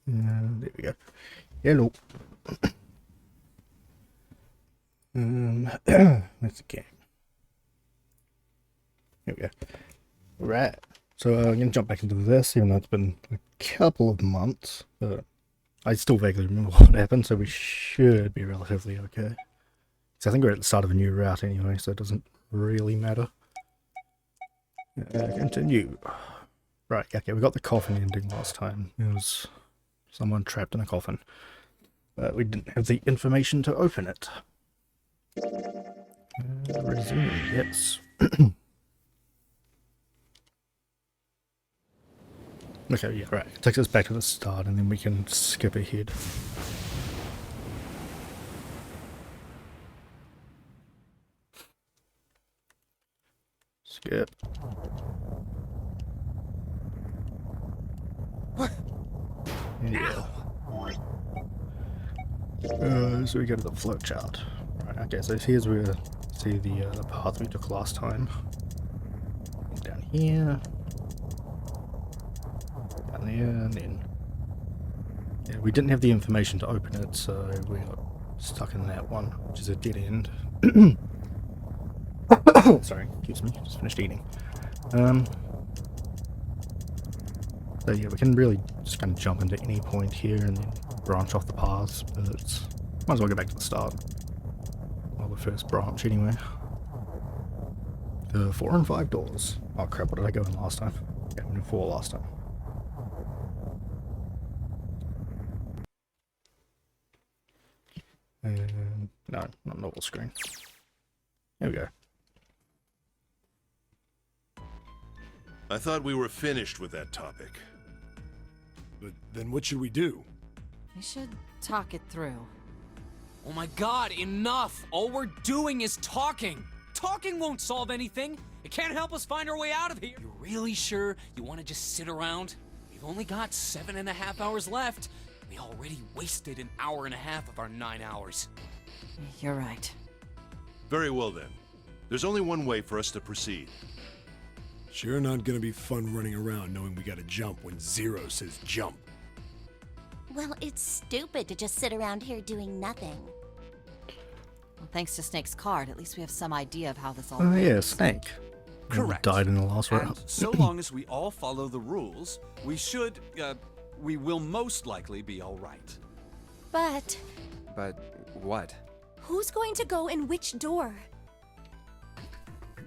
There we go. Hello. That's the game. Here we go. Right. So I'm going to jump back into this, even though it's been a couple of months. But I still vaguely remember what happened, so we should be relatively okay. So I think we're at the start of a new route anyway, so it doesn't really matter. Continue. Right, okay, we got the coffin ending last time. It was someone trapped in a coffin. But we didn't have the information to open it. Resume, yes. Okay, yeah, right. It takes us back to the start and then we can skip ahead. Skip. Yeah. So we go to the flowchart. Right, okay, so here's where we see the path we took last time. Down here. Down there, and then... Yeah, we didn't have the information to open it, so we got stuck in that one, which is a dead end. Sorry, excuse me, just finished eating. So yeah, we can really just kind of jump into any point here and then branch off the paths, but might as well go back to the start. Well, the first branch anyway. 4 and 5 doors. Oh crap, what did I go in last time? Yeah, I went in 4 last time. No, not normal screen. There we go. I thought we were finished with that topic. But then what should we do? We should talk it through. Oh my god, enough! All we're doing is talking! Talking won't solve anything! It can't help us find our way out of here! You're really sure you want to just sit around? We've only got 7.5 hours left. We already wasted an hour and a half of our 9 hours. You're right. Very well then. There's only one way for us to proceed. Sure not gonna be fun running around knowing we gotta jump when Zero says jump. Well, it's stupid to just sit around here doing nothing. Well, thanks to Snake's card, at least we have some idea of how this all Oh yeah, works. Snake. Correct. Died in the last And round. so long as we all follow the rules, we will most likely be all right. But But what? who's going to go in which door?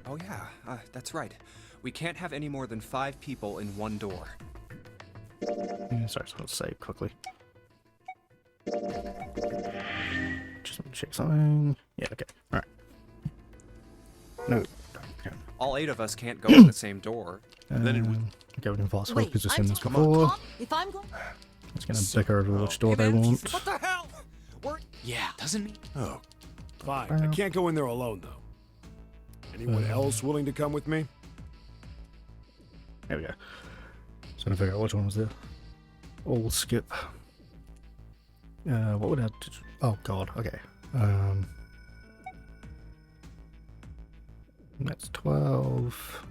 Oh yeah, that's right. We can't have any more than 5 people in one door. Yeah, sorry, so let's save quickly. Just want to check something. Yeah, okay. Alright. No. Okay. All 8 of us can't go in the same door. Then it would... Okay, we can fast forward because we've I'm seen this talking- before. If I'm going... It's gonna bicker over which door they man, want. What the hell? Yeah, doesn't mean... Oh. Fine, I can't go in there alone though. Anyone else willing to come with me? There we go. Just gonna figure out which one was there. All skip. What would I... Oh god, okay. That's 12.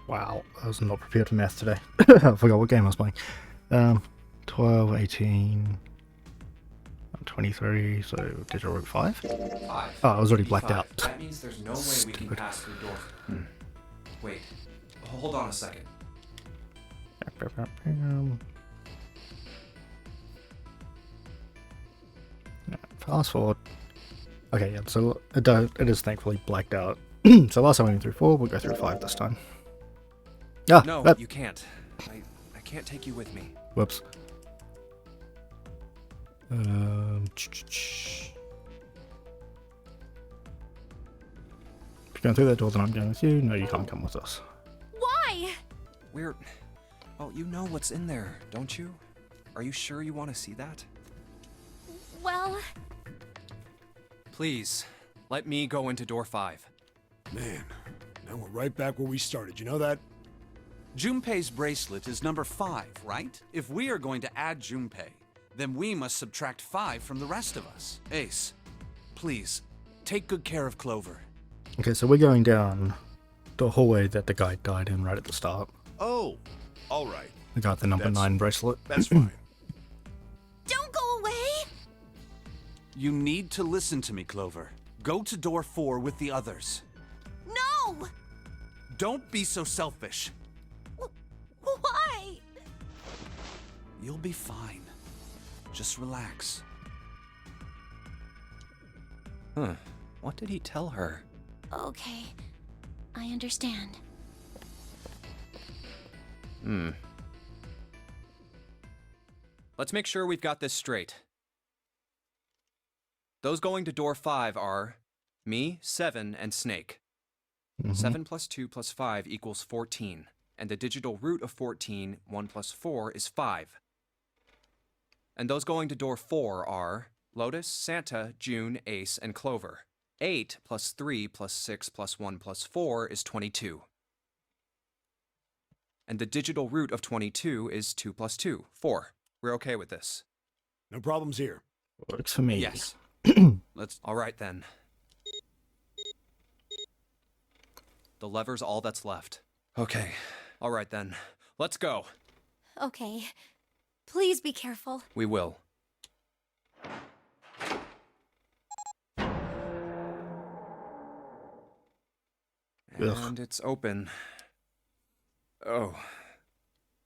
Wow, I was not prepared for math today. I forgot what game I was playing. 12, 18, 23, so digital root 5? 5. Oh, I was already blacked out. That means there's no way we can Stupid. pass through door. Wait. Hold on a second. Fast forward. Okay, yeah, so it is thankfully blacked out. So last time we went through 4, we'll go through 5 this time. Ah, No, that, you can't. I can't take you with me. whoops. If you're going through that door, then I'm going with you. No, you can't come with us. Why? Well, you know what's in there, don't you? Are you sure you want to see that? Well, Please, let me go into door 5. Man, now we're right back where we started, you know that? Junpei's bracelet is number 5, right? If we are going to add Junpei, then we must subtract 5 from the rest of us. Ace, please, take good care of Clover. Okay, so we're going down the hallway that the guy died in right at the start. Oh, all right. The guy with the number That's- 9 bracelet. That's fine. don't go away! You need to listen to me, Clover. Go to door 4 with the others. No! Don't be so selfish. Why? You'll be fine. Just relax. Huh. What did he tell her? Okay, I understand. Let's make sure we've got this straight. Those going to door 5 are me, 7, and Snake. 7 plus 2 plus 5 equals 14. And the digital root of 14, 1 plus 4, is 5. And those going to door 4 are Lotus, Santa, June, Ace, and Clover. 8 plus 3 plus 6 plus 1 plus 4 is 22. And the digital root of 22 is 2 plus 2, 4. We're okay with this. No problems here. Works for me. Yes. Let's. All right then. The lever's all that's left. Okay. All right then. Let's go. Okay. Please be careful. We will. Ugh. And it's open. Oh,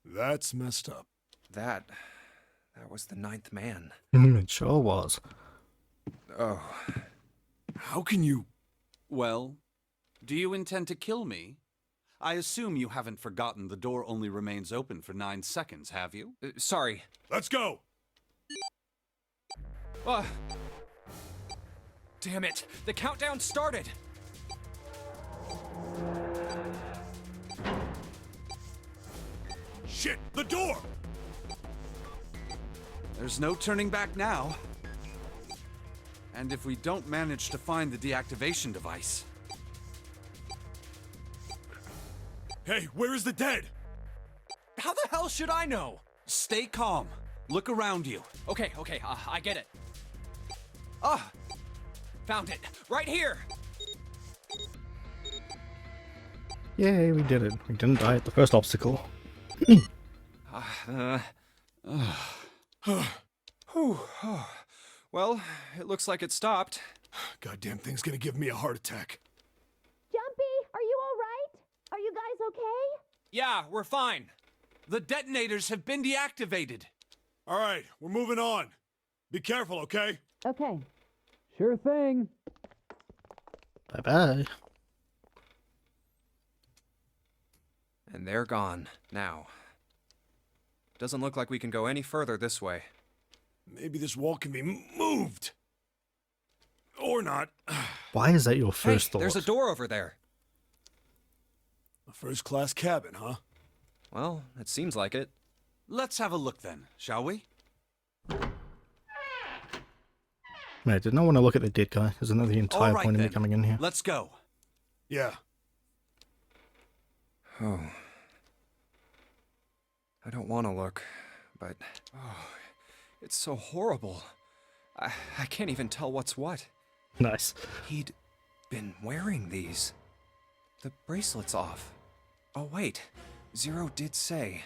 That's messed up. that was the 9th man. It sure was. Oh, How can you... Well, do you intend to kill me? I assume you haven't forgotten the door only remains open for 9 seconds, have you? sorry. Let's go! Damn it! The countdown started! Shit, the door! There's no turning back now. And if we don't manage to find the deactivation device... Hey, where is the dead? How the hell should I know? Stay calm. Look around you. Okay, I get it. Found it. Right here! Yay, we did it. We didn't die at the first obstacle. Well, it looks like it stopped. Goddamn thing's gonna give me a heart attack. Jumpy, are you all right? Are you guys okay? Yeah, we're fine. The detonators have been deactivated. All right, we're moving on. Be careful, okay? Okay. Sure thing. Bye-bye. And they're gone, now. Doesn't look like we can go any further this way. Maybe this wall can be moved. Or not. Why is that your Hey, first thought? there's a door over there. A first-class cabin, huh? Well, it seems like it. Let's have a look then, shall we? Mate, didn't I want to look at the dead guy? Isn't that the entire All right, point of me then. coming in here? Let's go. Yeah. Oh. I don't want to look, but... Oh, it's so horrible. I can't even tell what's what. Nice. He'd been wearing these. The bracelet's off. Oh, wait. Zero did say.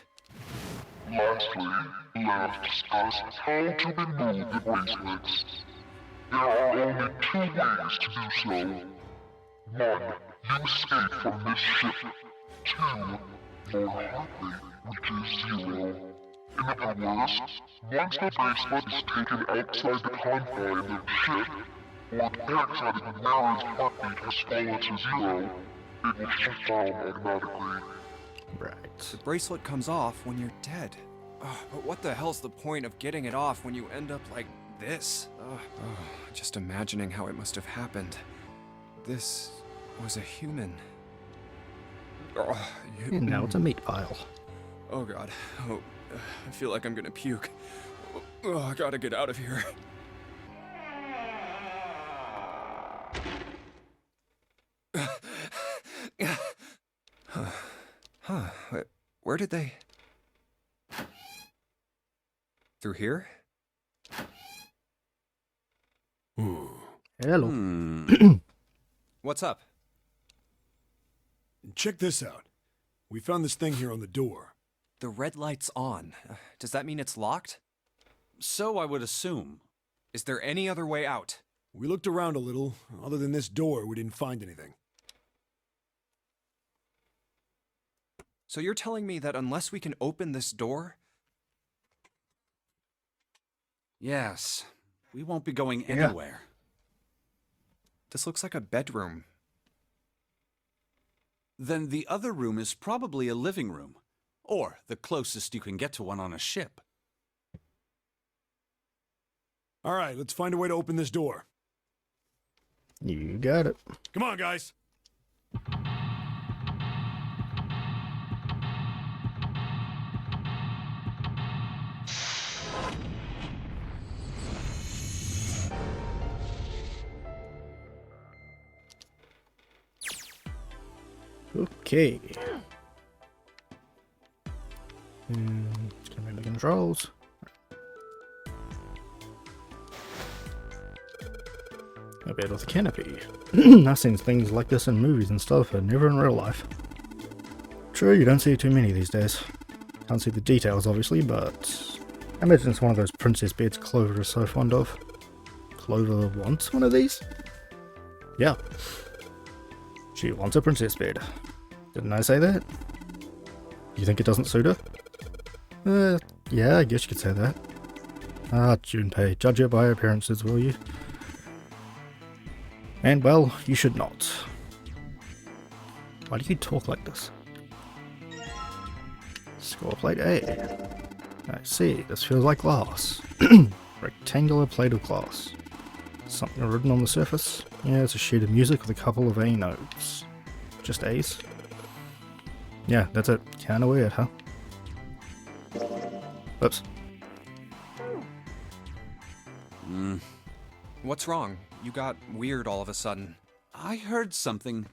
Lastly, let us discuss how to remove the bracelets. There are only 2 ways to do so. 1. You escape from this ship. 2. Your heart rate reaches 0. In other words, once the bracelet is taken outside the confines of the ship, or the backside of the wearer's heartbeat has fallen to 0, it will shut down automatically. Right. The bracelet comes off when you're dead. But what the hell's the point of getting it off when you end up like this? Just imagining how it must have happened. This was a human. And now it's a meat pile. Oh god. Oh, I feel like I'm gonna puke. Oh, I gotta get out of here. Huh. Where did they... Through here? Hello. What's up? Check this out. We found this thing here on the door. The red light's on. Does that mean it's locked? So I would assume. Is there any other way out? We looked around a little. Other than this door, we didn't find anything. So you're telling me that unless we can open this door... Yes. We won't be going Yeah. anywhere. This looks like a bedroom. Then the other room is probably a living room. Or the closest you can get to one on a ship. All right, let's find a way to open this door. You got it. Come on, guys. Okay. It's gonna be the controls. A bed with a canopy. I've seen things like this in movies and stuff, but never in real life. True, you don't see too many these days. Can't see the details, obviously, but I imagine it's one of those princess beds Clover is so fond of. Clover wants one of these? Yeah. She wants a princess bed. Didn't I say that? You think it doesn't suit her? Yeah, I guess you could say that. Ah, Junpei, judge her by her appearances, will you? And, well, you should not. Why do you talk like this? Score plate A. I see, this feels like glass. Rectangular plate of glass. Something written on the surface? Yeah, it's a sheet of music with a couple of A notes. Just A's? Yeah, that's it. Kinda weird, huh? Oops. What's wrong? You got weird all of a sudden. I heard something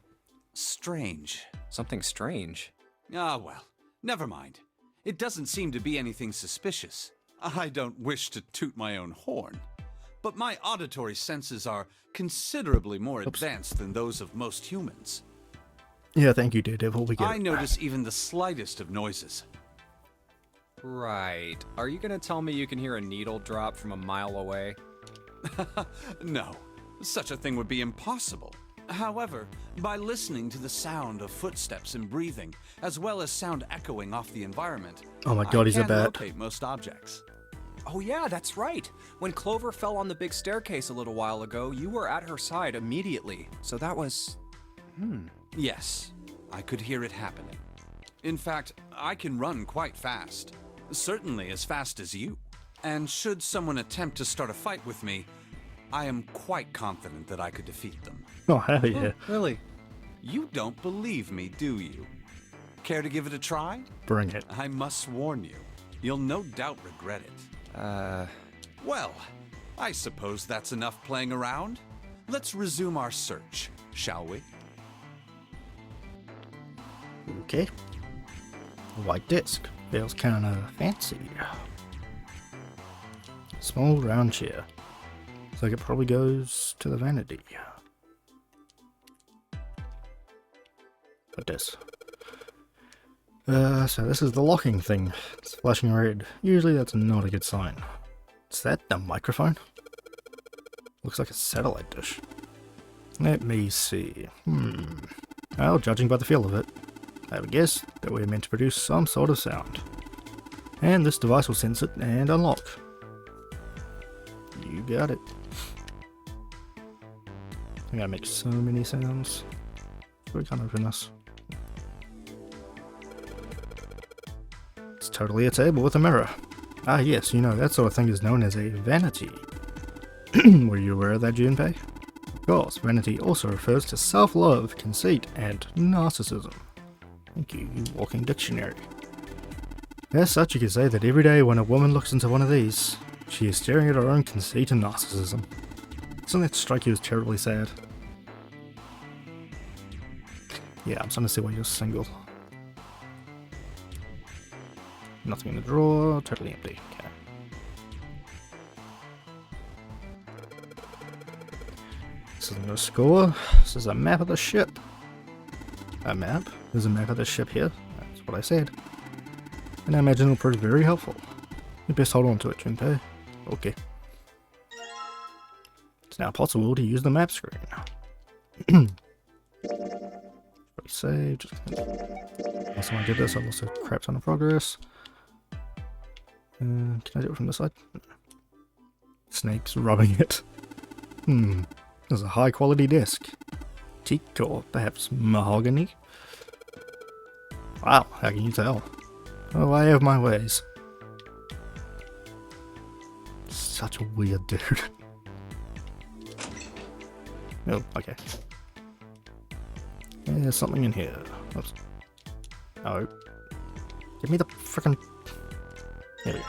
strange. Something strange. Ah, well, never mind. It doesn't seem to be anything suspicious. I don't wish to toot my own horn, but my auditory senses are considerably more advanced than those of most humans. Yeah, thank you, Daredevil. We get I it. notice even the slightest of noises. Right. Are you gonna tell me you can hear a needle drop from a mile away? No, such a thing would be impossible. However, by listening to the sound of footsteps and breathing, as well as sound echoing off the environment, Oh my god, he's a I can bat. locate most objects. Oh yeah, that's right. When Clover fell on the big staircase a little while ago, you were at her side immediately. So that was... Yes, I could hear it happening. In fact, I can run quite fast. Certainly as fast as you. And should someone attempt to start a fight with me, I am quite confident that I could defeat them. Oh, hell yeah. Really? You don't believe me, do you? Care to give it a try? Bring it. I must warn you, you'll no doubt regret it. Well, I suppose that's enough playing around. Let's resume our search, shall we? Okay. A white disc. Feels kinda fancy. Small round chair. Looks like it probably goes to the vanity. But this. So this is the locking thing. It's flashing red. Usually that's not a good sign. Is that the microphone? Looks like a satellite dish. Let me see. Well, judging by the feel of it, I have a guess that we're meant to produce some sort of sound. And this device will sense it and unlock. You got it. I gotta make so many sounds. We can't open this. It's totally a table with a mirror. Ah yes, you know, that sort of thing is known as a vanity. Were you aware of that, Junpei? Of course, vanity also refers to self-love, conceit, and narcissism. Thank you, you walking dictionary. As such, you could say that every day when a woman looks into one of these, she is staring at her own conceit and narcissism. Doesn't that strike you as terribly sad? Yeah, I'm starting to see why you're single. Nothing in the drawer, totally empty. Okay. This isn't a score, this is a map of the ship. A map? There's a map of the ship here, that's what I said. And I imagine it'll prove very helpful. You best hold on to it, Junpei. Okay. It's now possible to use the map screen. Save. Just last time I did this, I lost a crap ton of progress. Can I do it from this side? Snake's rubbing it. There's a high quality disc. Teak or perhaps mahogany? Wow, how can you tell? Oh, I have my ways. Such a weird dude. Oh, okay. Yeah, there's something in here. Oops. Oh. Give me the frickin'... There we go.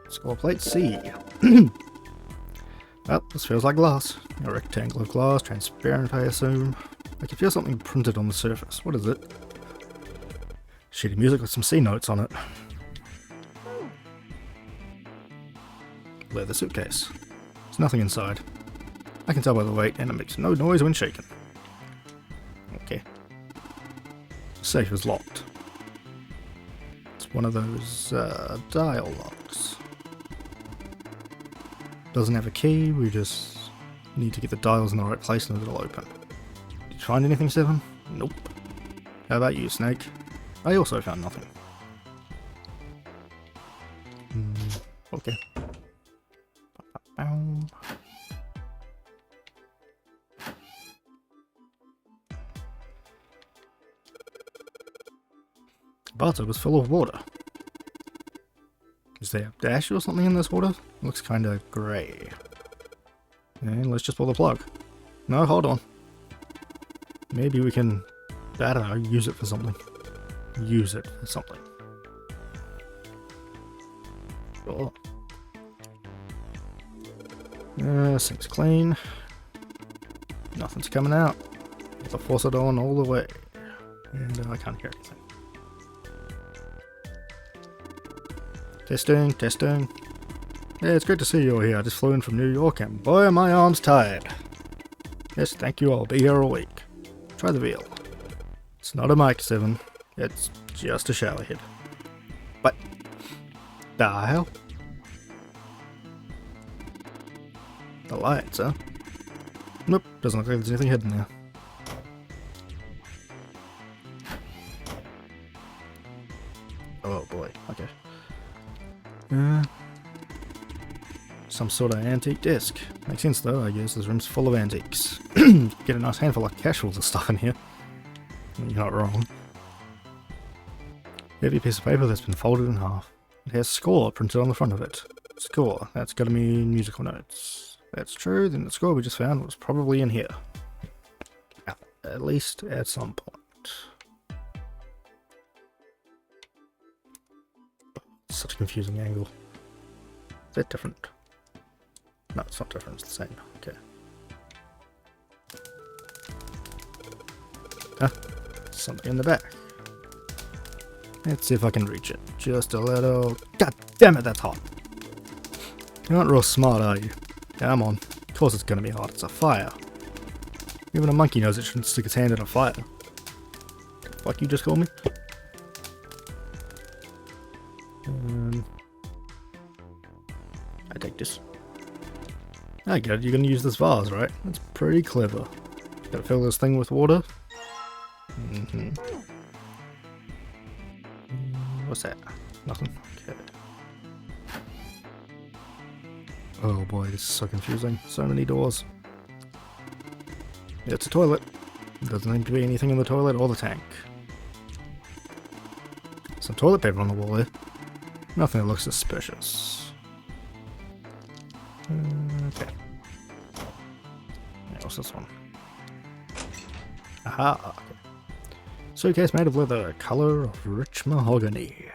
Score plate C. Well, this feels like glass. A rectangle of glass, transparent I assume. I can feel something printed on the surface. What is it? Shitty music with some C notes on it. Leather suitcase. There's nothing inside. I can tell by the weight, and it makes no noise when shaken. Okay. The safe is locked. It's one of those dial locks. Doesn't have a key, we just need to get the dials in the right place and it'll open. Did you find anything, Seven? Nope. How about you, Snake? I also found nothing. Okay. The bathtub was full of water. Is there a dash or something in this water? Looks kinda grey. And let's just pull the plug. No, hold on. Maybe we can, I don't know, use it for something. Use it for something. Sure. Sink's clean. Nothing's coming out. Have to force it on all the way. And I can't hear anything. Testing, testing. Yeah, it's great to see you all here. I just flew in from New York and boy are my arms tired. Yes, thank you, I'll be here all week. Try the veal. It's not a mic, Seven. It's just a shower head. What the hell? The lights, huh? Nope, doesn't look like there's anything hidden there. Oh boy, okay. Some sort of antique disc. Makes sense though, I guess. This room's full of antiques. Get a nice handful of casuals of stuff in here. You're not wrong. Heavy piece of paper that's been folded in half. It has score printed on the front of it. Score, that's gotta mean musical notes. If that's true, then the score we just found was probably in here. At least at some point. Such a confusing angle. Is that different? No, it's not different, it's the same. Okay. Something in the back. Let's see if I can reach it. Just a little... God damn it, that's hot. You're not real smart, are you? Come on. Of course it's gonna be hot, it's a fire. Even a monkey knows it shouldn't stick its hand in a fire. The fuck you just called me? I take this. I get it, you're gonna use this vase, right? That's pretty clever. Gotta fill this thing with water. What's that? Nothing? Okay. Oh boy, this is so confusing. So many doors. It's a toilet. Doesn't seem to be anything in the toilet or the tank. Some toilet paper on the wall there. Nothing that looks suspicious. Okay. Yeah, what's this one? Aha! Okay. Suitcase made of leather, color of rich mahogany.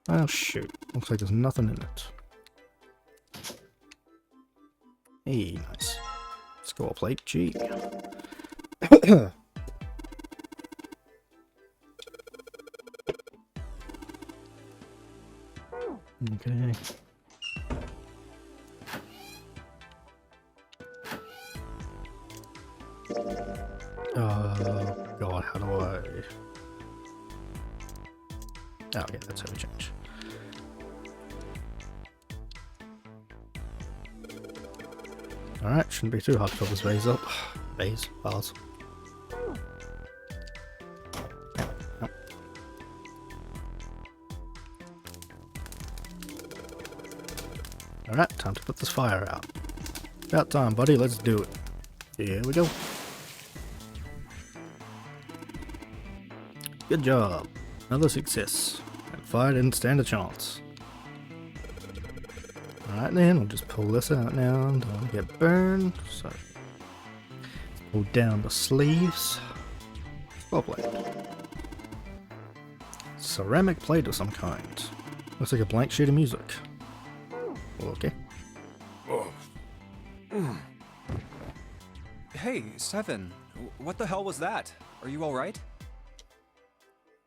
Oh shoot, looks like there's nothing in it. Hey, nice. Score plate G. Okay. Oh god, how do I... Oh yeah, that's how we change. Alright, shouldn't be too hard to fill this vase up. Vase? Vase. Alright, time to put this fire out. About time, buddy, let's do it. Here we go. Good job. Another success. And fire didn't stand a chance. Alright then, we'll just pull this out now and don't get burned. So, pull down the sleeves. Spot plate. Ceramic plate of some kind. Looks like a blank sheet of music. Okay. Oh. Hey, Seven. What the hell was that? Are you alright?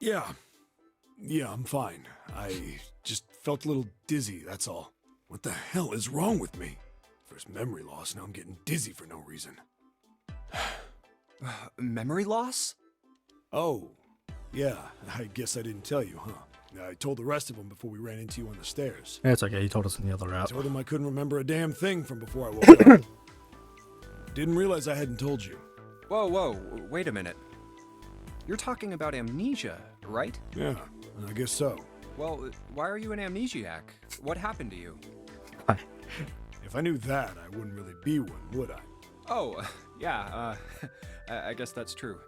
Yeah. Yeah, I'm fine. I just felt a little dizzy, that's all. What the hell is wrong with me? First memory loss, now I'm getting dizzy for no reason. Memory loss? Oh, yeah, I guess I didn't tell you, huh? I told the rest of them before we ran into you on the stairs. It's okay, he told us in the other I route. told them I couldn't remember a damn thing from before I woke up. Didn't realize I hadn't told you. Whoa, wait a minute. You're talking about amnesia, right? Yeah, I guess so. Well, why are you an amnesiac? What happened to you? If I knew that, I wouldn't really be one, would I? Oh, yeah, I guess that's true.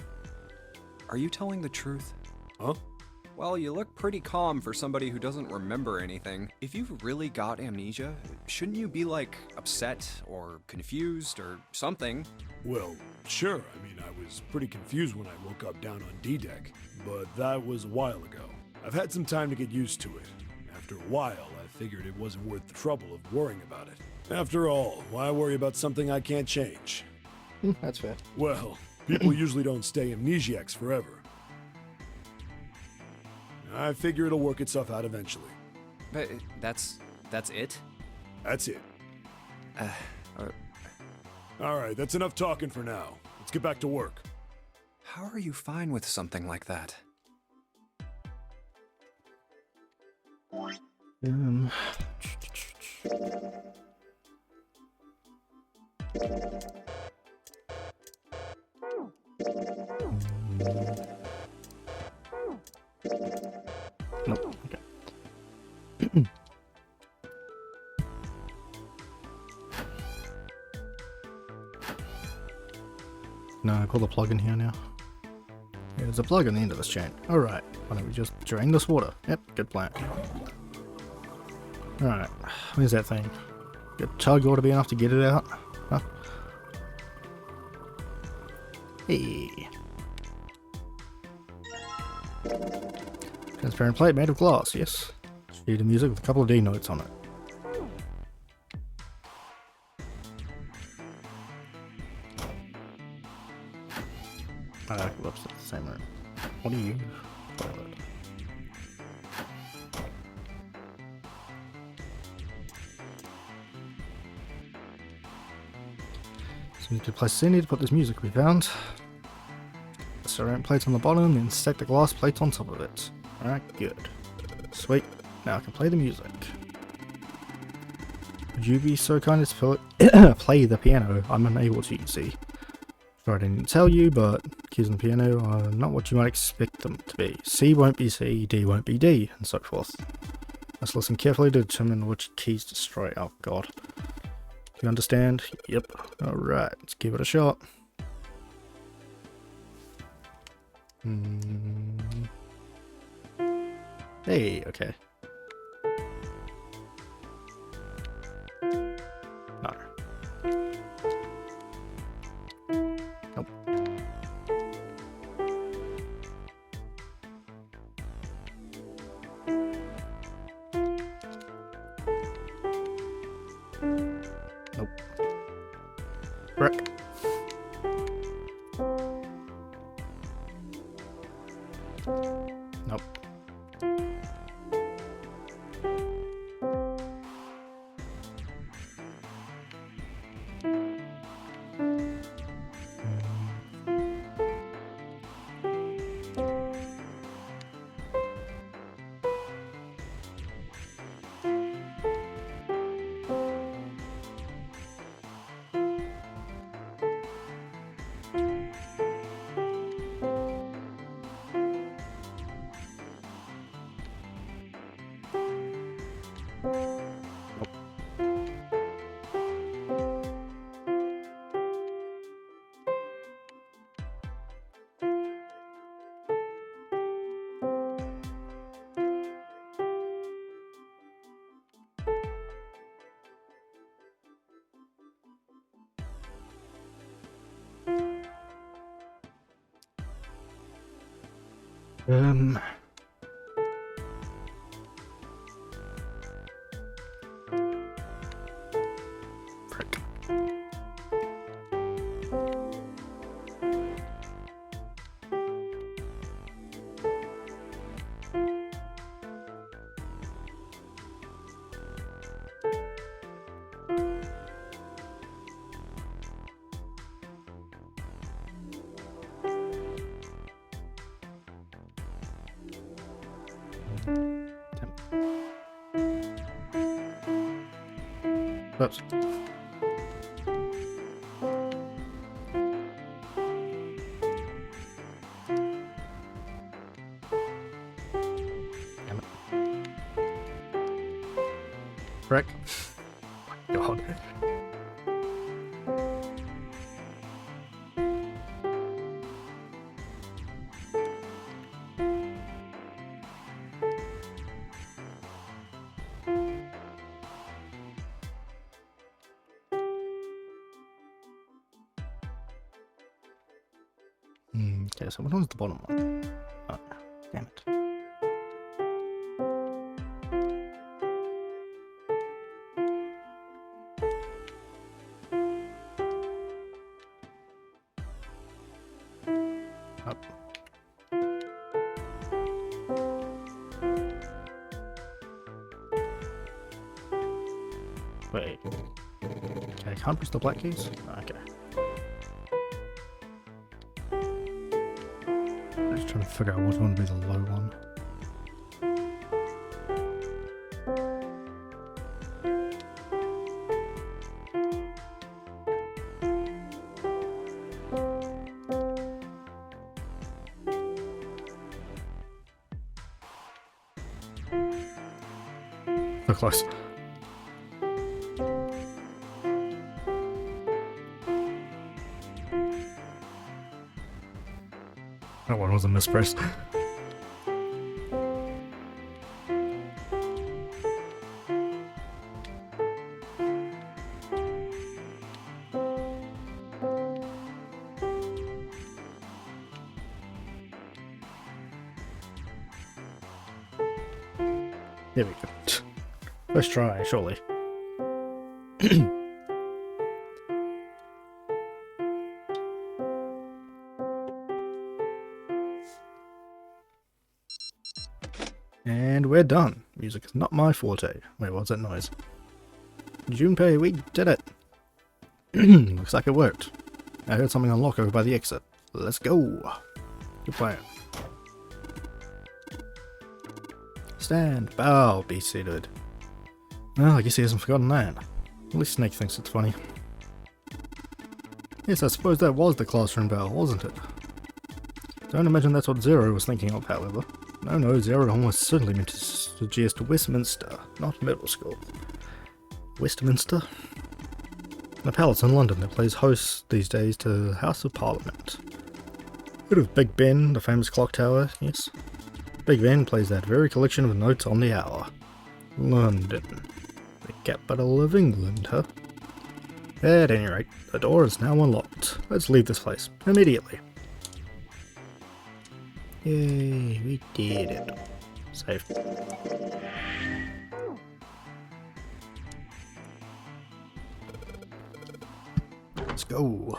Are you telling the truth? Huh? Well, you look pretty calm for somebody who doesn't remember anything. If you've really got amnesia, shouldn't you be, like, upset or confused or something? Well, sure. I mean, I was pretty confused when I woke up down on D-Deck, but that was a while ago. I've had some time to get used to it. After a while, I figured it wasn't worth the trouble of worrying about it. After all, why worry about something I can't change? That's fair. Well, people usually don't stay amnesiacs forever. I figure it'll work itself out eventually. But that's it? That's it. Alright, that's enough talking for now. Let's get back to work. How are you fine with something like that? Nope. Okay. No, I pull the plug in here now. Yeah, there's a plug on the end of this chain. Alright, why don't we just drain this water? Yep, good plan. Alright, where's that thing? Good tug ought to be enough to get it out. Huh? Hey. Transparent plate made of glass, yes. Sheet of music with a couple of D notes on it. Whoops, that's the same room. What do you call it? So we need to place in here to put this music we found. The ceramic plates on the bottom, then stack the glass plates on top of it. Alright, good. Sweet. Now I can play the music. Would you be so kind as to play the piano? I'm unable to, you see. Sorry I didn't tell you, but keys on the piano are not what you might expect them to be. C won't be C, D won't be D, and so forth. Let's listen carefully to determine which keys to destroy. Oh god. Do you understand? Yep. Alright, let's give it a shot. Hey, okay. No. Nope. Nope. Brick. Nope. Um. Frick. Oops. Damn it. Frick. God. Okay, so what was the bottom one? Oh, damn it. Up. Wait. Okay, I can't press the black keys? Okay. I'm just trying to figure out which one would be the low one. So close. That one was a mispress. There we go. First try, surely. And we're done. Music is not my forte. Wait, what's that noise? Junpei, we did it! Looks like it worked. I heard something unlock over by the exit. Let's go! Good plan. Stand, bow, be seated. Well, I guess he hasn't forgotten that. At least Snake thinks it's funny. Yes, I suppose that was the classroom bell, wasn't it? Don't imagine that's what Zero was thinking of, however. No, Zero almost certainly meant to suggest Westminster, not middle school. Westminster? A palace in London that plays host these days to the House of Parliament. Heard of Big Ben, the famous clock tower, yes? Big Ben plays that very collection of notes on the hour. London. The capital of England, huh? At any rate, the door is now unlocked. Let's leave this place, immediately. Yay, we did it. Save. Let's go.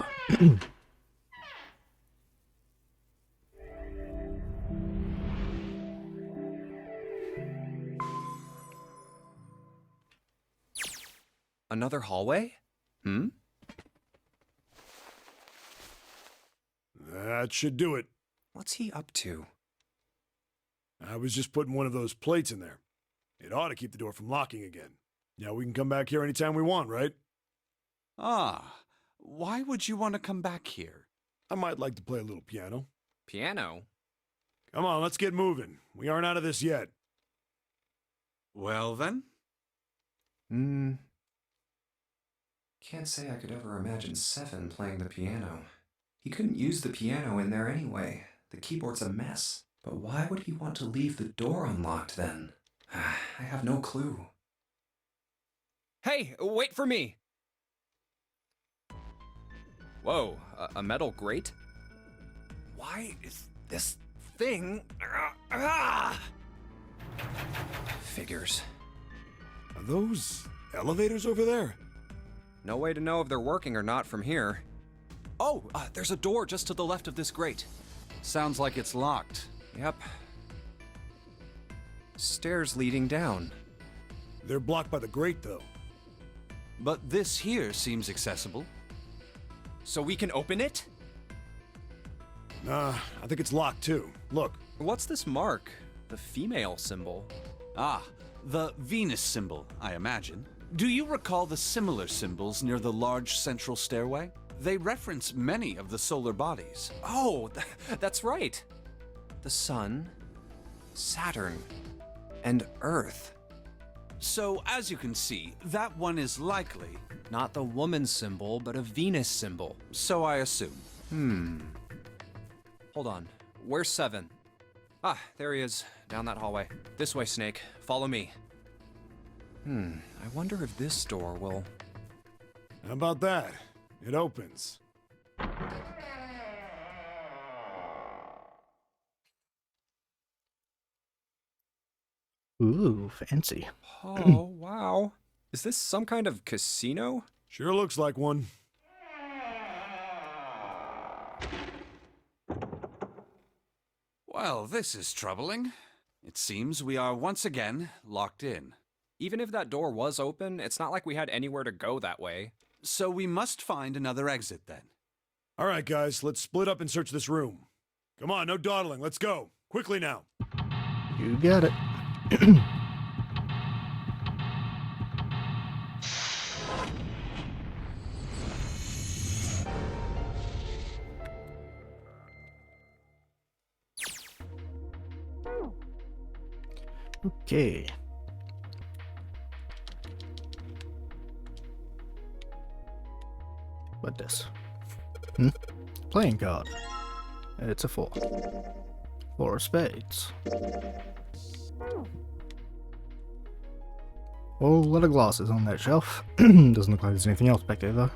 Another hallway? Hmm? That should do it. What's he up to? I was just putting one of those plates in there. It ought to keep the door from locking again. Now we can come back here anytime we want, right? Ah, why would you want to come back here? I might like to play a little piano. Piano? Come on, let's get moving. We aren't out of this yet. Well then? Can't say I could ever imagine Seven playing the piano. He couldn't use the piano in there anyway. The keyboard's a mess. But why would he want to leave the door unlocked then? I have no clue. Hey, wait for me! Whoa, a metal grate? Why is this thing. Figures. Are those elevators over there? No way to know if they're working or not from here. Oh, there's a door just to the left of this grate. Sounds like it's locked. Yep. Stairs leading down. They're blocked by the grate, though. But this here seems accessible. So we can open it? Nah, I think it's locked too. Look. What's this mark? The female symbol. Ah, the Venus symbol, I imagine. Do you recall the similar symbols near the large central stairway? They reference many of the solar bodies. Oh, that's right. The Sun, Saturn, and Earth. So, as you can see, that one is likely... Not the woman symbol, but a Venus symbol. So I assume. Hold on. Where's 7? Ah, there he is. Down that hallway. This way, Snake. Follow me. I wonder if this door will... How about that? It opens. Ooh, fancy. Oh, wow. Is this some kind of casino? Sure looks like one. Well, this is troubling. It seems we are once again locked in. Even if that door was open, it's not like we had anywhere to go that way. So we must find another exit then. All right, guys, let's split up and search this room. Come on, no dawdling. Let's go. Quickly now. You got it. Okay. What this? Playing card. It's a 4. 4 of spades. Whole lot of glasses on that shelf. Doesn't look like there's anything else back there though.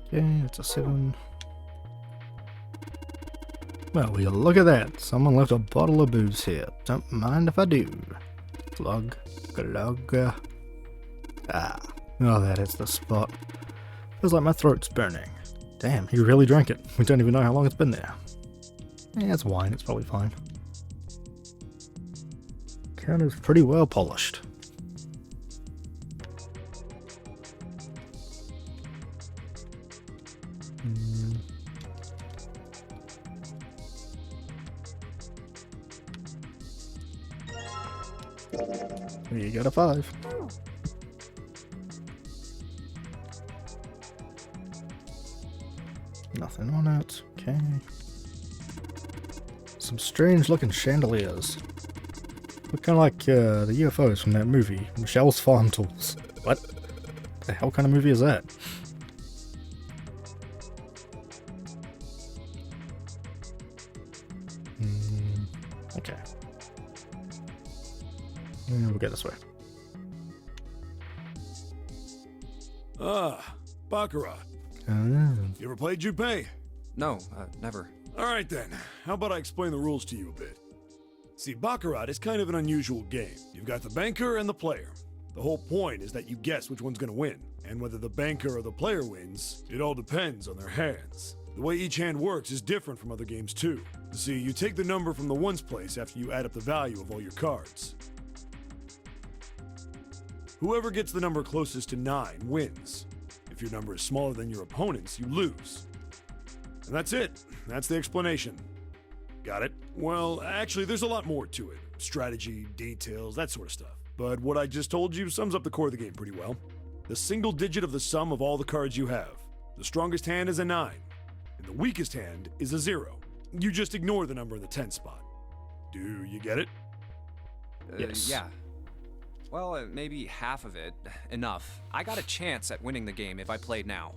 Okay, it's a 7. Well, look at that. Someone left a bottle of booze here. Don't mind if I do. Glug, glug. Ah. Oh, that is the spot. Feels like my throat's burning. Damn, he really drank it. We don't even know how long it's been there. Yeah, it's wine. It's probably fine. Counter's pretty well polished. You got a 5. Nothing on it. Okay. Some strange looking chandeliers. Look kind of like the UFOs from that movie, Michelle's Farm Tools. What the hell kind of movie is that? Okay. And we'll get this way. Ah, Baccarat. You ever played Junpei? No, never. Alright then, how about I explain the rules to you a bit? See, Baccarat is kind of an unusual game. You've got the banker and the player. The whole point is that you guess which one's gonna win, and whether the banker or the player wins, it all depends on their hands. The way each hand works is different from other games too. You see, you take the number from the ones place after you add up the value of all your cards. Whoever gets the number closest to 9 wins. If your number is smaller than your opponent's, you lose. And that's it. That's the explanation. Got it? Well, actually, there's a lot more to it. Strategy, details, that sort of stuff. But what I just told you sums up the core of the game pretty well. The single digit of the sum of all the cards you have. The strongest hand is a 9, and the weakest hand is a 0. You just ignore the number in the 10 spot. Do you get it? Yes. Yeah. Well, maybe half of it. Enough. I got a chance at winning the game if I played now.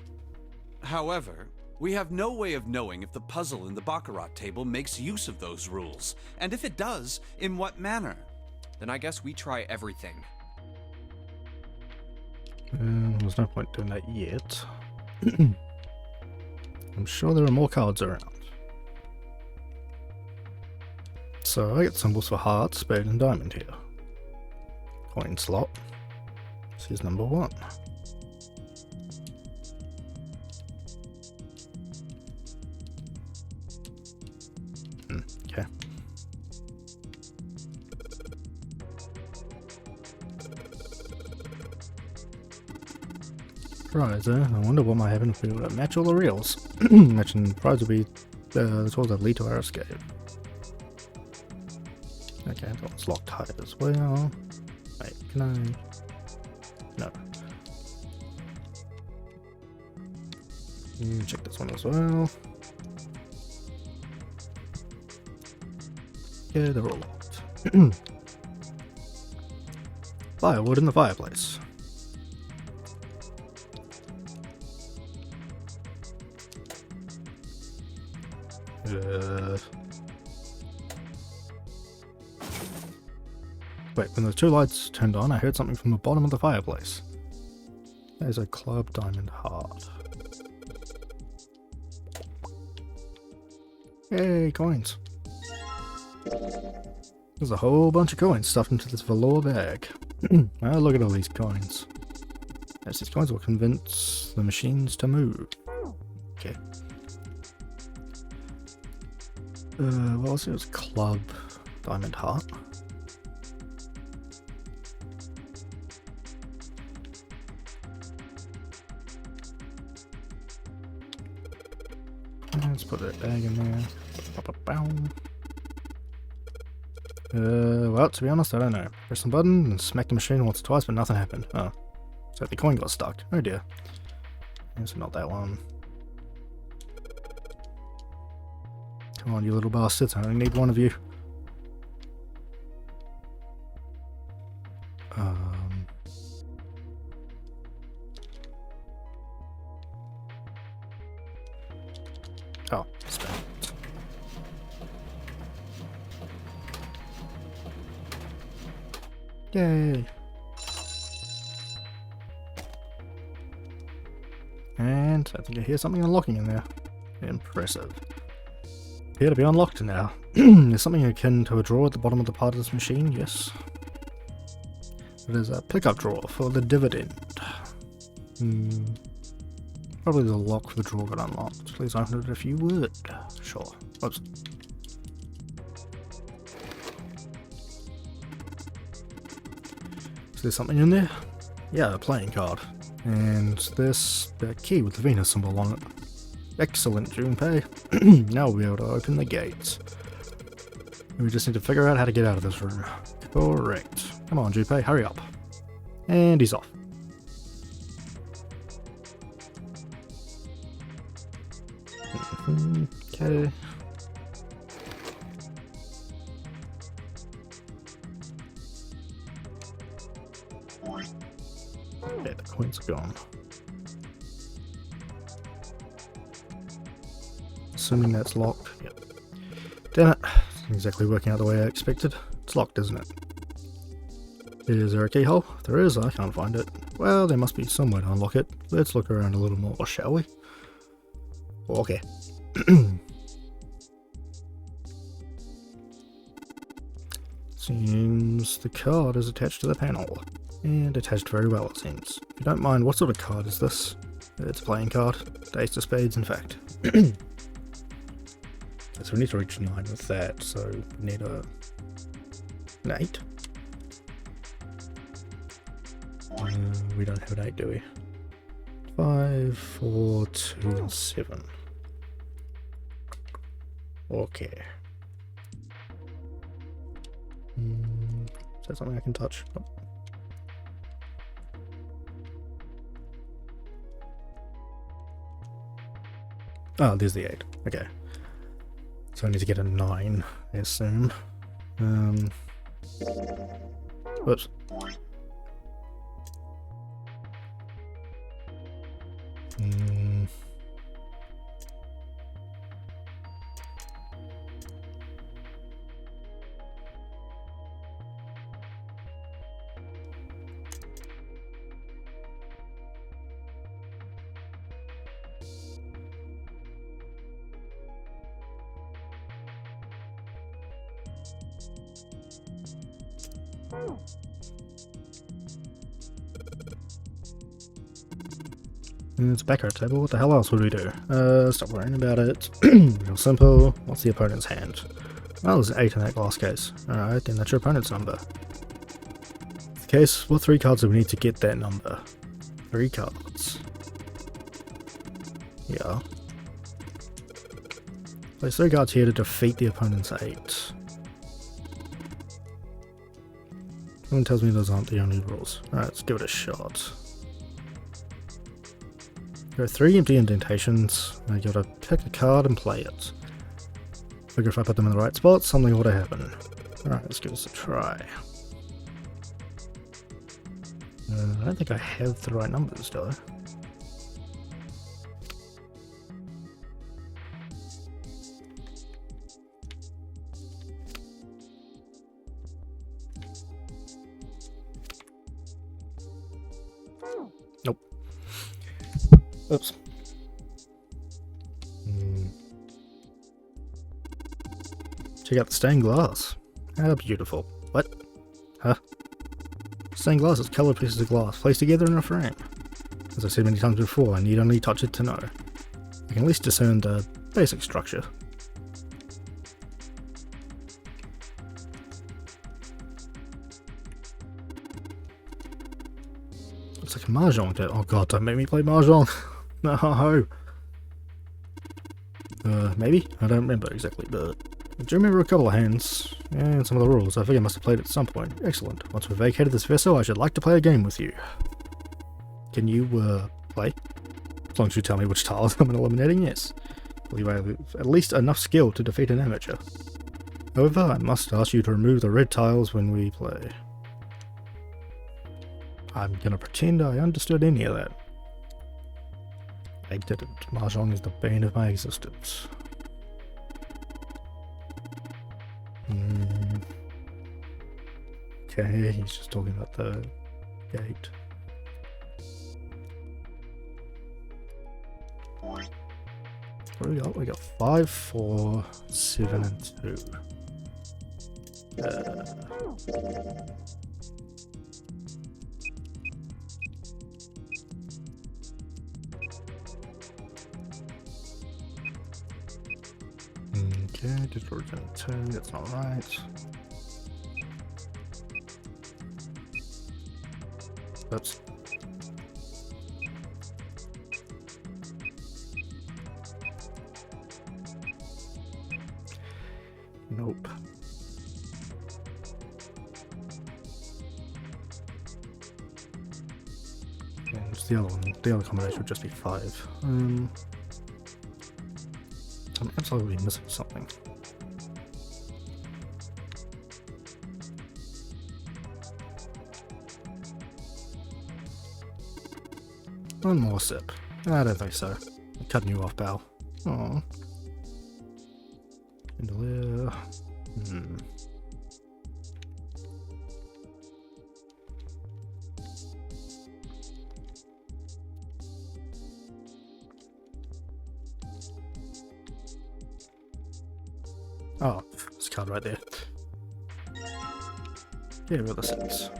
However, we have no way of knowing if the puzzle in the Baccarat table makes use of those rules, and if it does, in what manner. Then I guess we try everything. There's no point doing that yet. I'm sure there are more cards around. So I get symbols for heart, spade, and diamond here. Coin slot. This is number 1. Okay. Prize, I wonder what might happen if we were to match all the reels. Matching the prize will be the tools that lead to our escape. Okay, that one's locked tight as well. Wait, can I? No. Check this one as well. Yeah, they're all locked. Firewood in the fireplace. Wait, when the 2 lights turned on, I heard something from the bottom of the fireplace. There's a club diamond heart. Yay, coins. There's a whole bunch of coins stuffed into this velour bag. Oh, look at all these coins. Yes, these coins will convince the machines to move. Okay. What was it? It was club diamond heart. Let's put that bag in there. Well, to be honest, I don't know. Press the button and smack the machine once or twice, but nothing happened. Oh. So the coin got stuck. Oh dear. It's not that one. Come on, you little bastards. I only need one of you. Oh, spell. Yay! And I think I hear something unlocking in there. Impressive. Appear to be unlocked now. There's something akin to a drawer at the bottom of the part of this machine, yes. It is a pickup drawer for the dividend. Probably the lock for the drawer got unlocked. Please open it if you would. Sure. Oops. Is there something in there? Yeah, a playing card. And this key with the Venus symbol on it. Excellent, Junpei. Now we'll be able to open the gates. We just need to figure out how to get out of this room. Correct. Come on, Junpei, hurry up. And he's off. Okay. Yeah, the coins are gone. Assuming that's locked. Yep. Damn it. It's exactly working out the way I expected. It's locked, isn't it? Is there a keyhole? If there is, I can't find it. Well, there must be some way to unlock it. Let's look around a little more, shall we? Okay. Seems the card is attached to the panel. And attached very well, it seems. If you don't mind, what sort of card is this? It's a playing card. Ace of spades, in fact. So we need to reach 9 with that, so we need an 8. We don't have an 8, do we? 5, 4, 2, and 7. Okay. Is that something I can touch? Oh. Oh, there's the 8. Okay. So I need to get a 9, I assume. Whoops. It's a backup table. What the hell else would we do? Stop worrying about it. Real simple. What's the opponent's hand? Well, there's an 8 in that glass case. Alright, then that's your opponent's number. The case, what 3 cards do we need to get that number? 3 cards. Yeah. Place 3 cards here to defeat the opponent's 8. Someone tells me those aren't the only rules. Alright, let's give it a shot. There are 3 empty indentations, and I gotta pick a card and play it. Figure if I put them in the right spot, something ought to happen. Alright, let's give this a try. I don't think I have the right numbers, do I? Nope. Oops. Check out the stained glass. How beautiful. What? Huh? Stained glass is colored pieces of glass placed together in a frame. As I've said many times before, I need only touch it to know. I can at least discern the basic structure. It's like a mahjong deck. Oh god, don't make me play mahjong. No. Maybe? I don't remember exactly, but I do remember a couple of hands, and some of the rules. I think I must have played at some point. Excellent. Once we've vacated this vessel, I should like to play a game with you. Can you, play? As long as you tell me which tiles I'm eliminating, yes. I believe I have at least enough skill to defeat an amateur. However, I must ask you to remove the red tiles when we play. I'm gonna pretend I understood any of that. I didn't. Mahjong is the bane of my existence. Okay, he's just talking about the gate. What do we got? We got 5, 4, 7, and 2. Okay, distortion 2, that's not right. Oops. Nope. And what's the other one? The other combination would just be 5. I'm absolutely missing something. One more sip. I don't think so. I'm cutting you off, pal. Aww. Chandelier. Oh, this card right there. Get rid of the 6.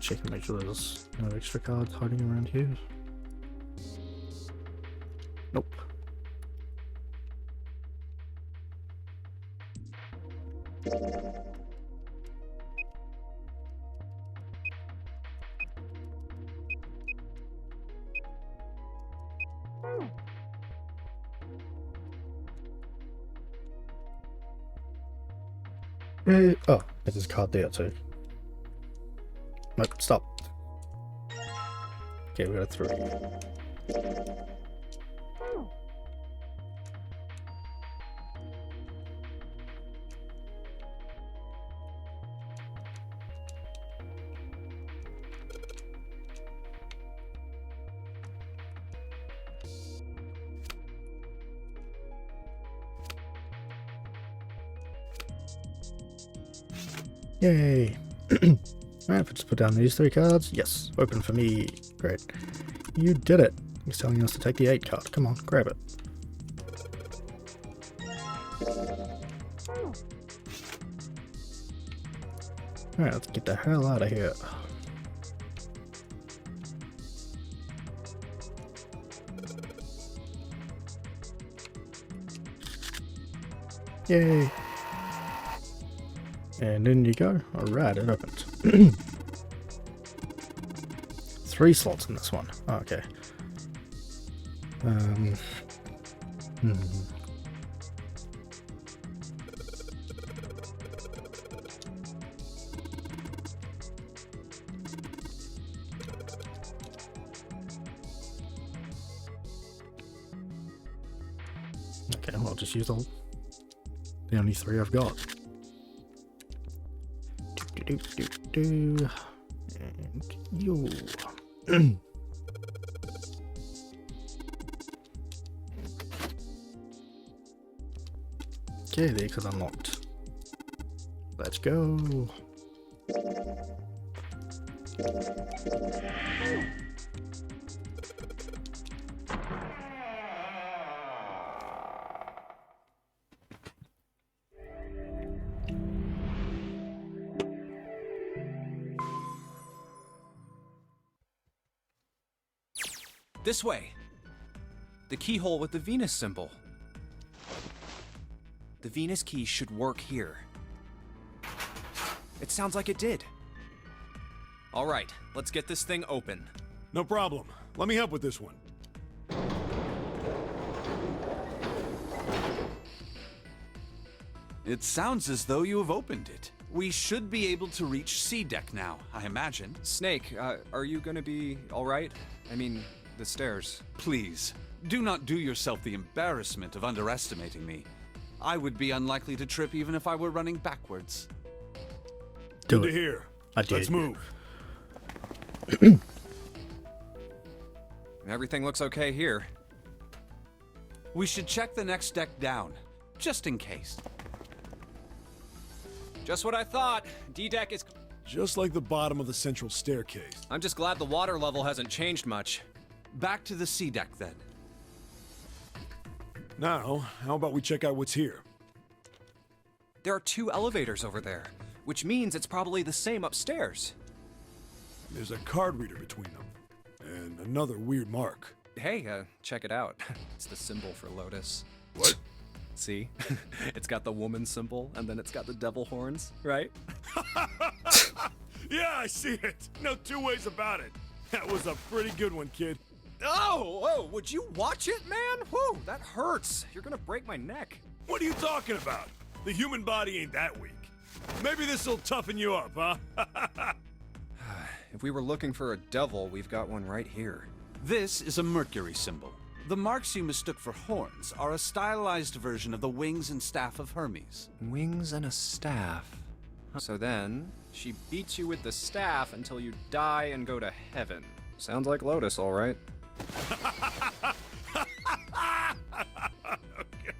Check and make sure there's no extra cards hiding around here. Nope. Oh, there's this card there too. Nope, stop. Okay, we got a 3. Yay! Alright, let's put down these 3 cards. Yes, open for me. Great. You did it. He's telling us to take the 8 card. Come on, grab it. Alright, let's get the hell out of here. Yay! And in you go. Alright, it opens. 3 slots in this one. Oh, okay. Okay, well, I'll just use the only 3 I've got. And you. Okay, the exit unlocked. Let's go. This way. The keyhole with the Venus symbol. The Venus key should work here. It sounds like it did. All right, let's get this thing open. No problem. Let me help with this one. It sounds as though you have opened it. We should be able to reach C deck now, I imagine. Snake, are you gonna be all right? I mean, the stairs. Please, do not do yourself the embarrassment of underestimating me. I would be unlikely to trip even if I were running backwards. Good to hear. Let's move. Everything looks okay here. We should check the next deck down, just in case. Just what I thought. D-deck is... Just like the bottom of the central staircase. I'm just glad the water level hasn't changed much. Back to the C deck then. Now, how about we check out what's here? There are 2 elevators over there, which means it's probably the same upstairs. There's a card reader between them, and another weird mark. Hey, check it out. It's the symbol for Lotus. What? See? It's got the woman symbol, and then it's got the devil horns, right? Yeah, I see it. No 2 ways about it. That was a pretty good one, kid. Oh, would you watch it, man? Whew, that hurts. You're gonna break my neck. What are you talking about? The human body ain't that weak. Maybe this'll toughen you up, huh? If we were looking for a devil, we've got one right here. This is a Mercury symbol. The marks you mistook for horns are a stylized version of the wings and staff of Hermes. Wings and a staff. So then, she beats you with the staff until you die and go to heaven. Sounds like Lotus, all right. Okay.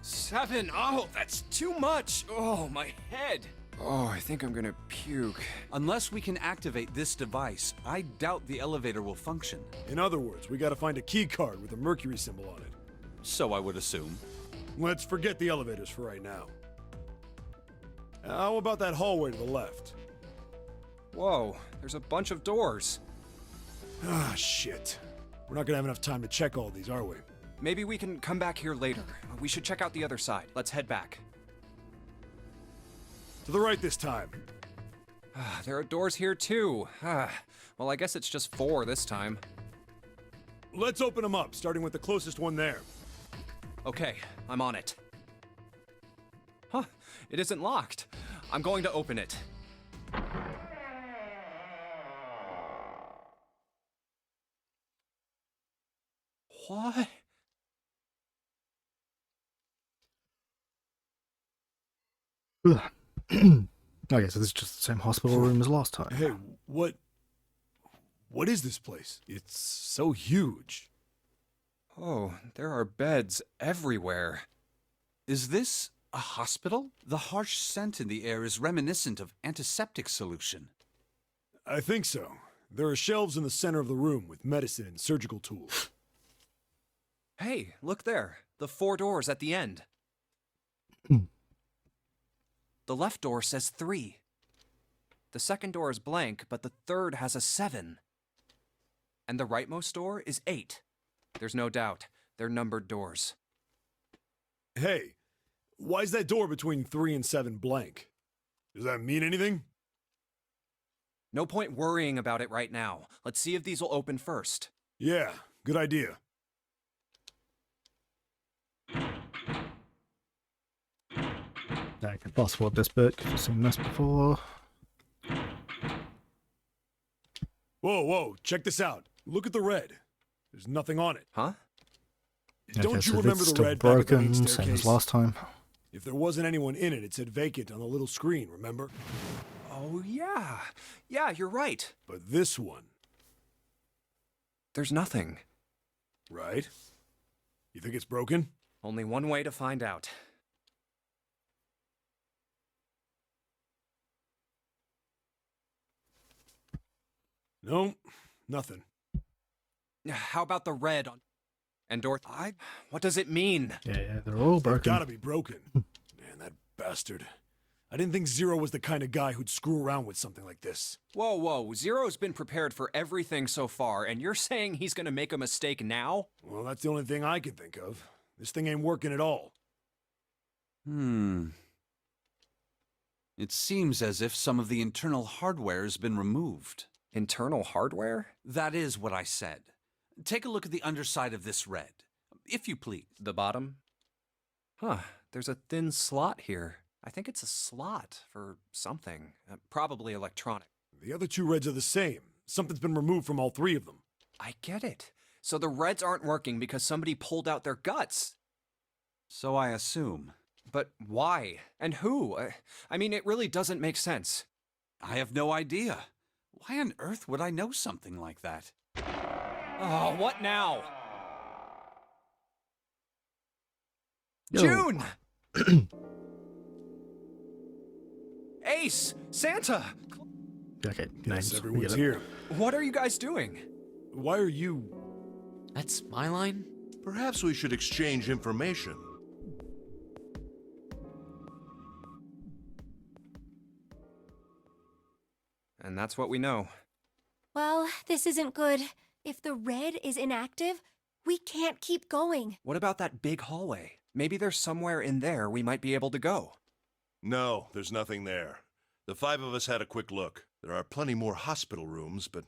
7. Oh, that's too much. Oh, my head. Oh, I think I'm gonna puke. Unless we can activate this device, I doubt the elevator will function. In other words, we gotta find a key card with a Mercury symbol on it. So I would assume. Let's forget the elevators for right now. How about that hallway to the left? Whoa, there's a bunch of doors. Ah, shit. We're not gonna have enough time to check all these, are we? Maybe we can come back here later. We should check out the other side. Let's head back. To the right this time. There are doors here too. Well, I guess it's just 4 this time. Let's open them up, starting with the closest one there. Okay, I'm on it. Huh, it isn't locked. I'm going to open it. What? Okay, so this is just the same hospital room as last time. Hey, what is this place? It's so huge. Oh, there are beds everywhere. Is this a hospital? The harsh scent in the air is reminiscent of antiseptic solution. I think so. There are shelves in the center of the room with medicine and surgical tools. Hey, look there. The 4 doors at the end. The left door says 3. The second door is blank, but the third has a 7. And the rightmost door is 8. There's no doubt. They're numbered doors. Hey, why is that door between 3 and 7 blank? Does that mean anything? No point worrying about it right now. Let's see if these will open first. Yeah, good idea. I can fast forward this bit because I've seen this before. Whoa, check this out. Look at the red. There's nothing on it. Huh? Don't Okay, you so remember it's the still red back at the main broken, same as staircase? last time. If there wasn't anyone in it, it said vacant on the little screen, remember? Oh, yeah. Yeah, you're right. But this one, There's nothing. right? You think it's broken? Only one way to find out. No, nothing. How about the red on... And Dorothy, what does it mean? Yeah, they're all They've broken. gotta be broken. Man, that bastard. I didn't think Zero was the kind of guy who'd screw around with something like this. Whoa. Zero's been prepared for everything so far, and you're saying he's gonna make a mistake now? Well, that's the only thing I can think of. This thing ain't working at all. It seems as if some of the internal hardware has been removed. Internal hardware? That is what I said. Take a look at the underside of this red, if you please. The bottom? Huh, there's a thin slot here. I think it's a slot for something. Probably electronic. The other 2 reds are the same. Something's been removed from all 3 of them. I get it. So the reds aren't working because somebody pulled out their guts. So I assume. But why? And who? I mean, it really doesn't make sense. I have no idea. Why on earth would I know something like that? Oh, what now? Yo. June! Ace! Santa! Okay, Yes, names. we everyone's get it. here. What are you guys doing? Why are you... That's my line? Perhaps we should exchange information. And that's what we know. Well, this isn't good. If the red is inactive, we can't keep going. What about that big hallway? Maybe there's somewhere in there we might be able to go. No, there's nothing there. The 5 of us had a quick look. There are plenty more hospital rooms, but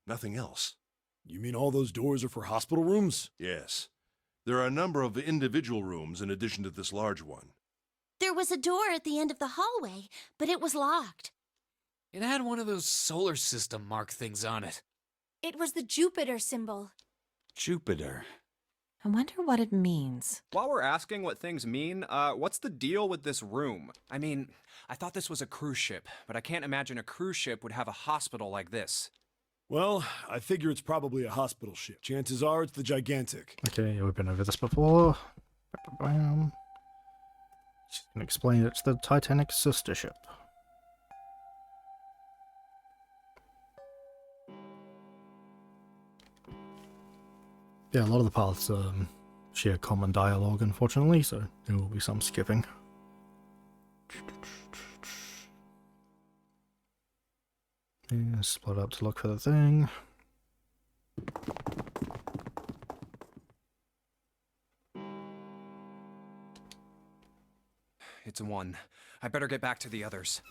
nothing else. You mean all those doors are for hospital rooms? Yes. There are a number of individual rooms in addition to this large one. There was a door at the end of the hallway, but it was locked. It had one of those solar system mark things on it. It was the Jupiter symbol. Jupiter. I wonder what it means. While we're asking what things mean, what's the deal with this room? I mean, I thought this was a cruise ship, but I can't imagine a cruise ship would have a hospital like this. Well, I figure it's probably a hospital ship. Chances are it's the Gigantic. Okay, we've been over this before. Just gonna explain it's the Titanic sister ship. Yeah, a lot of the paths share common dialogue, unfortunately, so there will be some skipping. Yeah, split up to look for the thing. It's a 1. I better get back to the others.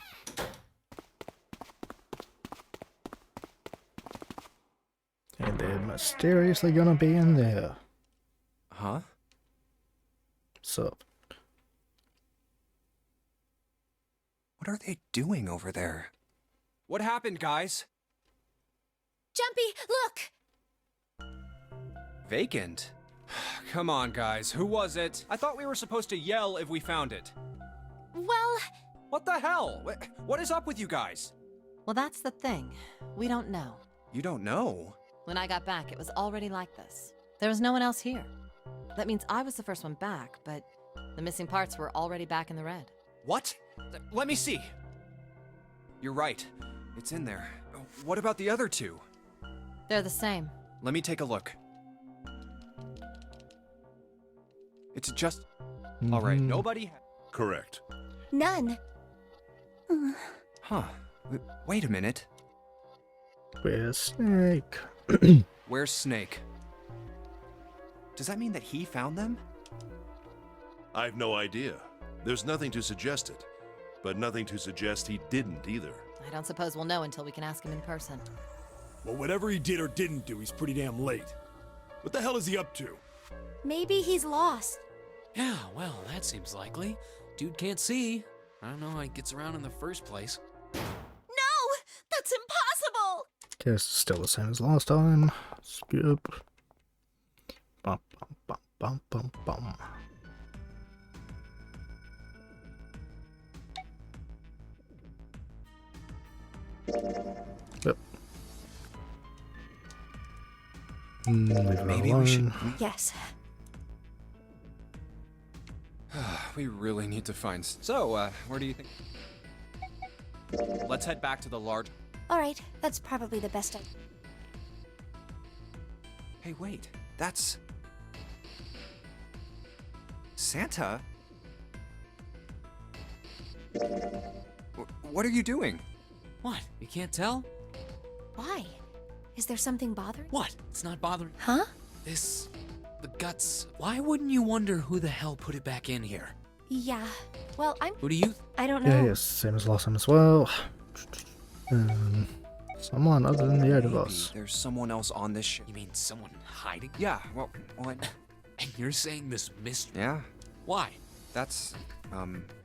And they're mysteriously gonna be in there. Huh? Sup? What are they doing over there? What happened, guys? Jumpy, look! Vacant? Come on, guys. Who was it? I thought we were supposed to yell if we found it. Well, What the hell? What is up with you guys? Well, that's the thing. We don't know. You don't know? When I got back, it was already like this. There was no one else here. That means I was the first one back, but the missing parts were already back in the red. What? Let me see. You're right. It's in there. What about the other two? They're the same. Let me take a look. It's just... Alright, nobody... Correct. None. Huh. Wait a minute. Where's Snake? Where's Snake? Does that mean that he found them? I've no idea. There's nothing to suggest it, but nothing to suggest he didn't either. I don't suppose we'll know until we can ask him in person. Well, whatever he did or didn't do, he's pretty damn late. What the hell is he up to? Maybe he's lost. Yeah, well, that seems likely. Dude can't see. I don't know how he gets around in the first place. No! That's impossible! Guess still the same as last time. Skip. Bum bum bum bum bum bum. Yep. Leave it Maybe alone. we should... Yes. We really need to find... So, where do you think... Let's head back to the large... Alright, that's probably the best idea. Hey, wait. That's... Santa? What are you doing? What? You can't tell? Why? Is there something bothering? What? It's not bothering... Huh? This... The guts... Why wouldn't you wonder who the hell put it back in here? Yeah. Well, Who do you... I don't know. Yeah, yes, same as last time as well. Someone other than the eight of us. Maybe there's someone else on this ship. You mean someone hiding? Yeah, well, what? And you're saying this mystery... Yeah, Why? that's,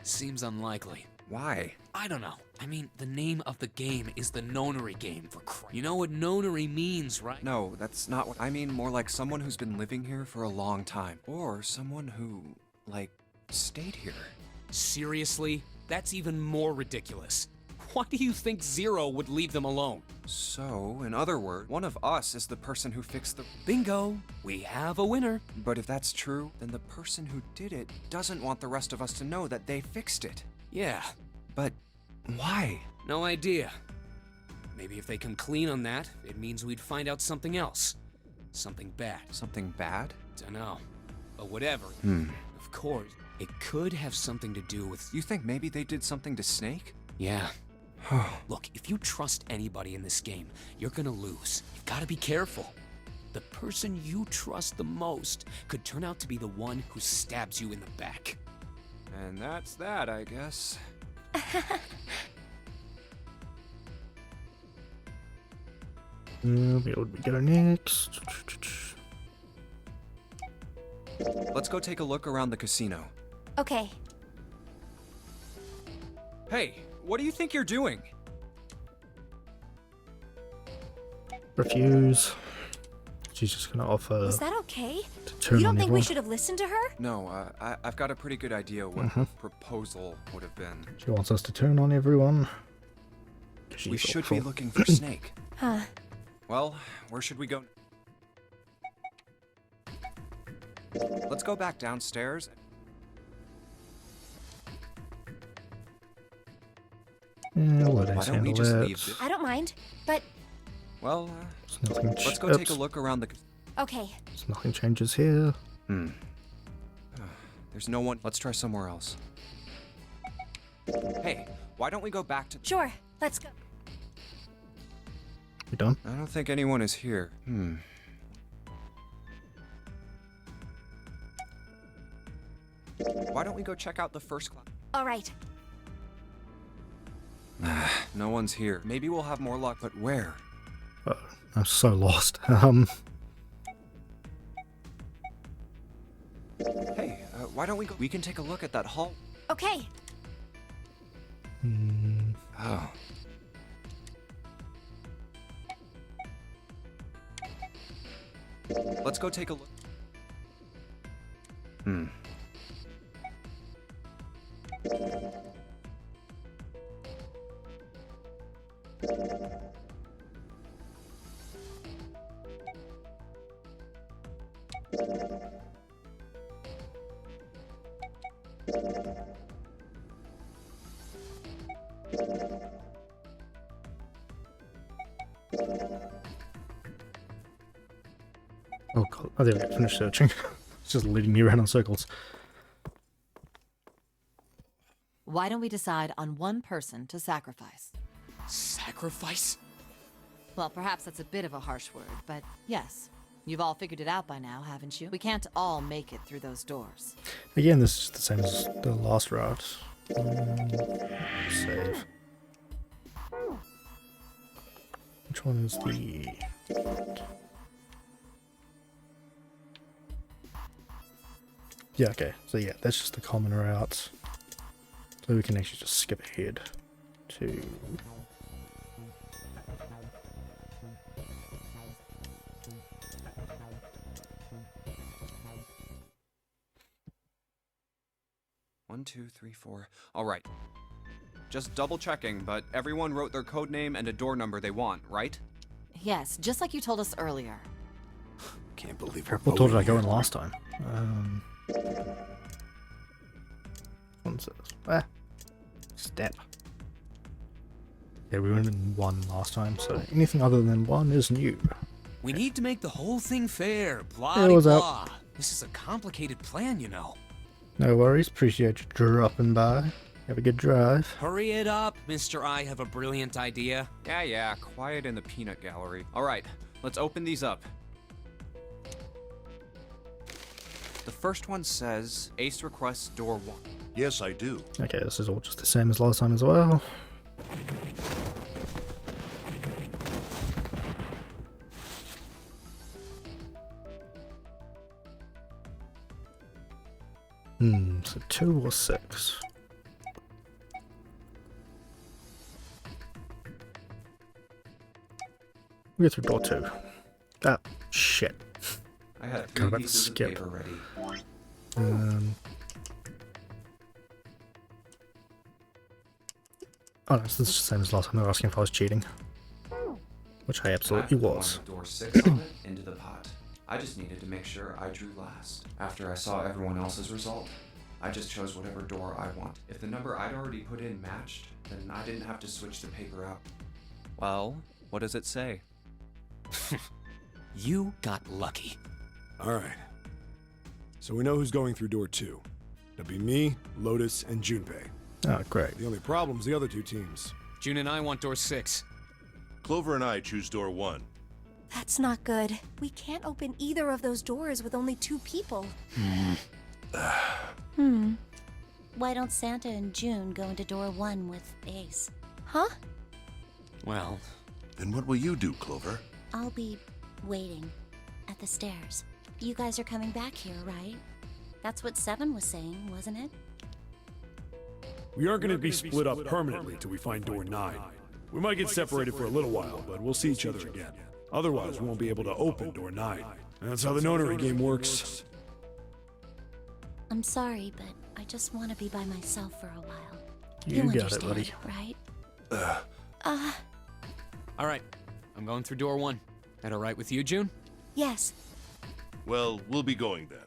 Seems unlikely. why? I don't know. I mean, the name of the game is the Nonary game, for Christ. You know what Nonary means, right? No, that's not what I mean. More like someone who's been living here for a long time. Or someone who, like, stayed here. Seriously? That's even more ridiculous. Why do you think Zero would leave them alone? So, in other words, one of us is the person who fixed the... Bingo! We have a winner. But if that's true, then the person who did it doesn't want the rest of us to know that they fixed it. Yeah, But why? no idea. Maybe if they come clean on that, it means we'd find out something else. Something bad. Something bad? Dunno. But whatever. Of course, it could have something to do with... You think maybe they did something to Snake? Yeah. Look, if you trust anybody in this game, you're gonna lose. You've gotta be careful. The person you trust the most could turn out to be the one who stabs you in the back. And that's that, I guess. Where would we go next? Let's go take a look around the casino. Okay. Hey, what do you think you're doing? Refuse. She's just gonna offer Is that okay? to turn You don't on think we everyone. should have listened to her? No, I've got a pretty good idea what her proposal would have been. She wants us to turn on everyone. We She's should awful. be looking for Snake. Huh. Well, where should we go? Let's go back downstairs. Yeah, let Why us don't we handle just that. leave this? I don't mind, but Well, There's nothing let's go take a look around the... okay. There's nothing changes here. There's no one... Let's try somewhere else. Hey, why don't we go back to... Sure, let's go. We done? I don't think anyone is here. Why don't we go check out the first class? All right. No one's here. Maybe we'll have more luck, but where? I'm so lost. Hey, why don't we go... We can take a look at that hall. Okay. Oh. Let's go take a look. Oh god, I didn't finish searching. It's just leading me around in circles. Why don't we decide on one person to sacrifice? Sacrifice? Well, perhaps that's a bit of a harsh word, but yes. You've all figured it out by now, haven't you? We can't all make it through those doors. Again, this is the same as the last route. Save. Which one is the... Yeah, okay. So yeah, that's just the common route. So we can actually just skip ahead to... One, two, three, four. All right. Just double checking, but everyone wrote their code name and a door number they want, right? Yes, just like you told us earlier. Can't believe we're What door did I go here. in last time? What's this? Ah, step. Yeah, we went in 1 last time, so anything other than 1 is new. We need to make the whole thing fair. Blah, Yeah, what's up? blah. This is a complicated plan, you know. No worries, appreciate you dropping by. Have a good drive. Hurry it up, Mr. I have a brilliant idea. Yeah, quiet in the peanut gallery. All right, let's open these up. The first one says, Ace requests door 1. Yes, I do. Okay, this is all just the same as last time as well. So 2 or 6. We go through door 2. Ah, shit. I had Kind 3 of about to pieces of skip. paper ready. Oh no, so this is the same as last time. They were asking if I was cheating. Which I absolutely Tapped the one was. with door 6 on it into the pot. I just needed to make sure I drew last. After I saw everyone else's result, I just chose whatever door I want. If the number I'd already put in matched, then I didn't have to switch the paper out. Well, what does it say? You got lucky. Alright. So we know who's going through door 2. That'd be me, Lotus, and Junpei. Oh, great. The only problem's the other 2 teams. June and I want door 6. Clover and I choose door 1. That's not good. We can't open either of those doors with only 2 people. Why don't Santa and June go into door 1 with Ace? Huh? Well, Then what will you do, Clover? I'll be waiting at the stairs. You guys are coming back here, right? That's what 7 was saying, wasn't it? We aren't going to be split up permanently till we find door 9. We might get separated for a little while, but we'll see each other again. Otherwise, we won't be able to open door 9. That's how the notary game works. I'm sorry, but I just want to be by myself for a while. You got it, understand, buddy. right? all right. I'm going through door 1. That all right with you, June? Yes. Well, we'll be going then.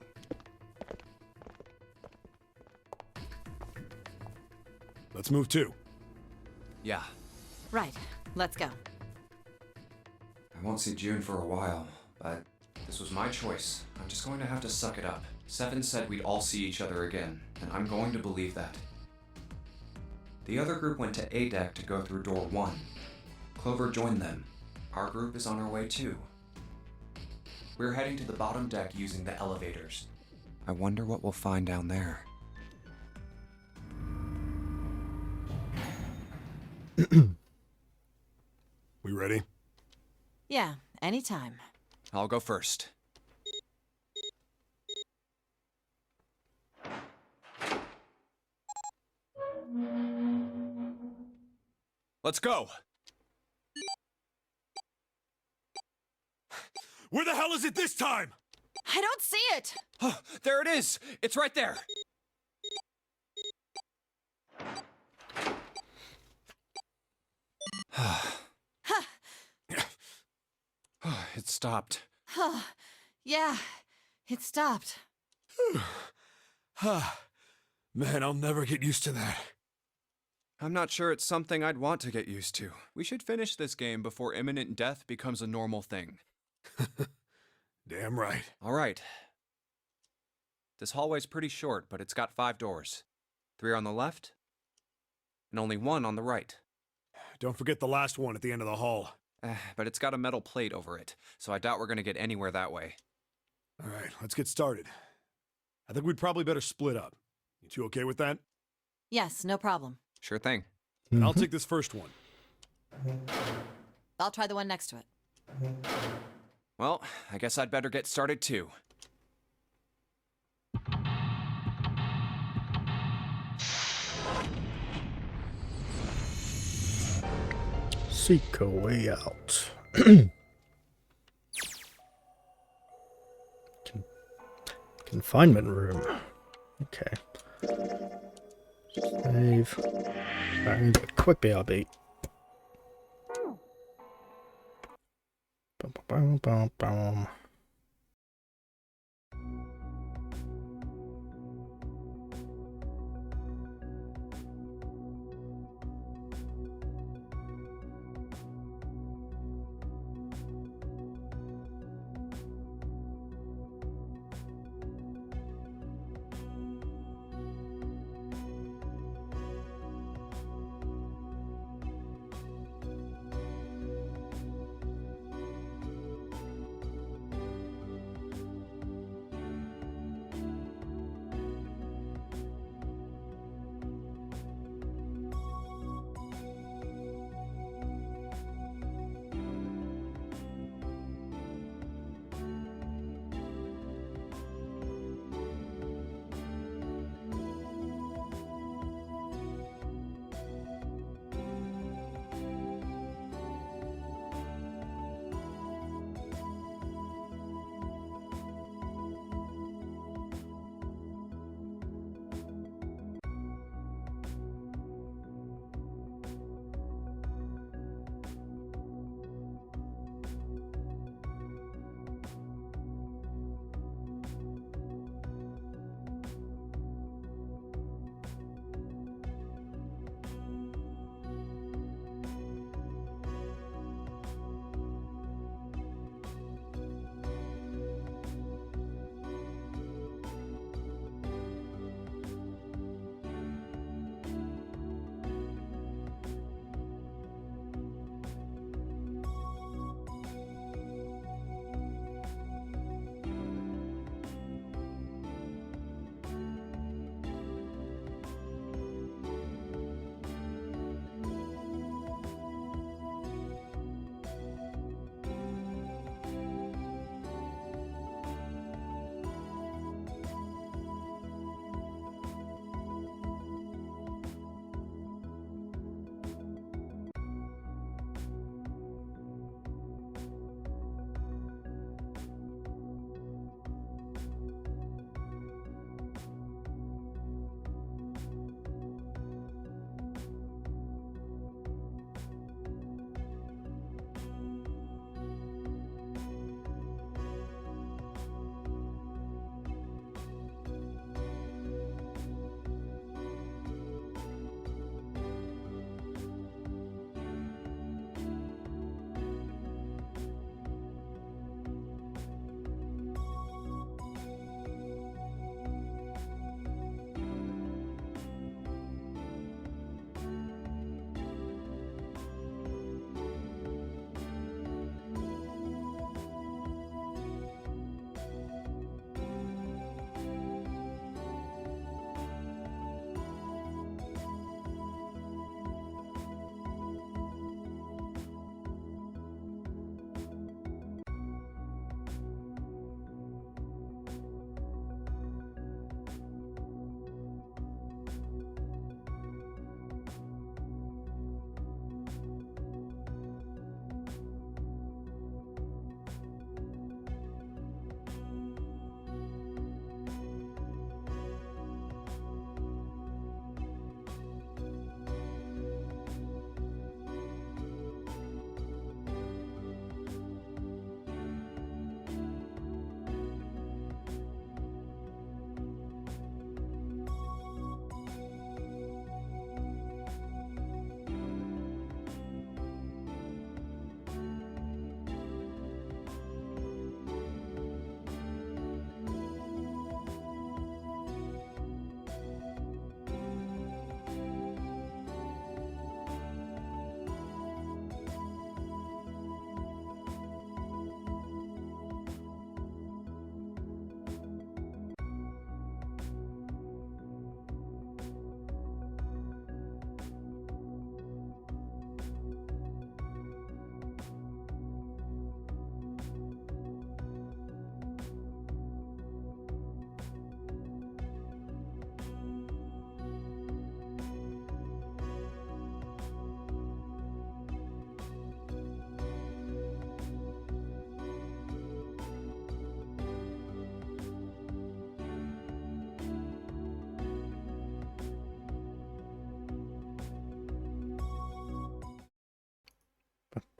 Let's move 2. Yeah. Right, let's go. I won't see June for a while, but this was my choice. I'm just going to have to suck it up. 7 said we'd all see each other again, and I'm going to believe that. The other group went to A deck to go through door 1. Clover joined them. Our group is on our way too. We're heading to the bottom deck using the elevators. I wonder what we'll find down there. We ready? Yeah, anytime. I'll go first. Let's go! Where the hell is it this time? I don't see it! There it is! It's right there! It stopped. Yeah, it stopped. Man, I'll never get used to that. I'm not sure it's something I'd want to get used to. We should finish this game before imminent death becomes a normal thing. Damn right. All right. This hallway's pretty short, but it's got 5 doors. 3 on the left, and only 1 on the right. Don't forget the last one at the end of the hall. But it's got a metal plate over it, so I doubt we're gonna get anywhere that way. All right, let's get started. I think we'd probably better split up. You two okay with that? Yes, no problem. Sure thing. And I'll take this first one. I'll try the one next to it. Well, I guess I'd better get started too. Seek a way out. Confinement room. Okay. Save. Alright, need a quick BRB. Bum, bum, bum, bum.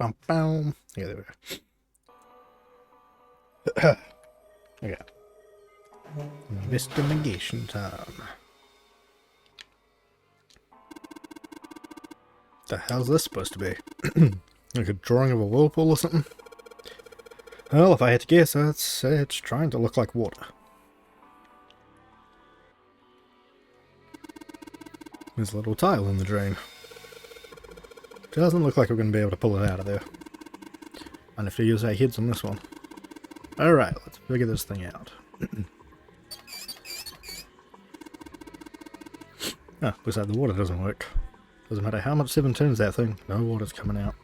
bum, bum. Yeah, there we go. Okay. Investigation time. The hell's this supposed to be? Like a drawing of a whirlpool or something? Well, if I had to guess, I'd say it's trying to look like water. There's a little tile in the drain. Doesn't look like we're going to be able to pull it out of there. And if we use our heads on this one. Alright, let's figure this thing out. Ah, looks like the water doesn't work. Doesn't matter how much 7 turns that thing, no water's coming out.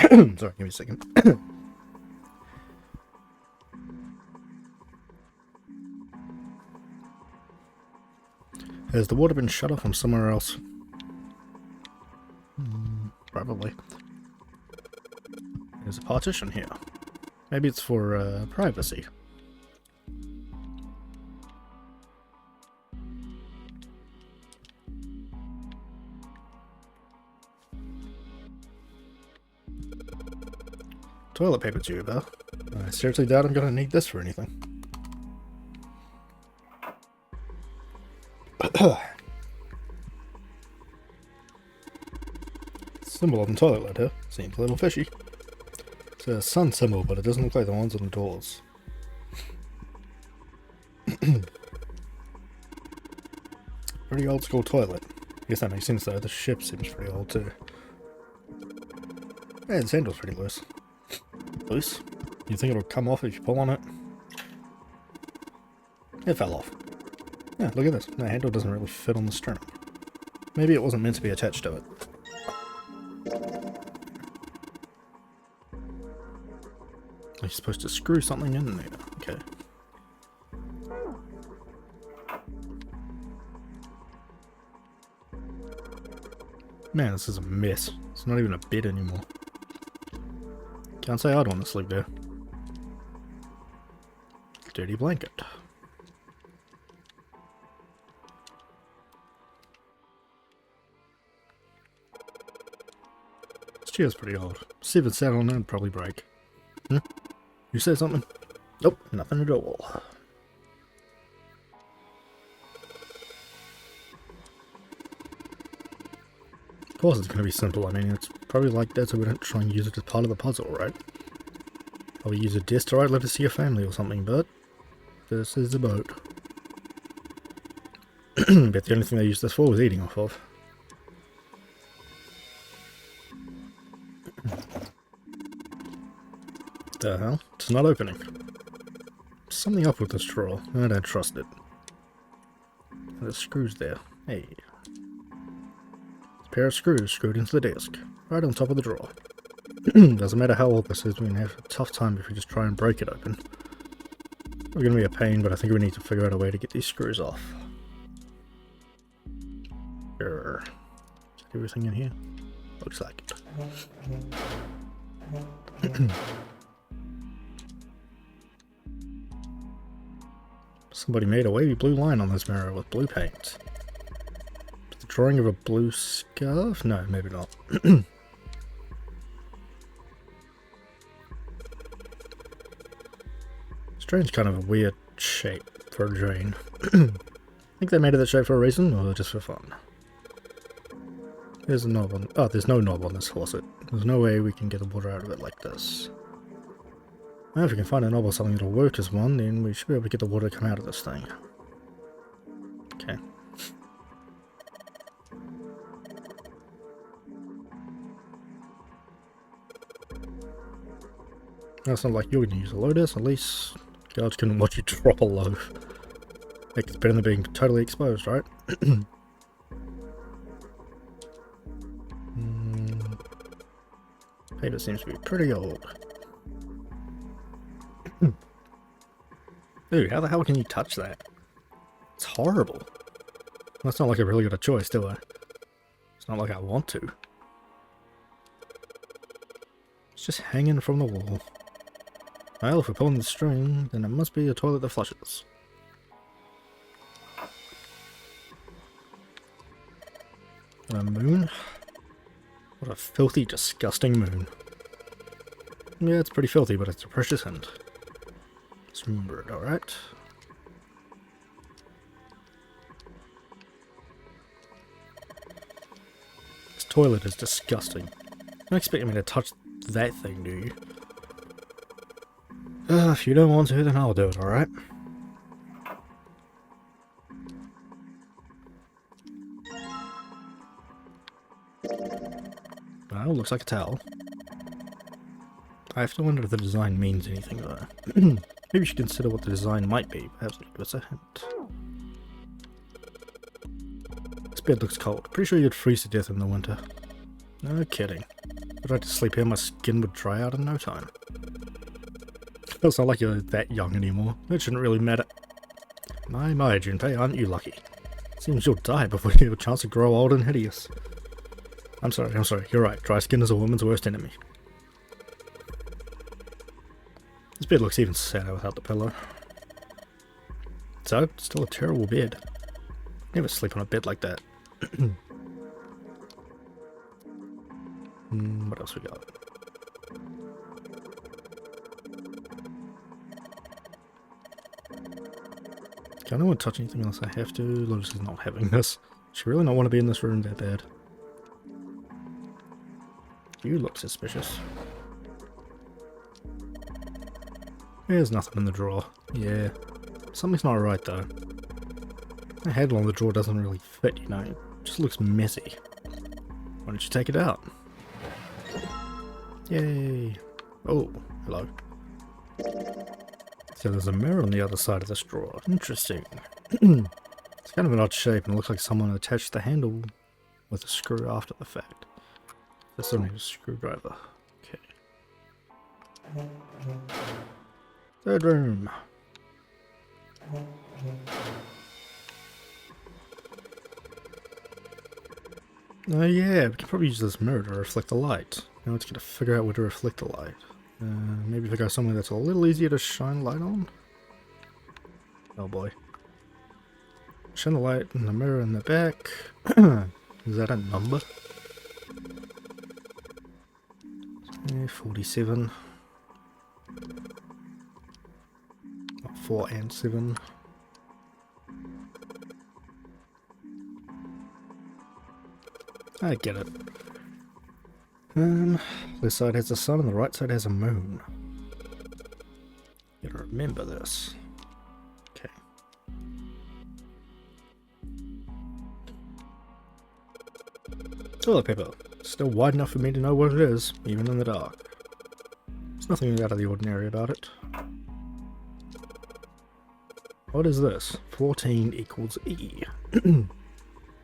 Sorry, give me a second. Has the water been shut off from somewhere else? Probably. There's a partition here. Maybe it's for privacy. Toilet paper tube, huh? I seriously doubt I'm gonna need this for anything. Symbol on the toilet lid, huh? Seems a little fishy. It's a sun symbol, but it doesn't look like the ones on the doors. Pretty old school toilet. I guess that makes sense though, the ship seems pretty old too. Yeah, the handle's pretty loose. Loose? You think it'll come off if you pull on it? It fell off. Yeah, look at this. The handle doesn't really fit on the string. Maybe it wasn't meant to be attached to it. You're supposed to screw something in there. Okay. Man, this is a mess. It's not even a bed anymore. Can't say I'd want to sleep there. Dirty blanket. This chair's pretty old. See if it sat on it, it'd probably break. Hmm? You said something? Nope, nothing at all. Of course it's going to be simple. I mean, it's probably like that so we don't try and use it as part of the puzzle, right? Or we use a desk to write letters to your family or something, but this is a boat. But the only thing they used this for was eating off of. The hell? It's not opening. Something up with this drawer. I don't trust it. There's screws there. Hey. A pair of screws screwed into the desk. Right on top of the drawer. Doesn't matter how old this is, we're going to have a tough time if we just try and break it open. We're going to be a pain, but I think we need to figure out a way to get these screws off. Is everything in here? Looks like it. Somebody made a wavy blue line on this mirror with blue paint. The drawing of a blue scarf? No, maybe not. Strange kind of a weird shape for a drain. I think they made it that shape for a reason, or just for fun. There's a knob on... Oh, there's no knob on this faucet. There's no way we can get the water out of it like this. Well, if we can find a knob or something that'll work as one, then we should be able to get the water to come out of this thing. Okay. That's not like you're going to use a lotus, at least guards can watch you drop a loaf. It's better than being totally exposed, right? Paper seems to be pretty old. Dude, how the hell can you touch that? It's horrible. That's not like I really got a choice, do I? It's not like I want to. It's just hanging from the wall. Well, if we're pulling the string, then it must be a toilet that flushes. A moon? What a filthy, disgusting moon. Yeah, it's pretty filthy, but it's a precious hint. Let's remember it, alright? This toilet is disgusting. Don't expect me to touch that thing, do you? If you don't want to, then I'll do it, alright? Well, looks like a towel. I have to wonder if the design means anything though. Maybe you should consider what the design might be. Perhaps it'll give us a hint. This bed looks cold. Pretty sure you'd freeze to death in the winter. No kidding. If I had to sleep here, my skin would dry out in no time. It's not like you're that young anymore. It shouldn't really matter. My, Junpei, aren't you lucky? Seems you'll die before you have a chance to grow old and hideous. I'm sorry, you're right. Dry skin is a woman's worst enemy. This bed looks even sadder without the pillow. So, still a terrible bed. Never sleep on a bed like that. What else we got? I don't want to touch anything else I have to. Lotus is not having this. She really not want to be in this room that bad. You look suspicious. There's nothing in the drawer. Yeah. Something's not right though. The handle on the drawer doesn't really fit, you know. It just looks messy. Why don't you take it out? Yay. Oh, hello. So there's a mirror on the other side of this drawer. Interesting. It's kind of an odd shape and it looks like someone attached the handle with a screw after the fact. This only a screwdriver. Okay. Third room. Oh yeah, we can probably use this mirror to reflect the light. Now let's get to figure out where to reflect the light. Maybe if I go somewhere that's a little easier to shine light on. Oh boy. Shine the light in the mirror in the back. Is that a number? 47. 4 and 7. I get it. This side has a sun and the right side has a moon. Gotta remember this. Okay. Toilet paper. Still wide enough for me to know what it is, even in the dark. There's nothing out of the ordinary about it. What is this? 14 equals E.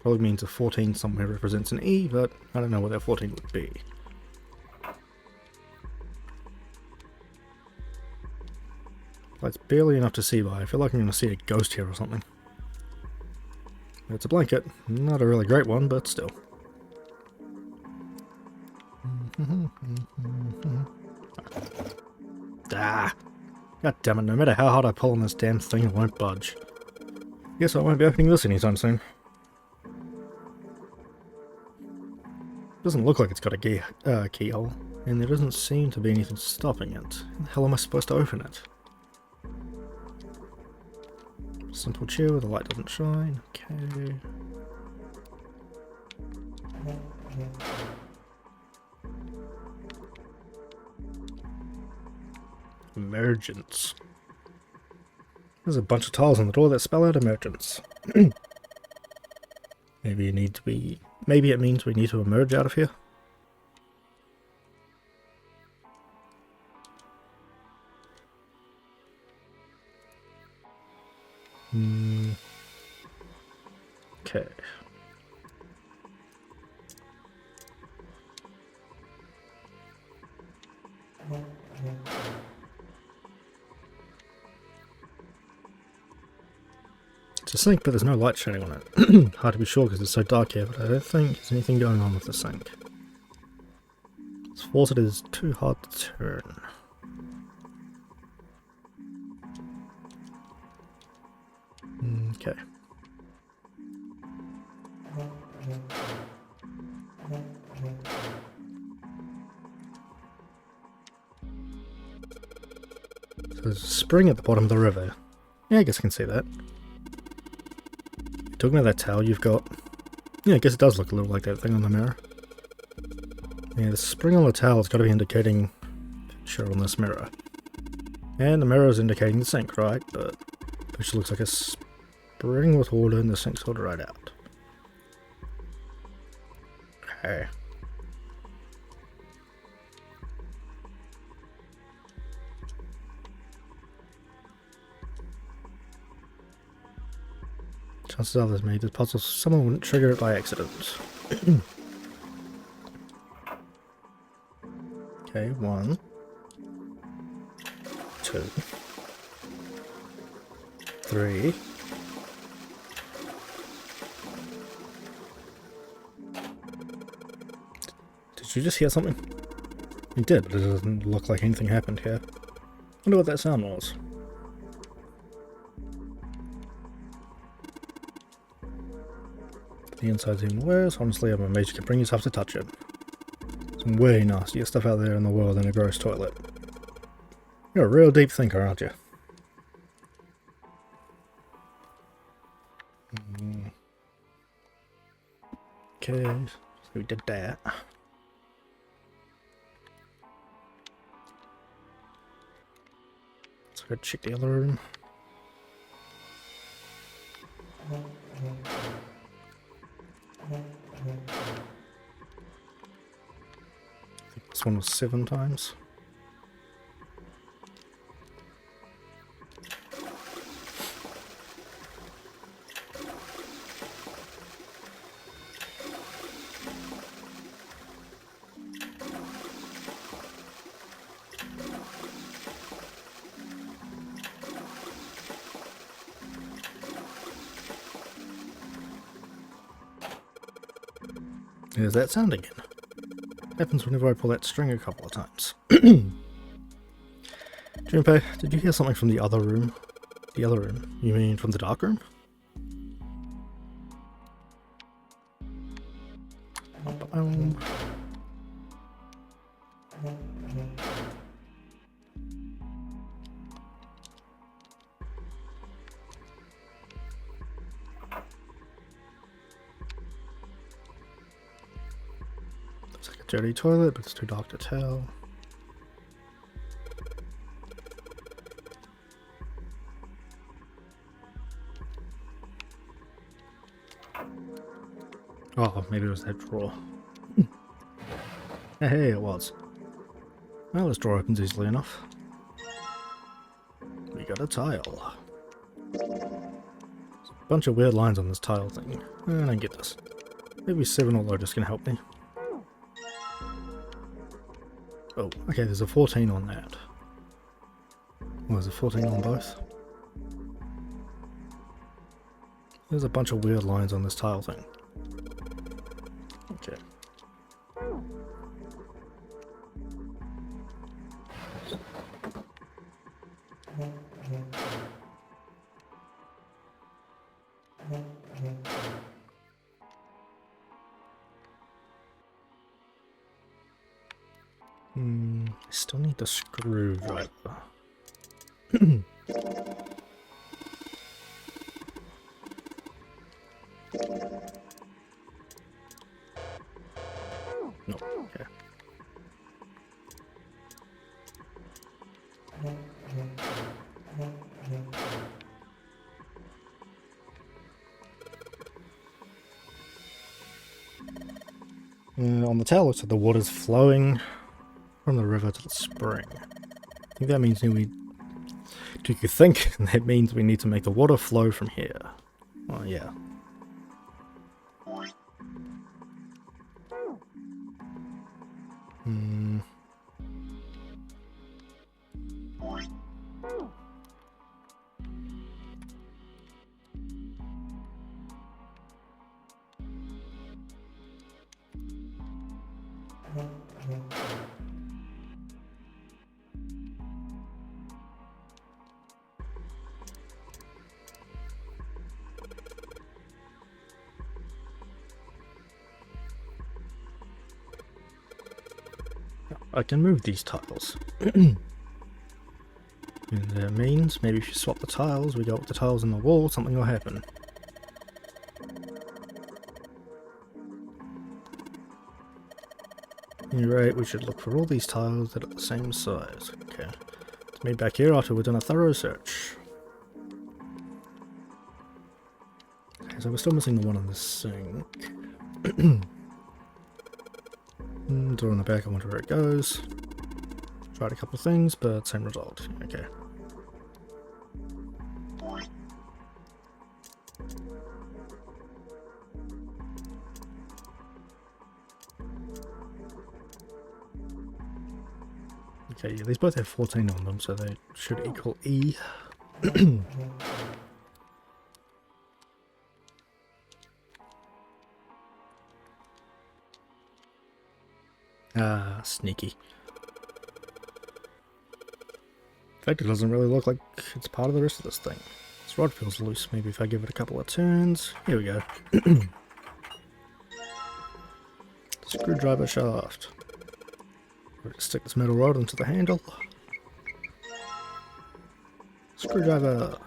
Probably means a 14 somewhere represents an E, but I don't know what that 14 would be. It's barely enough to see by. I feel like I'm going to see a ghost here or something. It's a blanket. Not a really great one, but still. Ah! God damn it, no matter how hard I pull on this damn thing, it won't budge. Guess I won't be opening this anytime soon. Doesn't look like it's got a keyhole, and there doesn't seem to be anything stopping it. How the hell am I supposed to open it? Simple chair where the light doesn't shine. Okay. Emergence. There's a bunch of tiles on the door that spell out emergence. Maybe you need to be. Maybe it means we need to emerge out of here. Okay. It's a sink, but there's no light shining on it. Hard to be sure because it's so dark here, but I don't think there's anything going on with the sink. This faucet is too hard to turn. Okay. There's a spring at the bottom of the river. Yeah, I guess I can see that. Talking about that towel you've got. Yeah, I guess it does look a little like that thing on the mirror. Yeah, the spring on the towel's got to be indicating picture on this mirror. And the mirror is indicating the sink, right? But which looks like a spring with water and the sink's sort of right out. Okay. Chances are there's made this puzzle, someone wouldn't trigger it by accident. Okay, 1, 2, 3. Did you just hear something? You did, but it doesn't look like anything happened here. Wonder what that sound was. The inside's even worse. Honestly, I'm amazed you can bring yourself to touch it. Some way nastier stuff out there in the world than a gross toilet. You're a real deep thinker, aren't you? Okay, so we did that. Let's go check the other room. I think this one was 7 times. There's that sound again. Happens whenever I pull that string a couple of times. Junpei, did you hear something from the other room? The other room? You mean from the dark room? Looks like a dirty toilet, but it's too dark to tell. Oh, maybe it was that drawer. Hey, it was. Well, this drawer opens easily enough. We got a tile. There's a bunch of weird lines on this tile thing. I don't get this. Maybe 7 or Lotus can help me. Oh, okay, there's a 14 on that. Oh, there's a 14 on both. There's a bunch of weird lines on this tile thing. Okay. I still need the screwdriver. No, okay. On the towel, looks like the water's flowing from the river to the spring. I think that means we... Do you think that means we need to make the water flow from here? Oh, yeah. I can move these tiles. And that means maybe if you swap the tiles, we go up the tiles in the wall, something will happen. You're right, we should look for all these tiles that are the same size. Okay. Let's meet back here after we've done a thorough search. Okay, so we're still missing the one in the sink. Door in the back, I wonder where it goes. Tried a couple of things, but same result. Okay. Okay, yeah, these both have 14 on them, so they should equal E. Ah, sneaky. In fact, it doesn't really look like it's part of the rest of this thing. This rod feels loose. Maybe if I give it a couple of turns. Here we go. Screwdriver shaft. We're going to stick this metal rod into the handle. Screwdriver.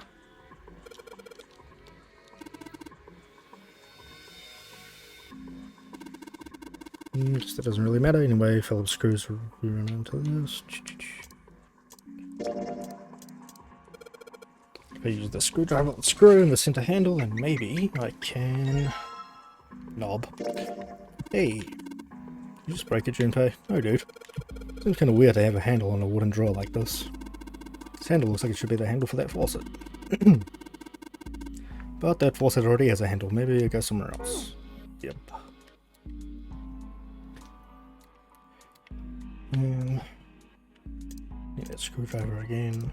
Guess that doesn't really matter anyway. Phillips screws will run into this. If I use the screwdriver and screw in the center handle, then maybe I can knob. Hey, you just break it, Junpei? No, dude. Seems kind of weird to have a handle on a wooden drawer like this. This handle looks like it should be the handle for that faucet. But that faucet already has a handle. Maybe it goes somewhere else. Yep. Need that screwdriver again.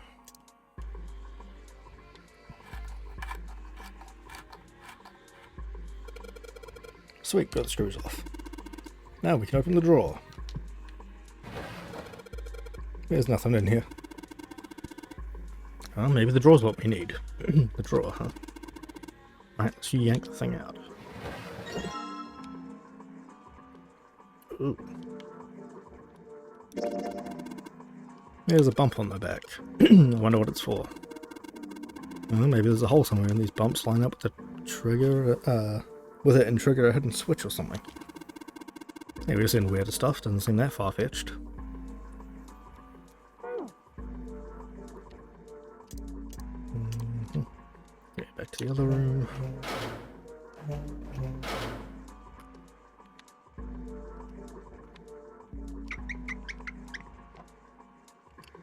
Sweet, got the screws off. Now we can open the drawer. There's nothing in here. Oh, maybe the drawer's what we need. The drawer, huh? Right, let's yank the thing out. Ooh. There's a bump on the back. I wonder what it's for. Well, maybe there's a hole somewhere and these bumps line up with the trigger, with it and trigger a hidden switch or something. Yeah, we've seen weirder stuff, doesn't seem that far-fetched. Yeah, back to the other room.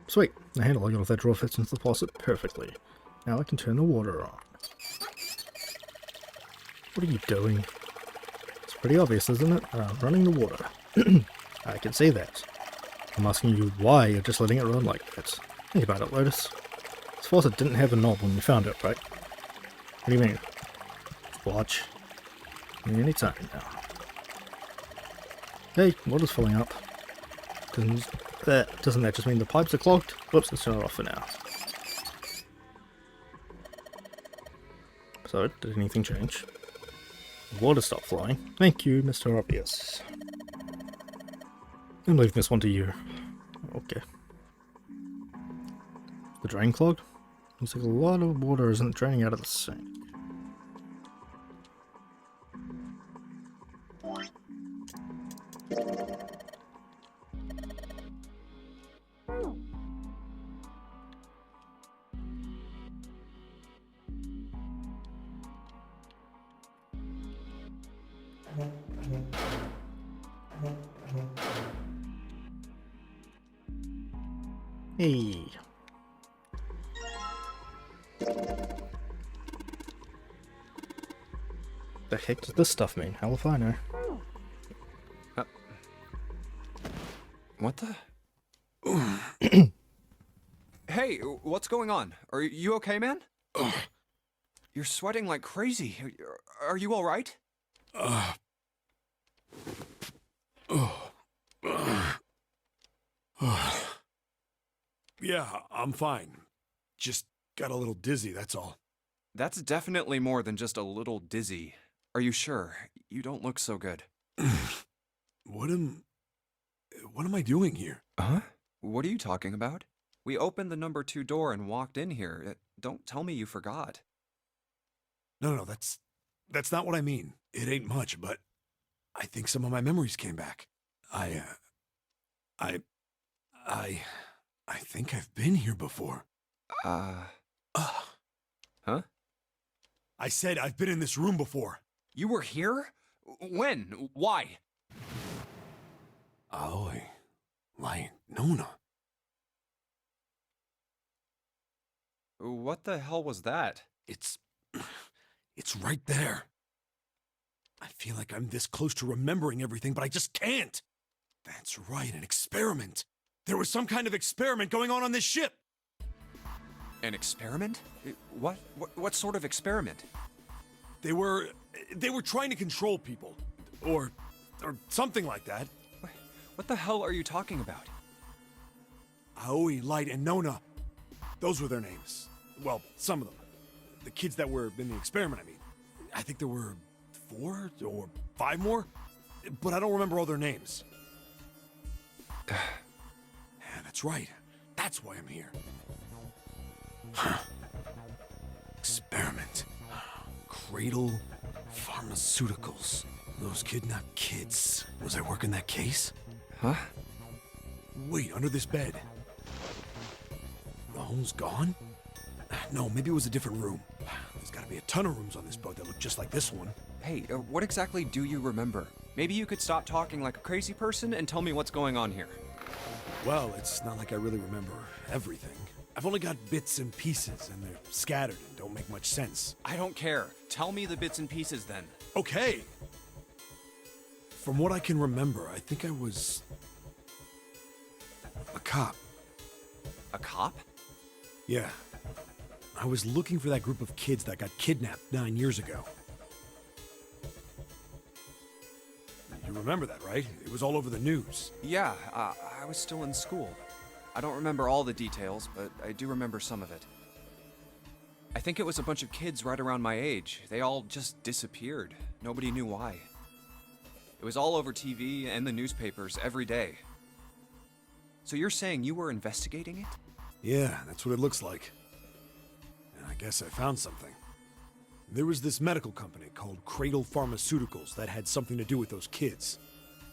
Sweet, the handle I got off that drawer fits into the faucet perfectly. Now I can turn the water on. What are you doing? It's pretty obvious, isn't it? Running the water. I can see that. I'm asking you why you're just letting it run like that. Think about it, Lotus. This faucet didn't have a knob when you found it, right? What do you mean? Watch. Anytime now. Hey, water's filling up. Doesn't that just mean the pipes are clogged? Whoops, let's turn it off for now. So, did anything change? The water stopped flowing. Thank you, Mr. Obvious. I'm leaving this one to you. Okay. The drain clogged? Looks like a lot of water isn't draining out of the sink. Hey. The heck does this stuff mean? Hell if I know. What the? Hey, what's going on? Are you okay, man? You're sweating like crazy. Are you all right? Yeah, I'm fine. Just got a little dizzy, that's all. That's definitely more than just a little dizzy. Are you sure? You don't look so good. What am I doing here? Huh? What are you talking about? We opened the number 2 door and walked in here. Don't tell me you forgot. No, that's not what I mean. It ain't much, but I think some of my memories came back. I think I've been here before. Huh? I said I've been in this room before. You were here? When? Why? Aoi, Light, Nona. What the hell was that? It's right there. I feel like I'm this close to remembering everything, but I just can't. That's right, an experiment. There was some kind of experiment going on this ship. An experiment? What sort of experiment? They were trying to control people, or something like that. What the hell are you talking about? Aoi, Light, and Nona. Those were their names. Well, some of them. The kids that were in the experiment, I mean. I think there were 4 or 5 more, but I don't remember all their names. Yeah, that's right. That's why I'm here. Experiment. Cradle Pharmaceuticals. Those kidnapped kids. Was I working that case? Huh? Wait, under this bed. The home's gone? No, maybe it was a different room. There's gotta be a ton of rooms on this boat that look just like this one. Hey, what exactly do you remember? Maybe you could stop talking like a crazy person and tell me what's going on here. Well, it's not like I really remember everything. I've only got bits and pieces, and they're scattered and don't make much sense. I don't care. Tell me the bits and pieces then. Okay. From what I can remember, I think I was a cop. A cop? Yeah. I was looking for that group of kids that got kidnapped 9 years ago. You remember that, right? It was all over the news. Yeah, I was still in school. I don't remember all the details, but I do remember some of it. I think it was a bunch of kids right around my age. They all just disappeared. Nobody knew why. It was all over TV and the newspapers every day. So you're saying you were investigating it? Yeah, that's what it looks like. And I guess I found something. There was this medical company called Cradle Pharmaceuticals that had something to do with those kids.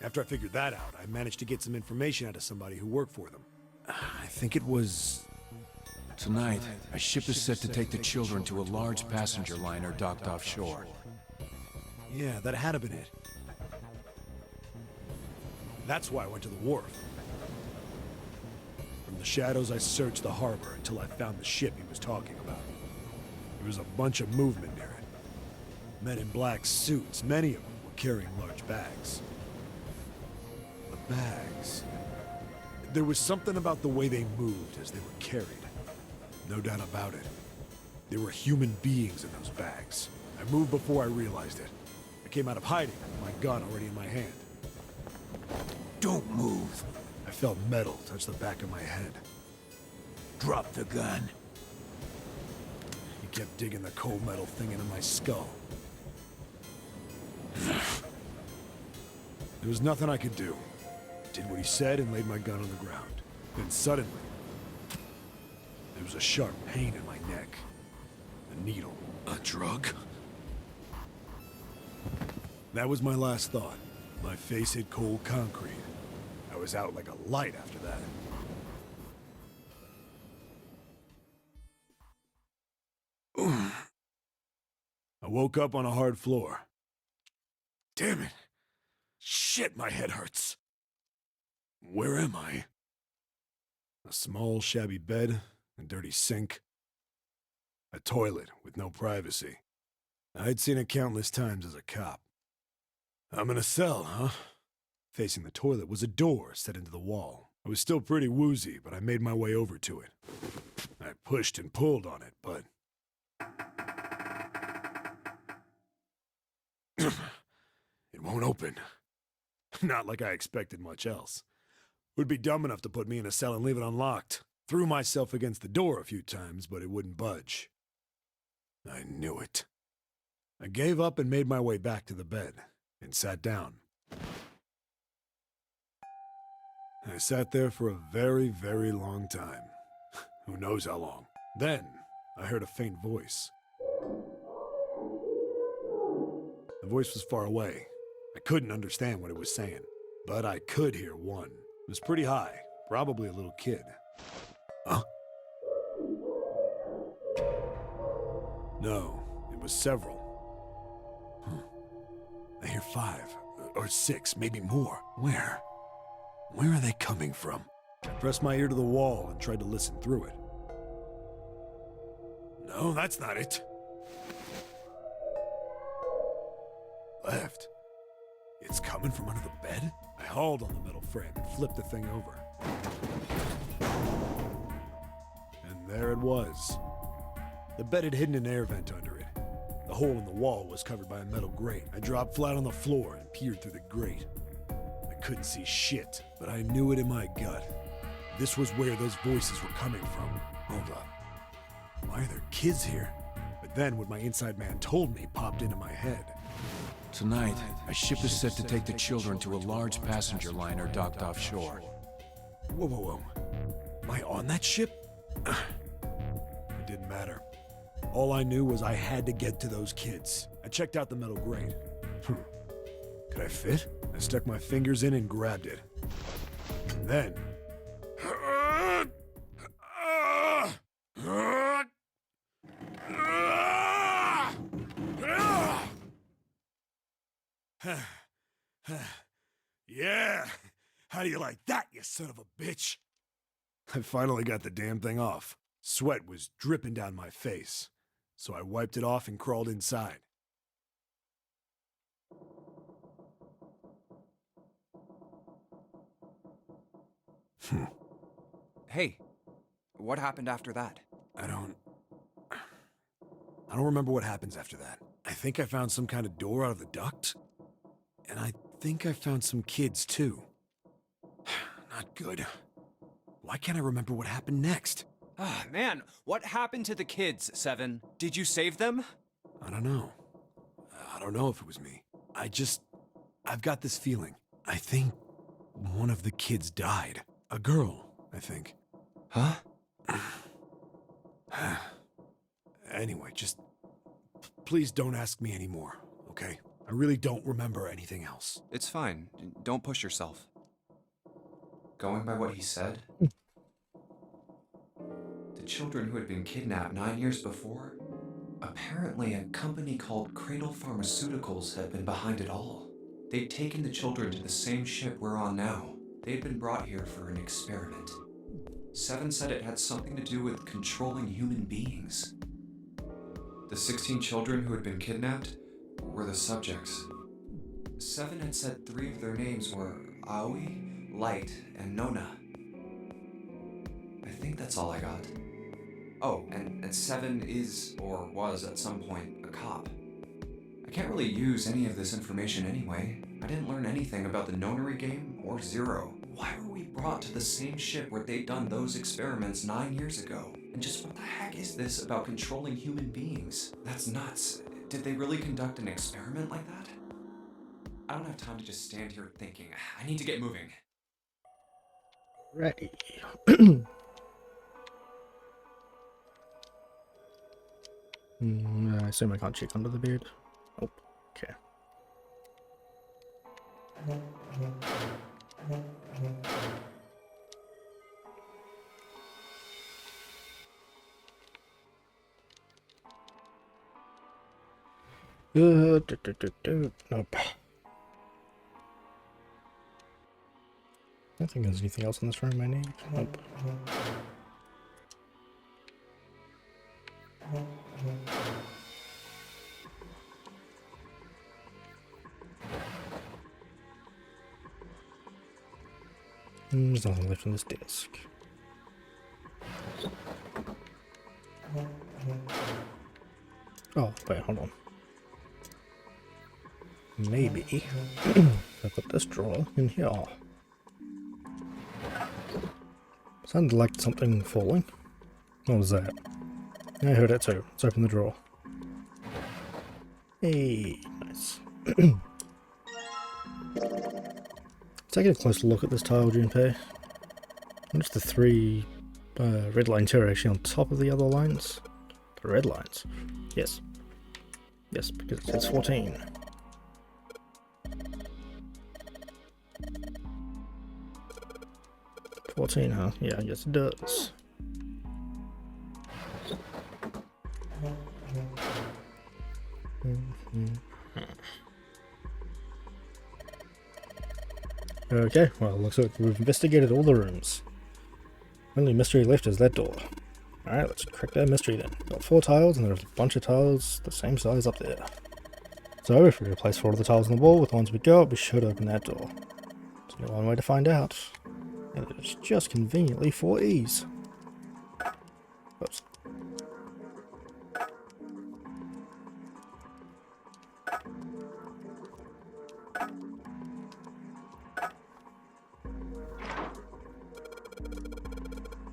After I figured that out, I managed to get some information out of somebody who worked for them. I think it was... Tonight, a ship is set to take the children to a large passenger liner docked offshore. Yeah, that had to been it. That's why I went to the wharf. From the shadows, I searched the harbor until I found the ship he was talking about. There was a bunch of movement near it. Men in black suits, many of them were carrying large bags. The bags... There was something about the way they moved as they were carried. No doubt about it. There were human beings in those bags. I moved before I realized it. I came out of hiding with my gun already in my hand. Don't move. I felt metal touch the back of my head. Drop the gun. He kept digging the cold metal thing into my skull. There was nothing I could do. Did what he said and laid my gun on the ground. Then suddenly, there was a sharp pain in my neck. A needle. A drug? That was my last thought. My face hit cold concrete. I was out like a light after that. I woke up on a hard floor. Damn it. Shit, my head hurts. Where am I? A small, shabby bed, a dirty sink, a toilet with no privacy. I'd seen it countless times as a cop. I'm in a cell, huh? Facing the toilet was a door set into the wall. I was still pretty woozy, but I made my way over to it. I pushed and pulled on it, but... it won't open. Not like I expected much else. Would be dumb enough to put me in a cell and leave it unlocked. Threw myself against the door a few times, but it wouldn't budge. I knew it. I gave up and made my way back to the bed, and sat down. I sat there for a very, very long time. Who knows how long. Then, I heard a faint voice. The voice was far away. I couldn't understand what it was saying, but I could hear one. It was pretty high, probably a little kid. Huh? No, it was several. I hear 5, or 6, maybe more. Where? Where are they coming from? I pressed my ear to the wall and tried to listen through it. No, that's not it. Left. It's coming from under the bed? I hauled on the metal frame and flipped the thing over. And there it was. The bed had hidden an air vent under it. The hole in the wall was covered by a metal grate. I dropped flat on the floor and peered through the grate. I couldn't see shit, but I knew it in my gut. This was where those voices were coming from. Hold up. Why are there kids here? But then what my inside man told me popped into my head. Tonight, a ship is set to take the children to a large passenger liner docked offshore. Whoa, whoa, whoa. Am I on that ship? It didn't matter. All I knew was I had to get to those kids. I checked out the metal grate. Could I fit? I stuck my fingers in and grabbed it. And then... Yeah! How do you like that, you son of a bitch? I finally got the damn thing off. Sweat was dripping down my face, so I wiped it off and crawled inside. Hey, what happened after that? I don't remember what happens after that. I think I found some kind of door out of the duct, and I think I found some kids too. Not good. Why can't I remember what happened next? Ah, man, what happened to the kids, Seven? Did you save them? I don't know. I don't know if it was me. I've got this feeling. I think one of the kids died. A girl, I think. Huh? Anyway, just please don't ask me anymore, okay? I really don't remember anything else. It's fine. Don't push yourself. Going by what he said, the children who had been kidnapped 9 years before, apparently a company called Cradle Pharmaceuticals had been behind it all. They'd taken the children to the same ship we're on now. They'd been brought here for an experiment. Seven said it had something to do with controlling human beings. The 16 children who had been kidnapped were the subjects. Seven had said 3 of their names were Aoi, Light, and Nona. I think that's all I got. Oh, and Seven is, or was at some point, a cop. I can't really use any of this information anyway. I didn't learn anything about the Nonary game or Zero. Why were we brought to the same ship where they'd done those experiments 9 years ago? And just what the heck is this about controlling human beings? That's nuts. Did they really conduct an experiment like that? I don't have time to just stand here thinking. I need to get moving. Ready. I assume I can't check under the bed. Oh, okay. Nope. I don't think there's anything else in this room I need. Nope. There's nothing left on this desk. Oh, wait, hold on. Maybe if I put this drawer in here. Sounded like something falling. What was that? I heard it too. Let's open the drawer. Hey, nice. Taking a closer look at this tile, Junpei. Notice the 3 red lines here are actually on top of the other lines. The red lines. Yes. Yes, because it says 14. Huh? Yeah, yes it does. Okay, well, looks like we've investigated all the rooms. Only mystery left is that door. Alright, let's crack that mystery then. Got 4 tiles, and there's a bunch of tiles the same size up there. So, if we replace 4 of the tiles on the wall with the ones we got, we should open that door. There's only one way to find out. And it's just conveniently 4 E's. Oops.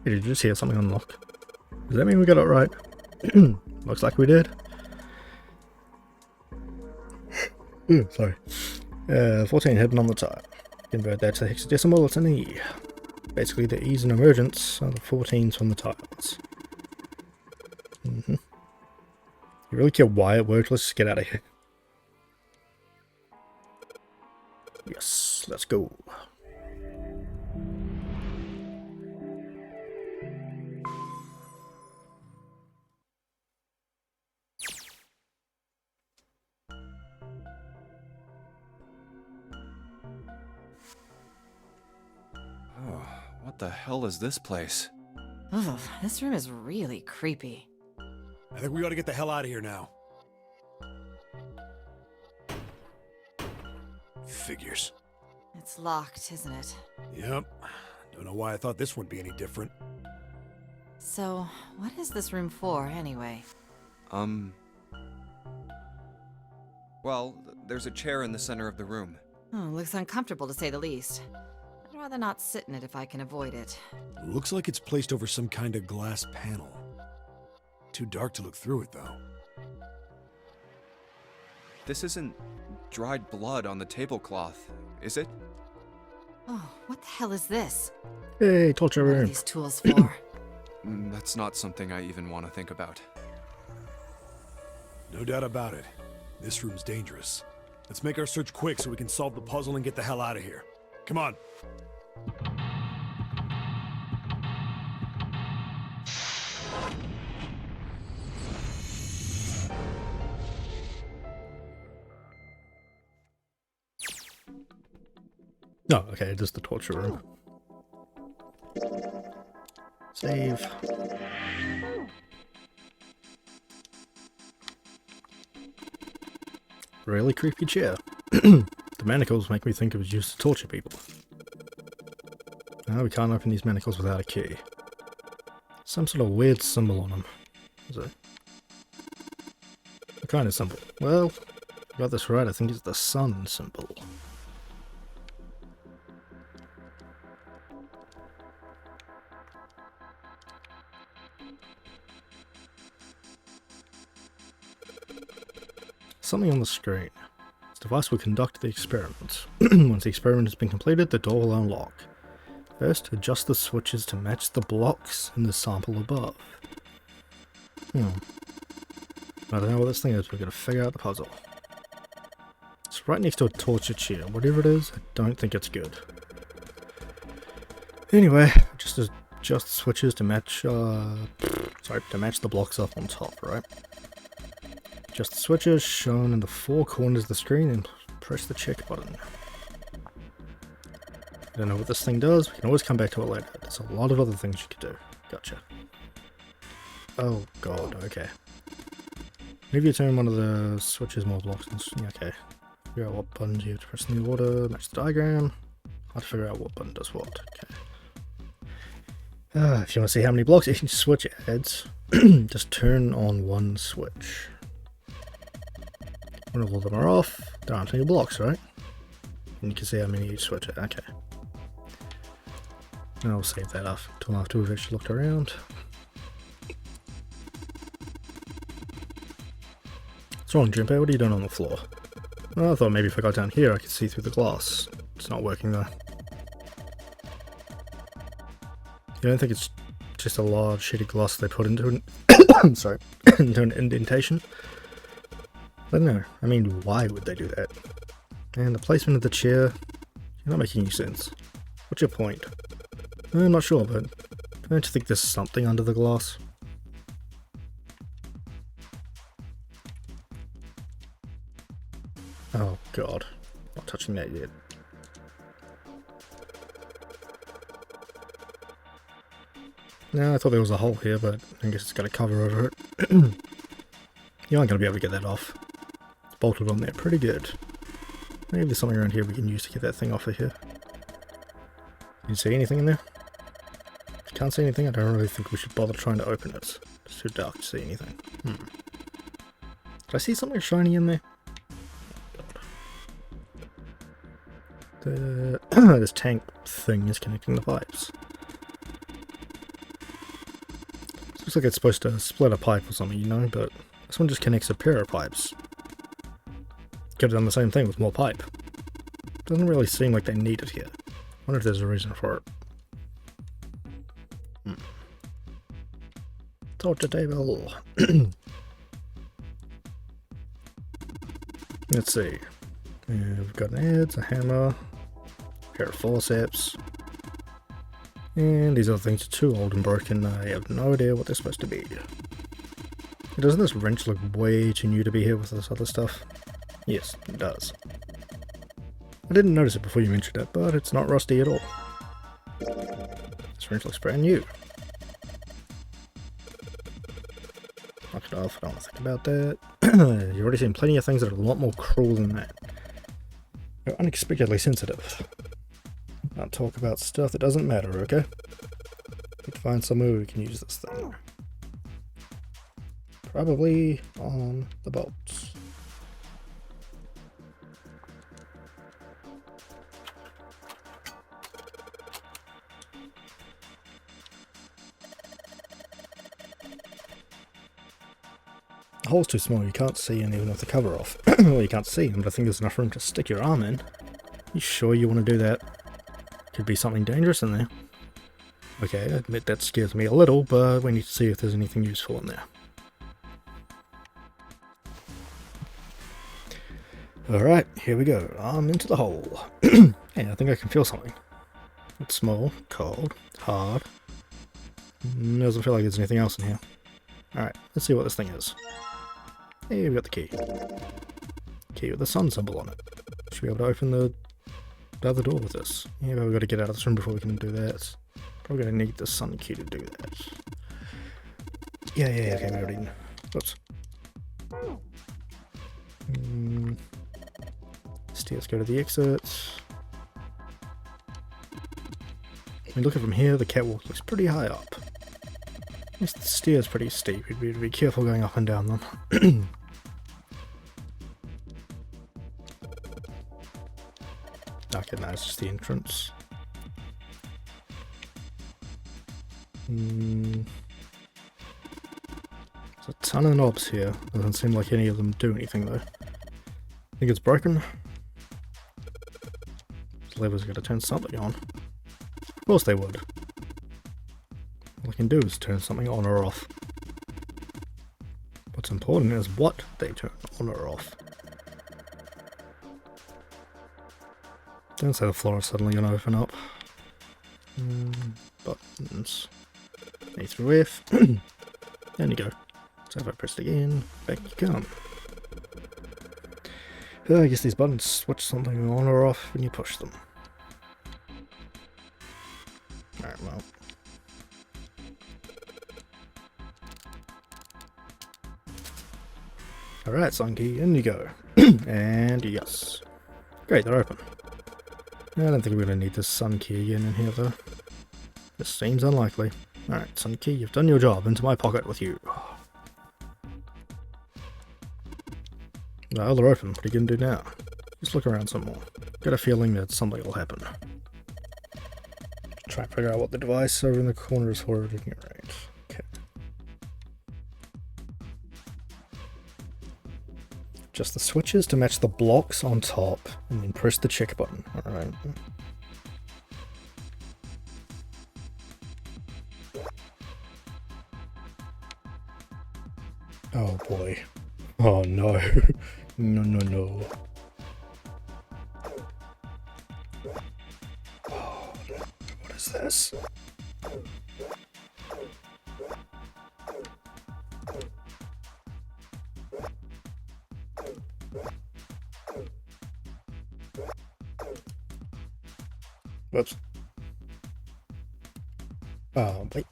Did you just hear something unlock? Does that mean we got it right? Looks like we did. Ooh, sorry. 14 hidden on the tile. Convert that to hexadecimal, it's an E. Basically the E's in emergence are the 14s from the tiles. You really care why it worked? Let's just get out of here. Yes, let's go. What the hell is this place? Ugh, this room is really creepy. I think we ought to get the hell out of here now. Figures. It's locked, isn't it? Yep. Don't know why I thought this would be any different. So, what is this room for, anyway? Well, there's a chair in the center of the room. Oh, looks uncomfortable to say the least. I'd rather not sit in it if I can avoid it. Looks like it's placed over some kind of glass panel. Too dark to look through it, though. This isn't dried blood on the tablecloth, is it? Oh, what the hell is this? Hey, torture What are room. these tools for? That's not something I even want to think about. No doubt about it. This room's dangerous. Let's make our search quick so we can solve the puzzle and get the hell out of here. Come on. Oh, okay, just the torture room. Save. Really creepy chair. The manacles make me think it was used to torture people. Now we can't open these manacles without a key. Some sort of weird symbol on them. Is it? What kind of symbol? Well, if I got this right, I think it's the sun symbol. Something on the screen. This device will conduct the experiment. Once the experiment has been completed, the door will unlock. First, adjust the switches to match the blocks in the sample above. I don't know what this thing is, we're going to figure out the puzzle. It's right next to a torture chair. Whatever it is, I don't think it's good. Anyway, just adjust the switches to match, to match the blocks up on top, right? Adjust the switches shown in the 4 corners of the screen and press the check button. I don't know what this thing does, we can always come back to it later. There's a lot of other things you could do. Gotcha. Oh god, okay. Maybe you turn one of the switches more blocks. Okay. Figure out what buttons you have to press in the order, match the diagram. I'll figure out what button does what. Okay. If you want to see how many blocks each switch adds, just turn on one switch. When all of them are off, there aren't any blocks, right? And you can see how many each switch adds. Okay. And I'll save that up until after we've actually looked around. What's wrong, Junpei? What are you doing on the floor? Well, I thought maybe if I got down here I could see through the glass. It's not working though. You don't think it's just a large sheet of glass they put into an I'm sorry, into an indentation. I don't know. I mean, why would they do that? And the placement of the chair, you're not making any sense. What's your point? I'm not sure, but don't you think there's something under the glass? Oh god, not touching that yet. No, I thought there was a hole here, but I guess it's got a cover over it. You aren't going to be able to get that off. It's bolted on there pretty good. Maybe there's something around here we can use to get that thing off of here. Can you see anything in there? If you can't see anything, I don't really think we should bother trying to open it. It's too dark to see anything. Did I see something shiny in there? Oh, God. This tank thing is connecting the pipes. Looks like it's supposed to split a pipe or something, you know, but this one just connects a pair of pipes. Could have done the same thing with more pipe. Doesn't really seem like they need it here. Wonder if there's a reason for it. Torture table. Let's see. We've got an adze, a hammer, a pair of forceps. And these other things are too old and broken. I have no idea what they're supposed to be. Doesn't this wrench look way too new to be here with this other stuff? Yes, it does. I didn't notice it before you mentioned it, but it's not rusty at all. This wrench looks brand new. Knock it off, I don't want to think about that. You've already seen plenty of things that are a lot more cruel than that. You're unexpectedly sensitive. Not talk about stuff that doesn't matter, okay? Need to find somewhere we can use this thing. Probably on the bolts. The hole's too small, you can't see in even with the cover off. Well, you can't see, but I think there's enough room to stick your arm in. You sure you want to do that? Could be something dangerous in there. Okay, I admit that scares me a little, but we need to see if there's anything useful in there. Alright, here we go. I'm into the hole. Hey, I think I can feel something. It's small, cold, hard. Doesn't feel like there's anything else in here. Alright, let's see what this thing is. Hey, we got the key. Key with the sun symbol on it. Should be able to open the other door with this. Yeah, but we've got to get out of this room before we can do that. Probably going to need the sun key to do that. Yeah, okay, we already... Whoops. Stairs go to the exit. When you look at it from here, the catwalk looks pretty high up. At least the stairs pretty steep. You'd be careful going up and down them. Okay, no, it's just the entrance. There's a ton of knobs here. Doesn't seem like any of them do anything though. Think it's broken? This lever's got to turn something on. Of course they would. All I can do is turn something on or off. What's important is what they turn on or off. Don't say the floor is suddenly going to open up. Buttons. A through F. There you go. So if I press it again, back you come. I guess these buttons switch something on or off when you push them. Alright, well. Alright, sun key, in you go. And yes. Great, they're open. I don't think we're going to need this sun key again in here though. This seems unlikely. Alright, sun key, you've done your job. Into my pocket with you. Well, they're open. What are you going to do now? Just look around some more. Got a feeling that something will happen. Try and figure out what the device over in the corner is for. Right. Okay. Just the switches to match the blocks on top, and then press the check button. Alright. Oh boy. Oh no. No, no, no. Oh, what is this? Whoops. Oh, wait.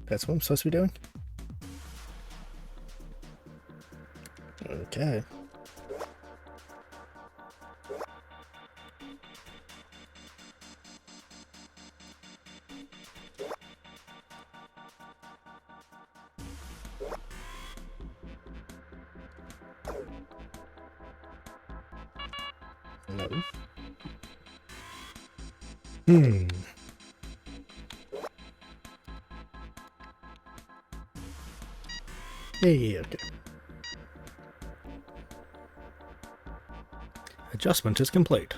That's what I'm supposed to be doing? Okay. No. Yeah, okay. Adjustment is complete.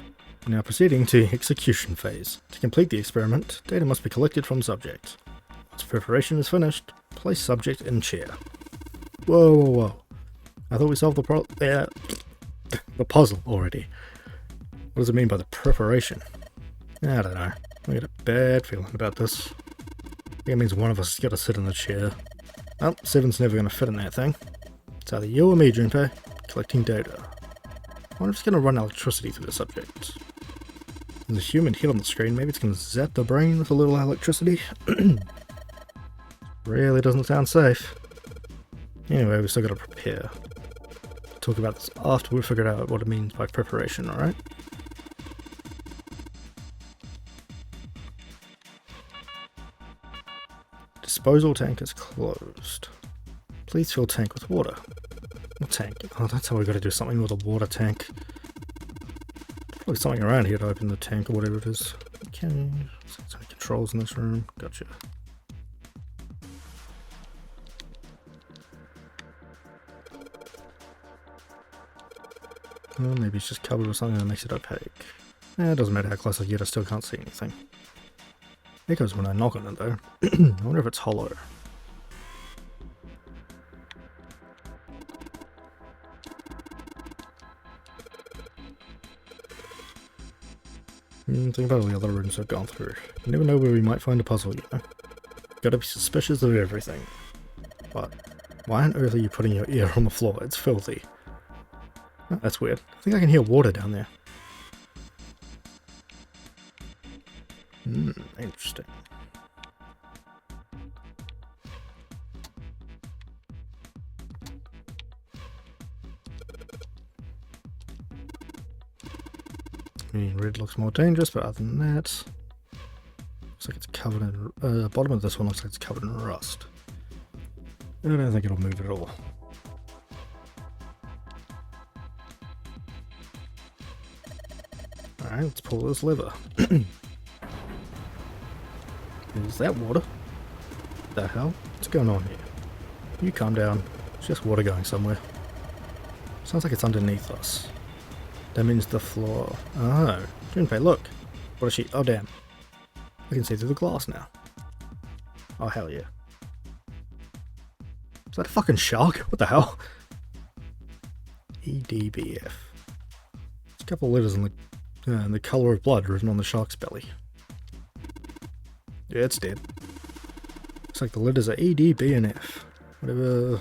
Now proceeding to execution phase. To complete the experiment, data must be collected from subject. Once preparation is finished, place subject in chair. Whoa, whoa, whoa. I thought we solved the puzzle already. What does it mean by the preparation? I don't know. I get a bad feeling about this. I think it means one of us has got to sit in the chair. Well, 7's never going to fit in that thing. It's either you or me, Junpei, collecting data. I wonder if it's going to run electricity through the subject. There's a human head on the screen, maybe it's going to zap the brain with a little electricity. Really doesn't sound safe. Anyway, we still got to prepare. Talk about this after we figured out what it means by preparation, alright? Disposal tank is closed. Please fill tank with water. What tank? Oh, that's how we got to do something with a water tank. Probably something around here to open the tank or whatever it is. Okay, so any controls in this room. Gotcha. Well, maybe it's just covered with something that makes it opaque. It doesn't matter how close I get, I still can't see anything. Echoes when I knock on it though. I wonder if it's hollow. Think about all the other rooms I've gone through. You never know where we might find a puzzle, you know. Gotta be suspicious of everything. But why on earth are you putting your ear on the floor? It's filthy. Oh, that's weird. I think I can hear water down there. Interesting. I mean, red looks more dangerous, but other than that, looks like it's covered in. Bottom of this one looks like it's covered in rust. I don't think it'll move at all. Alright, let's pull this lever. Is that water? What the hell? What's going on here? You calm down. It's just water going somewhere. Sounds like it's underneath us. That means the floor. Oh, Junpei, look. What is she? Oh, damn. I can see through the glass now. Oh, hell yeah. Is that a fucking shark? What the hell? EDBF. There's a couple of letters in the colour of blood written on the shark's belly. Yeah, it's dead. Looks like the letters are E, D, B, and F. Whatever...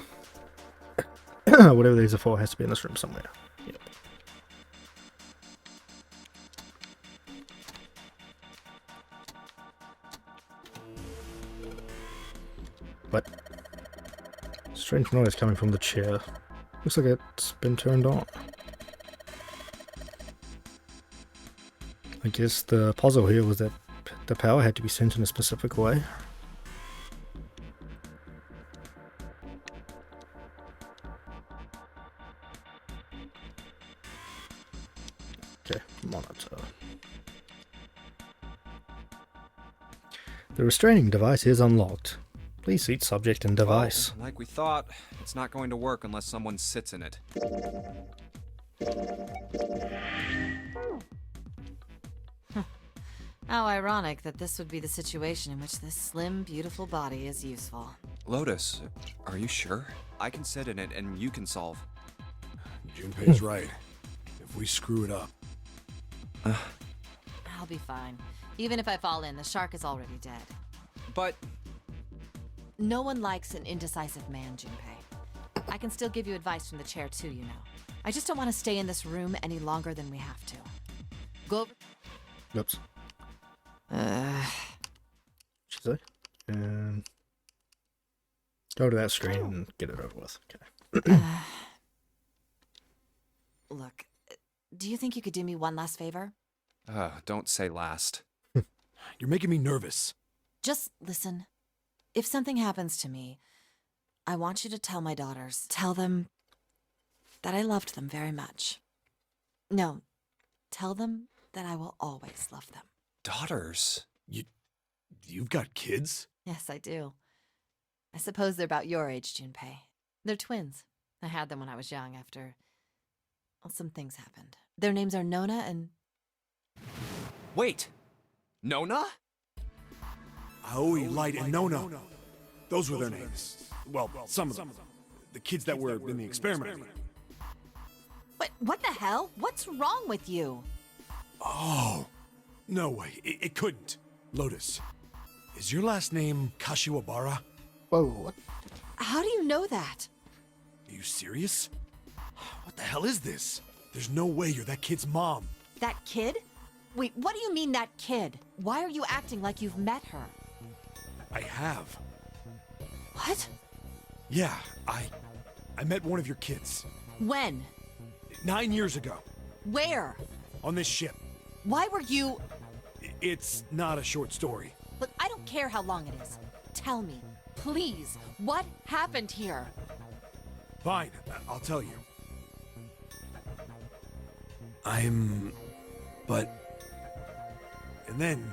whatever these are for has to be in this room somewhere. Yep. What? Strange noise coming from the chair. Looks like it's been turned on. I guess the puzzle here was that the power had to be sent in a specific way. Okay, monitor. The restraining device is unlocked. Please seat subject and device. Well, like we thought, it's not going to work unless someone sits in it. How ironic that this would be the situation in which this slim, beautiful body is useful. Lotus, are you sure? I can sit in it and you can solve. Junpei's right. If we screw it up... I'll be fine. Even if I fall in, the shark is already dead. But... No one likes an indecisive man, Junpei. I can still give you advice from the chair too, you know. I just don't want to stay in this room any longer than we have to. Go... Oops. Should say? And... Go to that screen and get it over with. Okay. Look, do you think you could do me one last favor? Don't say last. You're making me nervous. Just listen. If something happens to me, I want you to tell my daughters. Tell them that I loved them very much. No, tell them that I will always love them. Daughters? You've got kids? Yes, I do. I suppose they're about your age, Junpei. They're twins. I had them when I was young after... Well, some things happened. Their names are Nona and... Wait! Nona? Aoi, Light, and Nona. Those were their names. Well, some of them. The kids that were in the experiment. I mean. What the hell? What's wrong with you? Oh, no way. It couldn't. Lotus, is your last name Kashiwabara? Whoa, what? How do you know that? Are you serious? What the hell is this? There's no way you're that kid's mom. That kid? Wait, what do you mean, that kid? Why are you acting like you've met her? I have. What? Yeah, I met one of your kids. When? 9 years ago. Where? On this ship. Why were you... It's not a short story. Look, I don't care how long it is. Tell me, please, what happened here? Fine, I'll tell you. And then...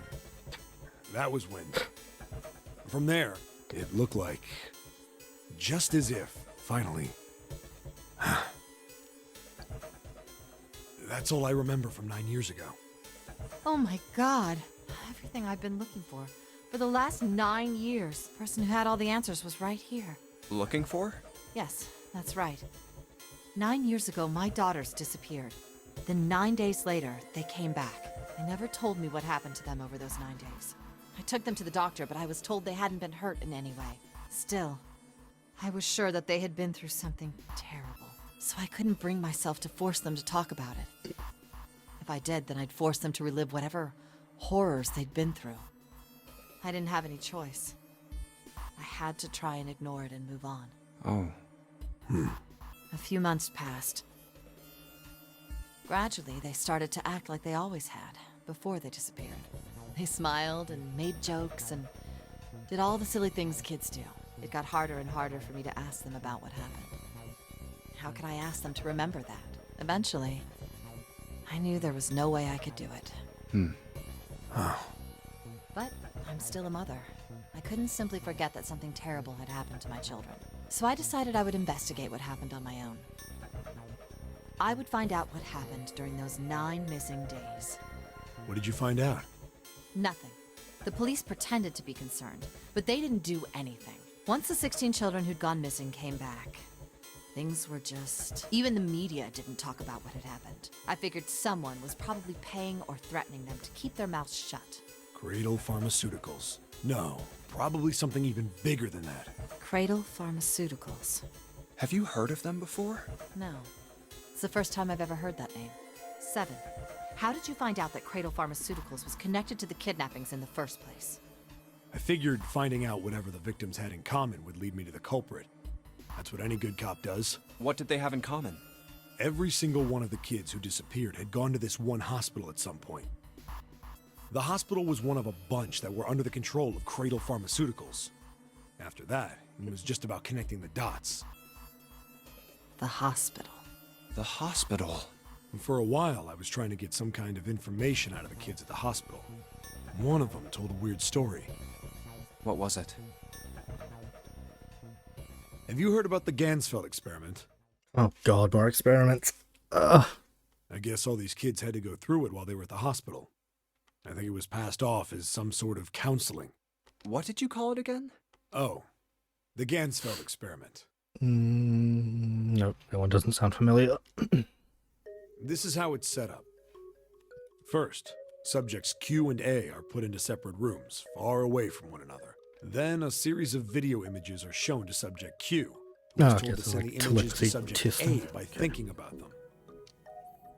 That was when... From there, it looked like... Just as if, finally... That's all I remember from 9 years ago. Oh my god. Everything I've been looking for. For the last 9 years, the person who had all the answers was right here. Looking for? Yes, that's right. 9 years ago, my daughters disappeared. Then 9 days later, they came back. They never told me what happened to them over those 9 days. I took them to the doctor, but I was told they hadn't been hurt in any way. Still, I was sure that they had been through something terrible. So I couldn't bring myself to force them to talk about it. If I did, then I'd force them to relive whatever horrors they'd been through. I didn't have any choice. I had to try and ignore it and move on. Oh. A few months passed. Gradually, they started to act like they always had, before they disappeared. They smiled and made jokes and did all the silly things kids do. It got harder and harder for me to ask them about what happened. How could I ask them to remember that? Eventually, I knew there was no way I could do it. But I'm still a mother. I couldn't simply forget that something terrible had happened to my children. So I decided I would investigate what happened on my own. I would find out what happened during those 9 missing days. What did you find out? Nothing. The police pretended to be concerned, but they didn't do anything. Once the 16 children who'd gone missing came back, things were just... Even the media didn't talk about what had happened. I figured someone was probably paying or threatening them to keep their mouths shut. Cradle Pharmaceuticals. No, probably something even bigger than that. Cradle Pharmaceuticals. Have you heard of them before? No. It's the first time I've ever heard that name. 7. How did you find out that Cradle Pharmaceuticals was connected to the kidnappings in the first place? I figured finding out whatever the victims had in common would lead me to the culprit. That's what any good cop does. What did they have in common? Every single one of the kids who disappeared had gone to this one hospital at some point. The hospital was one of a bunch that were under the control of Cradle Pharmaceuticals. After that, it was just about connecting the dots. The hospital. The hospital? And for a while, I was trying to get some kind of information out of the kids at the hospital. One of them told a weird story. What was it? Have you heard about the Gansfeld experiment? Oh god, more experiments. Ugh. I guess all these kids had to go through it while they were at the hospital. I think it was passed off as some sort of counseling. What did you call it again? Oh, the Gansfeld experiment. Nope, that one doesn't sound familiar. This is how it's set up. First, subjects Q and A are put into separate rooms, far away from one another. Then a series of video images are shown to subject Q, who is told to so send like the images to telepathy subject testing. A by thinking about them.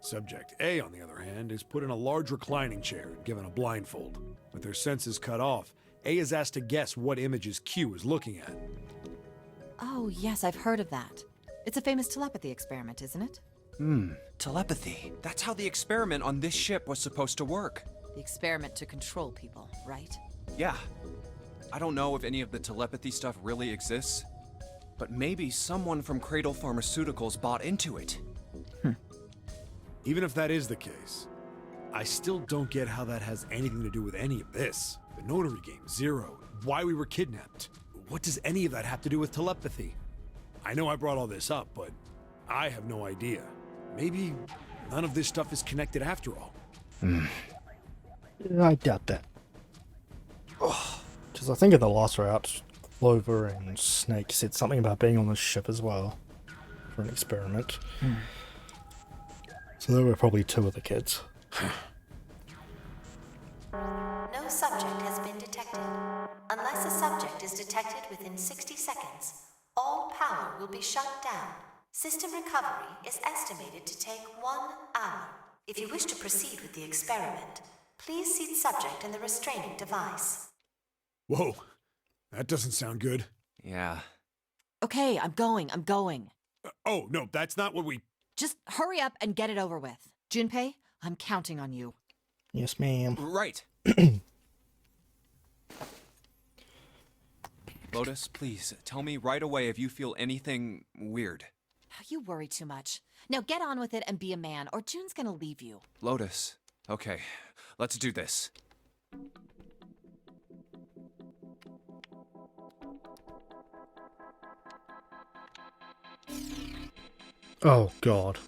Subject A, on the other hand, is put in a large reclining chair and given a blindfold. With their senses cut off, A is asked to guess what images Q is looking at. Oh, yes, I've heard of that. It's a famous telepathy experiment, isn't it? Telepathy. That's how the experiment on this ship was supposed to work. The experiment to control people, right? Yeah. I don't know if any of the telepathy stuff really exists, but maybe someone from Cradle Pharmaceuticals bought into it. Even if that is the case, I still don't get how that has anything to do with any of this. The notary game, Zero, why we were kidnapped. What does any of that have to do with telepathy? I know I brought all this up, but I have no idea. Maybe none of this stuff is connected after all. I doubt that. Because I think in the last route, Clover and Snake said something about being on the ship as well for an experiment. So there were probably two of the kids. No subject has been detected. Unless a subject is detected within 60 seconds, all power will be shut down. System recovery is estimated to take 1 hour. If you wish to proceed with the experiment, please seat subject in the restraining device. Whoa, that doesn't sound good. Yeah. Okay, I'm going. Oh, no, that's not what we... Just hurry up and get it over with. Junpei, I'm counting on you. Yes, ma'am. Right. Lotus, please, tell me right away if you feel anything weird. You worry too much. Now get on with it and be a man, or June's gonna leave you. Lotus. Okay, let's do this. Oh, God.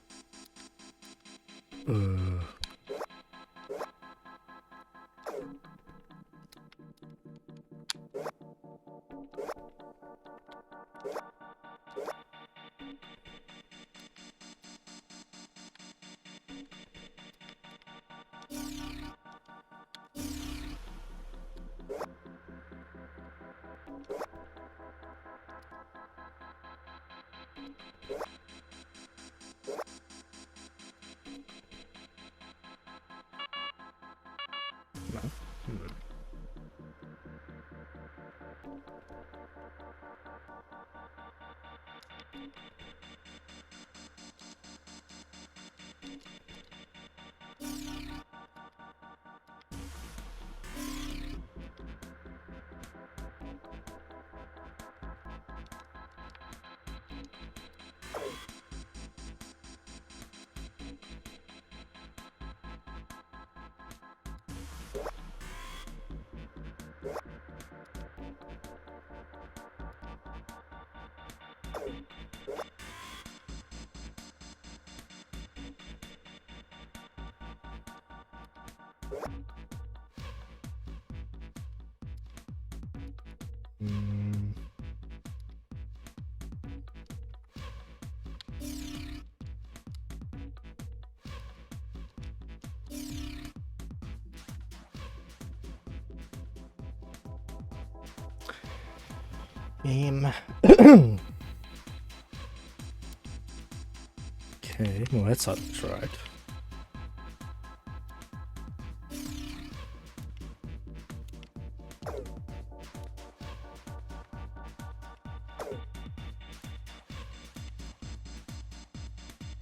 Okay, well that's not right.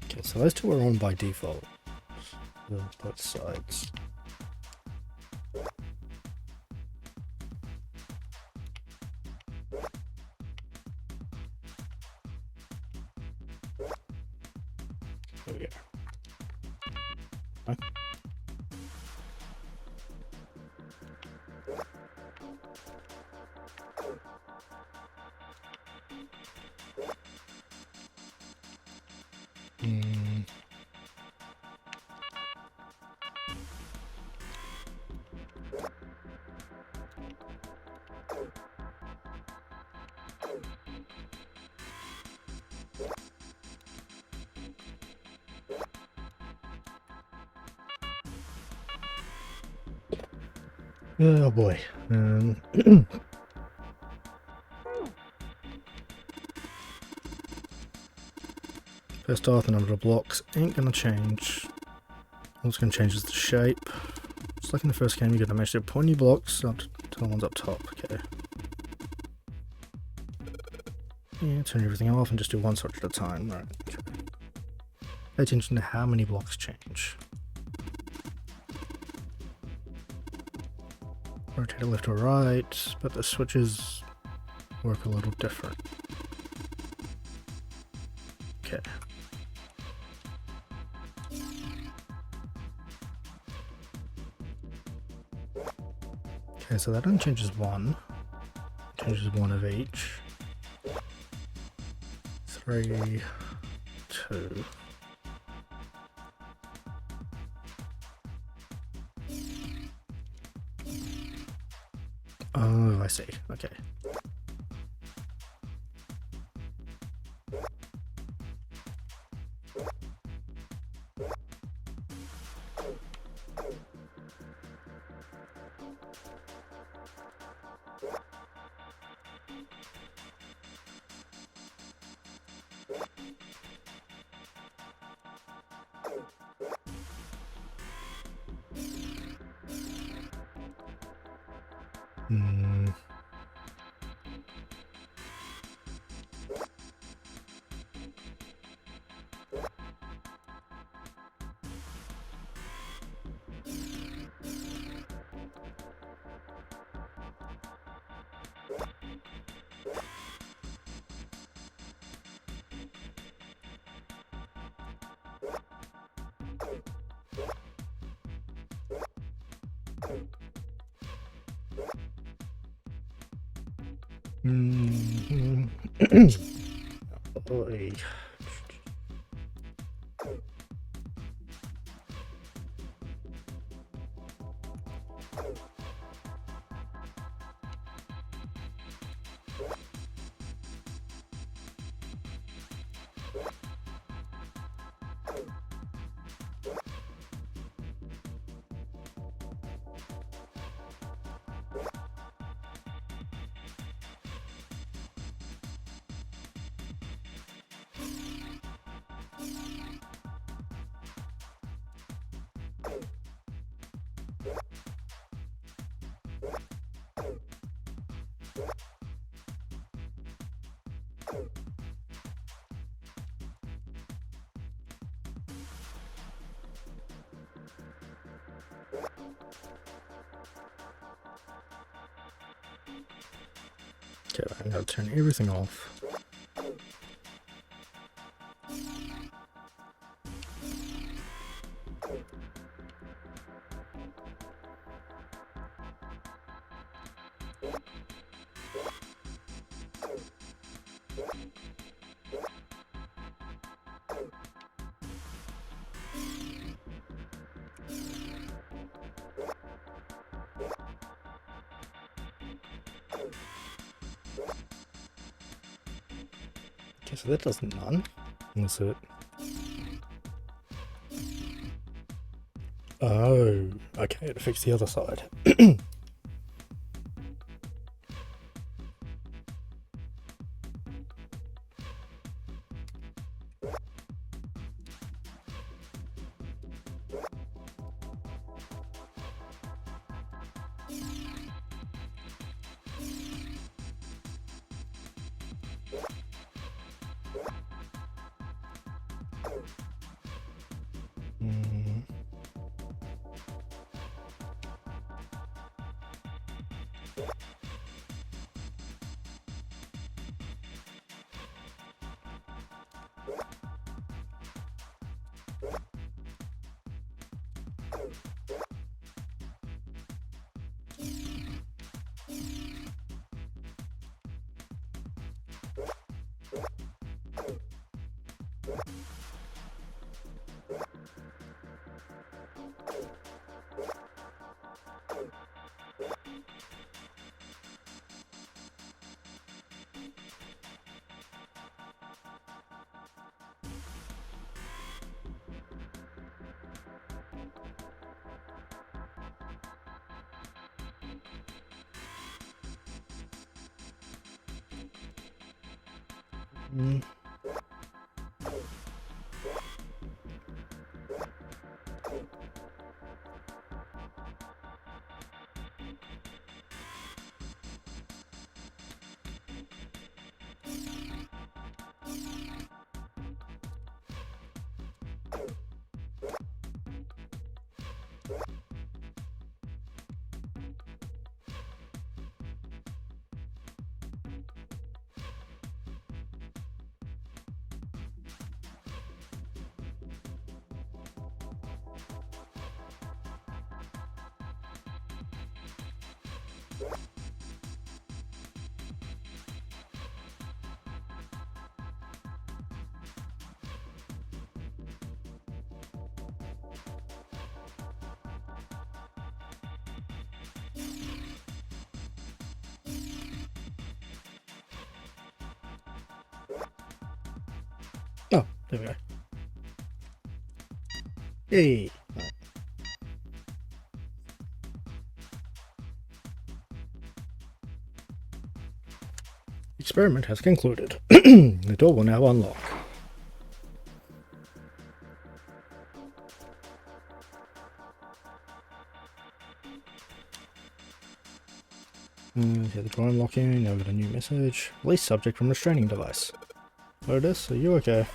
Okay, so those two are on by default. Both sides. There we go. Huh? Oh boy. First off, the number of blocks ain't gonna change. All it's gonna change is the shape. Just like in the first game, you're gonna measure pointy blocks up to the ones up top. Okay. Yeah, turn everything off and just do one switch at a time. Right. Okay. Pay attention to how many blocks change. Rotate it left or right, but the switches work a little different. Okay. Okay, so that only changes one. Changes one of each. 3, 2. Oh, I see. Okay. Boy. Okay, I'm gonna turn everything off. Okay, so that does none. That's it. Oh, okay, it affects the other side. Oh, there we go. Hey. Right. Experiment has concluded. The door will now unlock. Yeah, the door unlocking. Now we got a new message. Release subject from restraining device. Lotus, are you okay?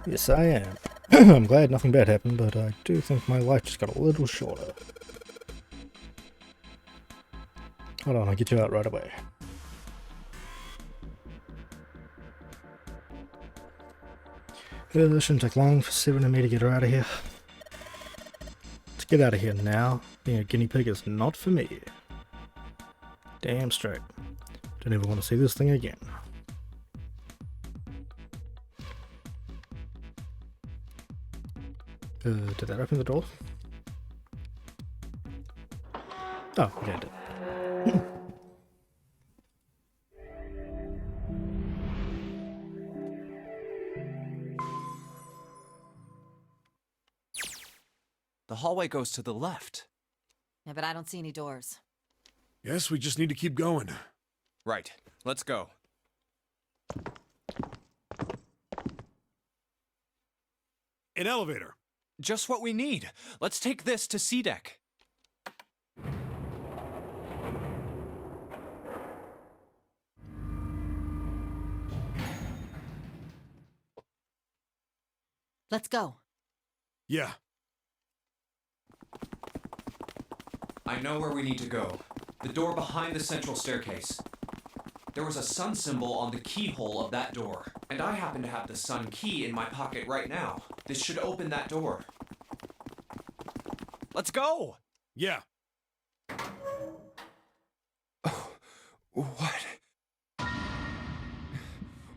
Yes, I am. I'm glad nothing bad happened, but I do think my life just got a little shorter. Hold on, I'll get you out right away. It shouldn't take long for Seven and me to get her out of here. Let's get out of here now. Being a guinea pig is not for me. Damn straight. Don't ever want to see this thing again. Did that open the door? Oh, okay, it did. The hallway goes to the left. Yeah, but I don't see any doors. Yes, we just need to keep going. Right. Let's go. An elevator. Just what we need. Let's take this to C deck. Let's go. Yeah. I know where we need to go. The door behind the central staircase. There was a sun symbol on the keyhole of that door, and I happen to have the sun key in my pocket right now. This should open that door. Let's go! Yeah. Oh, what?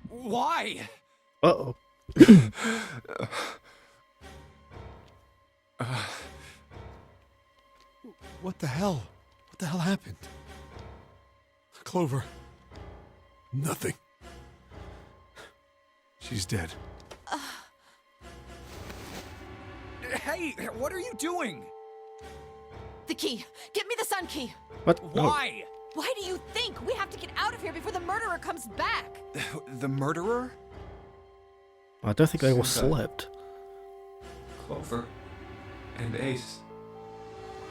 Why? Uh-oh. What the hell? What the hell happened? Clover. Nothing. She's dead. Hey, what are you doing? The key! Get me the sun key! What? Why? Why do you think? We have to get out of here before the murderer comes back! The murderer? I don't think they all Suicide. slept. Clover and Ace.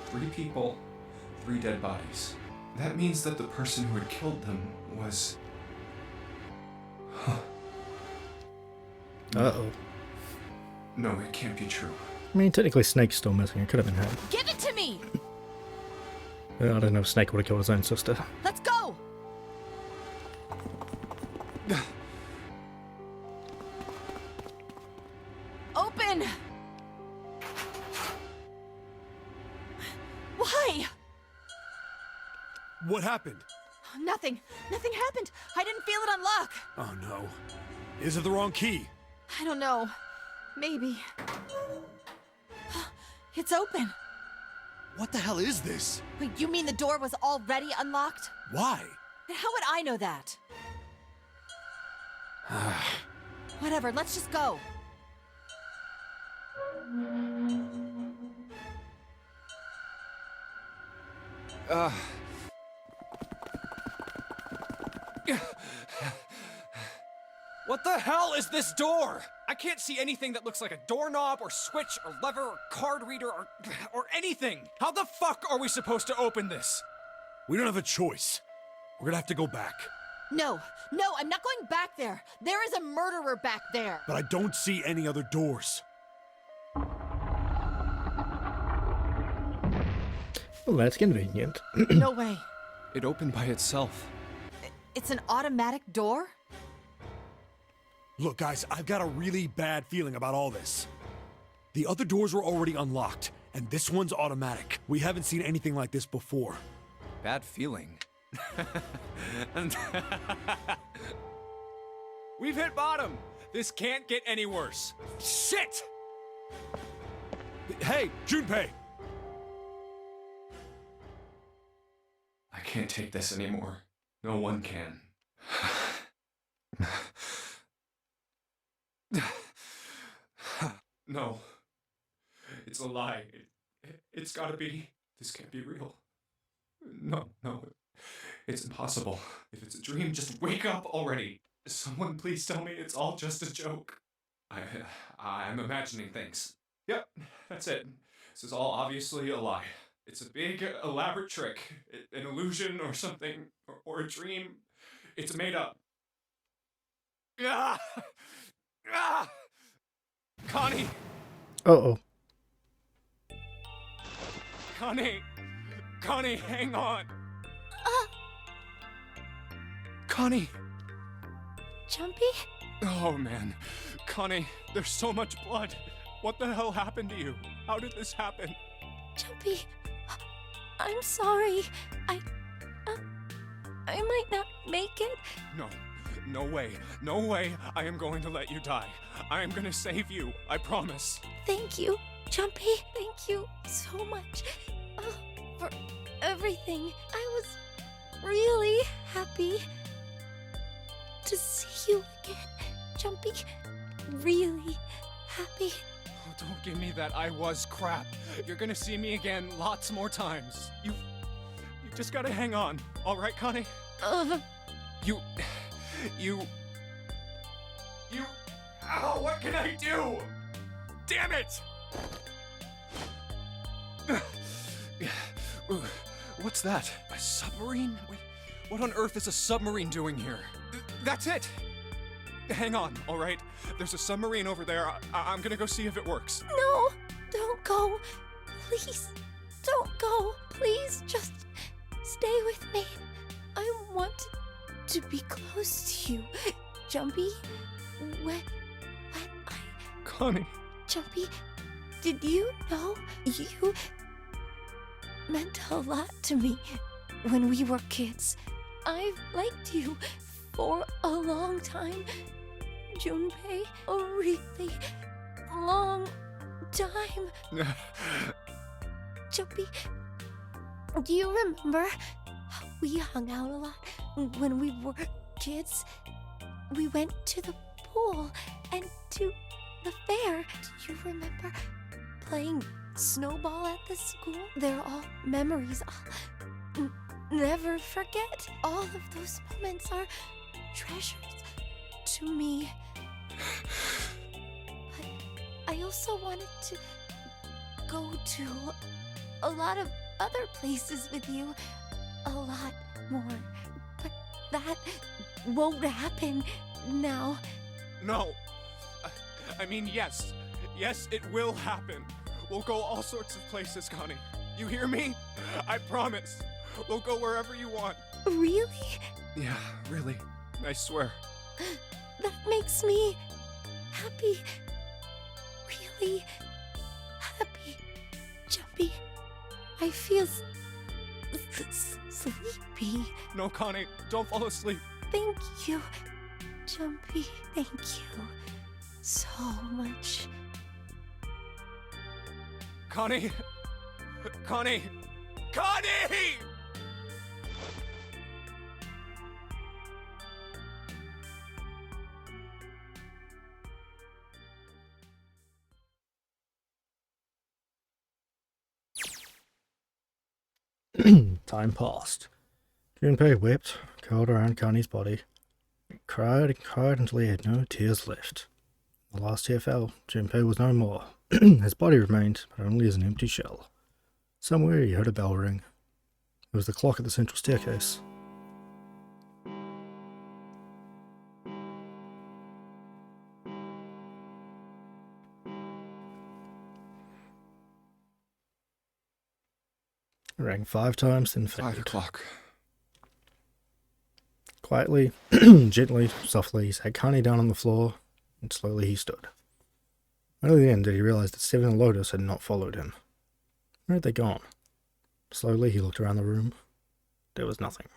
3 people, 3 dead bodies. That means that the person who had killed them was... Uh-oh. No, it can't be true. I mean, technically Snake's still missing. It could have been him. Give it to me! I don't know if Snake would have killed his own sister. Let's go! Open! Why? What happened? Nothing. Nothing happened. I didn't feel it unlock. Oh no. Is it the wrong key? I don't know. Maybe. It's open. What the hell is this? Wait, you mean the door was already unlocked? Why? And how would I know that? Whatever, let's just go. What the hell is this door? I can't see anything that looks like a doorknob or switch or lever or card reader or anything. How the fuck are we supposed to open this? We don't have a choice. We're gonna have to go back. No, I'm not going back there. There is a murderer back there. But I don't see any other doors. Well, that's convenient. No way. It opened by itself. It's an automatic door? Look, guys, I've got a really bad feeling about all this. The other doors were already unlocked, and this one's automatic. We haven't seen anything like this before. Bad feeling. We've hit bottom. This can't get any worse. Shit! Hey, Junpei! I can't take this anymore. No one can. No. It's a lie. It's gotta be. This can't be real. No. It's impossible. If it's a dream, just wake up already. Someone please tell me it's all just a joke. I'm imagining things. Yep, that's it. This is all obviously a lie. It's a big, elaborate trick. An illusion or something. Or a dream. It's made up. Ah! Ah! Connie! Uh-oh. Connie, hang on! Connie! Jumpy? Oh, man. Connie, there's so much blood. What the hell happened to you? How did this happen? Jumpy, I'm sorry. I might not make it. No way I am going to let you die. I am gonna save you, I promise. Thank you, Jumpy. Thank you so much for everything. I was really happy to see you again, Jumpy. Really happy. Oh, don't give me that I was crap. You're gonna see me again lots more times. You just gotta hang on, all right, Connie? You... Ow, what can I do? Damn it! What's that? A submarine? Wait, what on earth is a submarine doing here? That's it! Hang on, all right? There's a submarine over there. I'm gonna go see if it works. No, don't go. Please, don't go. Please, just stay with me. I want to be close to you, Jumpy. When I... Connie. Jumpy, did you know you meant a lot to me when we were kids? I've liked you for a long time, Junpei. A really long time. Jumpy, do you remember how we hung out a lot when we were kids? We went to the pool and to the fair. Do you remember playing snowball at the school? They're all memories I'll never forget. All of those moments are treasures to me. But I also wanted to go to a lot of other places with you. A lot more. But that won't happen now. No. I mean, yes. Yes, it will happen. We'll go all sorts of places, Connie. You hear me? I promise. We'll go wherever you want. Really? Yeah, really. I swear. That makes me happy. Really happy. Jumpy, I feel sleepy. No, Connie, don't fall asleep. Thank you, Jumpy. Thank you so much. Connie! Connie! Connie! Time passed. Junpei wept, curled around Connie's body. He cried and cried until he had no tears left. The last tear fell. Junpei was no more. His body remained, but only as an empty shell. Somewhere he heard a bell ring. It was the clock at the central staircase. It rang 5 times, then faded. 5 o'clock. Quietly, gently, softly, he sat Connie down on the floor, and slowly he stood. Only then did he realize that Seven and Lotus had not followed him. Where had they gone? Slowly he looked around the room. There was nothing.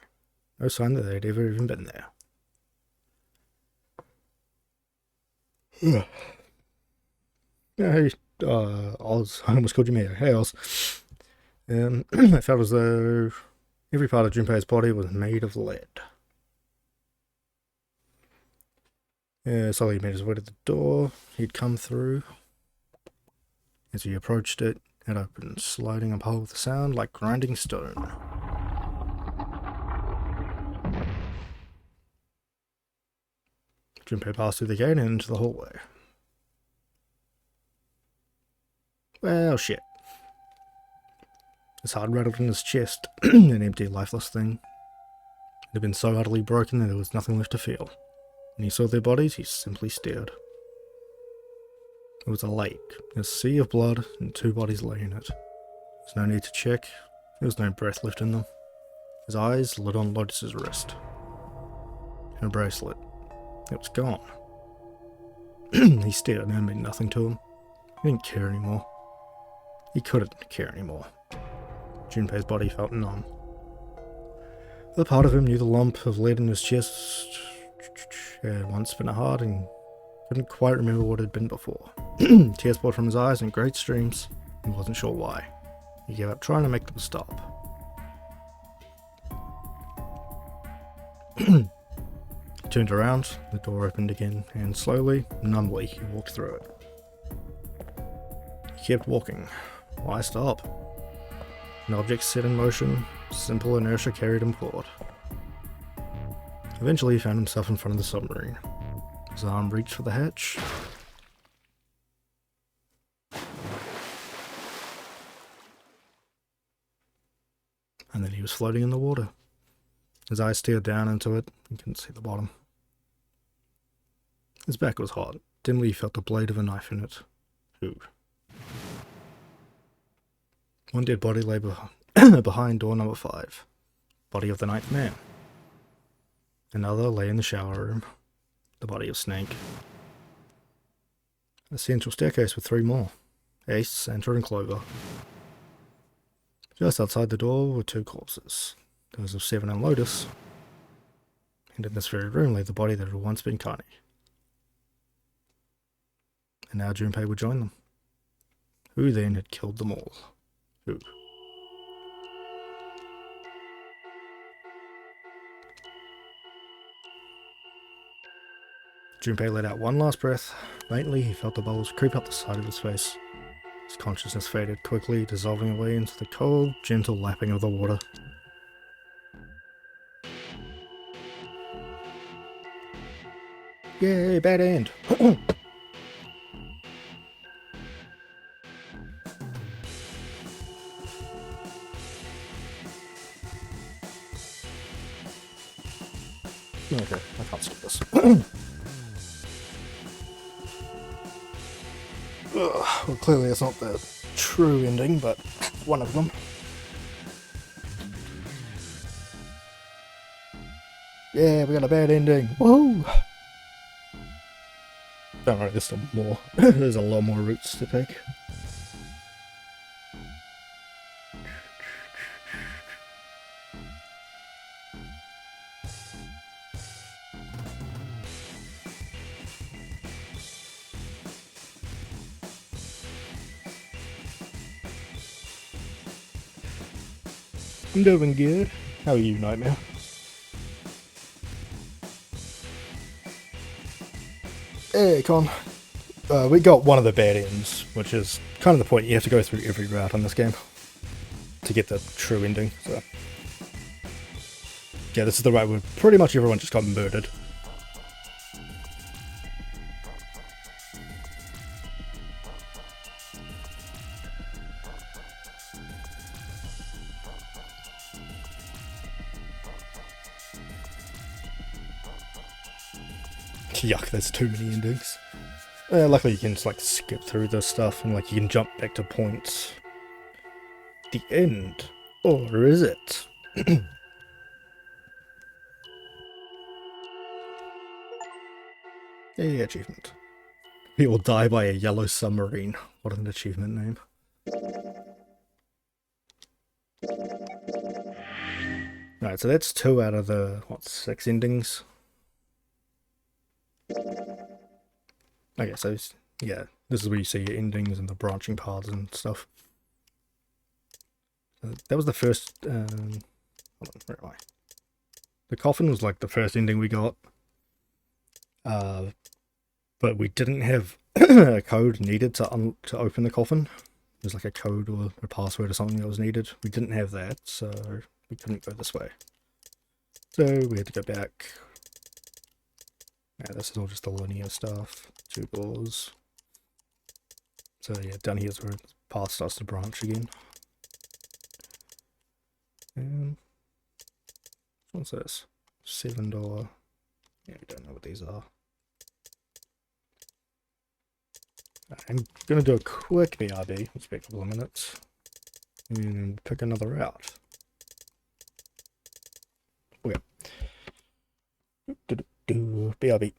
No sign that they had ever even been there. Hey, Oz. I almost called you Mia. Hey, Oz. I felt as though every part of Junpei's body was made of lead. Slowly he made his way to the door he'd come through. As he approached it, it opened, sliding upon with a sound like grinding stone. Junpei passed through the gate and into the hallway. Well, shit. His heart rattled in his chest, an empty, lifeless thing. It had been so utterly broken that there was nothing left to feel. When he saw their bodies, he simply stared. It was a lake, a sea of blood, and 2 bodies lay in it. There was no need to check. There was no breath left in them. His eyes lit on Lotus's wrist. Her bracelet. It was gone. He stared and it meant nothing to him. He didn't care anymore. He couldn't care anymore. Junpei's body felt numb. The part of him knew the lump of lead in his chest had once been hard and couldn't quite remember what it had been before. Tears poured from his eyes in great streams. He wasn't sure why. He gave up trying to make them stop. He turned around, the door opened again, and slowly, numbly, he walked through it. He kept walking. Why stop? An object set in motion, simple inertia carried him forward. Eventually he found himself in front of the submarine. His arm reached for the hatch. And then he was floating in the water. His eyes stared down into it. He couldn't see the bottom. His back was hot. Dimly he felt the blade of a knife in it. Who? One dead body lay behind door number 5. Body of the 9th man. Another lay in the shower room. The body of Snake. A central staircase with 3 more. Ace, Santa, and Clover. Just outside the door were 2 corpses. Those of Seven and Lotus. And in this very room lay the body that had once been Connie. And now Junpei would join them. Who then had killed them all? Who? Junpei let out one last breath. Faintly, he felt the bubbles creep up the side of his face. His consciousness faded quickly, dissolving away into the cold, gentle lapping of the water. Yay, bad end! Okay, I can't skip this. Well, clearly it's not the true ending, but one of them. Yeah, we got a bad ending. Whoa! Don't worry, there's still more. There's a lot more routes to take. I'm doing good. How are you, Nightmare? Hey, Con. We got one of the bad ends, which is kind of the point. You have to go through every route on this game to get the true ending. So Yeah, this is the right word. Pretty much everyone just got murdered. Yuck, there's too many endings. Luckily you can just like skip through this stuff and like you can jump back to points. The end. Or is it? Yay, achievement. He will die by a yellow submarine. What an achievement name. Alright, so that's 2 out of the, 6 endings? Okay, so, yeah, this is where you see your endings and the branching paths and stuff. That was the first, hold on, where am I? The coffin was like the first ending we got. But we didn't have a code needed to open the coffin. There's like a code or a password or something that was needed. We didn't have that, so we couldn't go this way. So we had to go back. Yeah, this is all just the linear stuff. 2 doors. So yeah, down here's where the path starts to branch again. And what's this? $7. Yeah, we don't know what these are. I'm going to do a quick BRB, let's be a couple of minutes, and pick another route. Okay. BRB.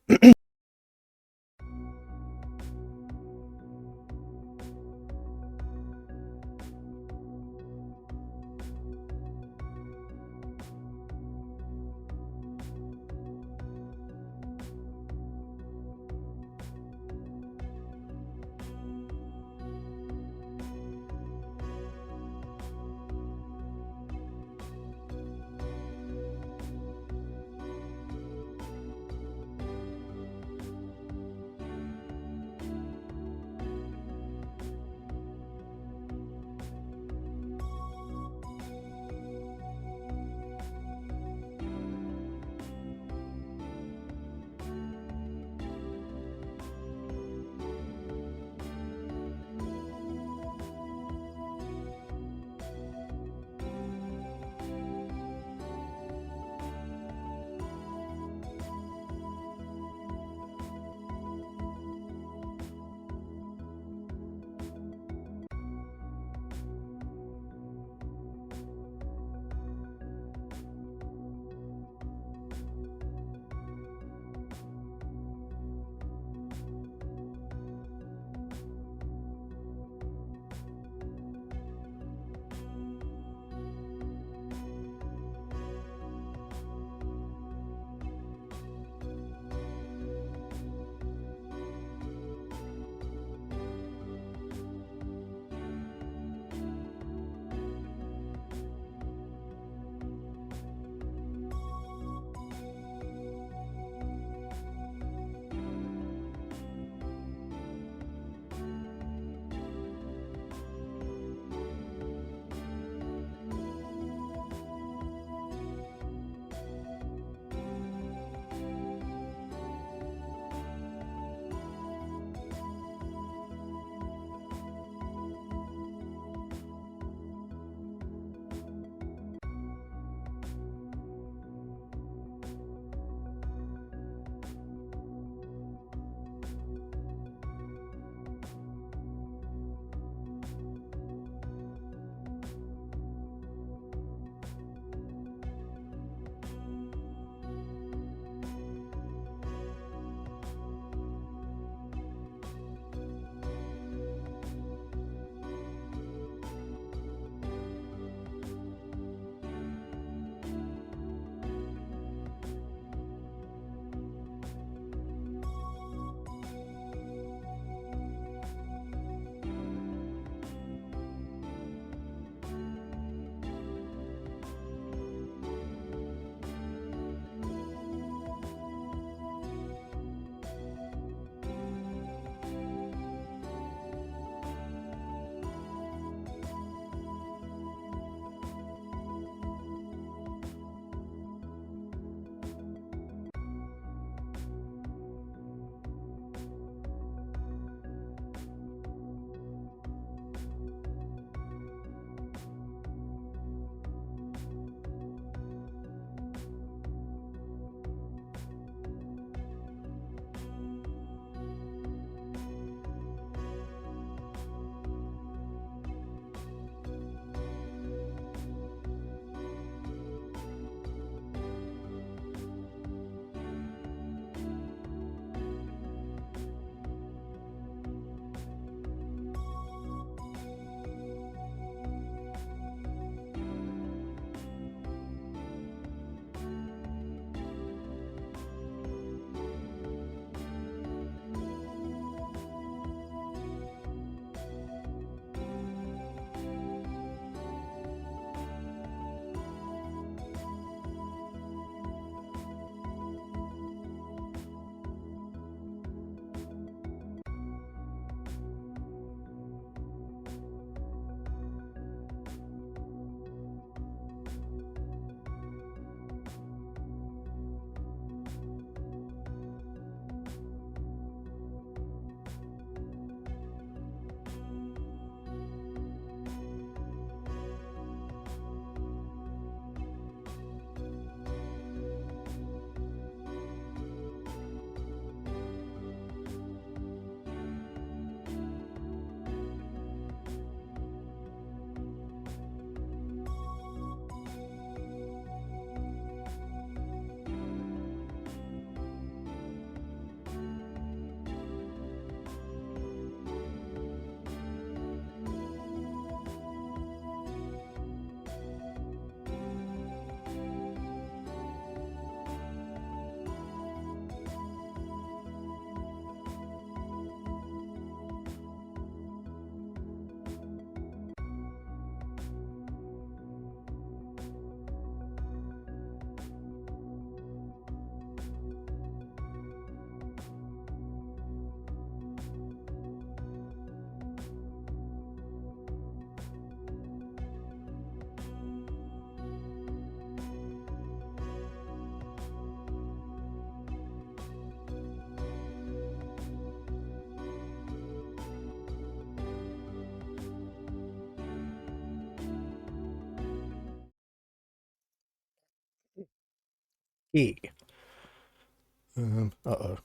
Uh-oh.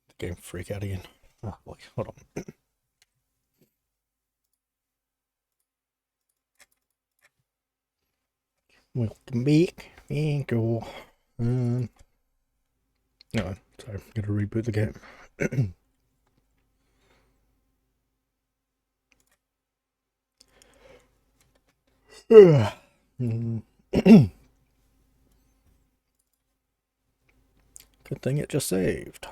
The game freak out again. Oh boy, hold on. Welcome back. And go. No, sorry, gotta reboot the game. Good thing it just saved.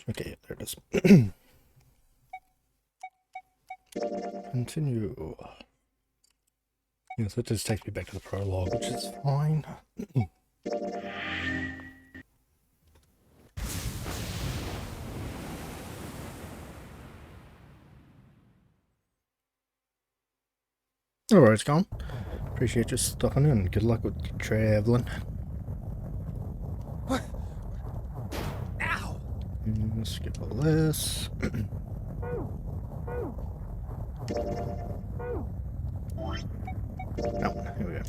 Okay, there it is. Continue. Yes, it just takes me back to the prologue, which is fine. Alright, it's gone. Appreciate you stopping in. Good luck with your traveling. What? Ow! Skip all this. Oh, here we go.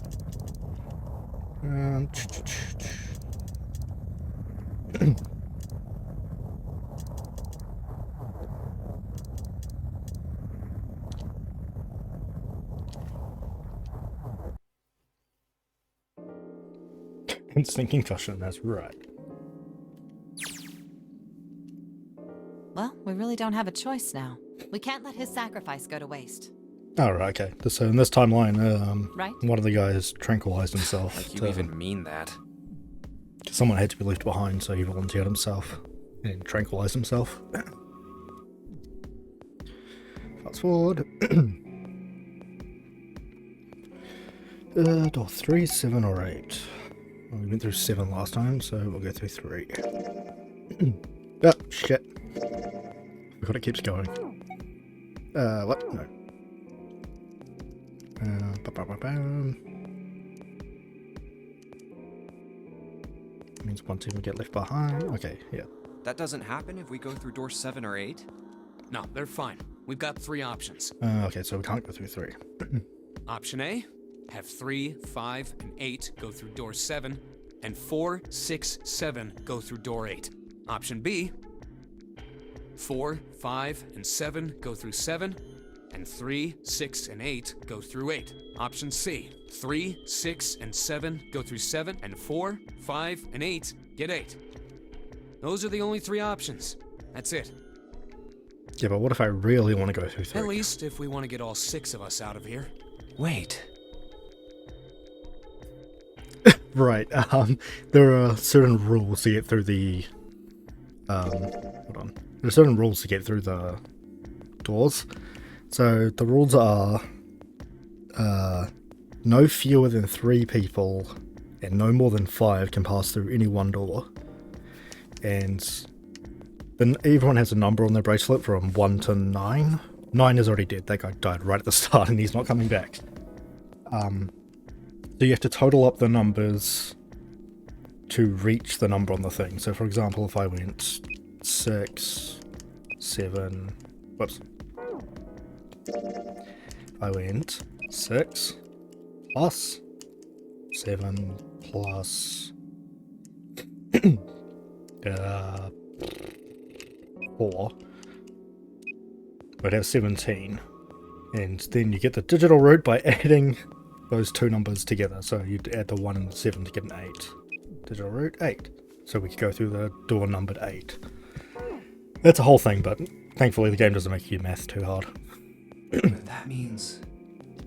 Instant concussion, that's right. Well, we really don't have a choice now. We can't let his sacrifice go to waste. Alright, okay. So in this timeline, Right? one of the guys tranquilized himself. Like you even mean that. Someone had to be left behind, so he volunteered himself and tranquilized himself. Fast forward. Door 3, 7, or 8. Well, we went through 7 last time, so we'll go through 3. Oh, shit. Forgot it keeps going. What? No. Means one team will get left behind. Okay, yeah. That doesn't happen if we go through door 7 or 8? No, they're fine. We've got 3 options. Okay, so we can't go through 3. Option A, have 3, 5, and 8 go through door 7, and 4, 6, 7 go through door 8. Option B, 4, 5, and 7 go through 7, and 3, 6, and 8 go through 8. Option C, 3, 6, and 7 go through 7, and 4, 5, and 8 get 8. Those are the only 3 options. That's it. Yeah, but what if I really want to go through 3? At least if we want to get all 6 of us out of here. Wait. Right, there are certain rules to get through the... hold on. There are certain rules to get through the doors. So, the rules are... no fewer than 3 people and no more than 5 can pass through any one door. And then everyone has a number on their bracelet from 1 to 9. 9 is already dead. That guy died right at the start and he's not coming back. So you have to total up the numbers to reach the number on the thing. So for example, if I went 6, 7, whoops. I went 6 plus 7 plus 4. We'd have 17. And then you get the digital root by adding those 2 numbers together. So you'd add the 1 and the 7 to get an 8. Digital root 8. So we could go through the door numbered 8. That's a whole thing, but thankfully the game doesn't make you math too hard. But that means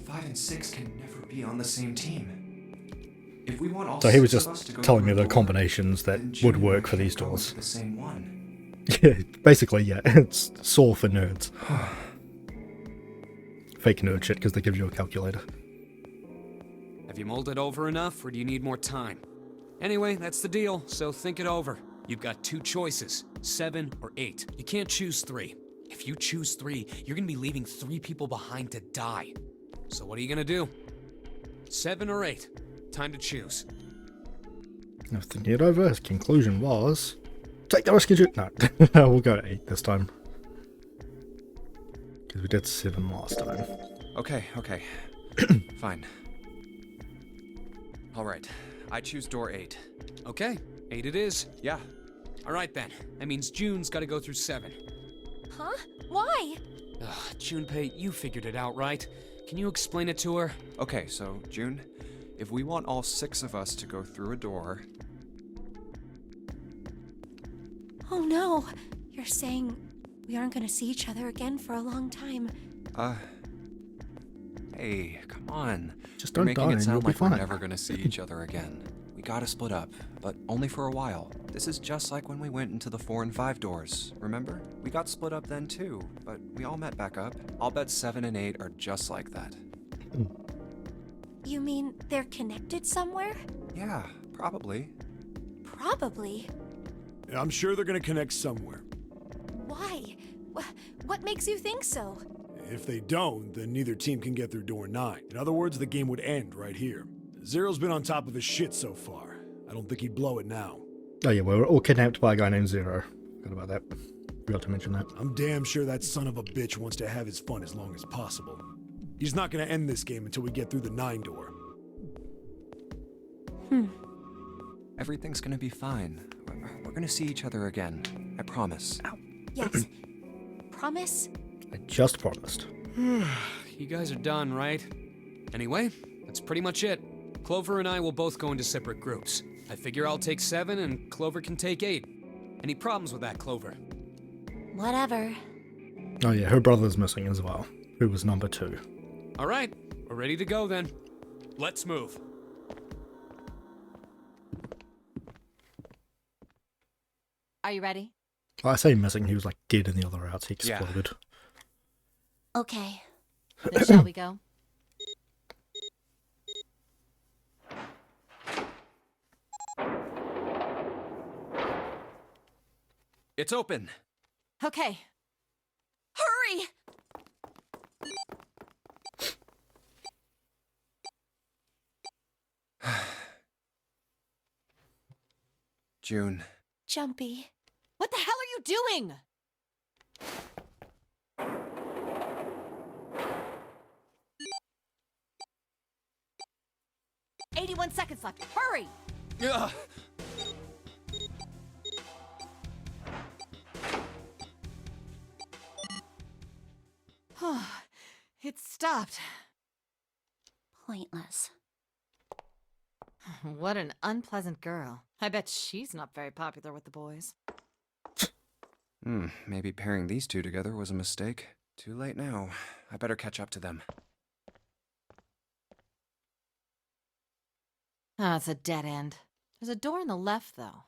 5 and 6 can never be on the same team. If we want all So he was 6 just of us to go telling me through a the door, combinations that then would Junior work for can't these go doors. into the same one. Yeah, basically, yeah. It's sore for nerds. Fake nerd shit because they give you a calculator. Have you mulled it over enough, or do you need more time? Anyway, that's the deal, so think it over. You've got 2 choices, 7 or 8. You can't choose 3. If you choose 3, you're gonna be leaving 3 people behind to die. So what are you gonna do? 7 or 8? Time to choose. Now thinking it over, his conclusion was Take the rescue June. No, we'll go to 8 this time. Because we did 7 last time. Okay. Fine. Alright, I choose door 8. Okay, 8 it is. Yeah. Alright then. That means June's gotta go through 7. Huh? Why? Ugh, Junpei, you figured it out, right? Can you explain it to her? Okay, so, June, if we want all 6 of us to go through a door... Oh no! You're saying we aren't gonna see each other again for a long time. Hey, come on. Just You're don't making die it and sound you'll be like we're fine. never gonna see each other again. We gotta split up, but only for a while. This is just like when we went into the 4 and 5 doors, remember? We got split up then too, but we all met back up. I'll bet 7 and 8 are just like that. You mean they're connected somewhere? Yeah, probably. Probably. I'm sure they're gonna connect somewhere. Why? What makes you think so? If they don't, then neither team can get through door 9. In other words, the game would end right here. Zero's been on top of his shit so far. I don't think he'd blow it now. Oh yeah, we were all kidnapped by a guy named Zero. Forgot about that. Forgot to mention that. I'm damn sure that son of a bitch wants to have his fun as long as possible. He's not gonna end this game until we get through the 9 door. Everything's gonna be fine. We're gonna see each other again. I promise. Yes. Promise? I just promised. You guys are done, right? Anyway, that's pretty much it. Clover and I will both go into separate groups. I figure I'll take 7 and Clover can take 8. Any problems with that, Clover? Whatever. Oh yeah, her brother's missing as well. Who was number 2. Alright, we're ready to go then. Let's move. Are you ready? I say missing, he was like dead in the other routes. He exploded. Okay. Then shall we go? It's open! Okay. Hurry! June. Jumpy. What the hell are you doing? "81 seconds left. Hurry!" Ugh. It stopped. Pointless. What an unpleasant girl. I bet she's not very popular with the boys. Maybe pairing these two together was a mistake. Too late now. I better catch up to them. Oh, it's a dead end. There's a door on the left, though.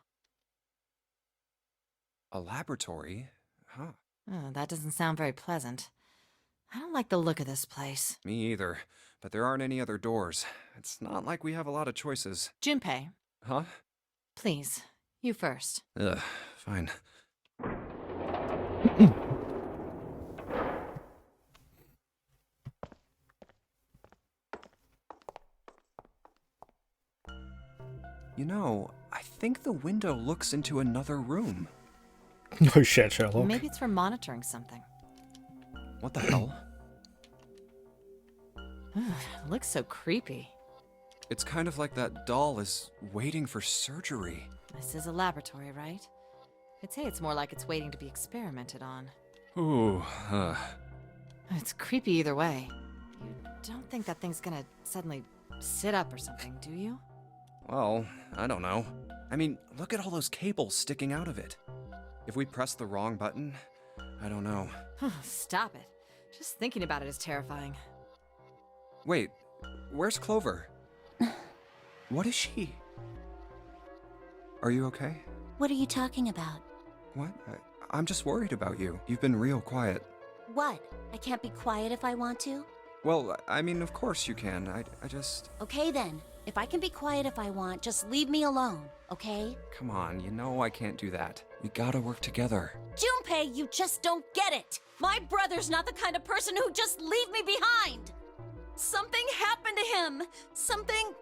A laboratory? Huh. Oh, that doesn't sound very pleasant. I don't like the look of this place. Me either. But there aren't any other doors. It's not like we have a lot of choices. Junpei, Huh? please, you first. Ugh, fine. You know, I think the window looks into another room. No shit, Sherlock. Maybe it's for monitoring something. What the hell? It looks so creepy. It's kind of like that doll is waiting for surgery. This is a laboratory, right? I'd say it's more like it's waiting to be experimented on. Ooh, It's creepy either way. You don't think that thing's gonna suddenly sit up or something, do you? Well, I don't know. I mean, look at all those cables sticking out of it. If we press the wrong button, I don't know. Stop it. Just thinking about it is terrifying. Wait, where's Clover? What is she? Are you okay? What are you talking about? What? I'm just worried about you. You've been real quiet. What? I can't be quiet if I want to? Well, I mean, of course you can. I just... Okay then. If I can be quiet if I want, just leave me alone, okay? Come on, you know I can't do that. We gotta work together. Junpei, you just don't get it! My brother's not the kind of person who'd just leave me behind! Something happened to him! Something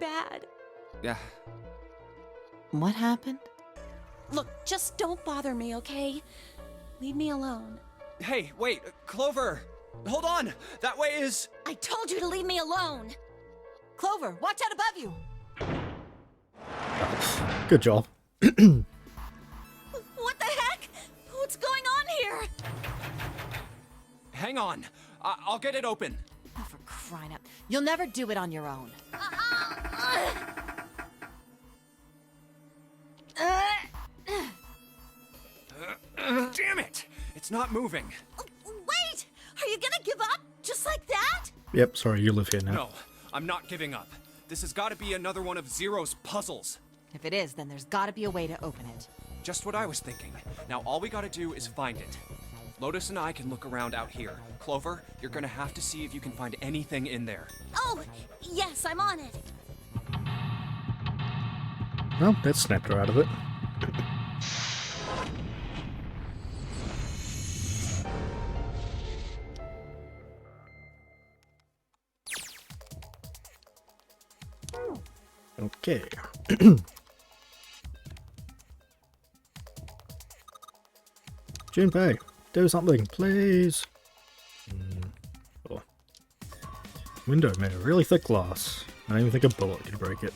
bad. Yeah. What happened? Look, just don't bother me, okay? Leave me alone. Hey, wait, Clover! Hold on! That way is... I told you to leave me alone! Clover, watch out above you! Good job. What the heck? What's going on here? Hang on. I'll get it open. Oh, for crying out. You'll never do it on your own. Damn it! It's not moving. Wait! Are you gonna give up? Just like that? Yep, sorry, you live here now. No, I'm not giving up. This has got to be another one of Zero's puzzles. If it is, then there's gotta be a way to open it. Just what I was thinking. Now all we gotta do is find it. Lotus and I can look around out here. Clover, you're gonna have to see if you can find anything in there. Oh, yes, I'm on it. Well, that snapped her out of it. Okay. Junpei, do something, please. Oh. Window made of really thick glass. I don't even think a bullet could break it.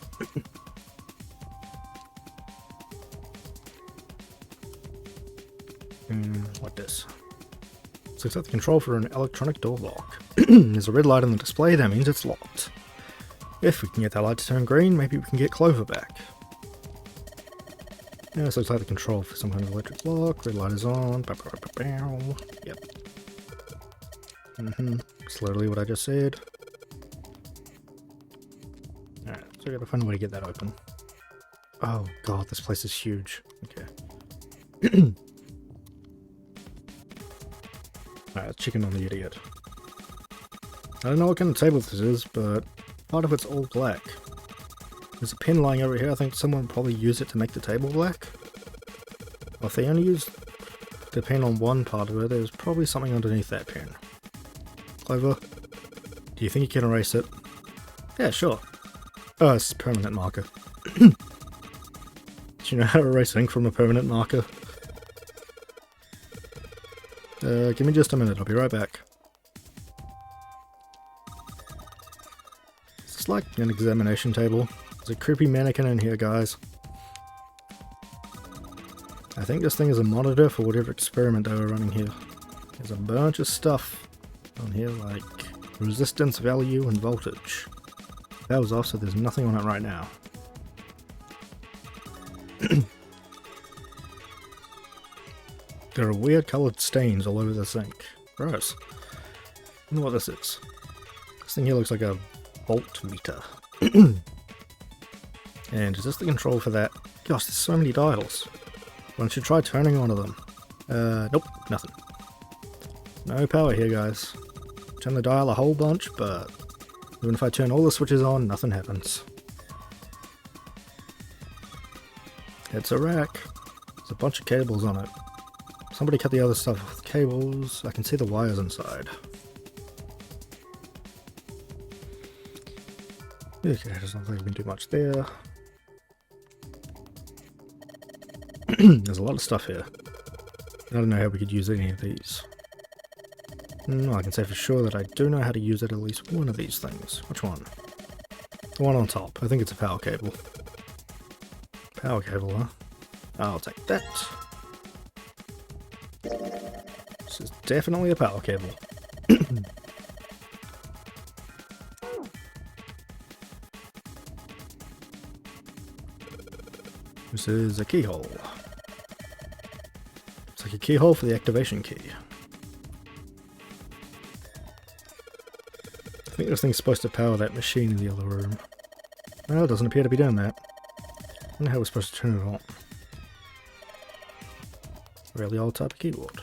What this? This looks like the control for an electronic door lock. There's a red light on the display, that means it's locked. If we can get that light to turn green, maybe we can get Clover back. Yeah, this looks like the control for some kind of electric lock. Red light is on. Yep. It's literally what I just said. Alright, so I gotta find a way to get that open. Oh god, this place is huge. Okay. Alright, let's check in on the idiot. I don't know what kind of table this is, but part of it's all black. There's a pen lying over here. I think someone probably used it to make the table black. Well, if they only used the pen on one part of it, there's probably something underneath that pen. Clover, do you think you can erase it? Yeah, sure. Oh, it's a permanent marker. Do you know how to erase ink from a permanent marker? Give me just a minute, I'll be right back. It's like an examination table. There's a creepy mannequin in here, guys. I think this thing is a monitor for whatever experiment they were running here. There's a bunch of stuff on here, like resistance, value, and voltage. That was off, so there's nothing on it right now. There are weird coloured stains all over the sink. Gross. I wonder what this is. This thing here looks like a voltmeter. And is this the control for that? Gosh, there's so many dials. Why don't you try turning one of them? Nope, nothing. No power here, guys. Turn the dial a whole bunch, but even if I turn all the switches on, nothing happens. It's a rack. There's a bunch of cables on it. Somebody cut the other stuff with cables. I can see the wires inside. Okay, doesn't look like we can do much there. There's a lot of stuff here. I don't know how we could use any of these. I can say for sure that I do know how to use at least one of these things. Which one? The one on top. I think it's a power cable. Power cable, huh? I'll take that. This is definitely a power cable. This is a keyhole. It's like a keyhole for the activation key. I think this thing's supposed to power that machine in the other room. No, it doesn't appear to be doing that. I wonder how we're supposed to turn it on. Really old type of keyboard.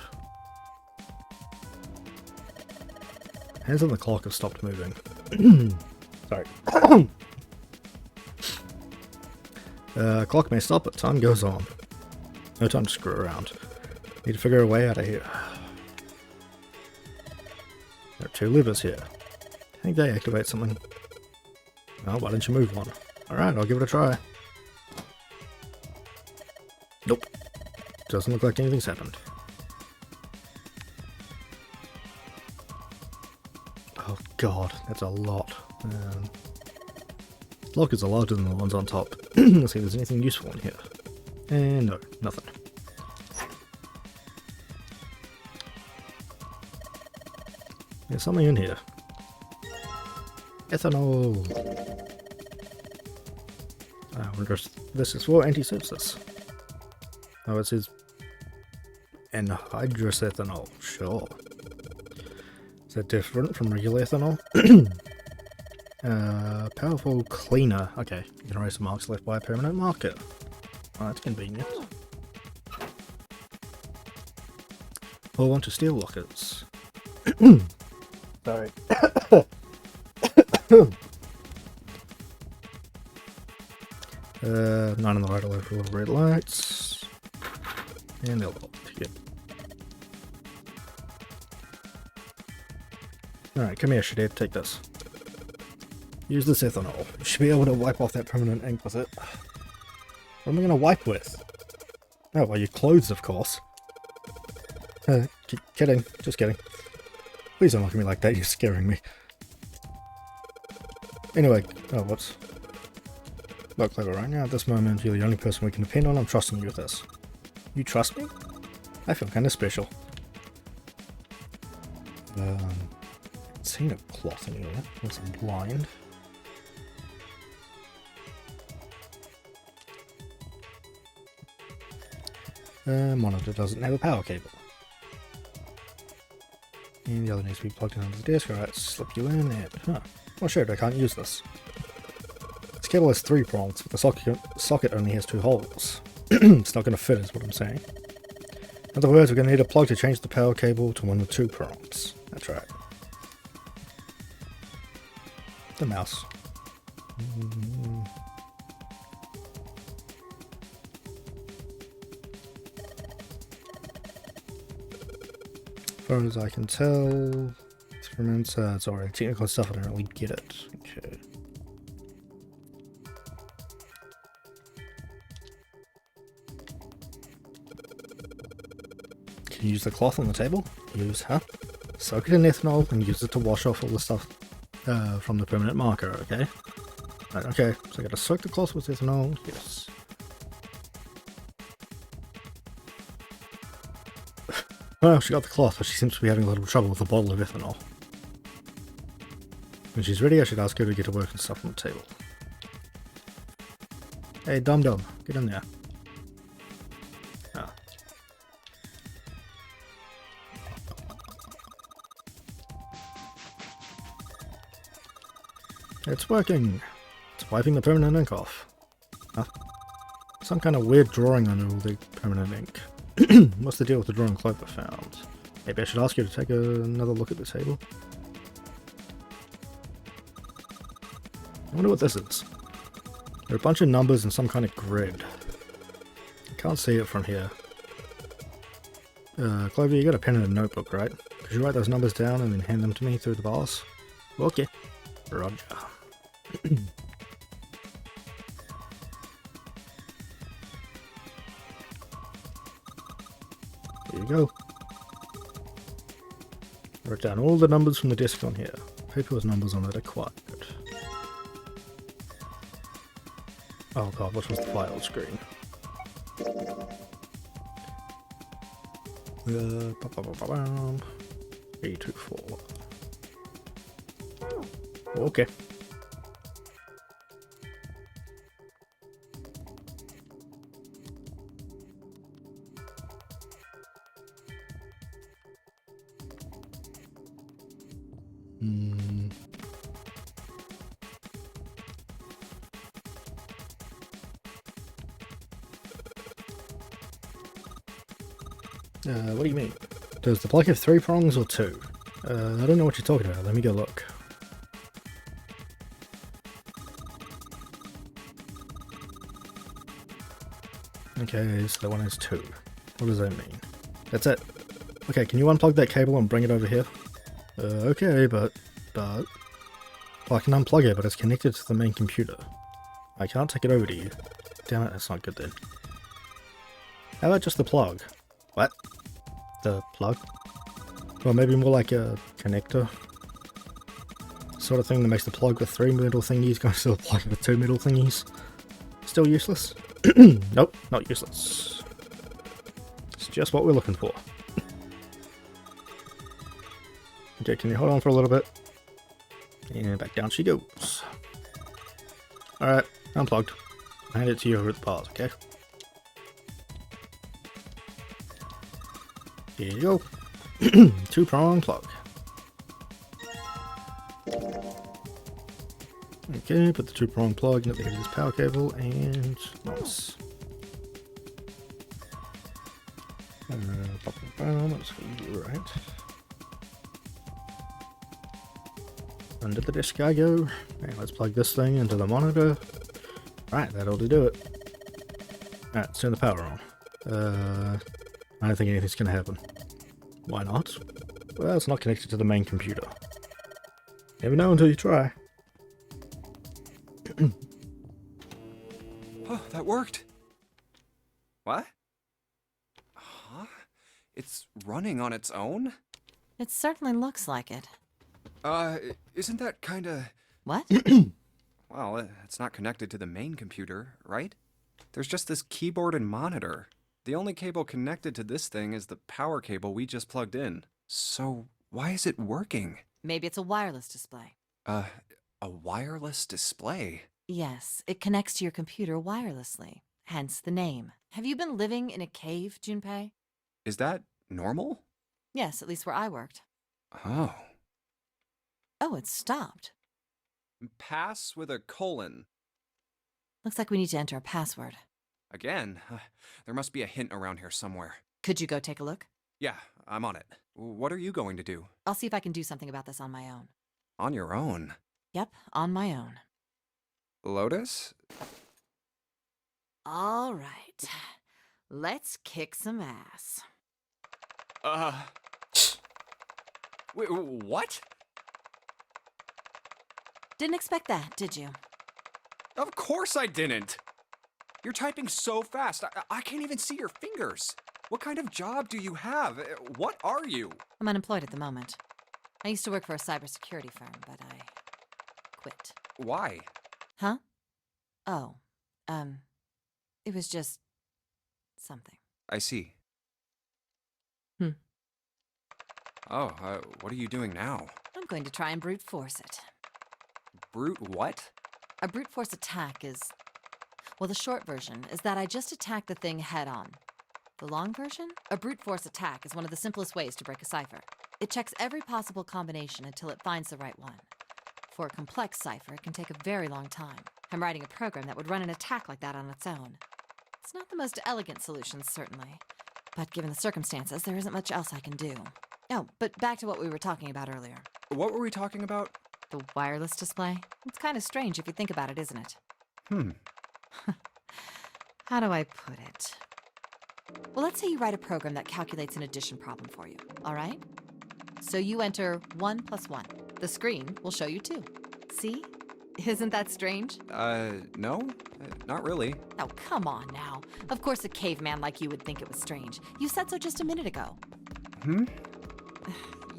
Hands on the clock have stopped moving. Sorry. Clock may stop, but time goes on. No time to screw around. Need to figure a way out of here. There are two levers here. I think they activate something. Well, why don't you move one? Alright, I'll give it a try. Nope. doesn't look like anything's happened. Oh god, that's a lot. Lockers are larger than the ones on top. Let's see if there's anything useful in here. And no, nothing. There's something in here. Ethanol! I wonder if this is for anti-sepsis. Oh, it says anhydrous ethanol. Sure. Is that different from regular ethanol? Powerful cleaner. Okay, you can erase the marks left by a permanent marker. Oh, that's convenient. Whole bunch of steel lockers. Sorry. None on the right or left with red lights. And they'll lock. Yep. Alright, come here, Shadid, take this. Use this ethanol. You should be able to wipe off that permanent ink with it. What am I going to wipe with? Oh, well, your clothes, of course. Kidding. Just kidding. Please don't look at me like that, you're scaring me. Anyway, oh, whoops. Not clever right now. At this moment, you're the only person we can depend on. I'm trusting you with this. You trust me? I feel kind of special. I've seen a cloth in here. Unless I'm blind. Monitor doesn't have a power cable. And the other needs to be plugged in under the desk. Alright, slip you in there. Huh. Well, shit, I can't use this. This cable has 3 prongs, but the socket only has 2 holes. It's not going to fit, is what I'm saying. In other words, we're going to need a plug to change the power cable to one with 2 prongs. That's right. The mouse. As far as I can tell, experiments, sorry, technical stuff, I don't really get it. Okay. Can you use the cloth on the table? Use, huh? Soak it in ethanol and use it to wash off all the stuff from the permanent marker, okay? Right, okay, so I gotta soak the cloth with ethanol, yes. Well, she got the cloth, but she seems to be having a little trouble with a bottle of ethanol. When she's ready, I should ask her to get to work and stuff on the table. Hey, Dum-Dum, get in there. Ah. It's working! It's wiping the permanent ink off. Huh? Some kind of weird drawing under all the permanent ink. What's the deal with the drawing Clover found? Maybe I should ask you to take another look at the table. I wonder what this is. There are a bunch of numbers and some kind of grid. I can't see it from here. Clover, you got a pen and a notebook, right? Could you write those numbers down and then hand them to me through the bars? Okay. Roger. There you go. Wrote down all the numbers from the desk on here. Paper with numbers on it acquired. Oh god, what was the file screen? 824. Okay. What do you mean? Does the plug have 3 prongs or 2? I don't know what you're talking about. Let me go look. Okay, so that one has 2. What does that mean? That's it. Okay, can you unplug that cable and bring it over here? Okay, but... Well, I can unplug it, but it's connected to the main computer. I can't take it over to you. Damn it, that's not good then. How about just the plug? What? The plug? Well, maybe more like a connector. Sort of thing that makes the plug with 3 middle thingies go to the plug with 2 middle thingies. Still useless? Nope, not useless. It's just what we're looking for. Okay, can you hold on for a little bit? And back down she goes. Alright, unplugged. I'll hand it to you over at the bars, okay? Here you go. 2-prong plug. Okay, put the 2-prong plug into the end of this power cable and nice. Let's go right. Under the disc I go. And let's plug this thing into the monitor. Right, that'll do it. Alright, let's turn the power on. I don't think anything's gonna happen. Why not? Well, it's not connected to the main computer. Never know until you try. Oh, that worked. What? Huh? It's running on its own? It certainly looks like it. Isn't that kinda... What? Well, it's not connected to the main computer, right? There's just this keyboard and monitor. The only cable connected to this thing is the power cable we just plugged in. So, why is it working? Maybe it's a wireless display. A wireless display? Yes, it connects to your computer wirelessly. Hence the name. Have you been living in a cave, Junpei? Is that normal? Yes, at least where I worked. Oh. Oh, it stopped. Pass with a colon. Looks like we need to enter a password. Again? There must be a hint around here somewhere. Could you go take a look? Yeah, I'm on it. What are you going to do? I'll see if I can do something about this on my own. On your own? Yep, on my own. Lotus? All right. Let's kick some ass. Wait, what? Didn't expect that, did you? Of course I didn't! You're typing so fast, I can't even see your fingers. What kind of job do you have? What are you? I'm unemployed at the moment. I used to work for a cybersecurity firm, but I quit. Why? Huh? Oh, it was just something. I see. Oh, what are you doing now? I'm going to try and brute force it. Brute what? A brute force attack is... Well, the short version is that I just attack the thing head on. The long version? A brute force attack is one of the simplest ways to break a cipher. It checks every possible combination until it finds the right one. For a complex cipher, it can take a very long time. I'm writing a program that would run an attack like that on its own. It's not the most elegant solution, certainly. But given the circumstances, there isn't much else I can do. Oh, but back to what we were talking about earlier. What were we talking about? The wireless display? It's kind of strange if you think about it, isn't it? How do I put it? Well, let's say you write a program that calculates an addition problem for you, all right? So you enter 1 + 1. The screen will show you 2. See? Isn't that strange? No. Not really. Oh, come on now. Of course a caveman like you would think it was strange. You said so just a minute ago.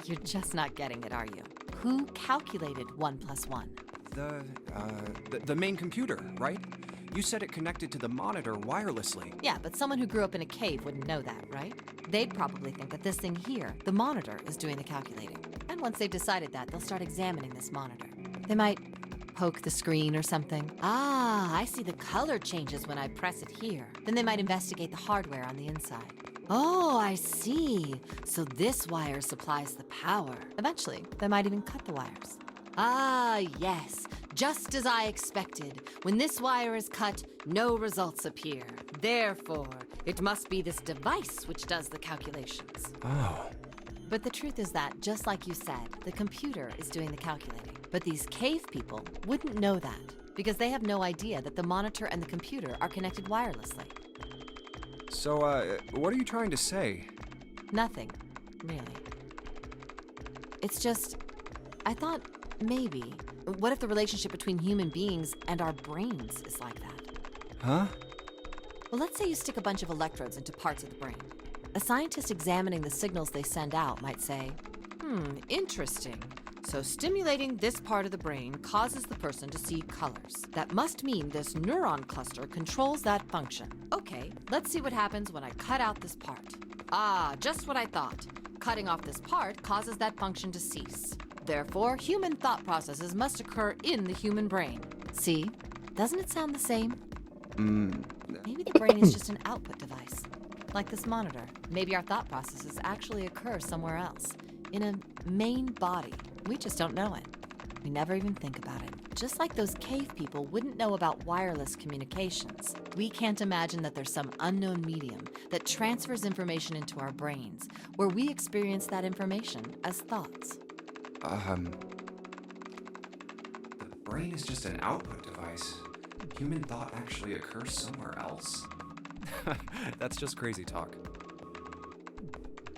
You're just not getting it, are you? Who calculated 1 + 1? The main computer, right? You said it connected to the monitor wirelessly. Yeah, but someone who grew up in a cave wouldn't know that, right? They'd probably think that this thing here, the monitor, is doing the calculating. And once they've decided that, they'll start examining this monitor. They might poke the screen or something. Ah, I see the color changes when I press it here. Then they might investigate the hardware on the inside. Oh, I see. So this wire supplies the power. Eventually, they might even cut the wires. Ah, yes. Just as I expected. When this wire is cut, no results appear. Therefore, it must be this device which does the calculations. Oh. But the truth is that, just like you said, the computer is doing the calculating. But these cave people wouldn't know that, because they have no idea that the monitor and the computer are connected wirelessly. So, what are you trying to say? Nothing, really. It's just, I thought maybe, what if the relationship between human beings and our brains is like that? Huh? Well, let's say you stick a bunch of electrodes into parts of the brain. A scientist examining the signals they send out might say, interesting. So stimulating this part of the brain causes the person to see colors. That must mean this neuron cluster controls that function. Okay, let's see what happens when I cut out this part. Ah, just what I thought. Cutting off this part causes that function to cease. Therefore, human thought processes must occur in the human brain. See? Doesn't it sound the same? Maybe the brain is just an output device. Like this monitor. Maybe our thought processes actually occur somewhere else. In a main body. We just don't know it. We never even think about it. Just like those cave people wouldn't know about wireless communications. We can't imagine that there's some unknown medium that transfers information into our brains, where we experience that information as thoughts. The brain is just an output device. Human thought actually occurs somewhere else. That's just crazy talk.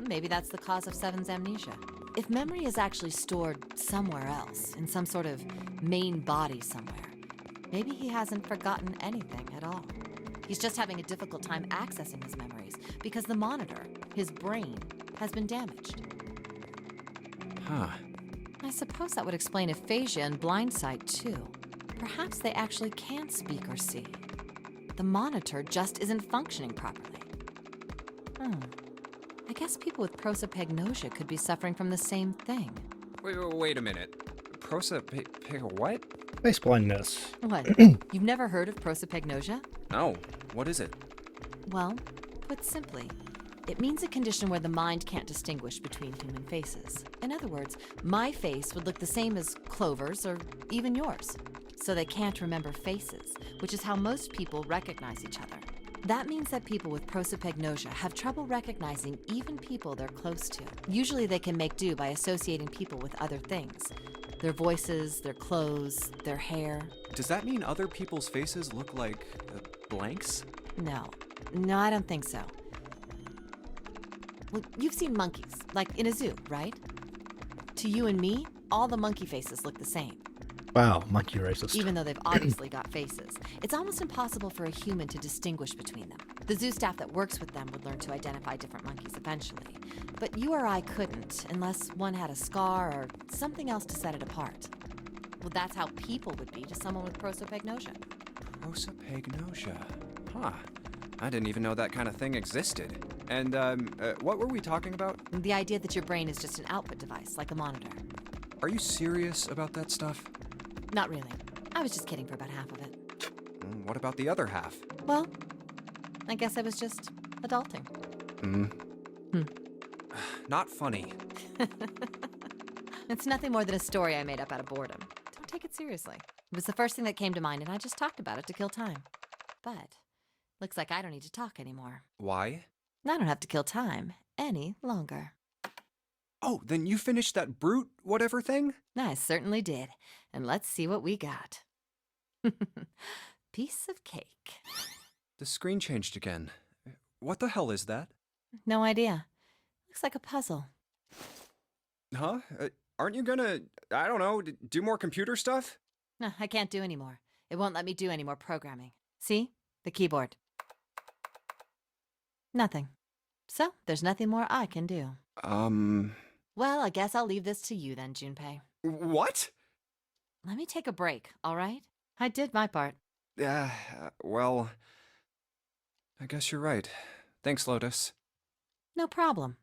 Maybe that's the cause of Seven's amnesia. If memory is actually stored somewhere else, in some sort of main body somewhere, maybe he hasn't forgotten anything at all. He's just having a difficult time accessing his memories because the monitor, his brain, has been damaged. Huh. I suppose that would explain aphasia and blindsight too. Perhaps they actually can speak or see. The monitor just isn't functioning properly. I guess people with prosopagnosia could be suffering from the same thing. Wait a minute. What? Explain this. What? You've never heard of prosopagnosia? No. What is it? Well, put simply, it means a condition where the mind can't distinguish between human faces. In other words, my face would look the same as Clover's or even yours. So they can't remember faces, which is how most people recognize each other. That means that people with prosopagnosia have trouble recognizing even people they're close to. Usually they can make do by associating people with other things. Their voices, their clothes, their hair. Does that mean other people's faces look like blanks? No, I don't think so. Well, you've seen monkeys, like in a zoo, right? To you and me, all the monkey faces look the same. Wow, monkey racist. Even though they've obviously got faces. It's almost impossible for a human to distinguish between them. The zoo staff that works with them would learn to identify different monkeys eventually. But you or I couldn't, unless one had a scar or something else to set it apart. Well, that's how people would be to someone with prosopagnosia. Prosopagnosia. Huh. I didn't even know that kind of thing existed. And, what were we talking about? The idea that your brain is just an output device, like a monitor. Are you serious about that stuff? Not really. I was just kidding for about half of it. What about the other half? Well, I guess I was just adulting. Not funny. It's nothing more than a story I made up out of boredom. Don't take it seriously. It was the first thing that came to mind, and I just talked about it to kill time. But looks like I don't need to talk anymore. Why? I don't have to kill time any longer. Oh, then you finished that brute whatever thing? I certainly did. And let's see what we got. Piece of cake. The screen changed again. What the hell is that? No idea. Looks like a puzzle. Huh? Aren't you gonna, I don't know, do more computer stuff? No, I can't do any more. It won't let me do any more programming. See? The keyboard. Nothing. So, there's nothing more I can do. Well, I guess I'll leave this to you then, Junpei. What? Let me take a break, all right? I did my part. Well, I guess you're right. Thanks, Lotus. No problem.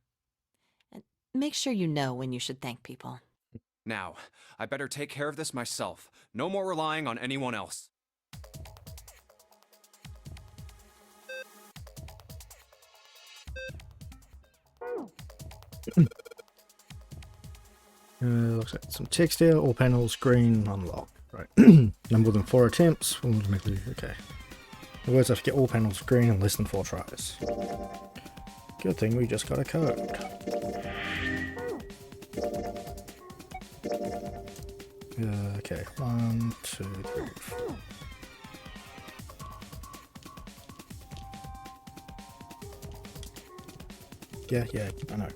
And make sure you know when you should thank people. Now, I better take care of this myself. No more relying on anyone else. Looks like some text here. All panels, screen, unlock. Right. No more than 4 attempts. Automatically, okay. The words have to get all panels green in less than 4 tries. Good thing we just got a code. Okay, 1, 2, 3, 4. Yeah, I know.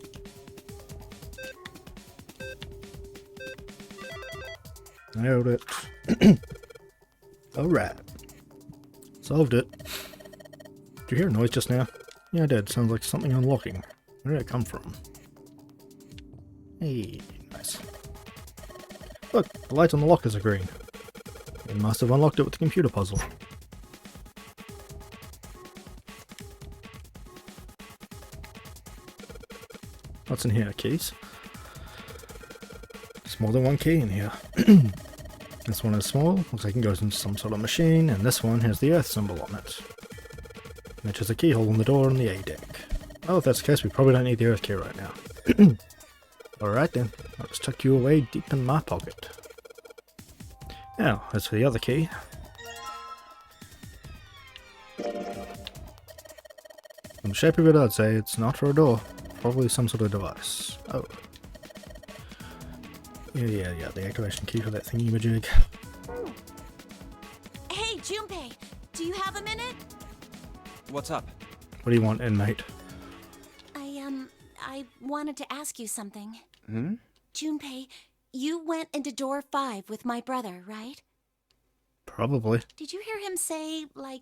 Nailed it. Alright. Solved it. Did you hear a noise just now? Yeah, I did. Sounds like something unlocking. Where did it come from? Hey, nice. Look, the lights on the lockers are green. We must have unlocked it with the computer puzzle. What's in here? Keys? There's more than one key in here. This one is small, looks like it goes into some sort of machine, and this one has the Earth symbol on it. Matches a keyhole in the door on the A deck. Oh, if that's the case, we probably don't need the Earth key right now. Alright then, I'll just tuck you away deep in my pocket. Now, as for the other key. From the shape of it, I'd say it's not for a door. Probably some sort of device. Oh. Yeah, the activation key for that thingy-majig. Hey, Junpei, do you have a minute? What's up? What do you want, inmate? I wanted to ask you something. Hmm? Junpei, you went into door 5 with my brother, right? Probably. Did you hear him say, like,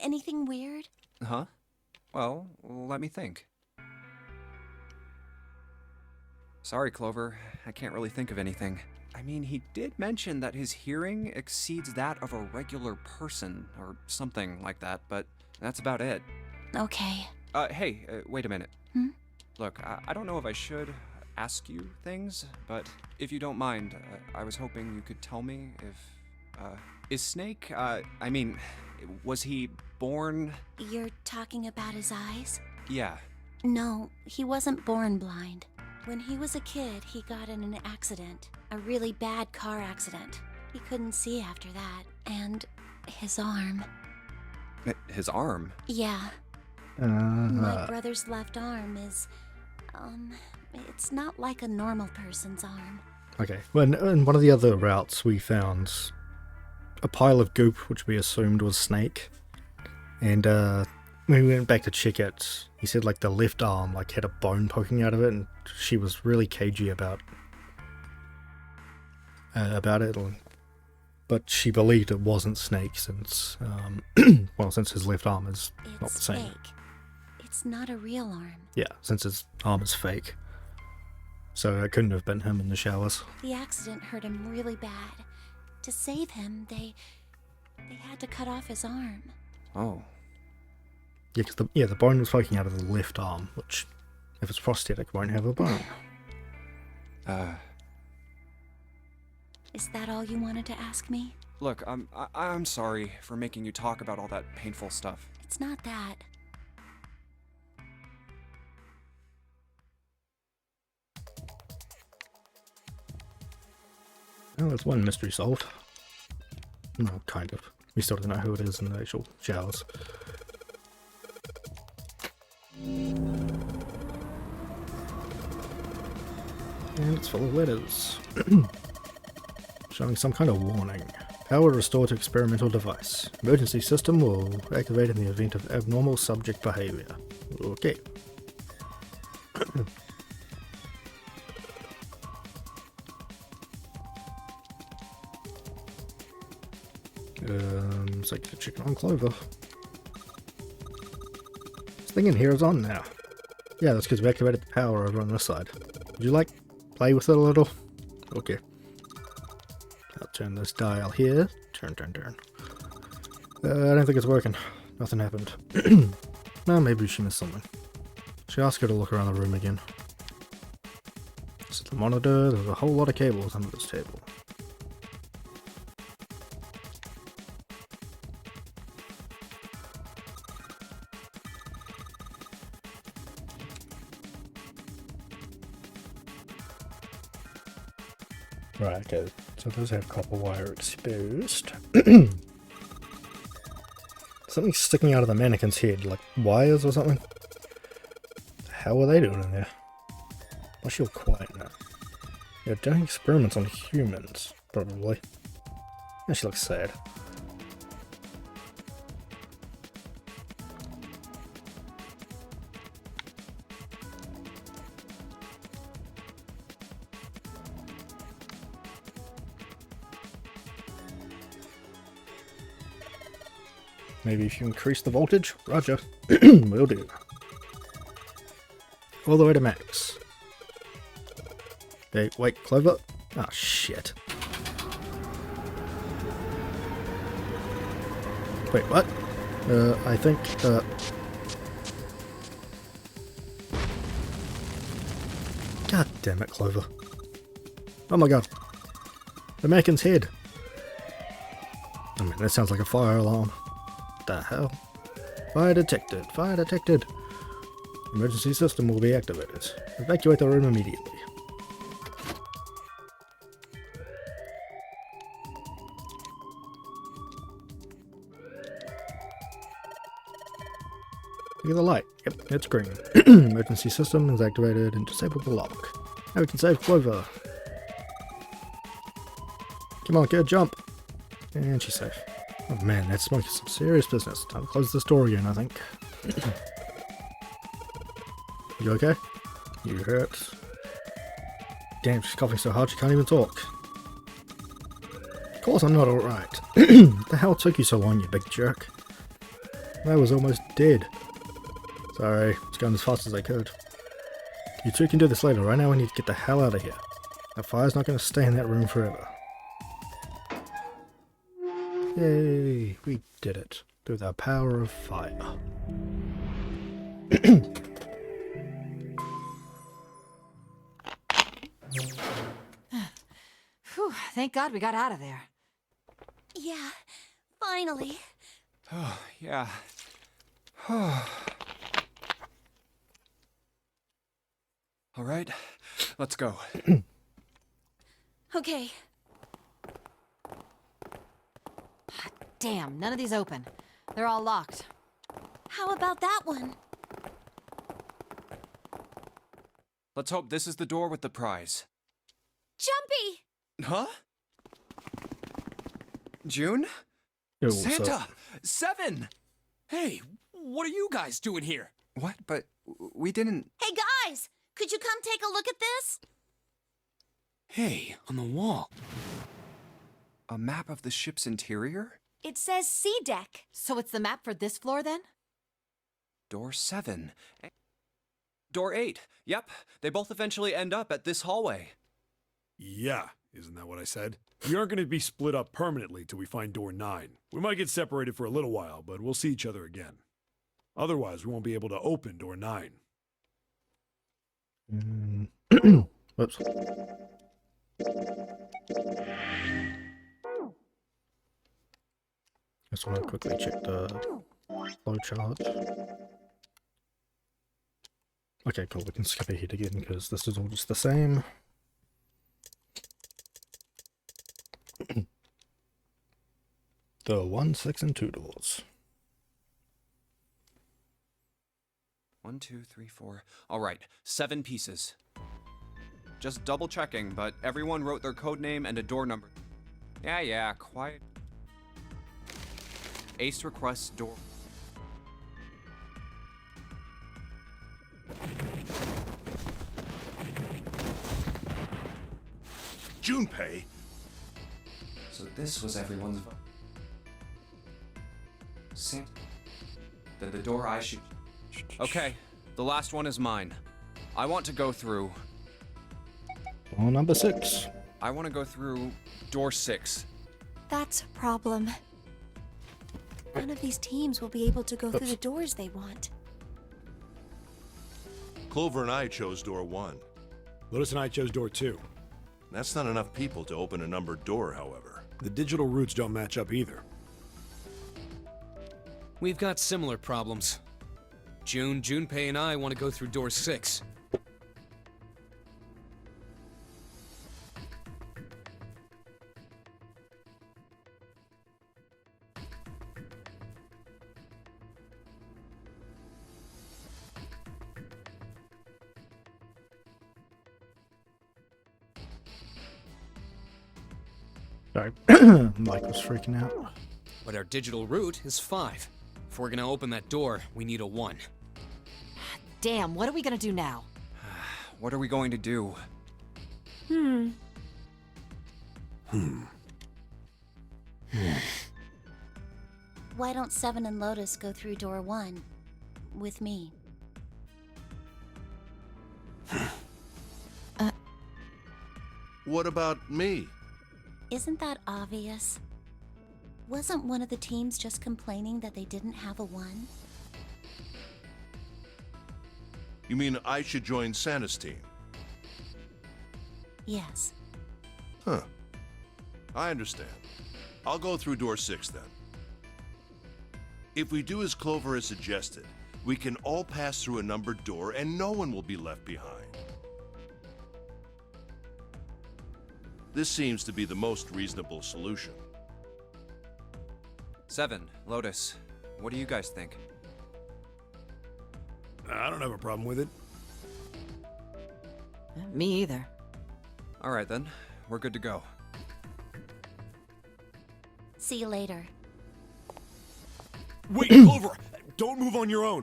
anything weird? Huh? Well, let me think. Sorry, Clover. I can't really think of anything. I mean, he did mention that his hearing exceeds that of a regular person, or something like that, but that's about it. Okay. Hey, wait a minute. Hmm? Look, I don't know if I should ask you things, but if you don't mind, I was hoping you could tell me if, is Snake, I mean, was he born? You're talking about his eyes? Yeah. No, he wasn't born blind. When he was a kid, he got in an accident. A really bad car accident. He couldn't see after that. And his arm. His arm? Yeah. My brother's left arm is, it's not like a normal person's arm. Okay, well, in one of the other routes we found a pile of goop, which we assumed was Snake. And when we went back to check it, he said like the left arm like had a bone poking out of it, and she was really cagey about it. But she believed it wasn't Snake since, well, since his left arm is not the same. Fake. It's not a real arm. Yeah, since his arm is fake. So it couldn't have been him in the showers. The accident hurt him really bad. To save him, they had to cut off his arm. Oh. Yeah, because the bone was poking out of the left arm, which, if it's prosthetic, won't have a bone. Is that all you wanted to ask me? Look, I'm sorry for making you talk about all that painful stuff. It's not that. Well, there's one mystery solved. No, kind of. We still don't know who it is in the actual showers. And it's full of letters. Showing some kind of warning. Power restored to experimental device. Emergency system will activate in the event of abnormal subject behavior. Okay. It's like the chicken on Clover. This thing in here is on now. Yeah, that's because we activated the power over on this side. Would you like play with it a little? Okay. I'll turn this dial here. Turn. I don't think it's working. Nothing happened. Well, maybe she missed something. Should ask her to look around the room again. This is the monitor. There's a whole lot of cables under this table. Right, okay, so those have copper wire exposed. Something's sticking out of the mannequin's head, like wires or something. How are they doing in there? Why she all quiet now? They're doing experiments on humans, probably. Yeah, she looks sad. Maybe if you increase the voltage? Roger. Will do. All the way to max. Hey, wait, Clover? Oh, shit. Wait, what? I think, God damn it, Clover. Oh my god. The mannequin's head. I mean, that sounds like a fire alarm. What the hell? Fire detected. Fire detected. Emergency system will be activated. Evacuate the room immediately. Look at the light. Yep, it's green. Emergency system is activated and disabled the lock. Now we can save Clover. Come on, kid, jump. And she's safe. Oh man, that's smoking some serious business. Time to close this door again, I think. You okay? You hurt? Damn, she's coughing so hard she can't even talk. Of course I'm not alright. The hell took you so long, you big jerk? I was almost dead. Sorry, I was going as fast as I could. You two can do this later. Right now we need to get the hell out of here. That fire's not going to stay in that room forever. Yay, we did it. Through the power of fire. Whew, thank God we got out of there. Yeah, finally. Oh, yeah. All right, let's go. Okay. Damn, none of these open. They're all locked. How about that one? Let's hope this is the door with the prize. Jumpy! Huh? June? Yo, Santa! Seven! Hey, what are you guys doing here? What? But we didn't... Hey guys! Could you come take a look at this? Hey, on the wall. A map of the ship's interior? It says C deck. So it's the map for this floor then? Door 7. Door 8. Yep, they both eventually end up at this hallway. Yeah, isn't that what I said? We aren't going to be split up permanently till we find door 9. We might get separated for a little while, but we'll see each other again. Otherwise, we won't be able to open door 9. Whoops. Just want to quickly check the flowchart. Okay, cool. We can skip ahead again because this is all just the same. The 1, 6, and 2 doors. 1, 2, 3, 4. All right, 7 pieces. Just double checking, but everyone wrote their code name and a door number. Yeah, quiet. Ace requests door. Junpei? So this was everyone's vote. Santa. The door I shoot. Okay, the last one is mine. I want to go through... Door number 6. I want to go through door 6. That's a problem. None of these teams will be able to go through the doors they want. Clover and I chose door 1. Lotus and I chose door 2. That's not enough people to open a numbered door, however. The digital routes don't match up either. We've got similar problems. Junpei, and I want to go through door 6. Sorry, Mike was freaking out. But our digital route is 5. If we're gonna open that door, we need a 1. Damn, what are we gonna do now? What are we going to do? Why don't Seven and Lotus go through door 1 with me? What about me? Isn't that obvious? Wasn't one of the teams just complaining that they didn't have a 1? You mean I should join Santa's team? Yes. Huh. I understand. I'll go through door 6 then. If we do as Clover has suggested, we can all pass through a numbered door and no one will be left behind. This seems to be the most reasonable solution. 7, Lotus, what do you guys think? I don't have a problem with it. Me either. All right then, we're good to go. See you later. Wait, Clover! Don't move on your own!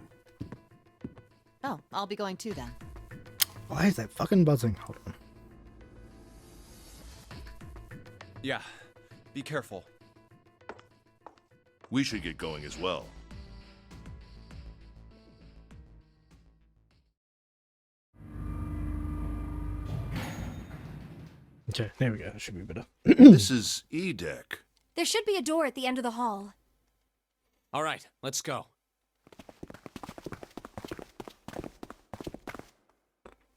Oh, I'll be going too then. Why is that fucking buzzing? Hold on. Yeah, be careful. We should get going as well. Okay, there we go. That should be better. This is E-Deck. There should be a door at the end of the hall. All right, let's go.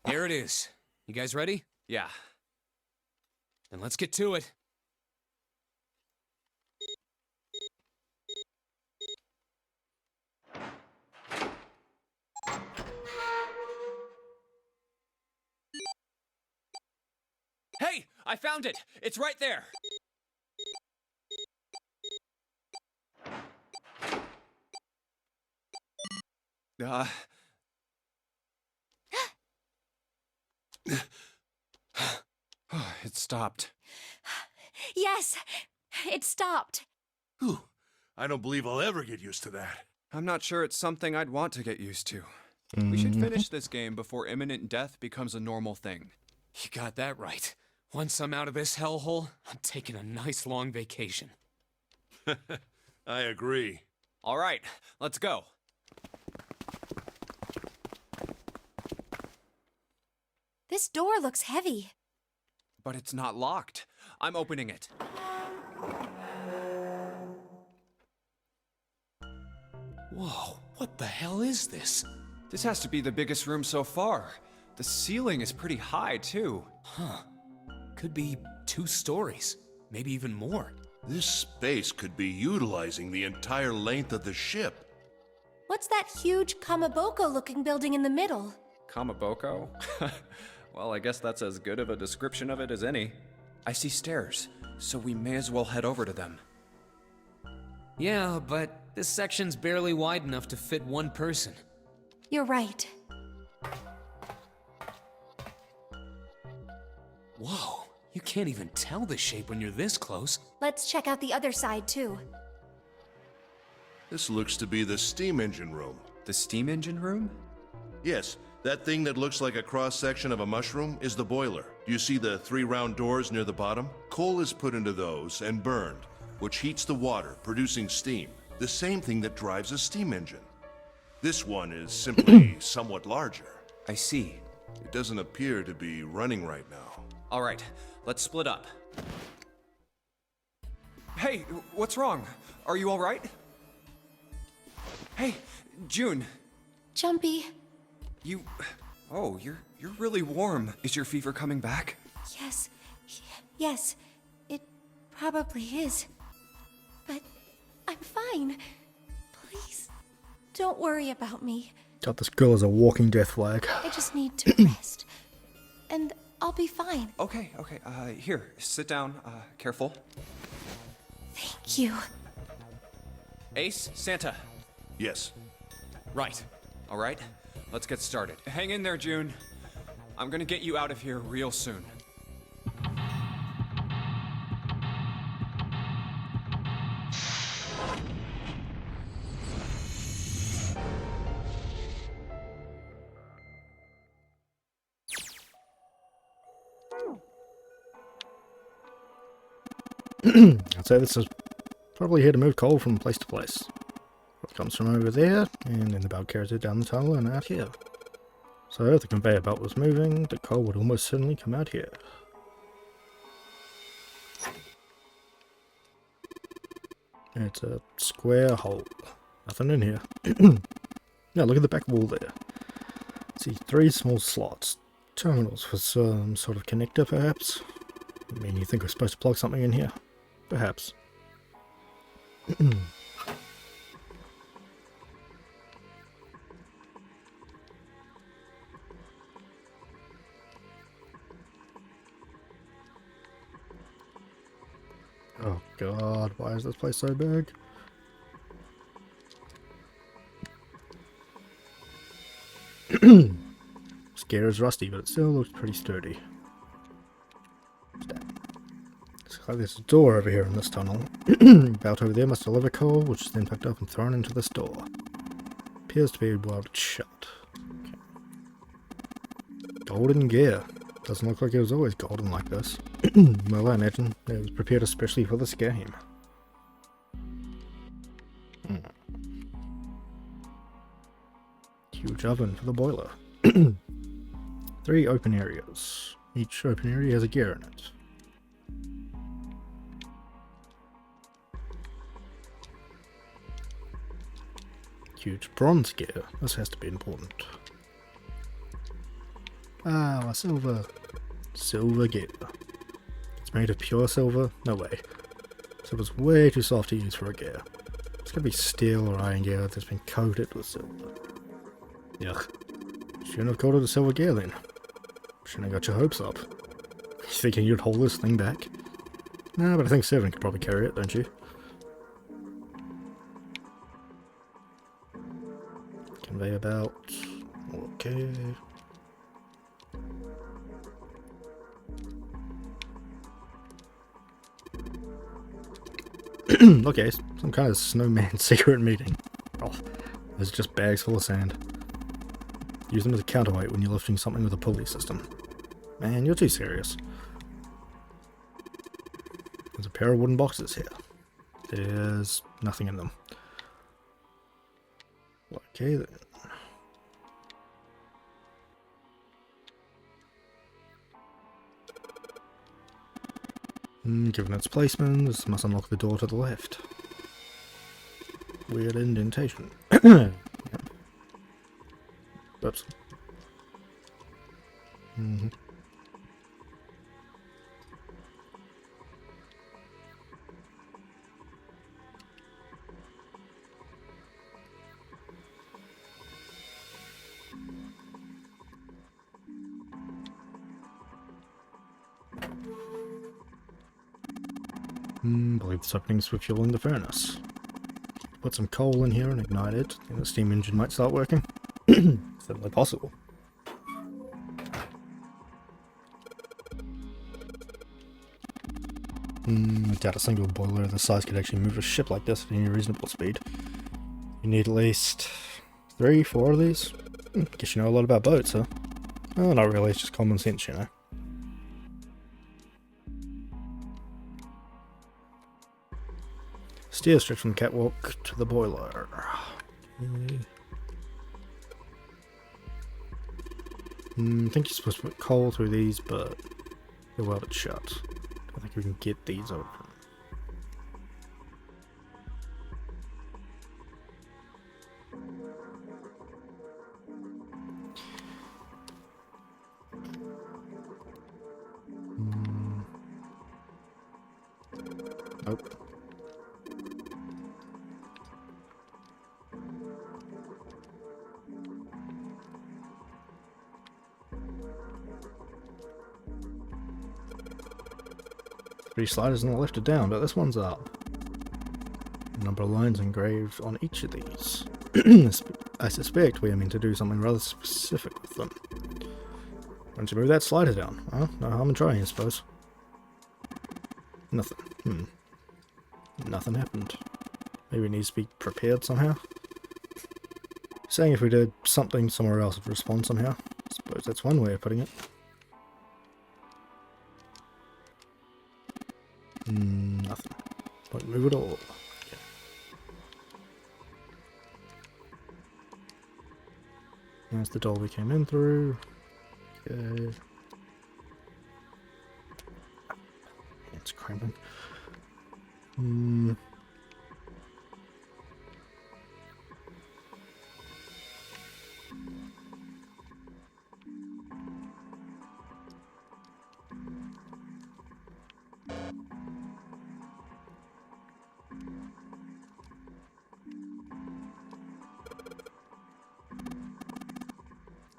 Here it is. You guys ready? Yeah. Then let's get to it. Hey, I found it! It's right there! It stopped. Yes, it stopped. Whew. I don't believe I'll ever get used to that. I'm not sure it's something I'd want to get used to. We should finish this game before imminent death becomes a normal thing. You got that right. Once I'm out of this hellhole, I'm taking a nice long vacation. I agree. All right, let's go. This door looks heavy. But it's not locked. I'm opening it. Whoa, what the hell is this? This has to be the biggest room so far. The ceiling is pretty high, too. Huh. Could be 2 stories, maybe even more. This space could be utilizing the entire length of the ship. What's that huge Kamaboko-looking building in the middle? Kamaboko? Well, I guess that's as good of a description of it as any. I see stairs, so we may as well head over to them. Yeah, but this section's barely wide enough to fit 1 person. You're right. Whoa, you can't even tell the shape when you're this close. Let's check out the other side, too. This looks to be the steam engine room. The steam engine room? Yes, that thing that looks like a cross-section of a mushroom is the boiler. Do you see the 3 round doors near the bottom? Coal is put into those and burned, which heats the water, producing steam. The same thing that drives a steam engine. This one is simply somewhat larger. I see. It doesn't appear to be running right now. All right, let's split up. Hey, what's wrong? Are you all right? Hey, June. Jumpy. Oh, you're really warm. Is your fever coming back? Yes. Yes. It probably is. But I'm fine. Please, don't worry about me. God, this girl is a walking death flag. I just need to rest. And I'll be fine. Okay. Here, sit down. Careful. Thank you. Ace, Santa. Yes. Right. All right, let's get started. Hang in there, June. I'm gonna get you out of here real soon. I'd say this is Probably here to move coal from place to place. It comes from over there, and then the belt carries it down the tunnel and out here. So if the conveyor belt was moving, the coal would almost certainly come out here. It's a square hole. Nothing in here. Now look at the back wall there. See, 3 small slots. Terminals for some sort of connector, perhaps? I mean, you think we're supposed to plug something in here? Perhaps. Oh god, why is this place so big? Gear is rusty, but it still looks pretty sturdy. Looks like there's a door over here in this tunnel. Belt over there must deliver coal, which is then picked up and thrown into this door. Appears to be welded shut. Okay. Golden gear. Doesn't look like it was always golden like this. Well, I imagine it was prepared especially for this game. Huge oven for the boiler. 3 open areas. Each open area has a gear in it. Huge bronze gear. This has to be important. Ah, a silver gear. It's made of pure silver? No way. Silver's way too soft to use for a gear. It's gonna be steel or iron gear that's been coated with silver. Yuck. Shouldn't have called it a silver gear then. Shouldn't have got your hopes up. You thinking you'd hold this thing back? Nah, but I think 7 could probably carry it, don't you? Conveyor belt. Okay. Okay, some kind of snowman secret meeting. Oh, there's just bags full of sand. Use them as a counterweight when you're lifting something with a pulley system. Man, you're too serious. There's a pair of wooden boxes here. There's nothing in them. Okay then. Given its placement, this must unlock the door to the left. Weird indentation. Yep. Oops. Believe this opening's for fueling the furnace. Put some coal in here and ignite it, and the steam engine might start working. Certainly possible. I doubt a single boiler of this size could actually move a ship like this at any reasonable speed. You need at least 3, 4 of these. Guess you know a lot about boats, huh? Oh, not really, it's just common sense, you know. Steer straight from the catwalk to the boiler. Okay. I think you're supposed to put coal through these, but they're welded shut. I think we can get these open. Nope. Three sliders on the left are down, but this one's up. A number of lines engraved on each of these. I suspect we are meant to do something rather specific with them. Why don't you move that slider down? Well, no harm in trying, I suppose. Nothing. Nothing happened. Maybe it needs to be prepared somehow? Saying if we did something somewhere else it would respond somehow. I suppose that's one way of putting it. Nothing. Won't move at all. There's the door we came in through. Okay. It's cramping.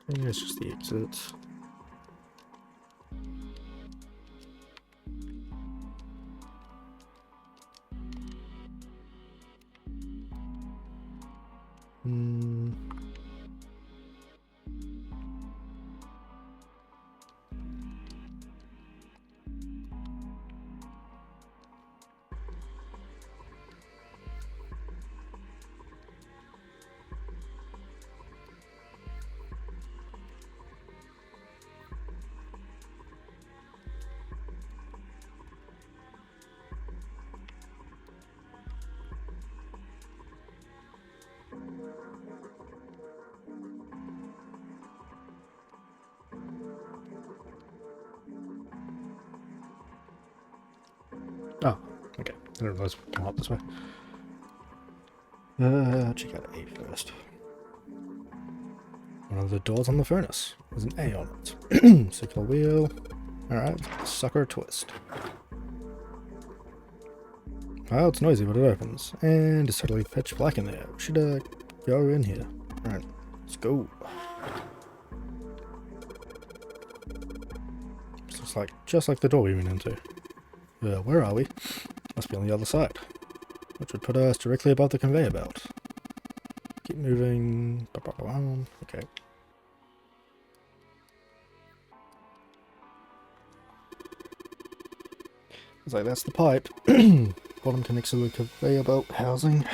I think it's just the exit. Oh, okay. I didn't realize we come up this way. Check out A first. One of the doors on the furnace. There's an A on it. Circular wheel. Alright, sucker twist. Well, it's noisy, but it opens. And it's totally pitch black in there. We should go in here. Alright, let's go. This looks like just like the door we went into. Where are we? Must be on the other side. Which would put us directly above the conveyor belt. Keep moving. Okay. Looks like that's the pipe. Bottom connects to the conveyor belt housing.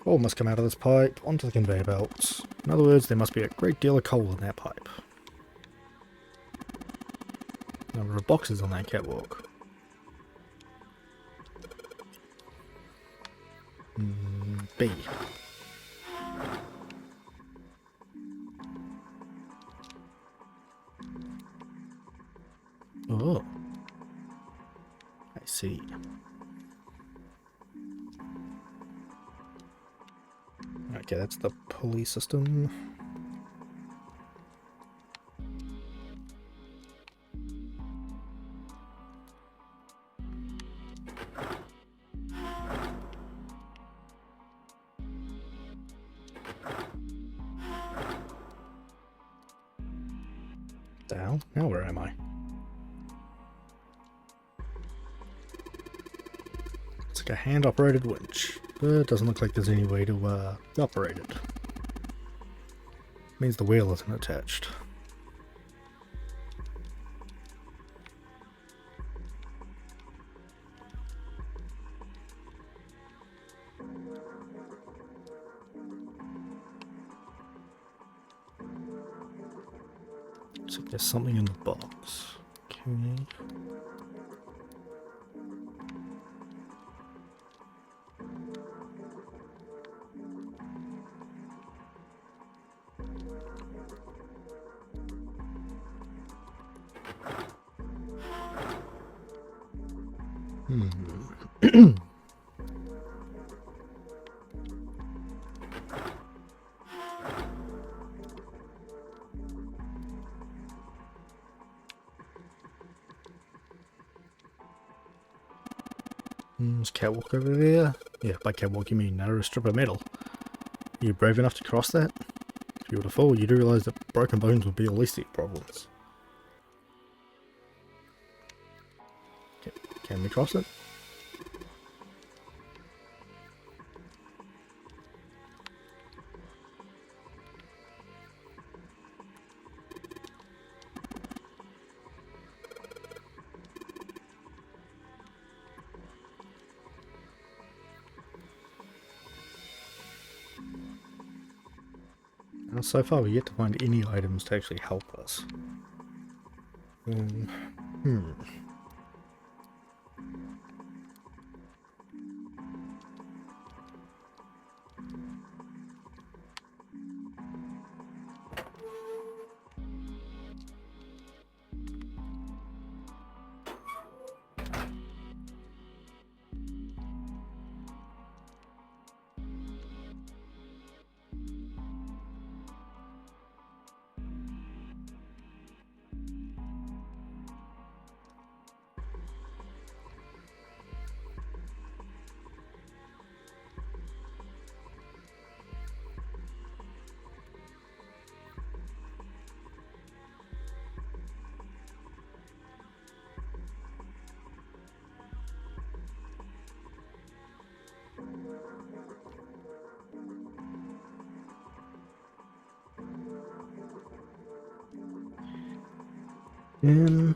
Coal must come out of this pipe onto the conveyor belt. In other words, there must be a great deal of coal in that pipe. Number of boxes on that catwalk. B. Oh. I see. Okay, that's the pulley system. The hell? Now where am I? It's like a hand-operated winch, but it doesn't look like there's any way to operate it. Means the wheel isn't attached. Looks like there's something in the box. Okay. There's catwalk over there. Yeah, by catwalk you mean narrow strip of metal. Are you brave enough to cross that? If you were to fall, you'd realise that broken bones would be your least of your problems. Can we cross it? Now, so far we're yet to find any items to actually help us. Hmm.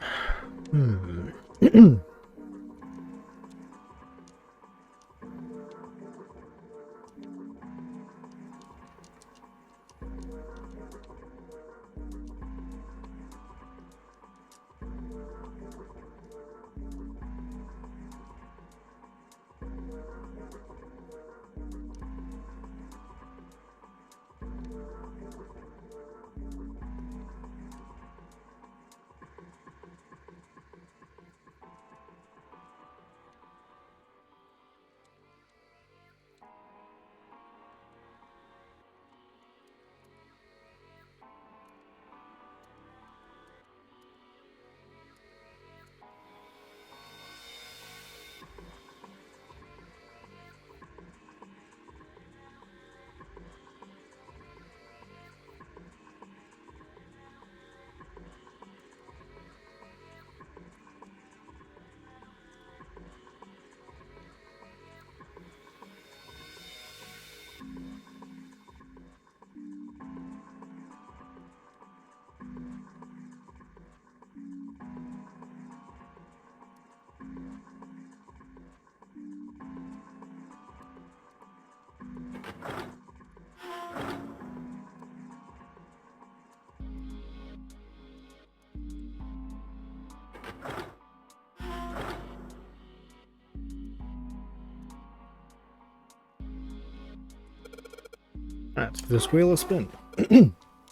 Let's give this wheel a spin.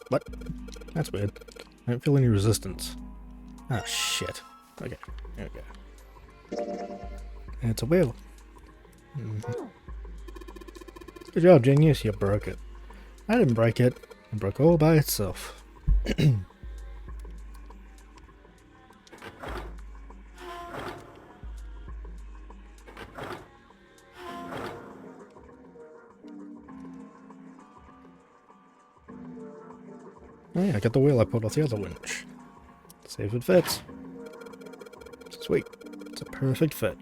What? That's weird. I don't feel any resistance. Ah, shit. Okay, there we go. And it's a wheel. Good job, genius. You broke it. I didn't break it. It broke all by itself. Oh yeah, I got the wheel I pulled off the other winch. See if it fits. Sweet. It's a perfect fit.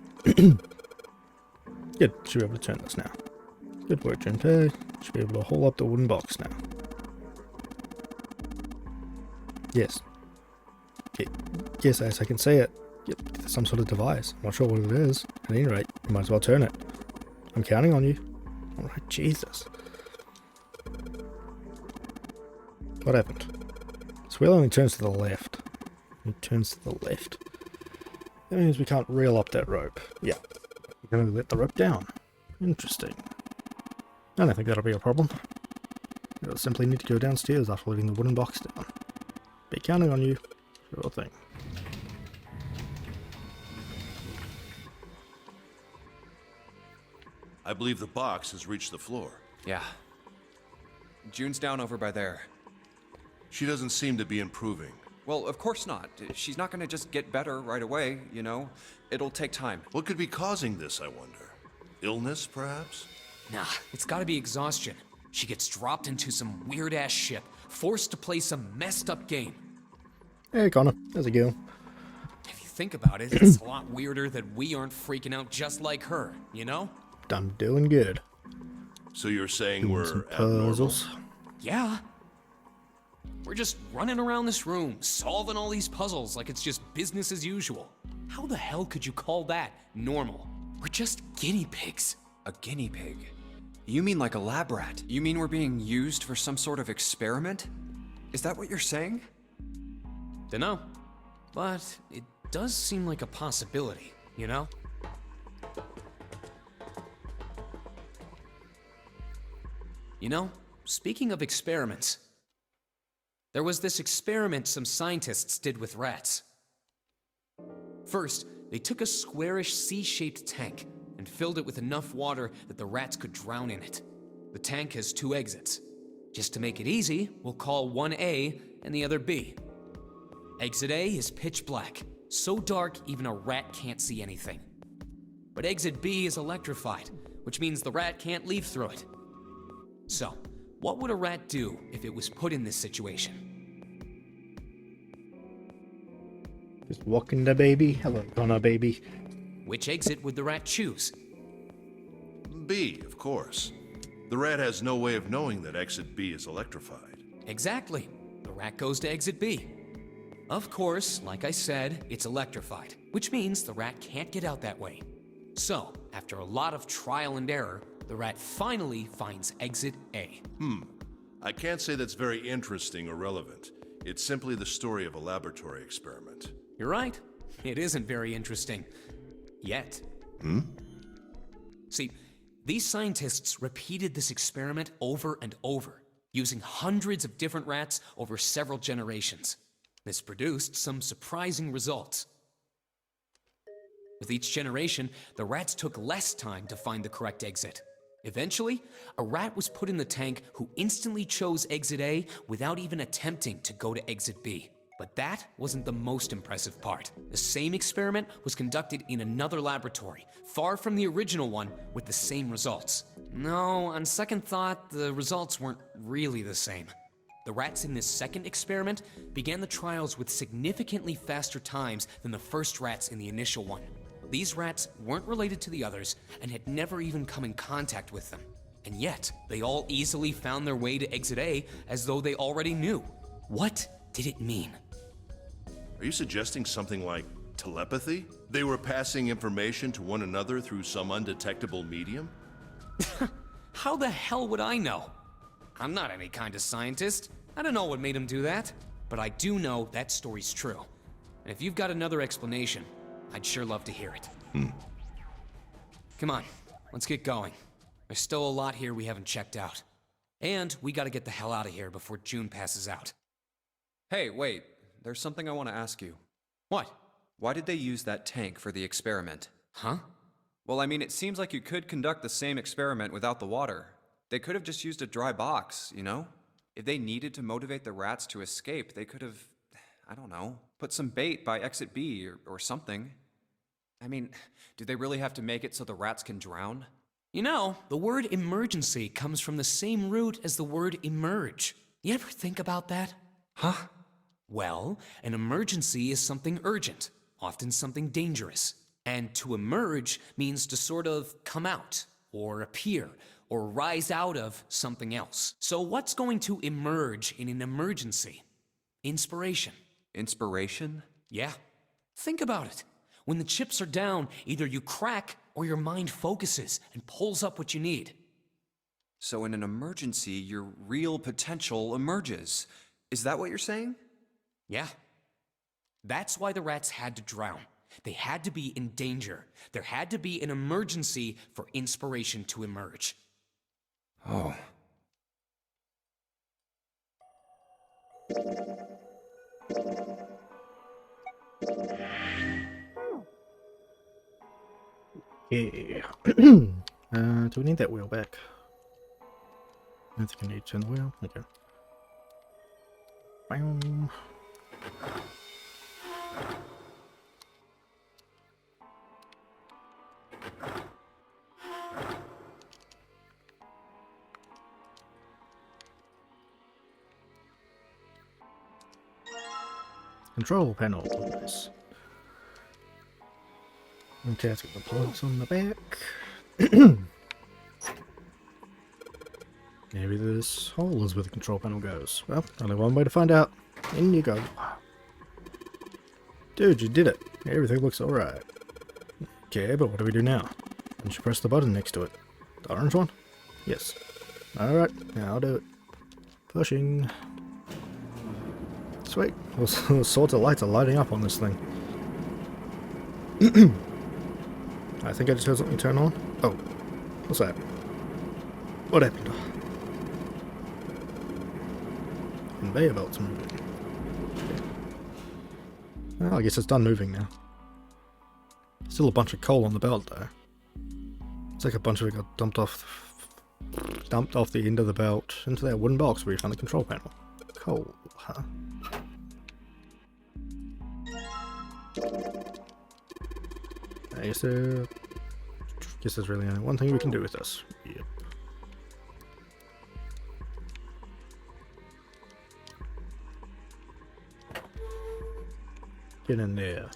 Good. Should be able to turn this now. Good work, Junpei. Should be able to haul up the wooden box now. Yes. Okay. Yes, as I can see it. Yep, some sort of device. I'm not sure what it is. At any rate, you might as well turn it. I'm counting on you. Alright, Jesus. What happened? This wheel only turns to the left. It turns to the left. That means we can't reel up that rope. Yeah. We're going to let the rope down. Interesting. I don't think that'll be a problem. We'll simply need to go downstairs after letting the wooden box down. Be counting on you. Sure thing. I believe the box has reached the floor. Yeah. June's down over by there. She doesn't seem to be improving. Well, of course not. She's not gonna just get better right away, you know? It'll take time. What could be causing this, I wonder? Illness, perhaps? Nah, it's gotta be exhaustion. She gets dropped into some weird-ass ship, forced to play some messed-up game. Hey, Connor. How's it going? If you think about it, it's a lot weirder that we aren't freaking out just like her, you know? I'm doing good. So you're saying Doing we're some abnormal? puzzles. Yeah. We're just running around this room, solving all these puzzles like it's just business as usual. How the hell could you call that normal? We're just guinea pigs. A guinea pig? You mean like a lab rat? You mean we're being used for some sort of experiment? Is that what you're saying? Dunno. But it does seem like a possibility, you know? You know, speaking of experiments, there was this experiment some scientists did with rats. First, they took a squarish C-shaped tank and filled it with enough water that the rats could drown in it. The tank has 2 exits. Just to make it easy, we'll call one A and the other B. Exit A is pitch black, so dark even a rat can't see anything. But exit B is electrified, which means the rat can't leave through it. So, what would a rat do if it was put in this situation? Just walking the baby. Hello, Connor, baby. Which exit would the rat choose? B, of course. The rat has no way of knowing that exit B is electrified. Exactly. The rat goes to exit B. Of course, like I said, it's electrified, which means the rat can't get out that way. So, after a lot of trial and error, the rat finally finds exit A. I can't say that's very interesting or relevant. It's simply the story of a laboratory experiment. You're right. It isn't very interesting. Yet. See, these scientists repeated this experiment over and over, using hundreds of different rats over several generations. This produced some surprising results. With each generation, the rats took less time to find the correct exit. Eventually, a rat was put in the tank who instantly chose exit A without even attempting to go to exit B. But that wasn't the most impressive part. The same experiment was conducted in another laboratory, far from the original one, with the same results. No, on second thought, the results weren't really the same. The rats in this second experiment began the trials with significantly faster times than the first rats in the initial one. These rats weren't related to the others and had never even come in contact with them. And yet, they all easily found their way to exit A as though they already knew. What did it mean? Are you suggesting something like telepathy? They were passing information to one another through some undetectable medium? How the hell would I know? I'm not any kind of scientist. I don't know what made them do that. But I do know that story's true. And if you've got another explanation, I'd sure love to hear it. Come on, let's get going. There's still a lot here we haven't checked out. And we gotta get the hell out of here before June passes out. Hey, wait. There's something I want to ask you. What? Why did they use that tank for the experiment? Huh? Well, I mean, it seems like you could conduct the same experiment without the water. They could have just used a dry box, you know? If they needed to motivate the rats to escape, they could have, I don't know, put some bait by exit B or something. I mean, do they really have to make it so the rats can drown? You know, the word emergency comes from the same root as the word emerge. You ever think about that? Huh? Well, an emergency is something urgent, often something dangerous. And to emerge means to sort of come out, or appear, or rise out of something else. So what's going to emerge in an emergency? Inspiration. Inspiration? Yeah. Think about it. When the chips are down, either you crack or your mind focuses and pulls up what you need. So in an emergency, your real potential emerges. Is that what you're saying? Yeah. That's why the rats had to drown. They had to be in danger. There had to be an emergency for inspiration to emerge. Oh. Yeah. Do we need that wheel back? I don't think I need to turn the wheel. Okay. Bam. Control panels. Okay, let's get the plugs on the back. Maybe this hole is where the control panel goes. Well, only one way to find out. In you go. Dude, you did it. Everything looks alright. Okay, but what do we do now? Once you press the button next to it. The orange one? Yes. Alright, now I'll do it. Pushing. Sweet. All sorts of lights are lighting up on this thing. I think I just heard something turn on. Oh. What's that? What happened? Conveyor belt's moving. Well, I guess it's done moving now. Still a bunch of coal on the belt though. It's like a bunch of it got dumped off the end of the belt into that wooden box where you found the control panel. Coal, huh? I guess there's really only one thing we can do with this. Yep. Get in there.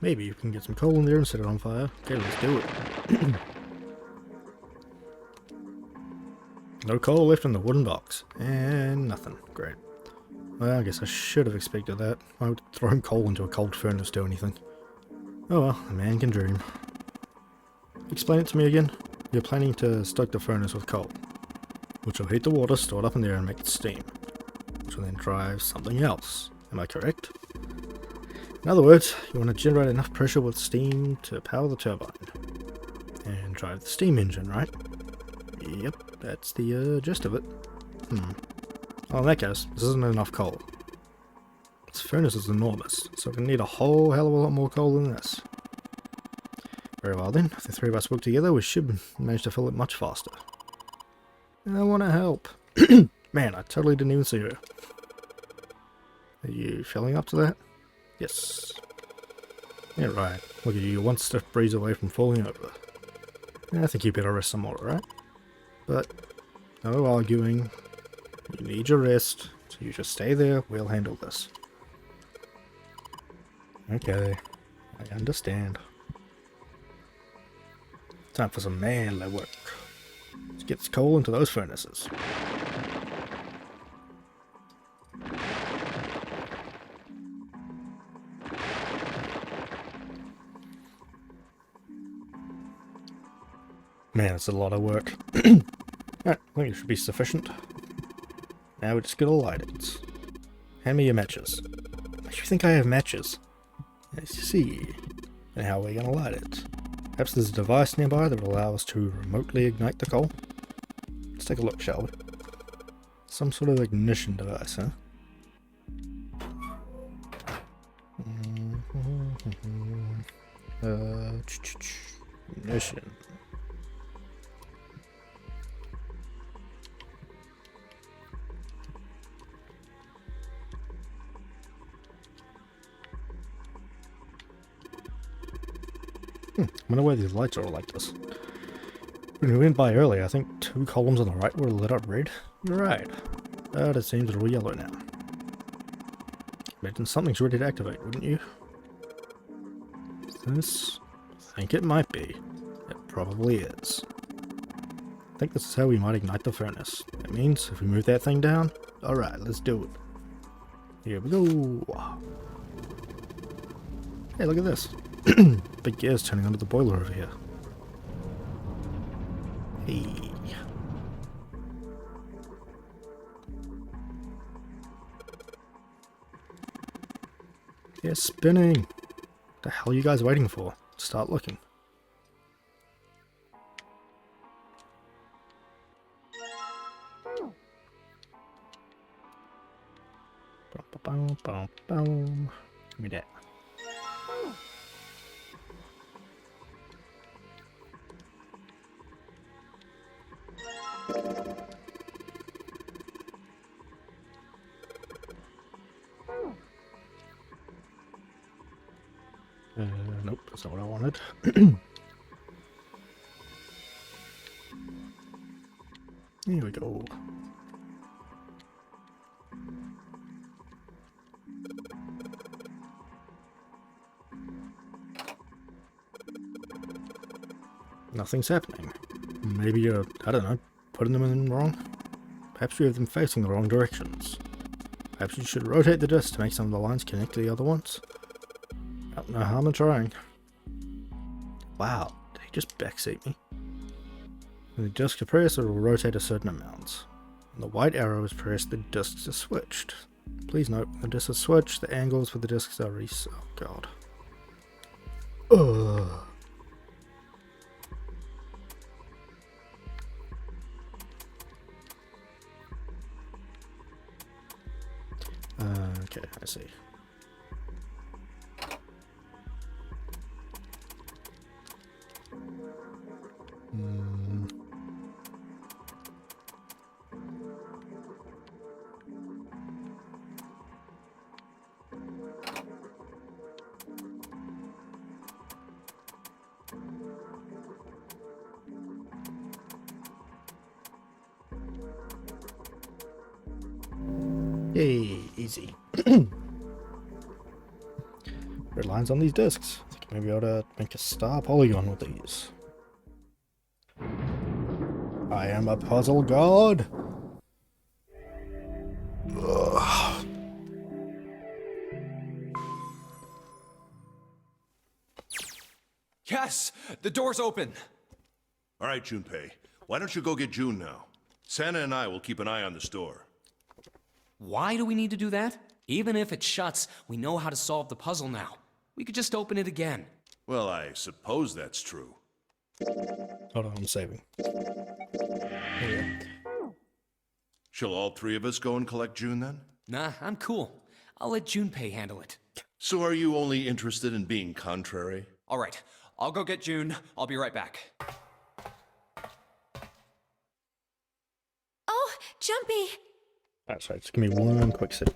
Maybe you can get some coal in there and set it on fire. Okay, let's do it. No coal left in the wooden box. And nothing. Great. Well, I guess I should have expected that. Why would throwing coal into a cold furnace do anything? Oh well, a man can dream. Explain it to me again. You're planning to stoke the furnace with coal, which will heat the water stored up in there and make it steam, which will then drive something else. Am I correct? In other words, you want to generate enough pressure with steam to power the turbine and drive the steam engine, right? Yep, that's the gist of it. Well, in that case, this isn't enough coal. This furnace is enormous, so we need a whole hell of a lot more coal than this. Very well then, if the three of us work together, we should manage to fill it much faster. I want to help. Man, I totally didn't even see her. Are you filling up to that? Yes. Yeah, right. Look at you, one stiff breeze away from falling over. I think you better rest some more, right? But, no arguing. You need your rest, so you just stay there, we'll handle this. Okay, I understand. Time for some manly work. Let's get this coal into those furnaces. Man, it's a lot of work. Alright, I think it should be sufficient. Now we just gotta light it. Hand me your matches. Makes you think I have matches. I see. And how are we gonna light it? Perhaps there's a device nearby that will allow us to remotely ignite the coal? Let's take a look, shall we? Some sort of ignition device, huh? Ignition. I wonder why these lights are all like this. When we went by earlier, I think 2 columns on the right were lit up red. You're right. But it seems they're all yellow now. Imagine something's ready to activate, wouldn't you? This? I think it might be. It probably is. I think this is how we might ignite the furnace. That means if we move that thing down, alright, let's do it. Here we go. Hey, look at this. Big gears turning under the boiler over here. Hey. Yeah, spinning. What the hell are you guys waiting for? Start looking. Boom, boom, boom. Give me that. Nope, that's not what I wanted. Here we go. Nothing's happening. Maybe you're, I don't know, putting them in wrong? Perhaps you have them facing the wrong directions. Perhaps you should rotate the disc to make some of the lines connect to the other ones. No harm in trying. Wow, did he just backseat me? When the disc is pressed, it will rotate a certain amount. When the white arrow is pressed, the discs are switched. Please note, when the discs are switched, the angles for the discs are oh god. Ugh. Okay, I see. Yay, easy. Red lines on these discs. I think maybe I ought to make a star polygon with these. I am a puzzle god. Ugh. Yes! The door's open! All right, Junpei. Why don't you go get June now? Santa and I will keep an eye on the store. Why do we need to do that? Even if it shuts, we know how to solve the puzzle now. We could just open it again. Well, I suppose that's true. Hold on, I'm saving. Shall all three of us go and collect June then? Nah, I'm cool. I'll let Junpei handle it. So are you only interested in being contrary? All right, I'll go get June. I'll be right back. Oh, Jumpy! That's right, just give me one quick second.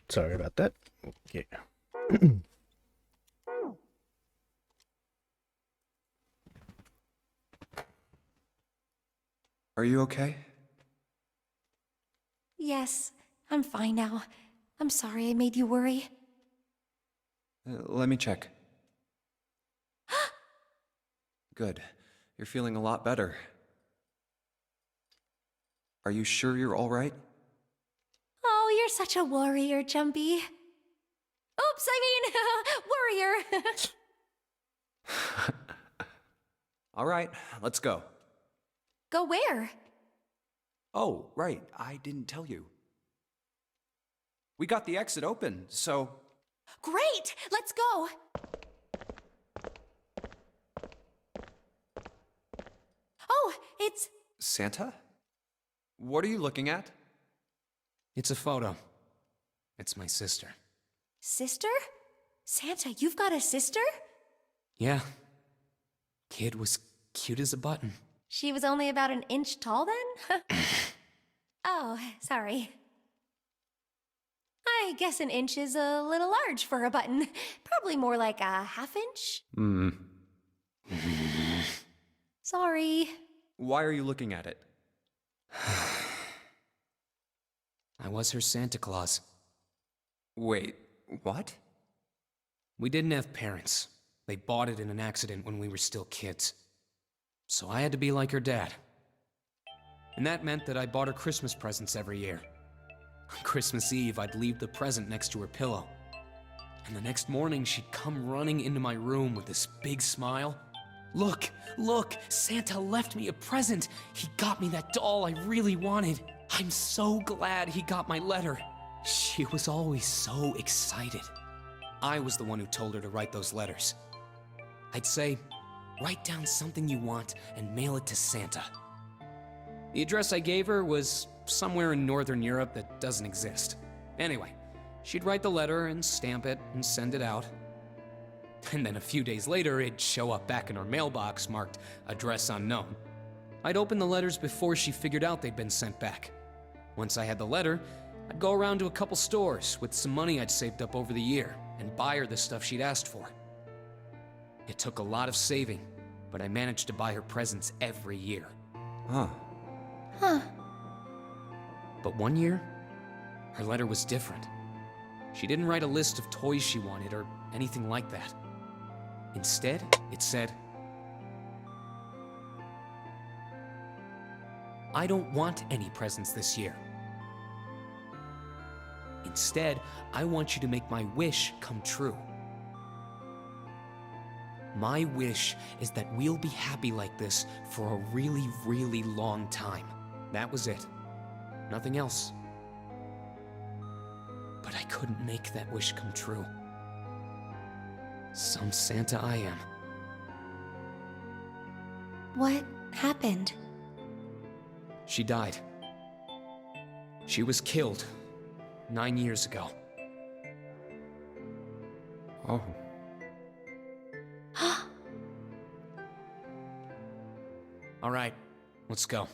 Sorry about that. Yeah. Are you okay? Yes, I'm fine now. I'm sorry I made you worry. Let me check. Good. You're feeling a lot better. Are you sure you're all right? Oh, you're such a warrior, Jumpy. Oops, I mean, warrior. All right, let's go. Go where? Oh, right, I didn't tell you. We got the exit open, so... Great! Let's go! Oh, it's... Santa? What are you looking at? It's a photo. It's my sister. Sister? Santa, you've got a sister? Yeah. Kid was cute as a button. She was only about an inch tall then? Oh, sorry. I guess an inch is a little large for a button. Probably more like a half inch. Sorry. Why are you looking at it? I was her Santa Claus. Wait, what? We didn't have parents. They bought it in an accident when we were still kids. So I had to be like her dad. And that meant that I bought her Christmas presents every year. On Christmas Eve, I'd leave the present next to her pillow. And the next morning, she'd come running into my room with this big smile. Look, look, Santa left me a present. He got me that doll I really wanted. I'm so glad he got my letter. She was always so excited. I was the one who told her to write those letters. I'd say, write down something you want and mail it to Santa. The address I gave her was somewhere in Northern Europe that doesn't exist. Anyway, she'd write the letter and stamp it and send it out. And then a few days later, it'd show up back in her mailbox marked address unknown. I'd open the letters before she figured out they'd been sent back. Once I had the letter, I'd go around to a couple stores with some money I'd saved up over the year and buy her the stuff she'd asked for. It took a lot of saving, but I managed to buy her presents every year. Huh. But one year, her letter was different. She didn't write a list of toys she wanted or anything like that. Instead, it said, I don't want any presents this year. Instead, I want you to make my wish come true. My wish is that we'll be happy like this for a really, really long time. That was it. Nothing else. But I couldn't make that wish come true. Some Santa I am. What happened? She died. She was killed 9 years ago. Oh. All right, let's go.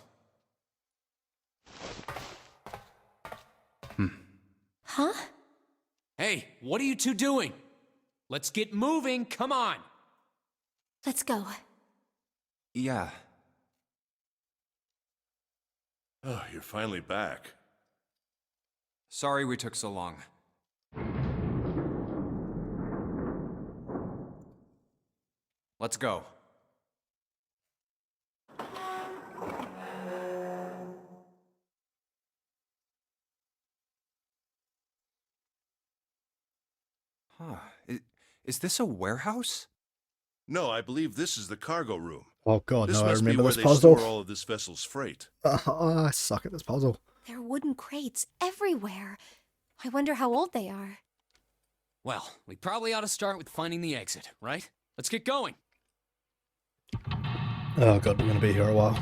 Huh? Hey, what are you two doing? Let's get moving, come on! Let's go. Yeah. Oh, you're finally back. Sorry we took so long. Let's go. Huh. Is this a warehouse? No, I believe this is the cargo room. Oh god, This no, I must be remember where this they puzzle. store all of this vessel's freight. I suck at this puzzle. There are wooden crates everywhere. I wonder how old they are. Well, we probably ought to start with finding the exit, right? Let's get going. Oh god, we're gonna be here a while.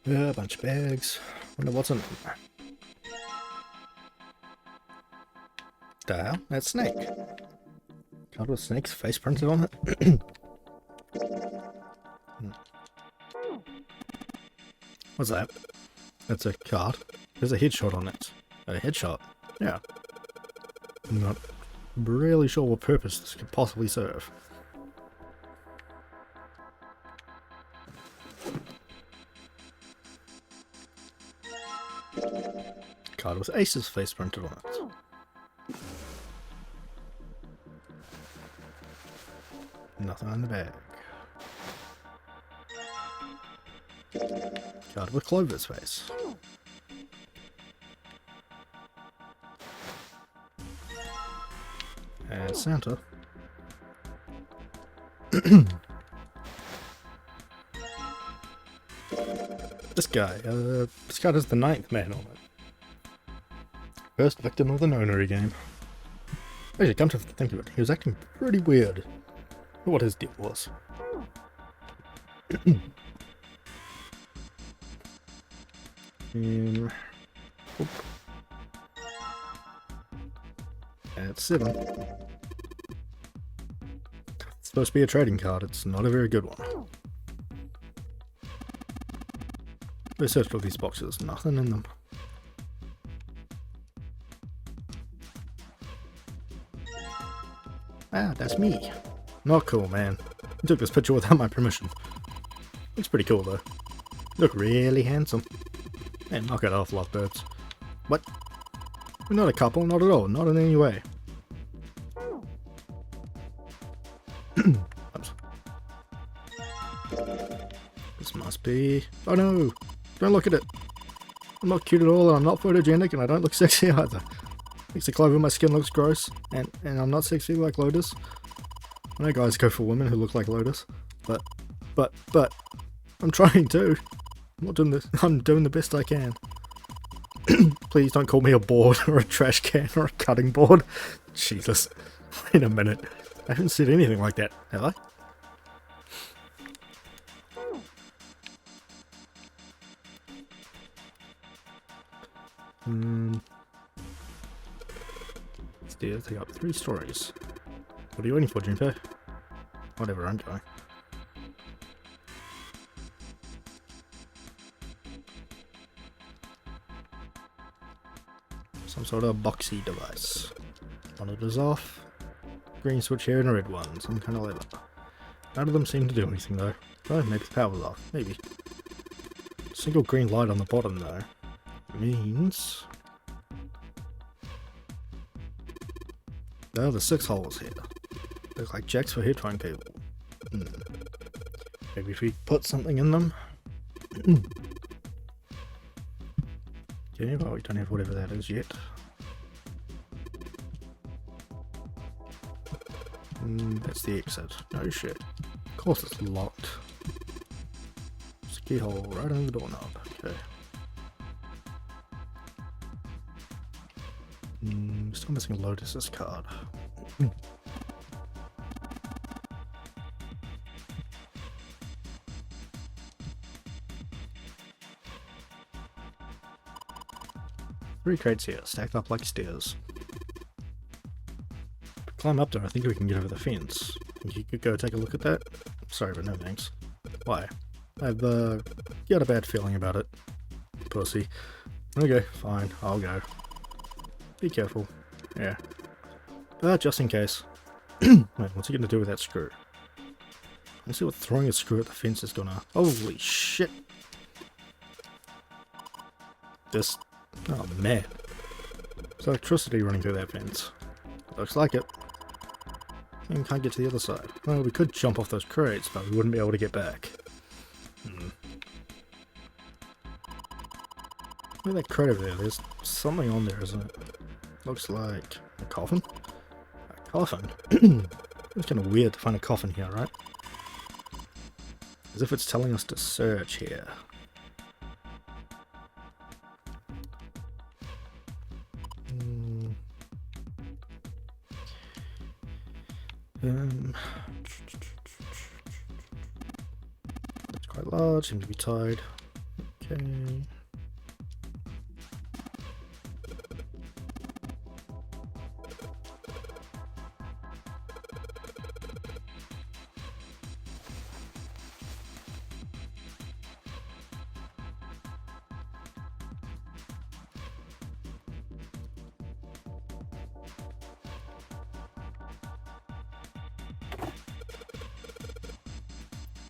Yeah, a bunch of bags. Wonder what's in them. The hell? That's Snake. God, with Snake's face printed on it. What's that? That's a card. There's a headshot on it. A headshot? Yeah. I'm not really sure what purpose this could possibly serve. Card with Ace's face printed on it. Nothing in the bag. Card with Clover's face. And Santa. This card is the 9th man on it. First victim of the Nonary game. Actually, come to think of it, he was acting pretty weird. What his deal was. Oop. At 7. It's supposed to be a trading card, it's not a very good one. We searched all these boxes, nothing in them. Ah, that's me. Not cool, man. I took this picture without my permission. Looks pretty cool, though. Look really handsome. Man, knock it off, lovebirds. What? We're not a couple, not at all, not in any way. Oops. This must be... Oh no! Don't look at it! I'm not cute at all, and I'm not photogenic, and I don't look sexy either. Thanks to Clover, my skin looks gross, and I'm not sexy like Lotus. I know guys go for women who look like Lotus, but, I'm trying to. I'm not doing this. I'm doing the best I can. Please don't call me a board or a trash can or a cutting board. Jesus. Wait a minute. I haven't said anything like that, have I? Stairs take up 3 stories. What are you waiting for, Junpei? Whatever I'm doing. Some sort of boxy device. One of it is off. Green switch here and a red one. Some kind of lever. None of them seem to do anything though. Oh, maybe the power's off. Maybe. Single green light on the bottom though. Means... There are the 6 holes here. Look like jacks for headphone cable. Maybe if we put something in them. Okay, well we don't have whatever that is yet. That's the exit. No shit. Of course it's locked. There's a keyhole right on the doorknob. Okay. Still missing Lotus's card. 3 crates here, stacked up like stairs. Climb up there, I think we can get over the fence. Think you could go take a look at that? Sorry, but no thanks. Why? I've got a bad feeling about it. Pussy. Okay, fine, I'll go. Be careful. Yeah. But just in case. Wait, what's he gonna do with that screw? Let's see what throwing a screw at the fence is gonna... Holy shit! This... Oh man. There's electricity running through that fence. Looks like it. And can't get to the other side. Well, we could jump off those crates, but we wouldn't be able to get back. Look at that crate over there. There's something on there, isn't it? Looks like a coffin? A coffin? It's kind of weird to find a coffin here, right? As if it's telling us to search here. It's quite large, seems to be tied. Okay.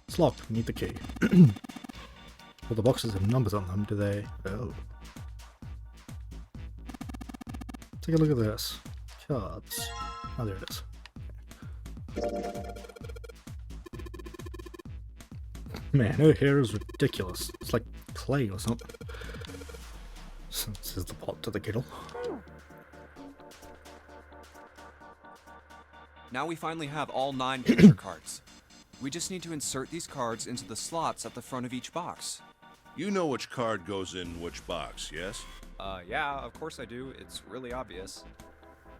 It's locked. We need the key. Well, the boxes have numbers on them, do they? Oh. Take a look at this. Cards. Oh, there it is. Man, her hair is ridiculous. It's like clay or something. This is the pot to the kettle. Now we finally have all 9 picture cards. We just need to insert these cards into the slots at the front of each box. You know which card goes in which box, yes? Yeah, of course I do. It's really obvious.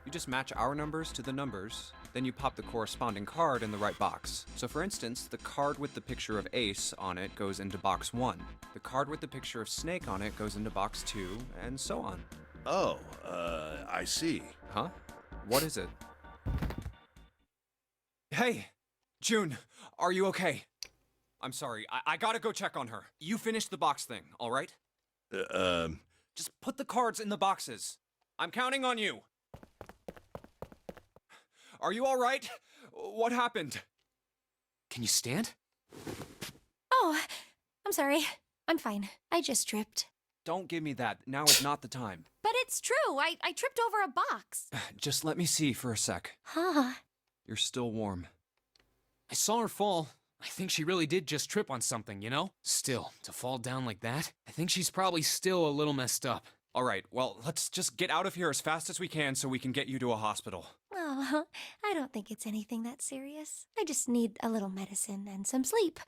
You just match our numbers to the numbers, then you pop the corresponding card in the right box. So for instance, the card with the picture of Ace on it goes into box 1. The card with the picture of Snake on it goes into box 2, and so on. Oh, I see. Huh? What is it? Hey! June, are you okay? I'm sorry, I gotta go check on her. You finish the box thing, alright? Just put the cards in the boxes. I'm counting on you. Are you alright? What happened? Can you stand? Oh, I'm sorry. I'm fine. I just tripped. Don't give me that. Now is not the time. But it's true. I tripped over a box. Just let me see for a sec. Huh. You're still warm. I saw her fall. I think she really did just trip on something, you know? Still, to fall down like that, I think she's probably still a little messed up. Alright, well, let's just get out of here as fast as we can so we can get you to a hospital. Oh, I don't think it's anything that serious. I just need a little medicine and some sleep,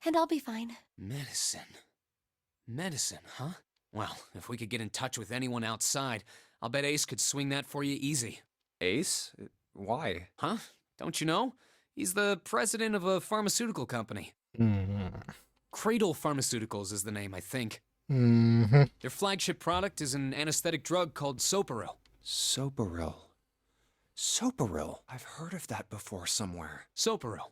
and I'll be fine. Medicine? Medicine, huh? Well, if we could get in touch with anyone outside, I'll bet Ace could swing that for you easy. Ace? Why? Huh? Don't you know? He's the president of a pharmaceutical company. Cradle Pharmaceuticals is the name, I think. Their flagship product is an anesthetic drug called Soparil. Soparil. Soparil? I've heard of that before somewhere. Soparil.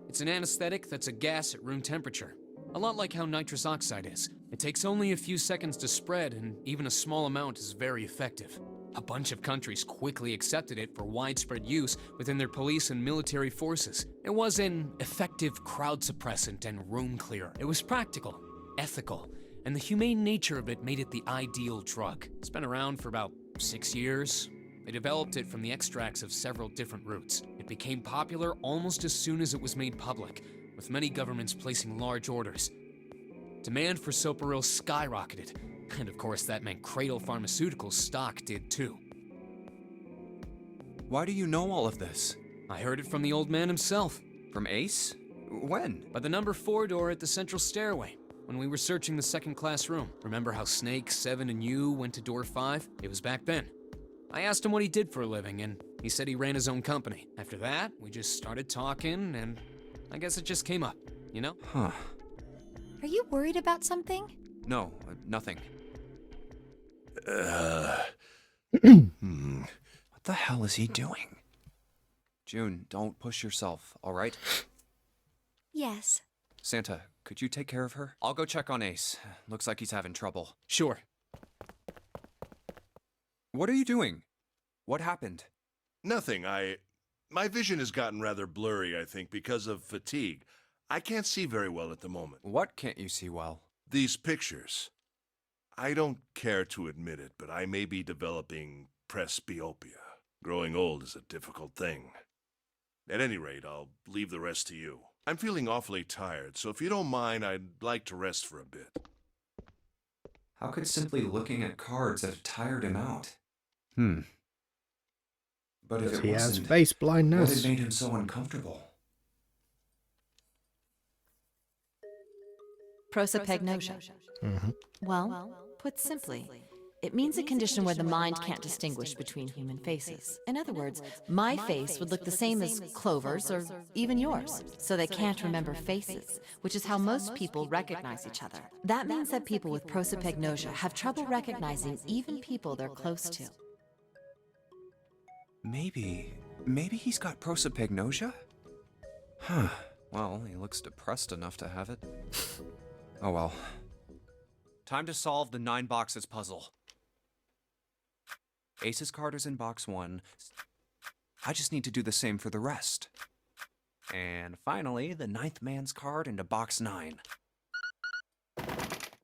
It's an anesthetic that's a gas at room temperature. A lot like how nitrous oxide is. It takes only a few seconds to spread, and even a small amount is very effective. A bunch of countries quickly accepted it for widespread use within their police and military forces. It was an effective crowd suppressant and room clearer. It was practical, ethical, and the humane nature of it made it the ideal drug. It's been around for about 6 years. They developed it from the extracts of several different roots. It became popular almost as soon as it was made public, with many governments placing large orders. Demand for Soparil skyrocketed, and of course that meant Cradle Pharmaceuticals stock did too. Why do you know all of this? I heard it from the old man himself. From Ace? When? By the number 4 door at the central stairway, when we were searching the second class room. Remember how Snake, 7, and you went to door 5? It was back then. I asked him what he did for a living, and he said he ran his own company. After that, we just started talking, and I guess it just came up, you know? Huh. Are you worried about something? No, nothing. What the hell is he doing? June, don't push yourself, all right? Yes. Santa, could you take care of her? I'll go check on Ace. Looks like he's having trouble. Sure. What are you doing? What happened? Nothing. My vision has gotten rather blurry, I think, because of fatigue. I can't see very well at the moment. What can't you see well? These pictures. I don't care to admit it, but I may be developing presbyopia. Growing old is a difficult thing. At any rate, I'll leave the rest to you. I'm feeling awfully tired, so if you don't mind, I'd like to rest for a bit. How could simply looking at cards have tired him out? But if it He has wasn't, face what blindness. had made him so uncomfortable? Prosopagnosia. Well, put simply, it means a condition where the mind can't distinguish between human faces. In other words, my face would look the same as Clover's or even yours, so they can't remember faces, which is how most people recognize each other. That means that people with prosopagnosia have trouble recognizing even people they're close to. Maybe he's got prosopagnosia? Huh. Well, he looks depressed enough to have it. Oh well. Time to solve the 9 boxes puzzle. Ace's card is in box 1. I just need to do the same for the rest. And finally, the 9th man's card into box 9.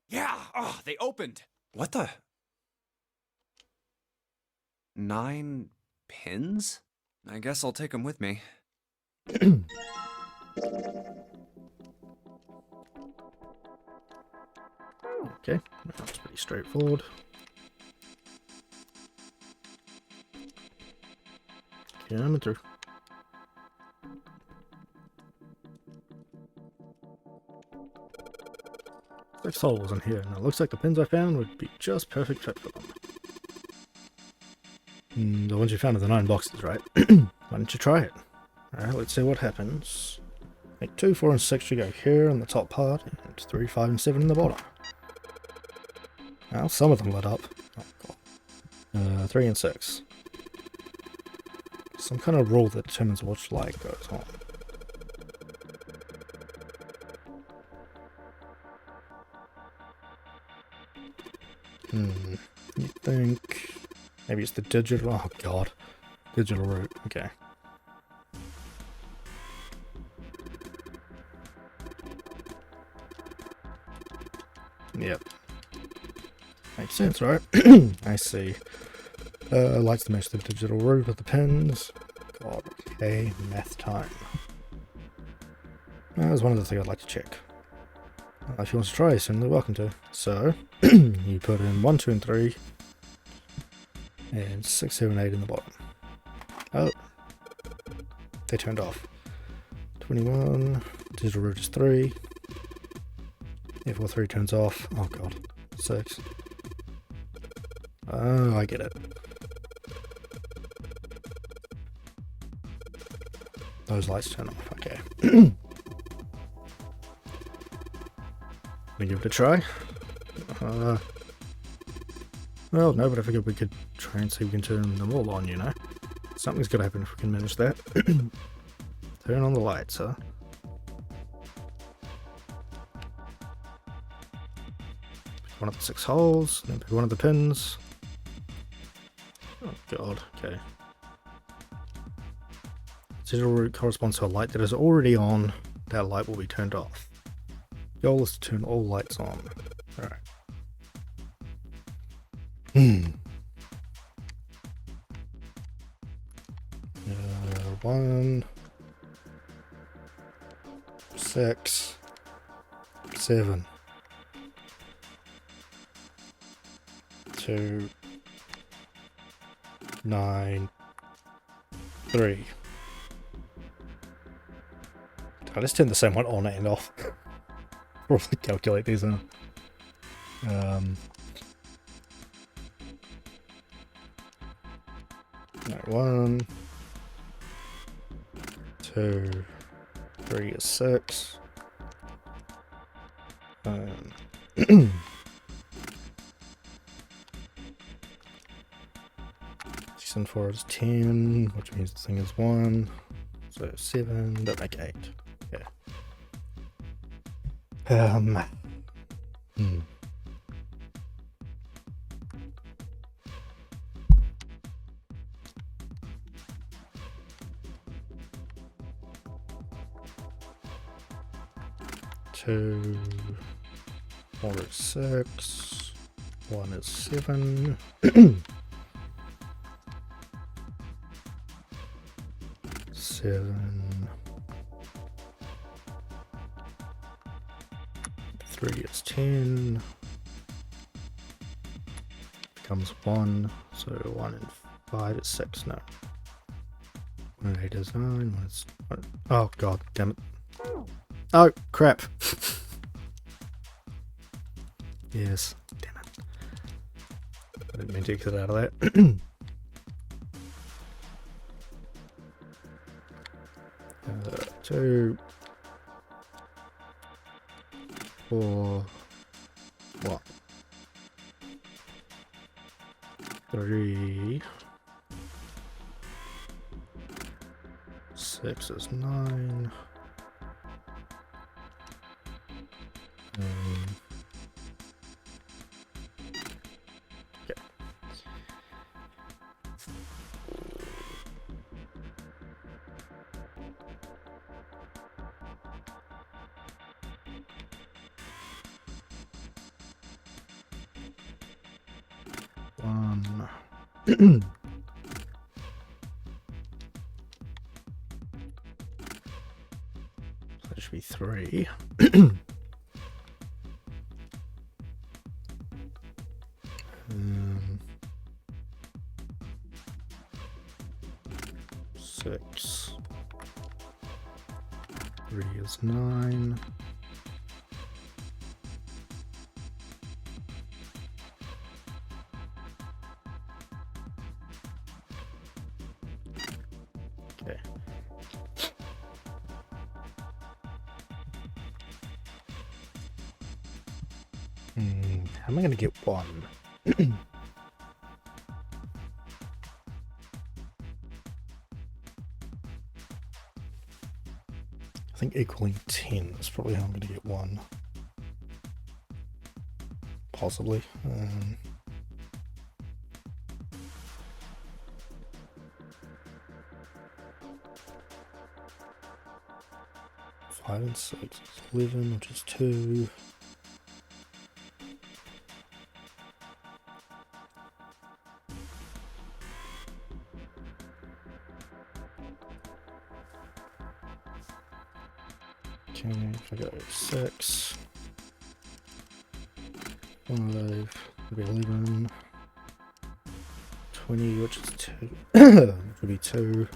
Yeah! Oh, they opened! What the? 9 pins? I guess I'll take them with me. Okay, that's pretty straightforward. Coming through. Like Soul wasn't here, and it looks like the pins I found would be just perfect fit for them. The ones you found in the 9 boxes, right? Why don't you try it? Alright, let's see what happens. Make 2, 4, and 6 should go here on the top part, and 3, 5, and 7 in the bottom. Well, some of them lit up. Oh, God. 3 and 6. Some kind of rule that determines which light goes on. You think... Maybe it's the digital... Oh, God. Digital route. Okay. Yep. Makes sense, right? I see. Lights to match the digital route of the pins. God, okay, math time. That's one of the things I'd like to check. If you want to try, you're certainly welcome to. So, you put in 1, 2, and 3, and 6, 7, 8 in the bottom. Oh, they turned off. 21, digital route is 3. Therefore 3 turns off. Oh god, 6. Oh, I get it. Those lights turn off, okay. We give it a try. Well, no, but I figured we could try and see if we can turn them all on, you know. Something's gonna happen if we can manage that. Turn on the lights, huh? Pick one of the 6 holes, then pick one of the pins. Oh god, okay. Digital route corresponds to a light that is already on. That light will be turned off. The goal is to turn all lights on. Alright. 1, 6, 7, 2, 9, 3. Let's turn the same one on and off. Probably calculate these now. 1, 2, 3 is 6. 4, 6 and 4 is 10, which means the thing is 1. So 7, that make 8. Yeah. Two, 4 is 6, 1 is 7. 7, 3 is 10, becomes 1, so 1 and 5 is 6, no. 1 and 8 is 9, 1 is... oh god, damn it. Oh, crap. Yes, damn it. I didn't mean to exit out of that. 2, 4, 1, 3, 6 is 9. Okay. One. So that should be 3. 6. 3 is 9. Okay. How am I going to get 1? I think equaling 10 is probably how I'm going to get 1. Possibly. 5 and 6 is 11, which is 2. Okay, if I go 6, 5, it'll be 11, 20, which is 2, which would be 2.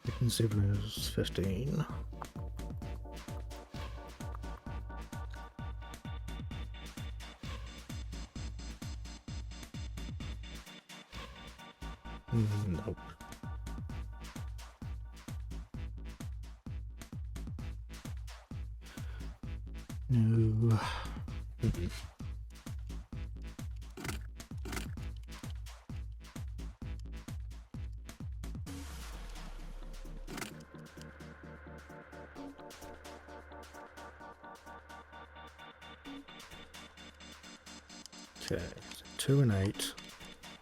Second 7 is 15. Nope. No. Okay, so 2 and 8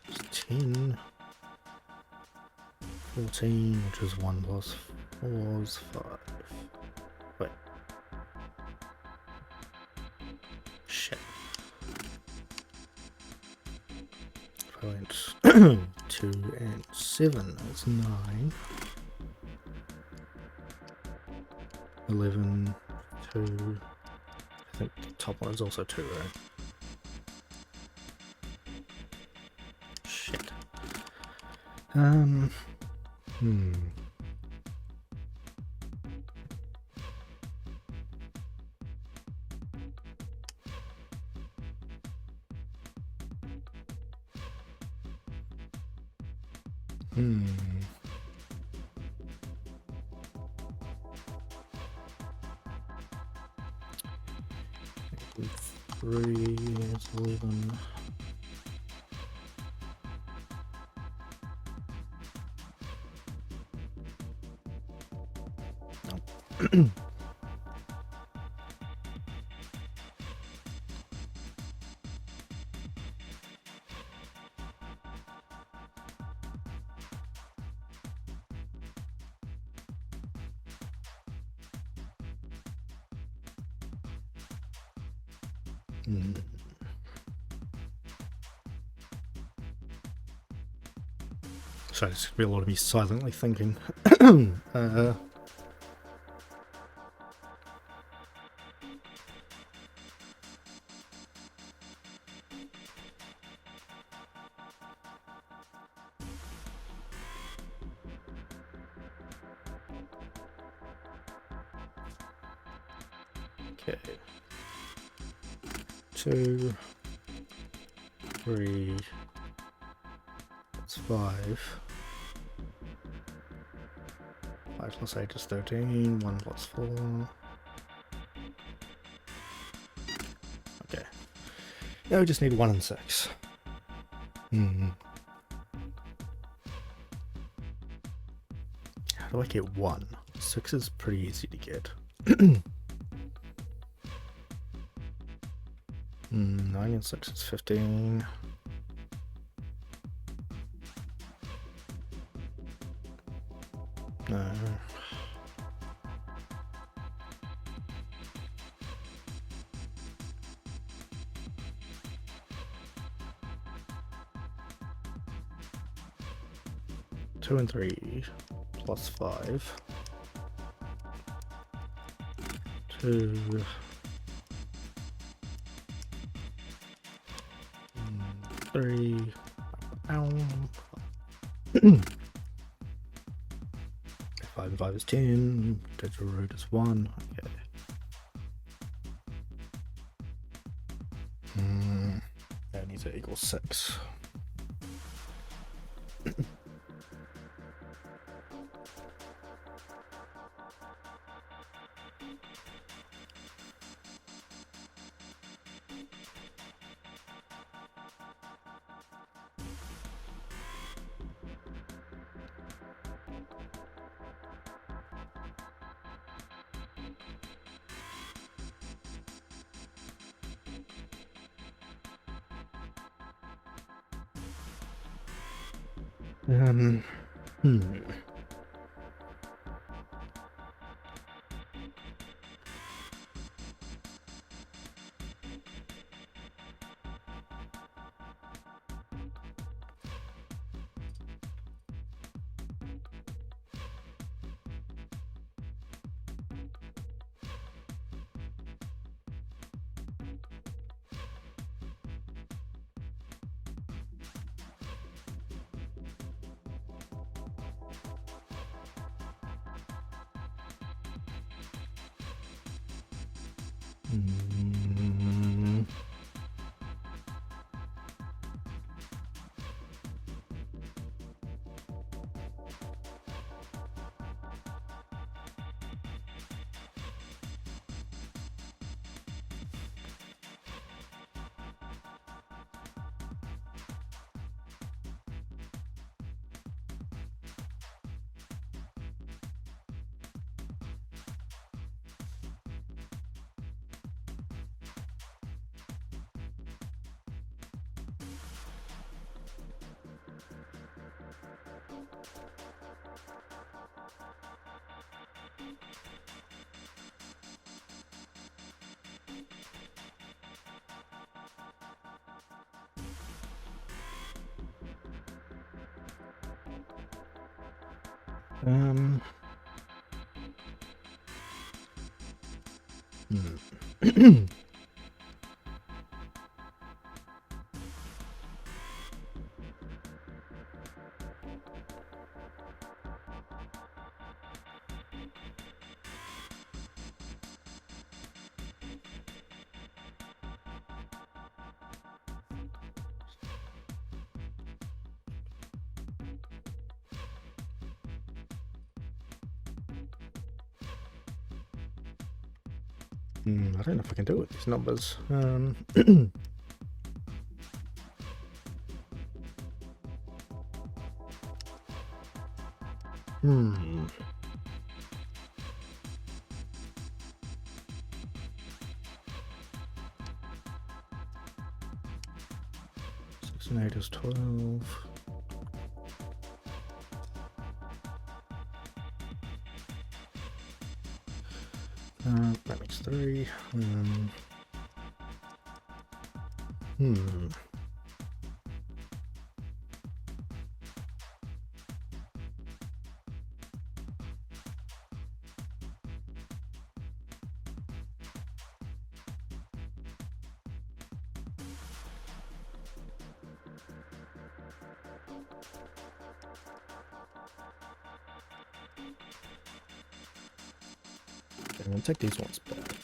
is 10, 14, which is 1 plus 4 is 5. Wait. Shit. If I went 2 and 7 is 9. 11, 2. I think the top one is also 2, right? Shit. Hmm. Three is 11. Nope. Sorry, it's gonna be a lot of me silently thinking. Okay. 2, 3, that's 5. 5 plus 8 is 13, 1 plus 4. Okay. Now we just need 1 and 6. How do I get 1? 6 is pretty easy to get. 9 and 6 is 15. No. Two and 3 plus 5. 2. 3. Ow. 5 and 5 is 10. Digital root is 1. Okay. That needs to equal 6. I don't know if I can do it with these numbers. Hmm. Six and 8 is 12. That makes 3. I'm gonna take these ones back.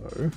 No.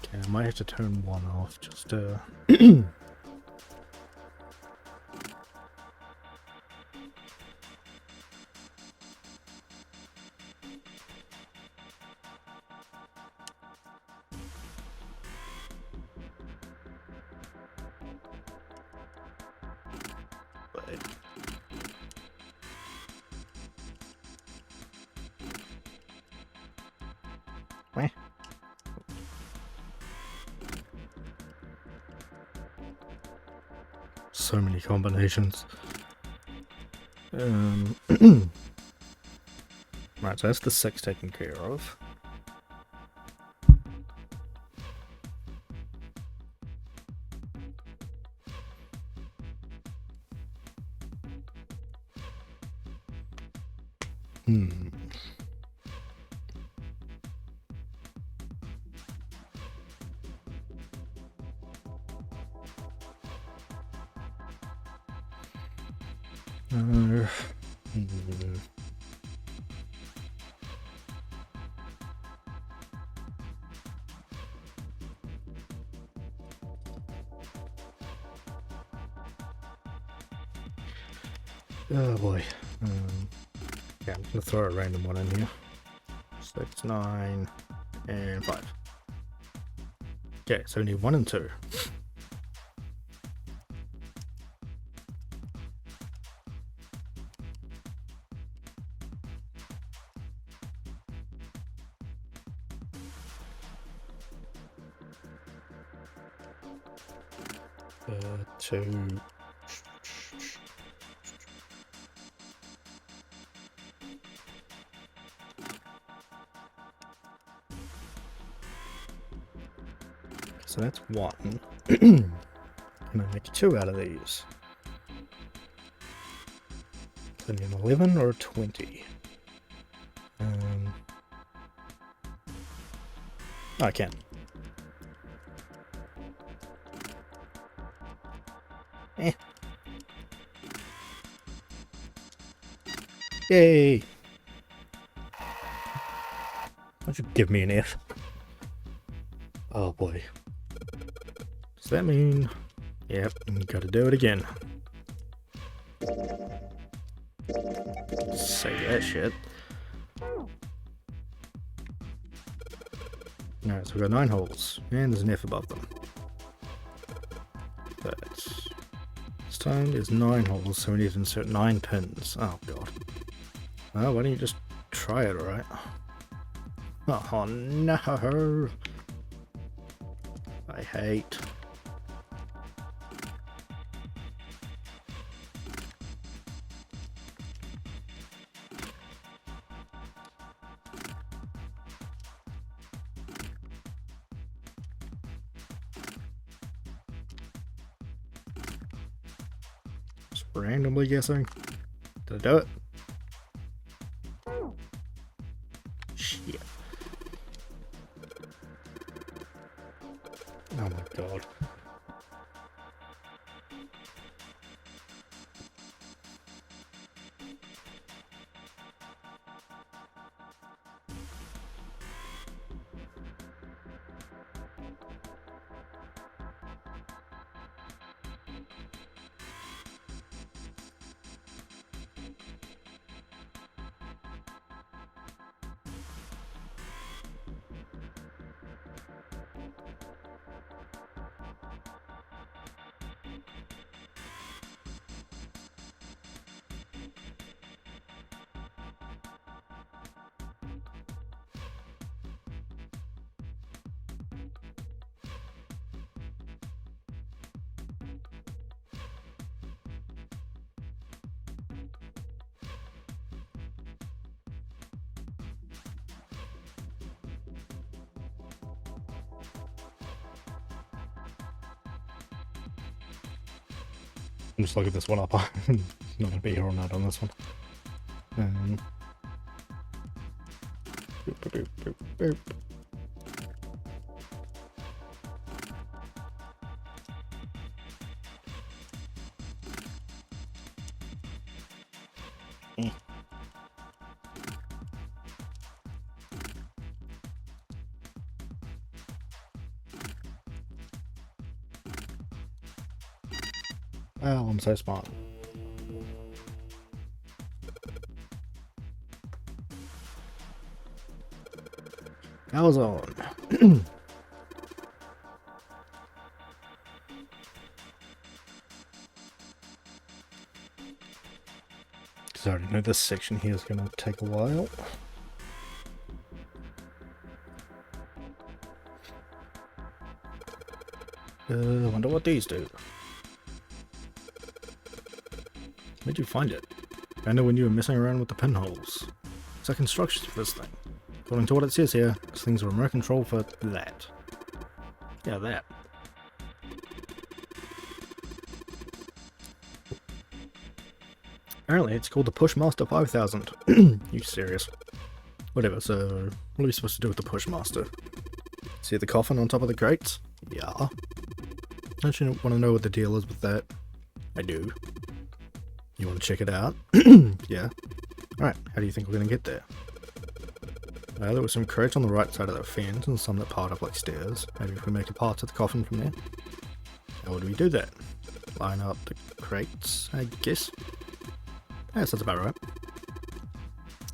Okay, I might have to turn one off just to Meh. So many combinations. Right, so that's the 6 taken care of. Oh boy. Yeah, I'm gonna throw a random one in here. 6, 9, and 5. Okay, so we need 1 and 2. Two. So that's one. Can I make 2 out of these? So I need an 11 or a 20. I can. Yay! Why don't you give me an F? Oh boy. Does that mean... Yep, you gotta do it again. Say that shit. Alright, so we've got 9 holes, and there's an F above them. That's... This time is 9 holes, so we need to insert 9 pins. Oh god. Well, why don't you just try it, alright? Oh no! I hate. Just randomly guessing. Did I do it? Shit. Oh my god. I'm just looking this one up. I'm not gonna be here all night on this one. Boop, boop, boop, boop. Oh, I'm so smart. I was on. Because I already know this section here is going to take a while. I wonder what these do. Where'd you find it? I know when you were messing around with the pinholes. It's like instructions for this thing. According to what it says here, this thing's a remote control for that. Yeah, that. Apparently it's called the Pushmaster 5000. You serious? Whatever, so what are we supposed to do with the Pushmaster? See the coffin on top of the crates? Yeah. Don't you want to know what the deal is with that? I do. You want to check it out? Yeah. Alright, how do you think we're going to get there? There were some crates on the right side of the fence and some that piled up like stairs. Maybe if we make a path to the coffin from there. How would we do that? Line up the crates, I guess? Yes, that's about right.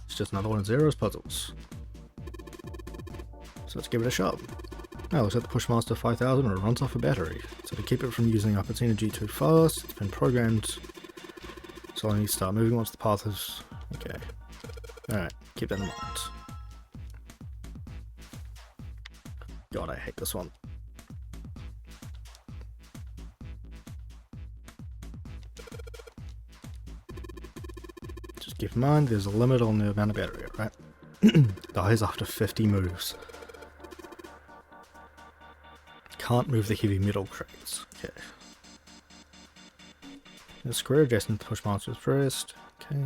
It's just another one of Zero's puzzles. So let's give it a shot. Now looks like the Pushmaster 5000 runs off a battery. So to keep it from using up its energy too fast, it's been programmed. So I need to start moving once the path is... Okay. Alright, keep that in mind. God, I hate this one. Just keep in mind, there's a limit on the amount of battery, right? Dies after 50 moves. can't move the heavy metal crates. Okay. The square adjacent to the push master is pressed. Okay.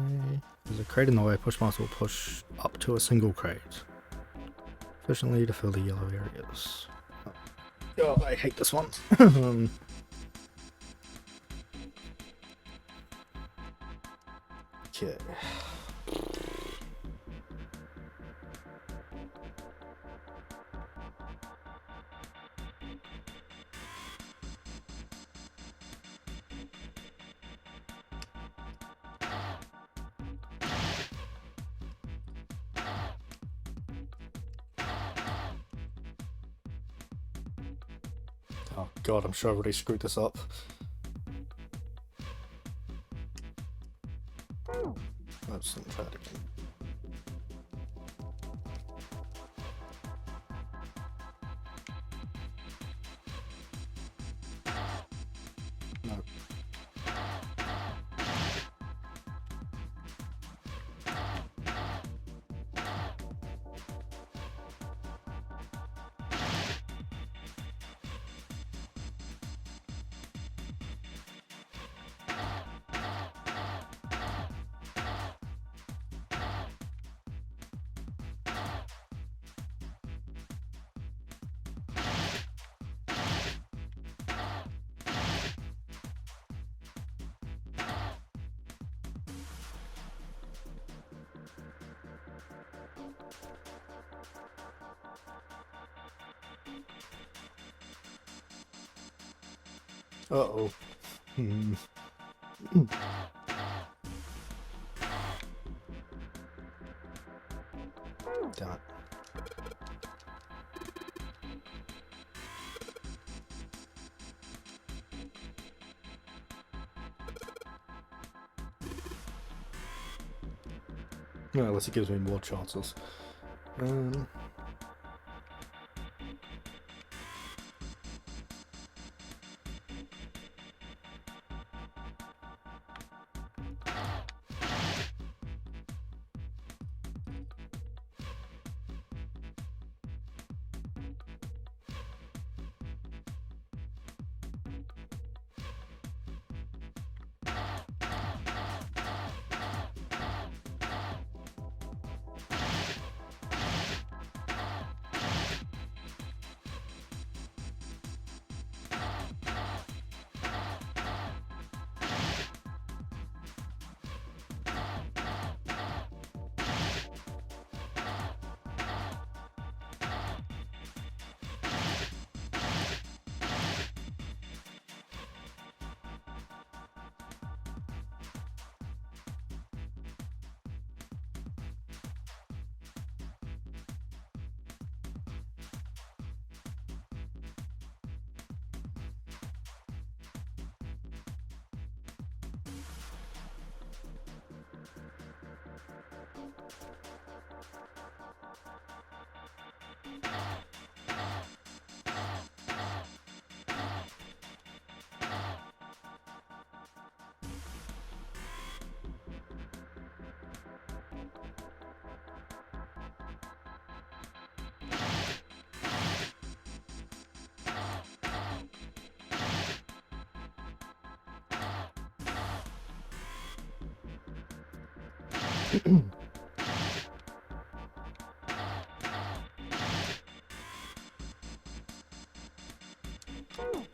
There's a crate in the way. Push master will push up to a single crate efficiently to fill the yellow areas. Oh, I hate this one. Okay. Oh god, I'm sure I've already screwed this up. Let's try it again. No. Uh-oh. Damn it. No, unless it gives me more chances.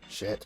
Shit.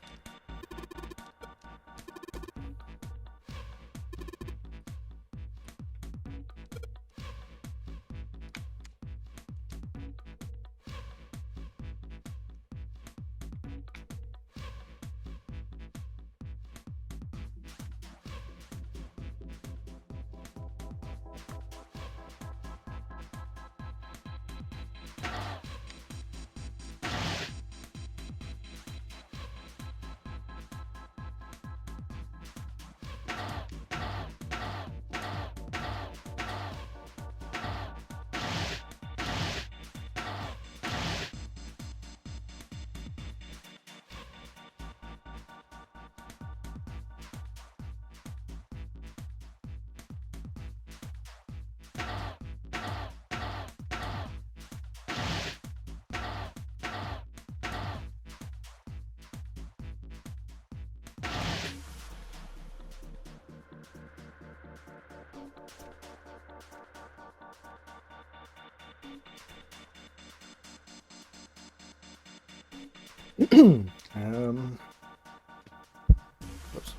Whoops.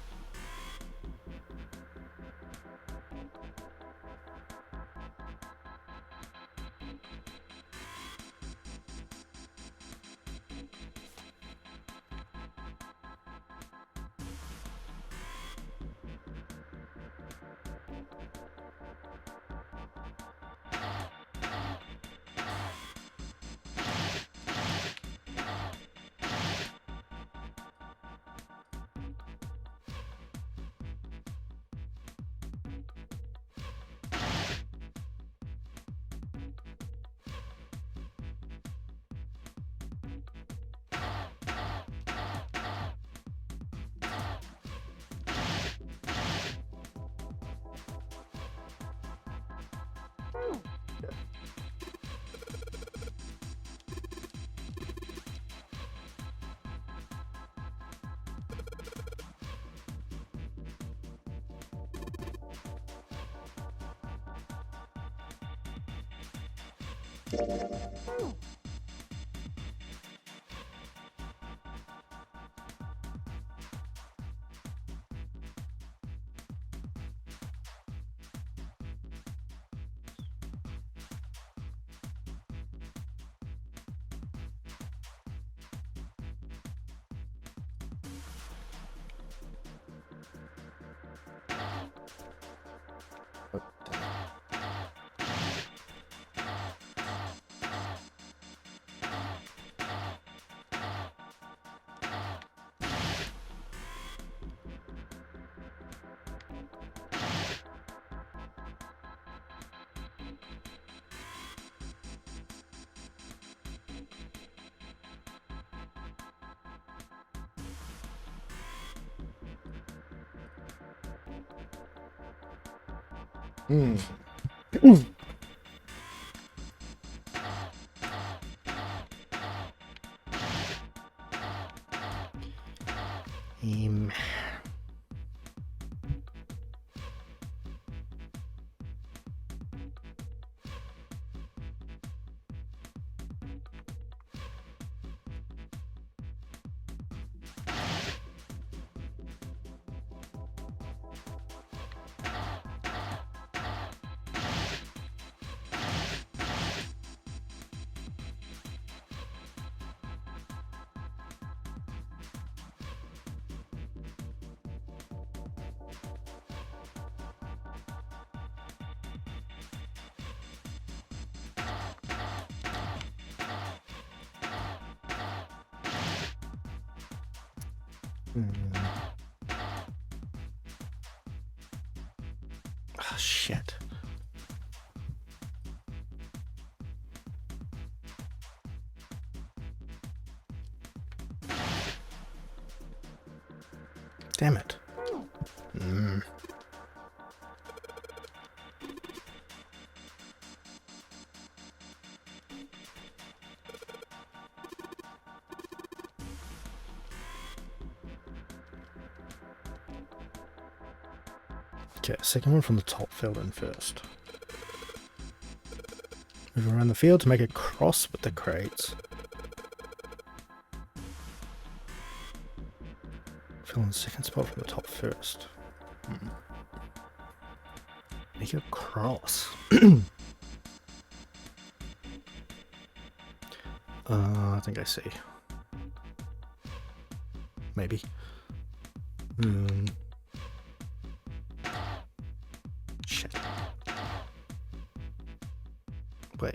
Oh, shit. Damn it. Okay, second one from the top filled in first. Move around the field to make a cross with the crates. Fill in the second spot from the top first. Make a cross. I think I see. Maybe. Shit. Wait.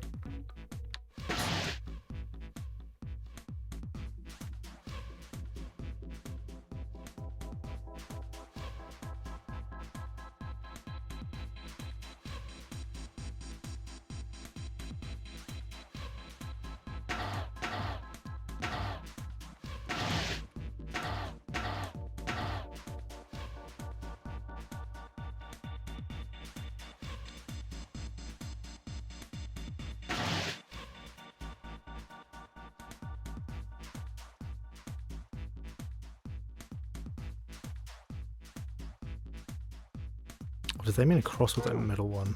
Or does that mean a cross with that middle one?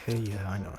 Okay, yeah, I know.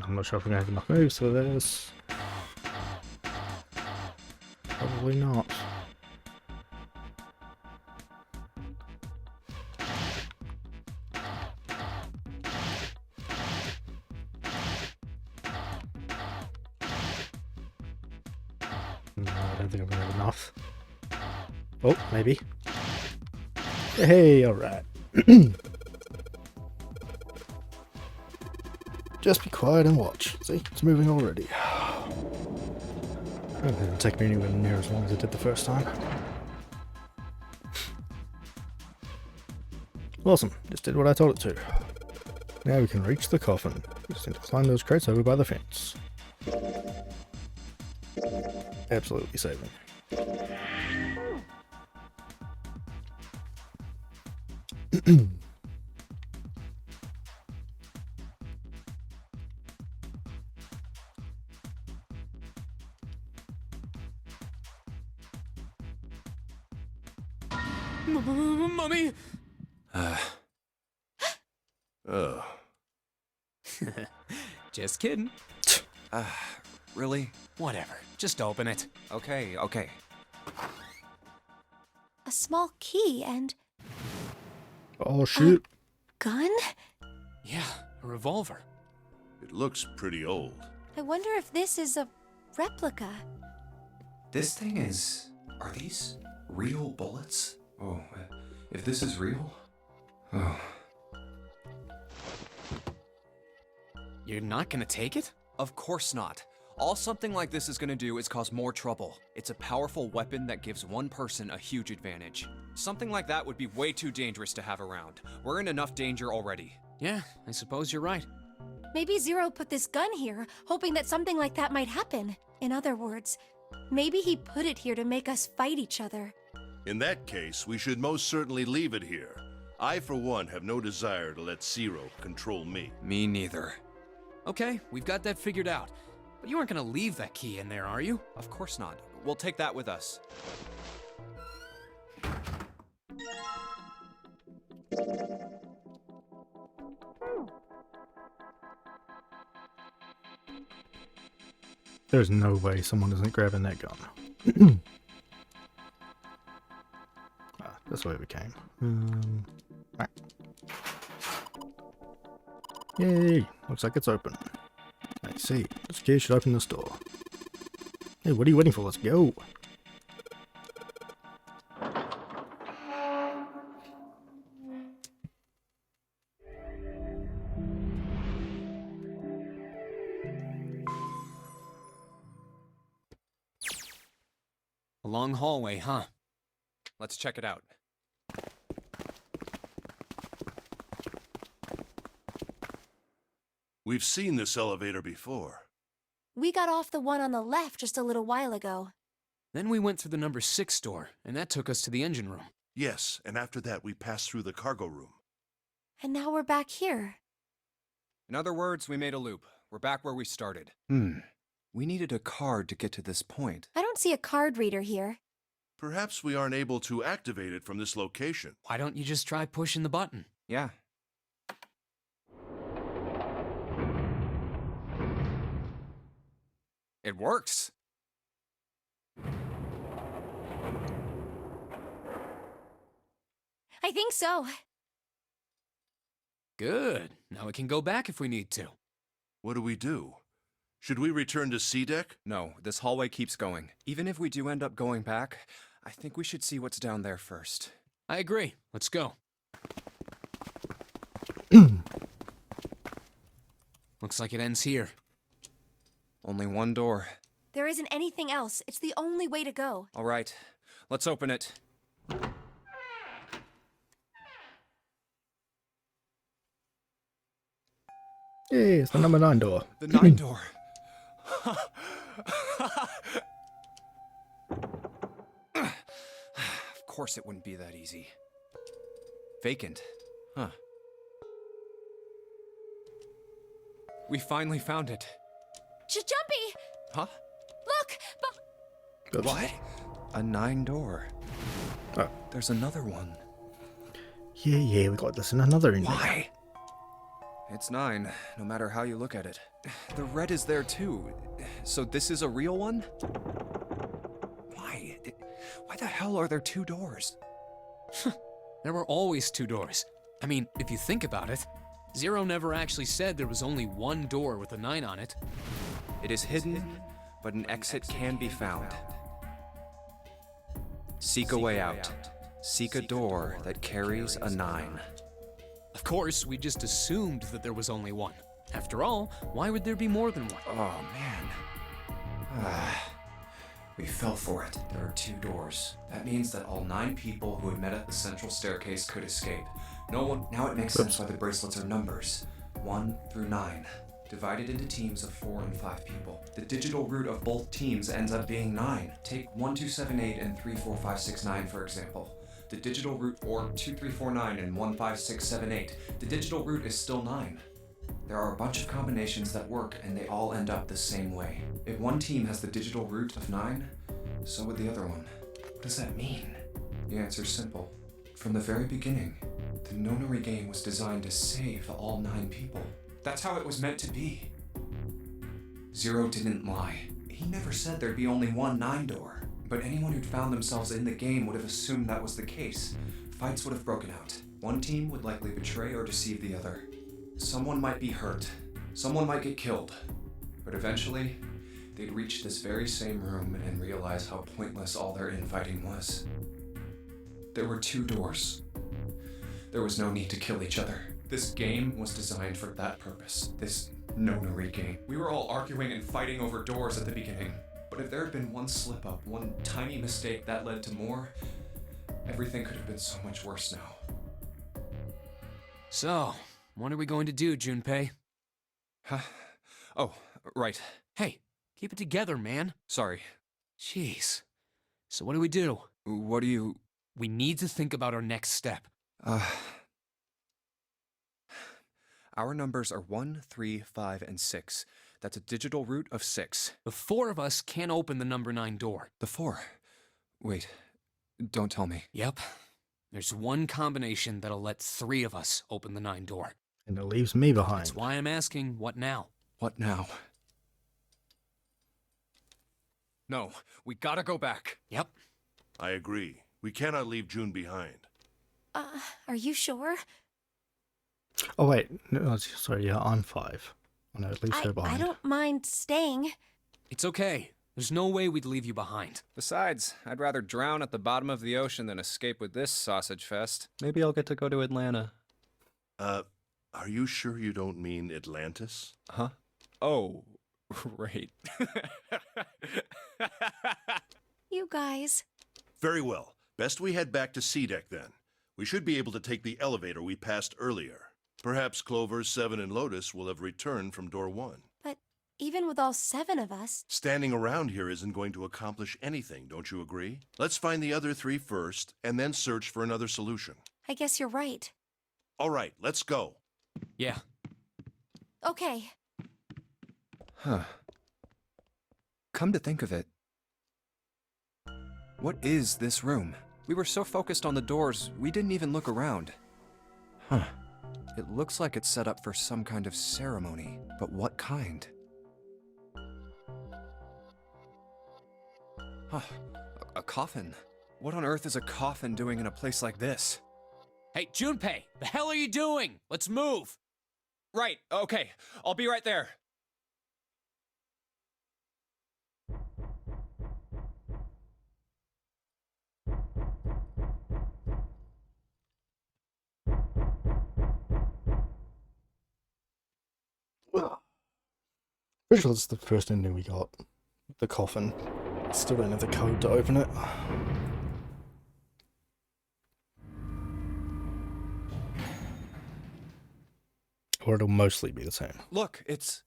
I'm not sure if we're going to have enough moves for this. Probably not. No, I don't think I'm going to have enough. Oh, maybe. Hey, alright. Just be quiet and watch. See, it's moving already. It didn't take me anywhere near as long as it did the first time. Awesome, just did what I told it to. Now we can reach the coffin. We just need to climb those crates over by the fence. Absolutely saving. Mummy! Oh. Just kidding. Really? Whatever. Just open it. Okay, okay. A small key and Oh shoot. gun? Yeah, a revolver. It looks pretty old. I wonder if this is a replica. This thing is... Are these real bullets? Oh, if this is real... Oh. You're not gonna take it? Of course not. All something like this is gonna do is cause more trouble. It's a powerful weapon that gives one person a huge advantage. Something like that would be way too dangerous to have around. We're in enough danger already. Yeah, I suppose you're right. Maybe Zero put this gun here, hoping that something like that might happen. In other words, maybe he put it here to make us fight each other. In that case, we should most certainly leave it here. I, for one, have no desire to let Zero control me. Me neither. Okay, we've got that figured out. But you aren't gonna leave that key in there, are you? Of course not. We'll take that with us. There's no way someone isn't grabbing that gun. That's where we came. Right. Yay! Looks like it's open. Let's see. This key should open this door. Hey, what are you waiting for? Let's go. A long hallway, huh? Let's check it out. We've seen this elevator before. We got off the one on the left just a little while ago. Then we went through the number 6 door, and that took us to the engine room. Yes, and after that we passed through the cargo room. And now we're back here. In other words, we made a loop. We're back where we started. We needed a card to get to this point. I don't see a card reader here. Perhaps we aren't able to activate it from this location. Why don't you just try pushing the button? Yeah. It works. I think so. Good. Now we can go back if we need to. What do? Should we return to C-Deck? No, this hallway keeps going. Even if we do end up going back, I think we should see what's down there first. I agree. Let's go. Looks like it ends here. Only one door. There isn't anything else. It's the only way to go. All right, let's open it. Hey, it's the number 9 door. The 9 door. Of course it wouldn't be that easy. Vacant. Huh. We finally found it. Jumpy! Huh? Look! Oops. What? A 9 door. Oh. There's another one. Yeah, we got this in another engine. Why? It's 9, no matter how you look at it. The red is there too. So this is a real one? Why? Why the hell are there 2 doors? There were always 2 doors. I mean, if you think about it, Zero never actually said there was only one door with a 9 on it. It is hidden, but an exit can be found. Seek a way out. Seek a door that carries a 9. Of course, we just assumed that there was only one. After all, why would there be more than one? Oh, man. We fell for it. There are 2 doors. That means that all 9 people who had met at the central staircase could escape. No one. Now it makes sense why the bracelets are numbers. 1 through 9. Divided into teams of 4 and 5 people. The digital root of both teams ends up being 9. Take 1278 and 34569 for example. The digital root for 2349 and 15678. The digital root is still 9. There are a bunch of combinations that work and they all end up the same way. If one team has the digital root of 9, so would the other one. What does that mean? The answer's simple. From the very beginning, the Nonary game was designed to save all 9 people. That's how it was meant to be. Zero didn't lie. He never said there'd be only one 9 door. But anyone who'd found themselves in the game would have assumed that was the case. Fights would have broken out. One team would likely betray or deceive the other. Someone might be hurt. Someone might get killed. But eventually, they'd reach this very same room and realize how pointless all their infighting was. There were 2 doors. There was no need to kill each other. This game was designed for that purpose. This Nonary game. We were all arguing and fighting over doors at the beginning. But if there had been one slip-up, one tiny mistake that led to more, everything could have been so much worse now. So, what are we going to do, Junpei? Huh? Oh, right. Hey, keep it together, man. Sorry. Jeez. So what do we do? What do you... We need to think about our next step. Our numbers are 1, 3, 5, and 6. That's a digital root of 6. The 4 of us can't open the number 9 door. The 4? Wait, don't tell me. Yep. There's one combination that'll let 3 of us open the 9 door. And it leaves me behind. That's why I'm asking, what now? What now? No, we gotta go back. Yep. I agree. We cannot leave June behind. Are you sure? Oh wait, no, sorry, yeah, I'm 5. I know, at least her I behind. don't mind staying. It's okay. There's no way we'd leave you behind. Besides, I'd rather drown at the bottom of the ocean than escape with this sausage fest. Maybe I'll get to go to Atlanta. Are you sure you don't mean Atlantis? Huh? Oh, right. You guys. Very well. Best we head back to C-Deck then. We should be able to take the elevator we passed earlier. Perhaps Clover, Seven, and Lotus will have returned from door 1. But even with all 7 of us... Standing around here isn't going to accomplish anything, don't you agree? Let's find the other 3 first, and then search for another solution. I guess you're right. All right, let's go. Yeah. Okay. Huh. Come to think of it, what is this room? We were so focused on the doors, we didn't even look around. Huh. It looks like it's set up for some kind of ceremony, but what kind? Huh. A coffin? What on earth is a coffin doing in a place like this? Hey, Junpei, the hell are you doing? Let's move. Right, okay. I'll be right there. Pretty sure that's the first ending we got. The coffin. Still don't have the code to open it. Or it'll mostly be the same. Look, it's...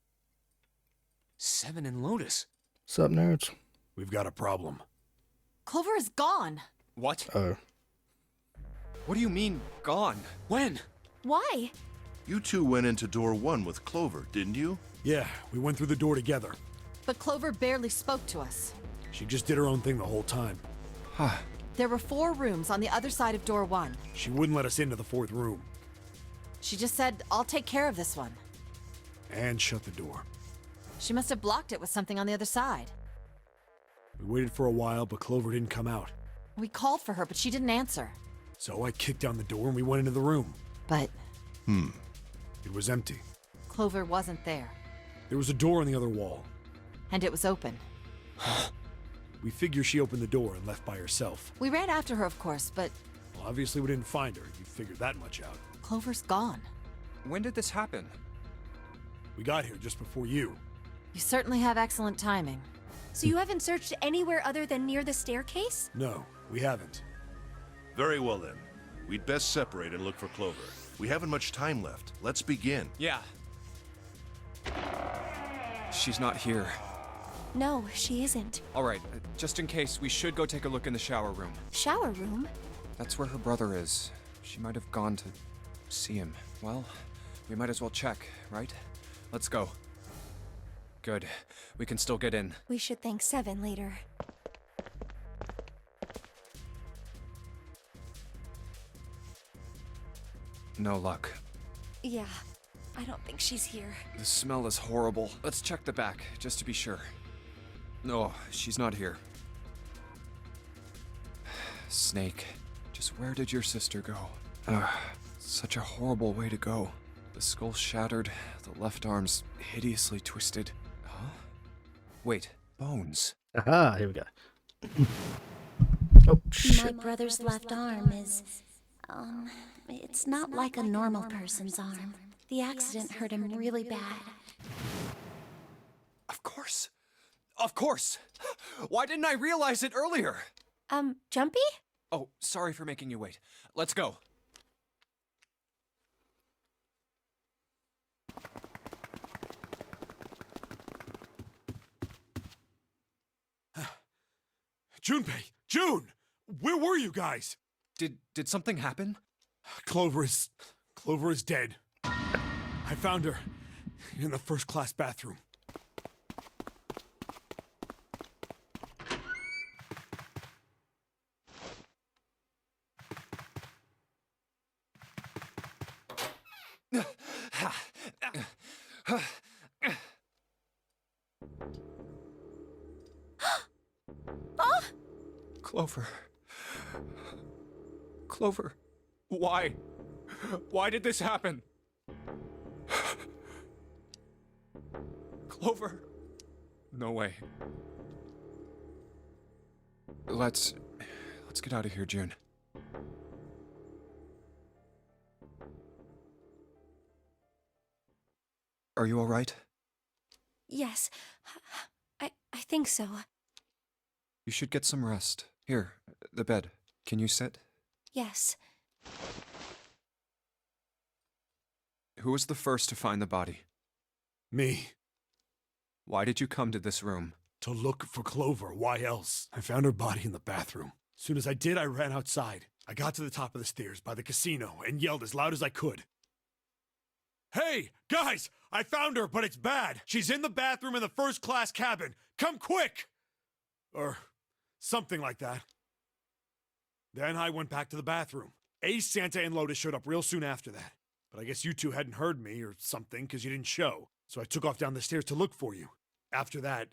Seven and Lotus. Sup, nerds? We've got a problem. Clover is gone. What? Oh. What do you mean, gone? When? Why? You two went into door 1 with Clover, didn't you? Yeah, we went through the door together. But Clover barely spoke to us. She just did her own thing the whole time. Huh. There were 4 rooms on the other side of door 1. She wouldn't let us into the 4th room. She just said, I'll take care of this one. And shut the door. She must have blocked it with something on the other side. We waited for a while, but Clover didn't come out. We called for her, but she didn't answer. So I kicked down the door and we went into the room. But It was empty. Clover wasn't there. There was a door on the other wall. And it was open. We figure she opened the door and left by herself. We ran after her, of course, but Well, obviously we didn't find her. You figured that much out. Clover's gone. When did this happen? We got here just before you. You certainly have excellent timing. So you haven't searched anywhere other than near the staircase? No, we haven't. Very well then. We'd best separate and look for Clover. We haven't much time left. Let's begin. Yeah. She's not here. No, she isn't. All right, just in case, we should go take a look in the shower room. Shower room? That's where her brother is. She might have gone to see him. Well, we might as well check, right? Let's go. Good. We can still get in. We should thank Seven later. No luck. Yeah, I don't think she's here. The smell is horrible. Let's check the back, just to be sure. No, she's not here. Snake, just where did your sister go? Such a horrible way to go. The skull shattered, the left arm's hideously twisted. Huh? Wait, bones. Aha, here we go. Oh, My shit. brother's left arm is, it's not like a normal person's arm. The accident hurt him really bad. Of course. Of course. Why didn't I realize it earlier? Jumpy? Oh, sorry for making you wait. Let's go. Junpei! June! Where were you guys? Did something happen? Clover is dead. I found her in the first-class bathroom. Clover. Clover. Why? Why did this happen? Clover? No way. Let's get out of here, June. Are you all right? Yes, I think so. You should get some rest. Here, the bed. Can you sit? Yes. Who was the first to find the body? Me. Why did you come to this room? To look for Clover. Why else? I found her body in the bathroom. As soon as I did, I ran outside. I got to the top of the stairs by the casino and yelled as loud as I could. Hey, guys! I found her, but it's bad! She's in the bathroom in the first-class cabin! Come quick! Or something like that. Then I went back to the bathroom. Ace, Santa, and Lotus showed up real soon after that. But I guess you two hadn't heard me or something because you didn't show. So I took off down the stairs to look for you. After that,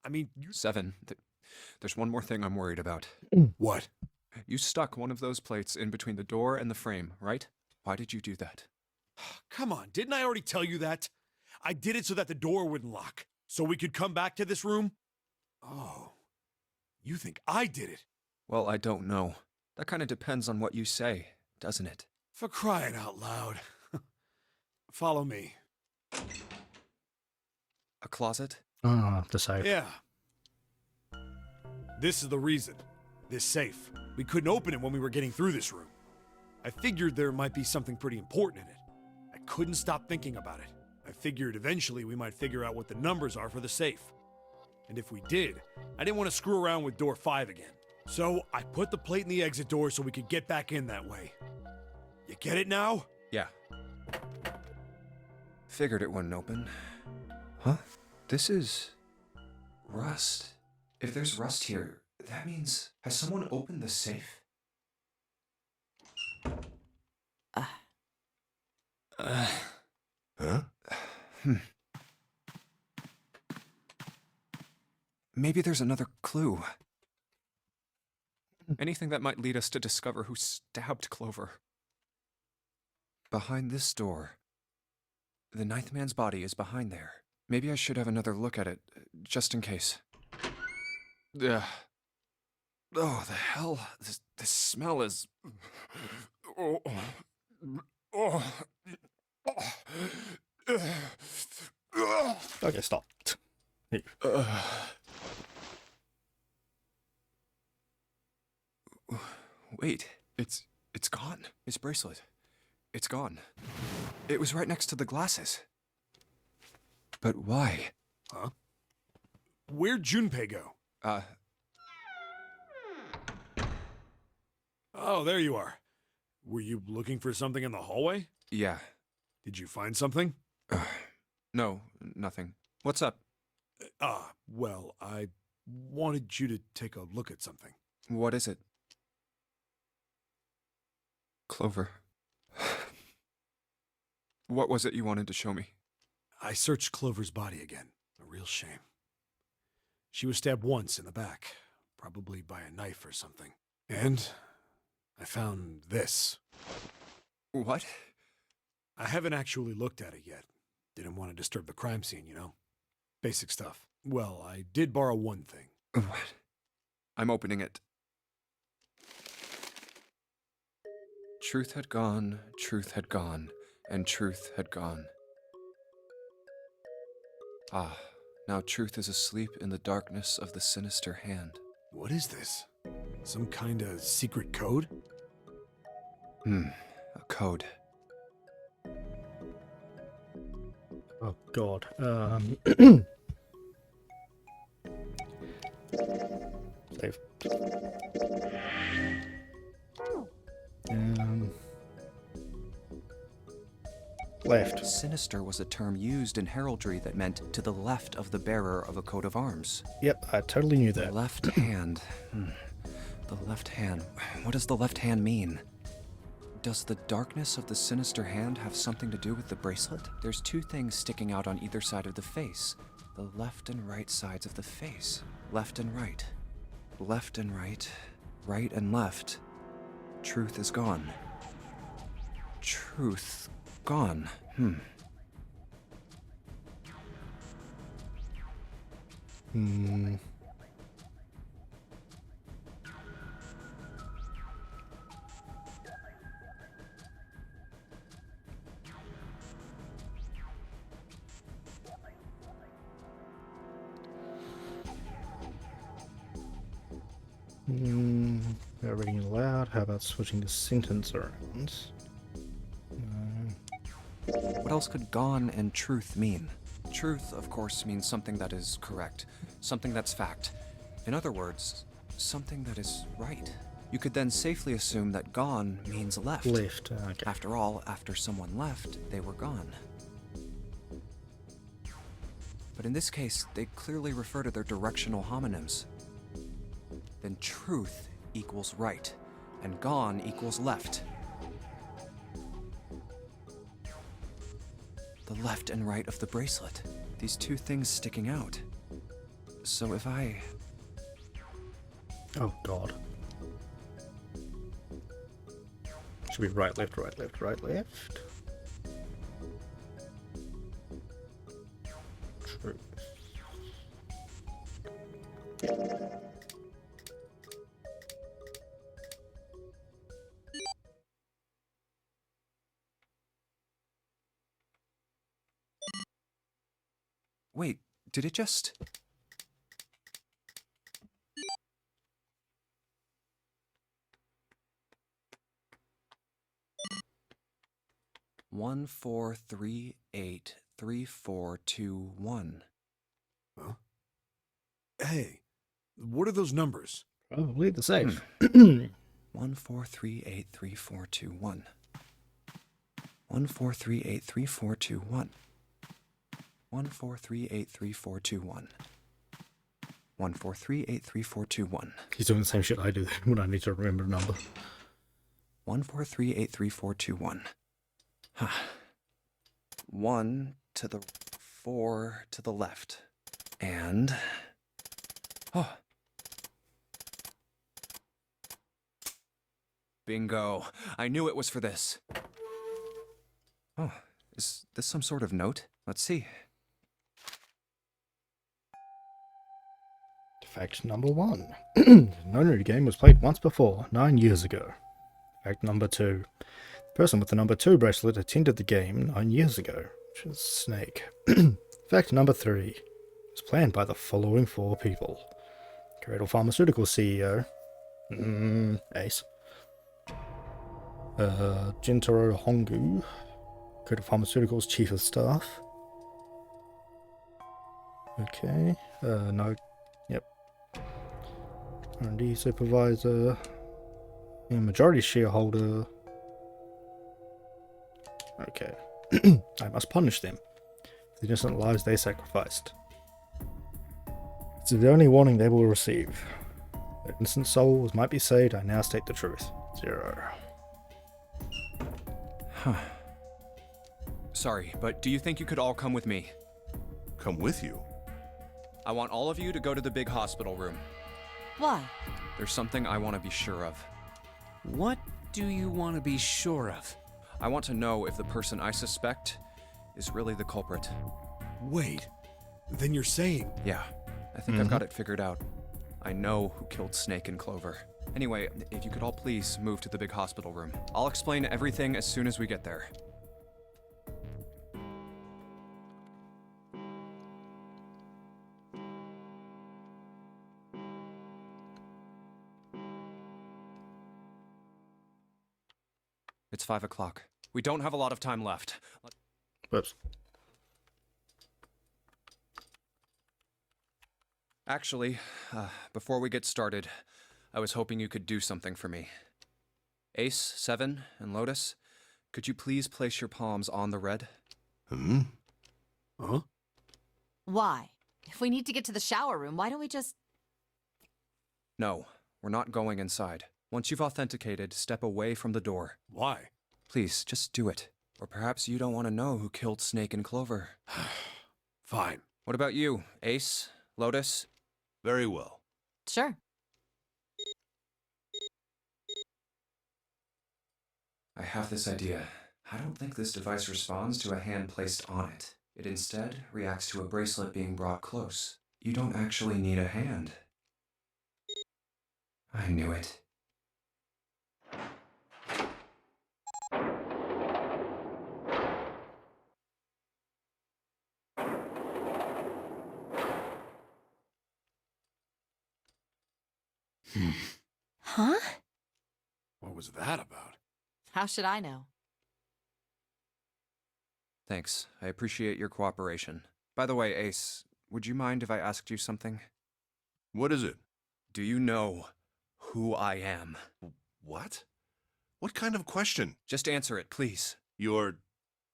I mean, you... 7. There's one more thing I'm worried about. What? You stuck one of those plates in between the door and the frame, right? Why did you do that? Come on, didn't I already tell you that? I did it so that the door wouldn't lock. So we could come back to this room? Oh. You think I did it? Well, I don't know. That kind of depends on what you say, doesn't it? For crying out loud. Follow me. A closet? The safe. Yeah. This is the reason. This safe. We couldn't open it when we were getting through this room. I figured there might be something pretty important in it. I couldn't stop thinking about it. I figured eventually we might figure out what the numbers are for the safe. And if we did, I didn't want to screw around with door 5 again. So I put the plate in the exit door so we could get back in that way. You get it now? Yeah. Figured it wouldn't open. Huh? This is... Rust. If there's rust here, that means... Has someone opened the safe? Huh? Maybe there's another clue. Anything that might lead us to discover who stabbed Clover. Behind this door. The ninth man's body is behind there. Maybe I should have another look at it, just in case. Ugh. Oh, the hell? This smell is... Oh. Oh. Okay, stop. Hey. Wait, it's gone. His bracelet. It's gone. It was right next to the glasses. But why? Huh? Where'd Junpei go? Oh, there you are. Were you looking for something in the hallway? Yeah. Did you find something? No, nothing. What's up? Well, I wanted you to take a look at something. What is it? Clover. What was it you wanted to show me? I searched Clover's body again. A real shame. She was stabbed once in the back, probably by a knife or something. And I found this. What? I haven't actually looked at it yet. Didn't want to disturb the crime scene, you know? Basic stuff. Well, I did borrow one thing. What? I'm opening it. Truth had gone, and truth had gone. Ah, now truth is asleep in the darkness of the sinister hand. What is this? Some kind of secret code? A code. Oh god. Save. Left. Sinister was a term used in heraldry that meant to the left of the bearer of a coat of arms. Yep, I totally knew that. The left hand. The left hand. What does the left hand mean? Does the darkness of the sinister hand have something to do with the bracelet? There's two things sticking out on either side of the face. The left and right sides of the face. Left and right. Left and right. Right and left. Truth is gone. Truth gone. Hmm. Reading aloud. How about switching the sentence around? What else could gone and truth mean? Truth, of course, means something that is correct, something that's fact. In other words, something that is right. You could then safely assume that gone means left. Left, okay. After all, after someone left, they were gone. But in this case, they clearly refer to their directional homonyms. Then truth equals right, and gone equals left. The left and right of the bracelet. These two things sticking out. So if I... Oh god. Should be right, left, right, left, right, left. True. Wait, did it just... One, 4, 3, 8, 3, 4, 2, 1. Huh? Hey, what are those numbers? Probably the same. 1, 4, 3, 8, 3, 4, 2, 1. 1, 4, 3, 8, 3, 4, 2, 1. 1, 4, 3, 8, 3, 4, 2, 1. 1, 4, 3, 8, 3, 4, 2, 1. He's doing the same shit I do when I need to remember a number. 1, 4, 3, 8, 3, 4, 2, 1. 1 to the 4 to the left. And... Oh. Bingo. I knew it was for this. Oh, is this some sort of note? Let's see. Fact number 1. The Nonary game was played once before, 9 years ago. Fact number 2. The person with the number 2 bracelet attended the game 9 years ago, which is Snake. Fact number 3. It was planned by the following 4 people. Cradle Pharmaceuticals CEO, Ace. Jintaro Hongu, Cradle Pharmaceuticals Chief of Staff. Okay, no, yep. R&D Supervisor, and Majority Shareholder. Okay, I must punish them for the innocent lives they sacrificed. It's the only warning they will receive. Their innocent souls might be saved. I now state the truth. 0. Huh. Sorry, but do you think you could all come with me? Come with you? I want all of you to go to the big hospital room. Why? There's something I want to be sure of. What do you want to be sure of? I want to know if the person I suspect is really the culprit. Wait, then you're saying... Yeah, I think I've got it figured out. I know who killed Snake and Clover. Anyway, if you could all please move to the big hospital room. I'll explain everything as soon as we get there. It's 5 o'clock. We don't have a lot of time left. Whoops. Actually, before we get started, I was hoping you could do something for me. Ace, Seven, and Lotus, could you please place your palms on the red? Huh? Why? If we need to get to the shower room, why don't we just... No, we're not going inside. Once you've authenticated, step away from the door. Why? Please, just do it. Or perhaps you don't want to know who killed Snake and Clover. Fine. What about you, Ace, Lotus? Very well. Sure. I have this idea. I don't think this device responds to a hand placed on it. It instead reacts to a bracelet being brought close. You don't actually need a hand. I knew it. Huh? What was that about? How should I know? Thanks. I appreciate your cooperation. By the way, Ace, would you mind if I asked you something? What is it? Do you know who I am? What? What kind of question? Just answer it, please. You're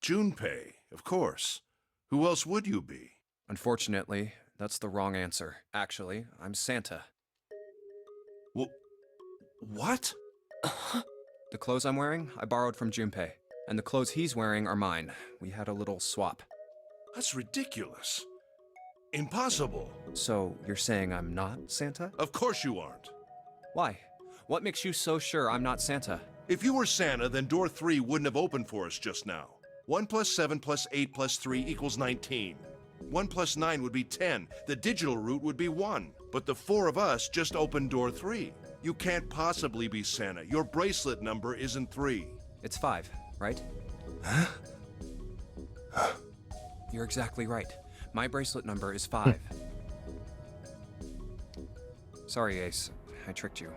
Junpei, of course. Who else would you be? Unfortunately, that's the wrong answer. Actually, I'm Santa. Well, what? The clothes I'm wearing, I borrowed from Junpei. And the clothes he's wearing are mine. We had a little swap. That's ridiculous. Impossible. So, you're saying I'm not Santa? Of course you aren't. Why? What makes you so sure I'm not Santa? If you were Santa, then door 3 wouldn't have opened for us just now. 1 plus 7 plus 8 plus 3 equals 19. 1 plus 9 would be 10. The digital route would be 1. But the 4 of us just opened door 3. You can't possibly be Santa. Your bracelet number isn't 3. It's 5, right? You're exactly right. My bracelet number is 5. Sorry, Ace. I tricked you.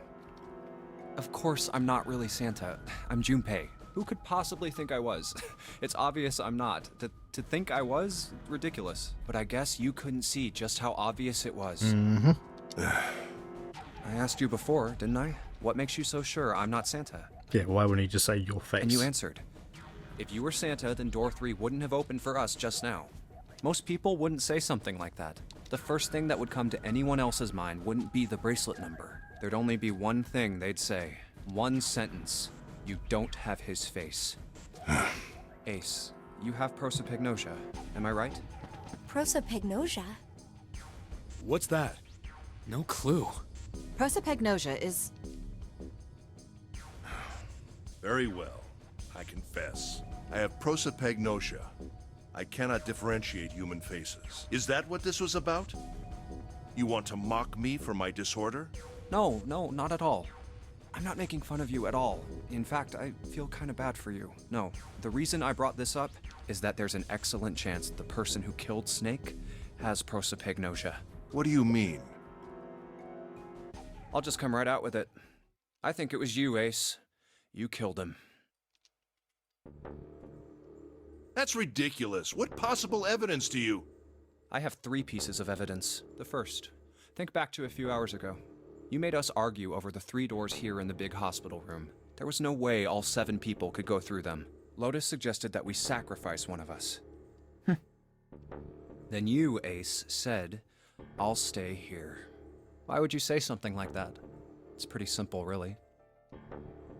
Of course, I'm not really Santa. I'm Junpei. Who could possibly think I was? It's obvious I'm not. To think I was? Ridiculous. But I guess you couldn't see just how obvious it was. Mm-hmm. I asked you before, didn't I? What makes you so sure I'm not Santa? Yeah, why wouldn't he just say your face? And you answered. If you were Santa, then door 3 wouldn't have opened for us just now. Most people wouldn't say something like that. The first thing that would come to anyone else's mind wouldn't be the bracelet number. There'd only be one thing they'd say. One sentence. You don't have his face. Ace, you have prosopagnosia, am I right? Prosopagnosia? What's that? No clue. Prosopagnosia is... Very well. I confess. I have prosopagnosia. I cannot differentiate human faces. Is that what this was about? You want to mock me for my disorder? No, not at all. I'm not making fun of you at all. In fact, I feel kind of bad for you. No, the reason I brought this up is that there's an excellent chance the person who killed Snake has prosopagnosia. What do you mean? I'll just come right out with it. I think it was you, Ace. You killed him. That's ridiculous. What possible evidence do you... I have 3 pieces of evidence. The first, think back to a few hours ago. You made us argue over the 3 doors here in the big hospital room. There was no way all 7 people could go through them. Lotus suggested that we sacrifice one of us. Then you, Ace, said, I'll stay here. Why would you say something like that? It's pretty simple, really.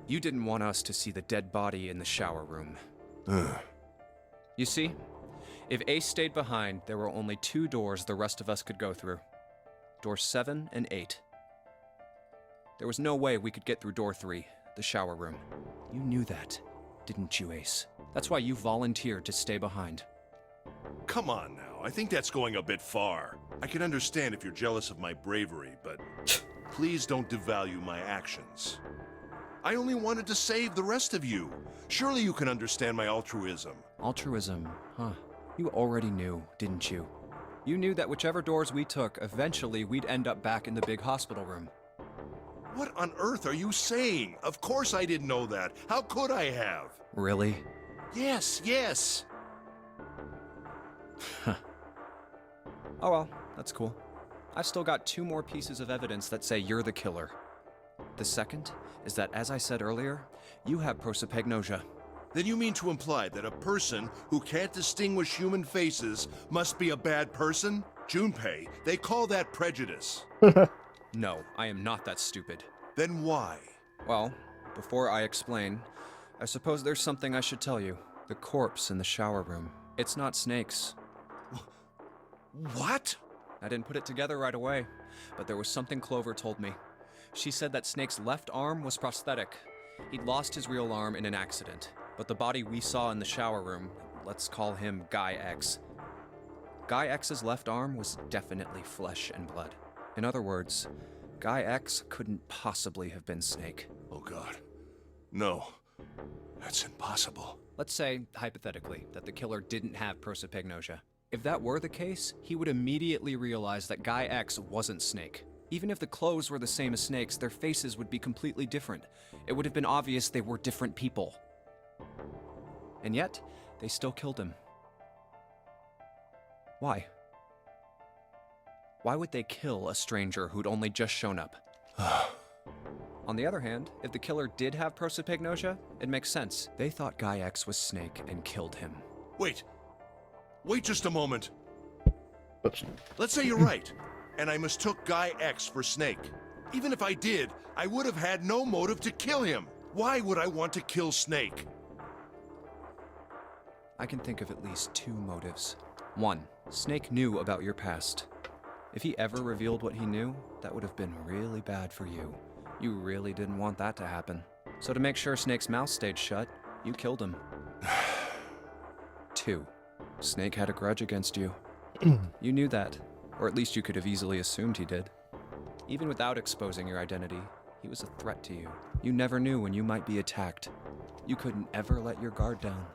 You didn't want us to see the dead body in the shower room. You see, if Ace stayed behind, there were only 2 doors the rest of us could go through. Doors 7 and 8. There was no way we could get through door 3, the shower room. You knew that, didn't you, Ace? That's why you volunteered to stay behind. Come on now, I think that's going a bit far. I can understand if you're jealous of my bravery, but please don't devalue my actions. I only wanted to save the rest of you. Surely you can understand my altruism. Altruism, huh? You already knew, didn't you? You knew that whichever doors we took, eventually we'd end up back in the big hospital room. What on earth are you saying? Of course I didn't know that. How could I have? Really? Yes. Oh well, that's cool. I've still got 2 more pieces of evidence that say you're the killer. The second is that, as I said earlier, you have prosopagnosia. Then you mean to imply that a person who can't distinguish human faces must be a bad person? Junpei, they call that prejudice. No, I am not that stupid. Then why? Well, before I explain, I suppose there's something I should tell you. The corpse in the shower room. It's not Snake's. What? I didn't put it together right away, but there was something Clover told me. She said that Snake's left arm was prosthetic. He'd lost his real arm in an accident, but the body we saw in the shower room, let's call him Guy X, Guy X's left arm was definitely flesh and blood. In other words, Guy X couldn't possibly have been Snake. Oh God. No. That's impossible. Let's say, hypothetically, that the killer didn't have prosopagnosia. If that were the case, he would immediately realize that Guy X wasn't Snake. Even if the clothes were the same as Snake's, their faces would be completely different. It would have been obvious they were different people. And yet, they still killed him. Why? Why would they kill a stranger who'd only just shown up? On the other hand, if the killer did have prosopagnosia, it makes sense. They thought Guy X was Snake and killed him. Wait. Wait just a moment. Oops. Let's say you're right, and I mistook Guy X for Snake. Even if I did, I would have had no motive to kill him. Why would I want to kill Snake? I can think of at least 2 motives. 1, Snake knew about your past. If he ever revealed what he knew, that would have been really bad for you. You really didn't want that to happen. So to make sure Snake's mouth stayed shut, you killed him. 2, Snake had a grudge against you. You knew that, or at least you could have easily assumed he did. Even without exposing your identity, he was a threat to you. You never knew when you might be attacked. You couldn't ever let your guard down.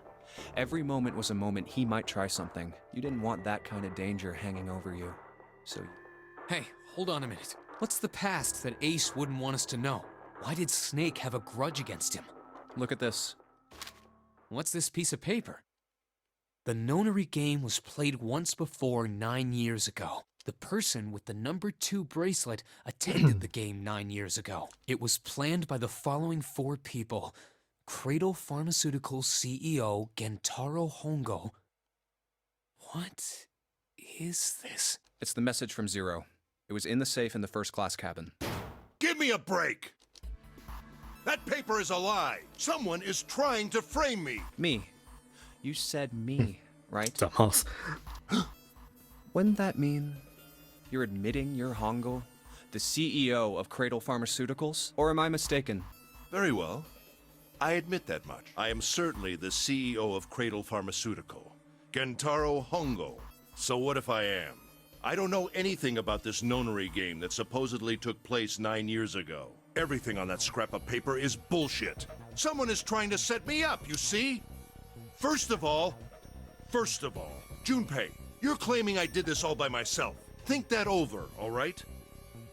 Every moment was a moment he might try something. You didn't want that kind of danger hanging over you. So... Hey, hold on a minute. What's the past that Ace wouldn't want us to know? Why did Snake have a grudge against him? Look at this. What's this piece of paper? The nonary game was played once before 9 years ago. The person with the number 2 bracelet attended the game 9 years ago. It was planned by the following 4 people. Cradle Pharmaceuticals CEO Gentaro Hongo. What is this? It's the message from Zero. It was in the safe in the first class cabin. Give me a break! That paper is a lie! Someone is trying to frame me! Me. You said me, right? Dumbass. Wouldn't that mean you're admitting you're Hongo, the CEO of Cradle Pharmaceuticals? Or am I mistaken? Very well. I admit that much. I am certainly the CEO of Cradle Pharmaceutical, Gentaro Hongo. So what if I am? I don't know anything about this nonary game that supposedly took place 9 years ago. Everything on that scrap of paper is bullshit. Someone is trying to set me up, you see? First of all, Junpei, you're claiming I did this all by myself. Think that over, all right?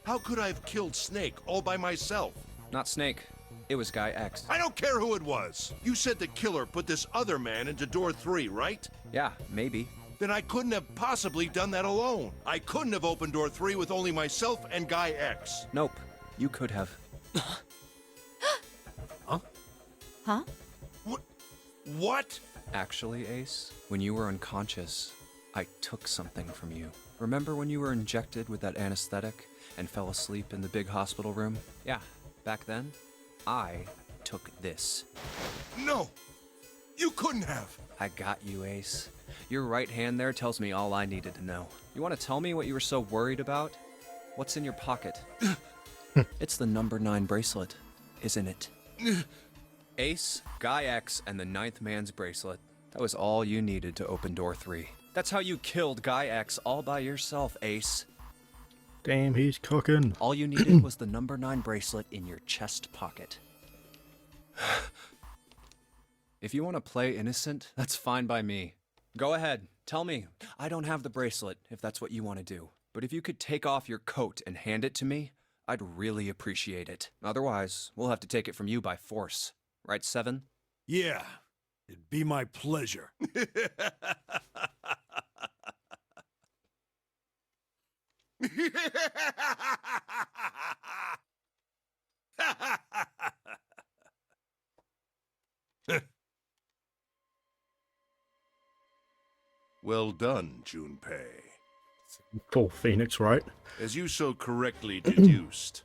How could I have killed Snake all by myself? Not Snake. It was Guy X. I don't care who it was. You said the killer put this other man into door 3, right? Yeah, maybe. Then I couldn't have possibly done that alone. I couldn't have opened door 3 with only myself and Guy X. Nope. You could have. Huh? Huh? What? Actually, Ace, when you were unconscious, I took something from you. Remember when you were injected with that anesthetic and fell asleep in the big hospital room? Yeah, back then, I took this. No! You couldn't have! I got you, Ace. Your right hand there tells me all I needed to know. You want to tell me what you were so worried about? What's in your pocket? It's the number 9 bracelet, isn't it? Ace, Guy X, and the 9th man's bracelet. That was all you needed to open door 3. That's how you killed Guy X all by yourself, Ace. Damn, he's cooking. All you needed was the number 9 bracelet in your chest pocket. If you want to play innocent, that's fine by me. Go ahead, tell me. I don't have the bracelet, if that's what you want to do. But if you could take off your coat and hand it to me, I'd really appreciate it. Otherwise, we'll have to take it from you by force. Right, 7? Yeah, it'd be my pleasure. Well done, Junpei. Full Phoenix, right? As you so correctly deduced,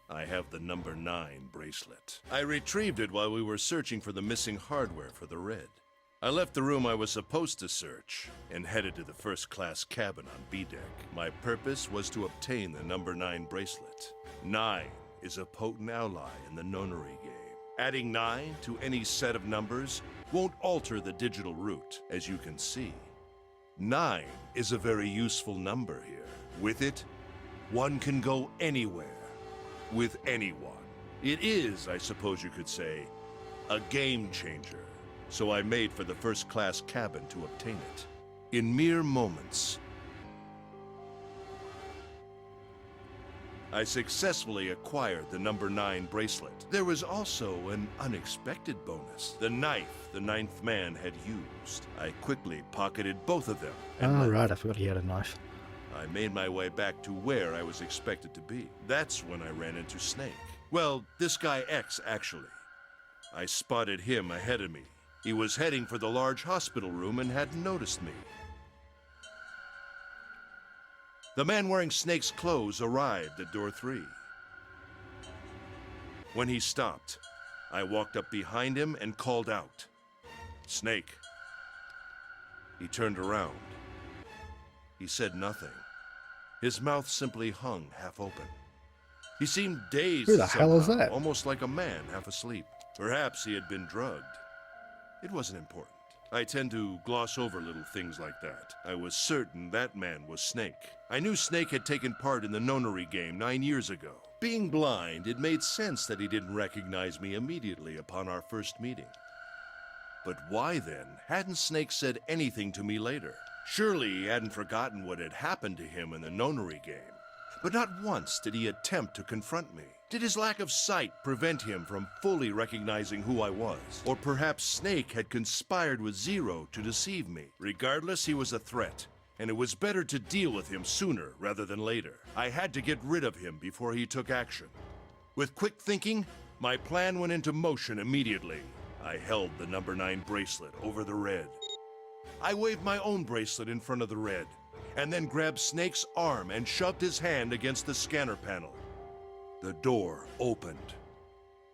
I have the number 9 bracelet. I retrieved it while we were searching for the missing hardware for the Red. I left the room I was supposed to search and headed to the first-class cabin on B-Deck. My purpose was to obtain the number 9 bracelet. 9 is a potent ally in the nonary game. Adding 9 to any set of numbers won't alter the digital root, as you can see. 9 is a very useful number here. With it, one can go anywhere, with anyone. It is, I suppose you could say, a game changer. So I made for the first-class cabin to obtain it. In mere moments, I successfully acquired the number 9 bracelet. There was also an unexpected bonus. The knife the 9th man had used. I quickly pocketed both of them. Oh, right, I forgot he had a knife. I made my way back to where I was expected to be. That's when I ran into Snake. Well, this guy X, actually. I spotted him ahead of me. He was heading for the large hospital room and hadn't noticed me. The man wearing Snake's clothes arrived at door 3. When he stopped, I walked up behind him and called out, "Snake." He turned around. He said nothing. His mouth simply hung half open. He seemed dazed Who the hell is somehow, that? almost like a man half asleep. Perhaps he had been drugged. It wasn't important. I tend to gloss over little things like that. I was certain that man was Snake. I knew Snake had taken part in the nonary game 9 years ago. Being blind, it made sense that he didn't recognize me immediately upon our first meeting. But why then hadn't Snake said anything to me later? Surely he hadn't forgotten what had happened to him in the nonary game. But not once did he attempt to confront me. Did his lack of sight prevent him from fully recognizing who I was? Or perhaps Snake had conspired with Zero to deceive me. Regardless, he was a threat, and it was better to deal with him sooner rather than later. I had to get rid of him before he took action. With quick thinking, my plan went into motion immediately. I held the number 9 bracelet over the red. I waved my own bracelet in front of the red, and then grabbed Snake's arm and shoved his hand against the scanner panel. The door opened.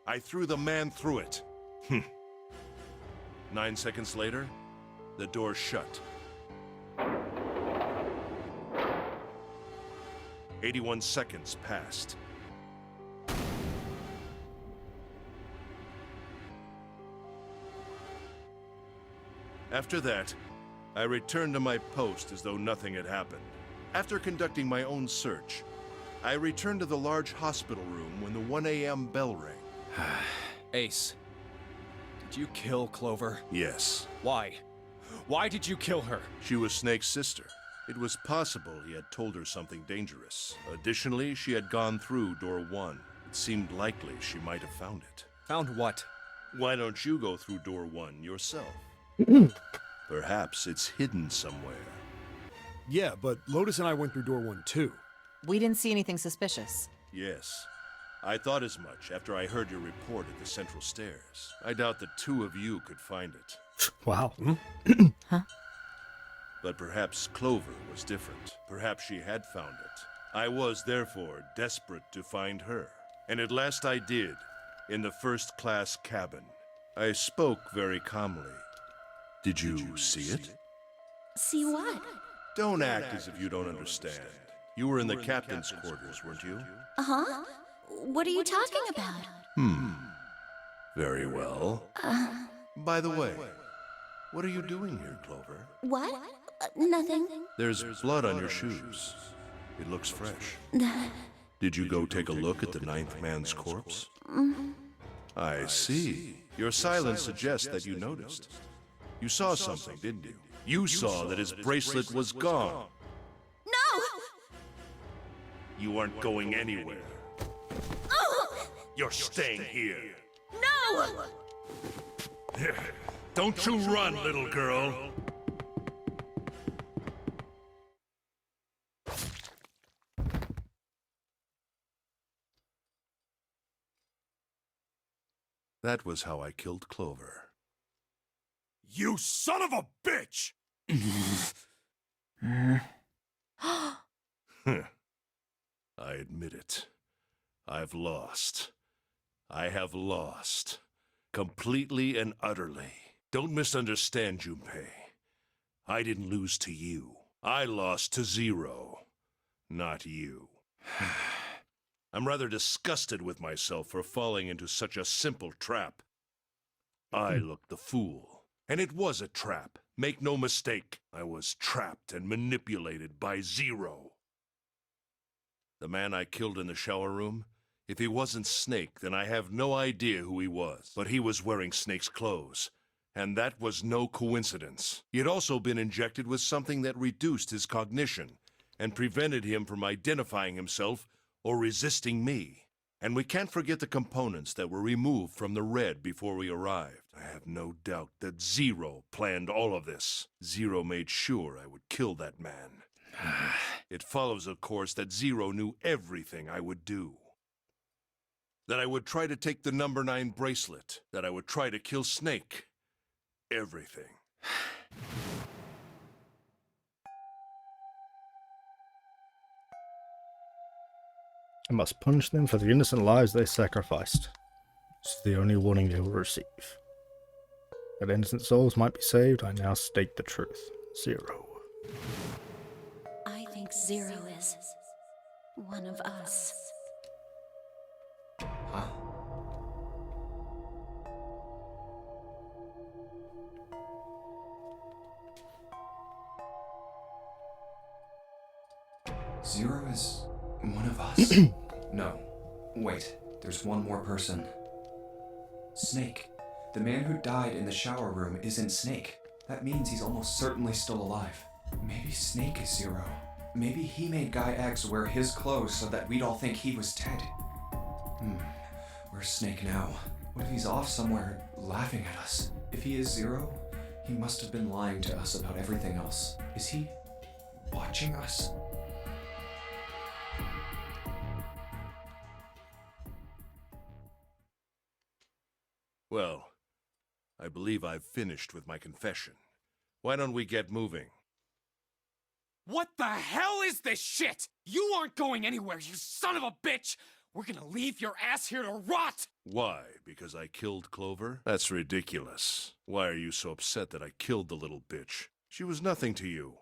I threw the man through it. 9 seconds later, the door shut. 81 seconds passed. After that, I returned to my post as though nothing had happened. After conducting my own search, I returned to the large hospital room when the 1 a.m. bell rang. Ace, did you kill Clover? Yes. Why? Why did you kill her? She was Snake's sister. It was possible he had told her something dangerous. Additionally, she had gone through door 1. It seemed likely she might have found it. Found what? Why don't you go through door 1 yourself? Perhaps it's hidden somewhere. Yeah, but Lotus and I went through door 1 too. We didn't see anything suspicious. Yes. I thought as much after I heard your report at the central stairs. I doubt the two of you could find it. Wow. Huh? But perhaps Clover was different. Perhaps she had found it. I was, therefore, desperate to find her. And at last I did, in the first-class cabin. I spoke very calmly. Did you see it? See what? Don't act as if you don't understand. You were in the captain's quarters, weren't you? Uh-huh. What are you talking about? Very well. By the way, what are you doing here, Clover? What? Nothing. There's blood on your shoes. It looks fresh. Did you go take a look at the 9th man's corpse? I see. Your silence suggests that you noticed. You saw something, didn't you? You saw that his bracelet was gone. No! You aren't going anywhere. You're staying here. No! Don't you run, little girl. That was how I killed Clover. You son of a bitch! I admit it. I've lost. I have lost. Completely and utterly. Don't misunderstand, Junpei. I didn't lose to you. I lost to Zero. Not you. I'm rather disgusted with myself for falling into such a simple trap. I looked the fool. And it was a trap. Make no mistake, I was trapped and manipulated by Zero. The man I killed in the shower room, if he wasn't Snake, then I have no idea who he was. But he was wearing Snake's clothes, and that was no coincidence. He had also been injected with something that reduced his cognition and prevented him from identifying himself or resisting me. And we can't forget the components that were removed from the Red before we arrived. I have no doubt that Zero planned all of this. Zero made sure I would kill that man. It follows, of course, that Zero knew everything I would do. That I would try to take the number 9 bracelet. That I would try to kill Snake. Everything. I must punish them for the innocent lives they sacrificed. It's the only warning they will receive. That innocent souls might be saved, I now state the truth. Zero. I think Zero is one of us. Huh? Zero is one of us? No. Wait, there's one more person. Snake. The man who died in the shower room isn't Snake. That means he's almost certainly still alive. Maybe Snake is Zero. Maybe he made Guy X wear his clothes so that we'd all think he was dead. Where's Snake now? What if he's off somewhere laughing at us? If he is Zero, he must have been lying to us about everything else. Is he watching us? Well, I believe I've finished with my confession. Why don't we get moving? What the hell is this shit? You aren't going anywhere, you son of a bitch! We're gonna leave your ass here to rot! Why? Because I killed Clover? That's ridiculous. Why are you so upset that I killed the little bitch? She was nothing to you.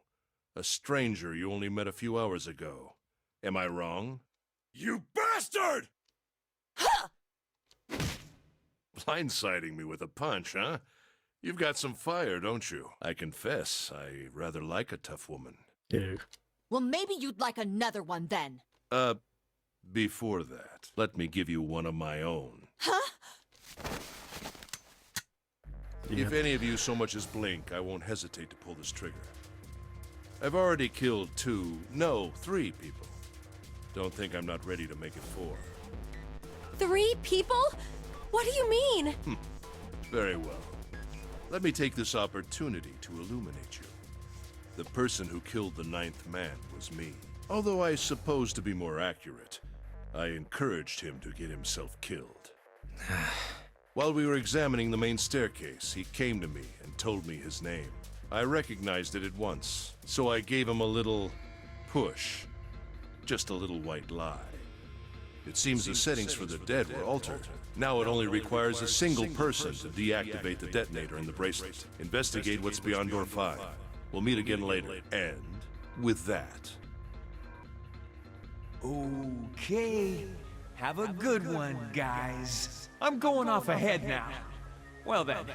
A stranger you only met a few hours ago. Am I wrong? You bastard! Huh! Blindsiding me with a punch, huh? You've got some fire, don't you? I confess, I rather like a tough woman. Ew. Well, maybe you'd like another one then. Before that, let me give you one of my own. Huh? If any of you so much as blink, I won't hesitate to pull this trigger. I've already killed 3 people. Don't think I'm not ready to make it 4. 3 people? What do you mean? Very well. Let me take this opportunity to illuminate you. The person who killed the 9th man was me. Although I suppose, to be more accurate, I encouraged him to get himself killed. While we were examining the main staircase, he came to me and told me his name. I recognized it at once, so I gave him a little push. Just a little white lie. It seems the settings for the dead were altered. Now it only requires a single person to deactivate the detonator in the bracelet. Investigate what's beyond door 5. We'll meet again later. And with that... Okay. Have a good one, guys. I'm going off ahead now. Well then.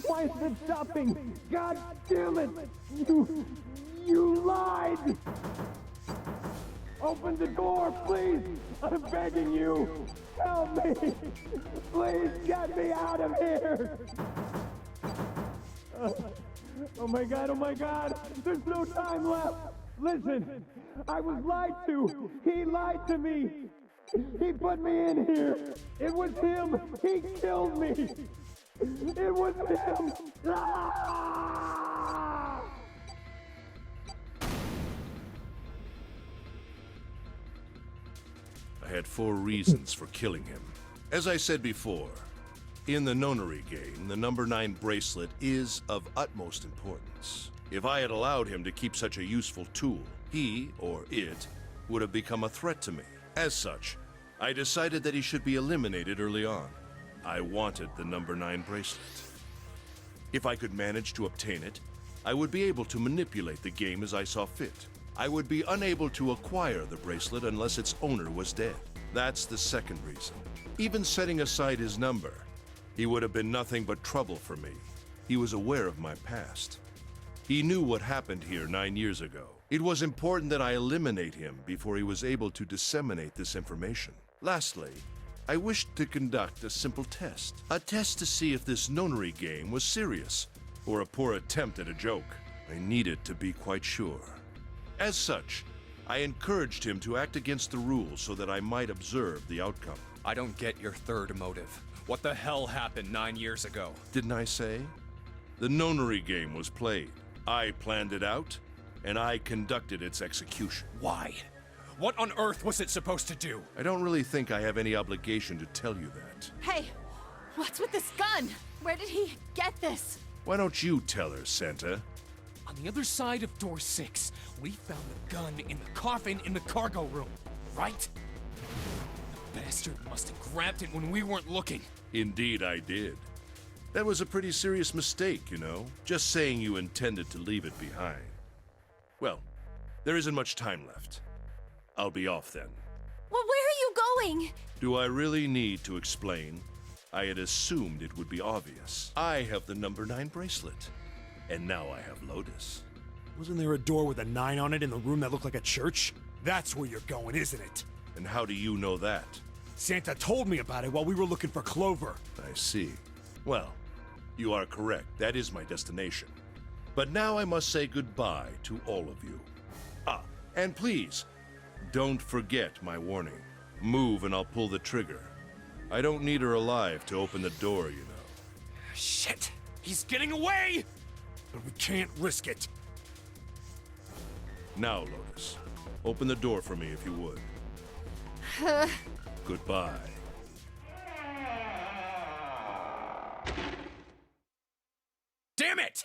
Why is it stopping? God damn it! You lied! Open the door, please! I'm begging you! Help me! Please get me out of here! Oh my god! There's no time left! Listen! I was lied to! He lied to me! He put me in here! It was him! He killed me! It was him! Ah! I had 4 reasons for killing him. As I said before, in the nonary game, the number 9 bracelet is of utmost importance. If I had allowed him to keep such a useful tool, he, or it, would have become a threat to me. As such, I decided that he should be eliminated early on. I wanted the number 9 bracelet. If I could manage to obtain it, I would be able to manipulate the game as I saw fit. I would be unable to acquire the bracelet unless its owner was dead. That's the second reason. Even setting aside his number, he would have been nothing but trouble for me. He was aware of my past. He knew what happened here 9 years ago. It was important that I eliminate him before he was able to disseminate this information. Lastly, I wished to conduct a simple test. A test to see if this nonary game was serious, or a poor attempt at a joke. I needed to be quite sure. As such, I encouraged him to act against the rules so that I might observe the outcome. I don't get your third motive. What the hell happened 9 years ago? Didn't I say? The nonary game was played. I planned it out, and I conducted its execution. Why? What on earth was it supposed to do? I don't really think I have any obligation to tell you that. Hey, what's with this gun? Where did he get this? Why don't you tell her, Santa? On the other side of door 6, we found the gun in the coffin in the cargo room, right? The bastard must have grabbed it when we weren't looking. Indeed, I did. That was a pretty serious mistake, you know. Just saying you intended to leave it behind. Well, there isn't much time left. I'll be off then. Well, where are you going? Do I really need to explain? I had assumed it would be obvious. I have the number 9 bracelet. And now I have Lotus. Wasn't there a door with a 9 on it in the room that looked like a church? That's where you're going, isn't it? And how do you know that? Santa told me about it while we were looking for Clover. I see. Well, you are correct. That is my destination. But now I must say goodbye to all of you. Ah, and please, don't forget my warning. Move and I'll pull the trigger. I don't need her alive to open the door, you know. Shit! He's getting away! But we can't risk it. Now, Lotus, open the door for me if you would. Goodbye. Damn it!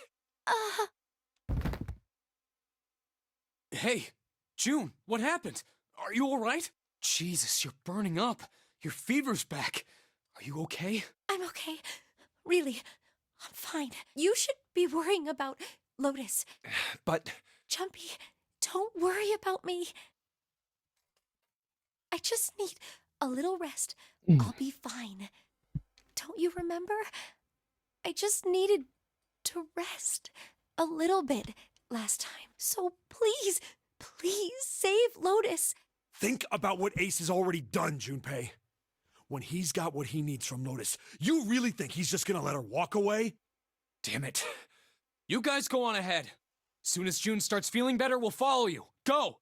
Hey, June, what happened? Are you alright? Jesus, you're burning up. Your fever's back. Are you okay? I'm okay. Really, I'm fine. You should be worrying about Lotus. But... Jumpy, don't worry about me. I just need a little rest. I'll be fine. Don't you remember? I just needed to rest a little bit last time. So please, please save Lotus. Think about what Ace has already done, Junpei. When he's got what he needs from Lotus, you really think he's just gonna let her walk away? Damn it. You guys go on ahead. Soon as June starts feeling better, we'll follow you. Go!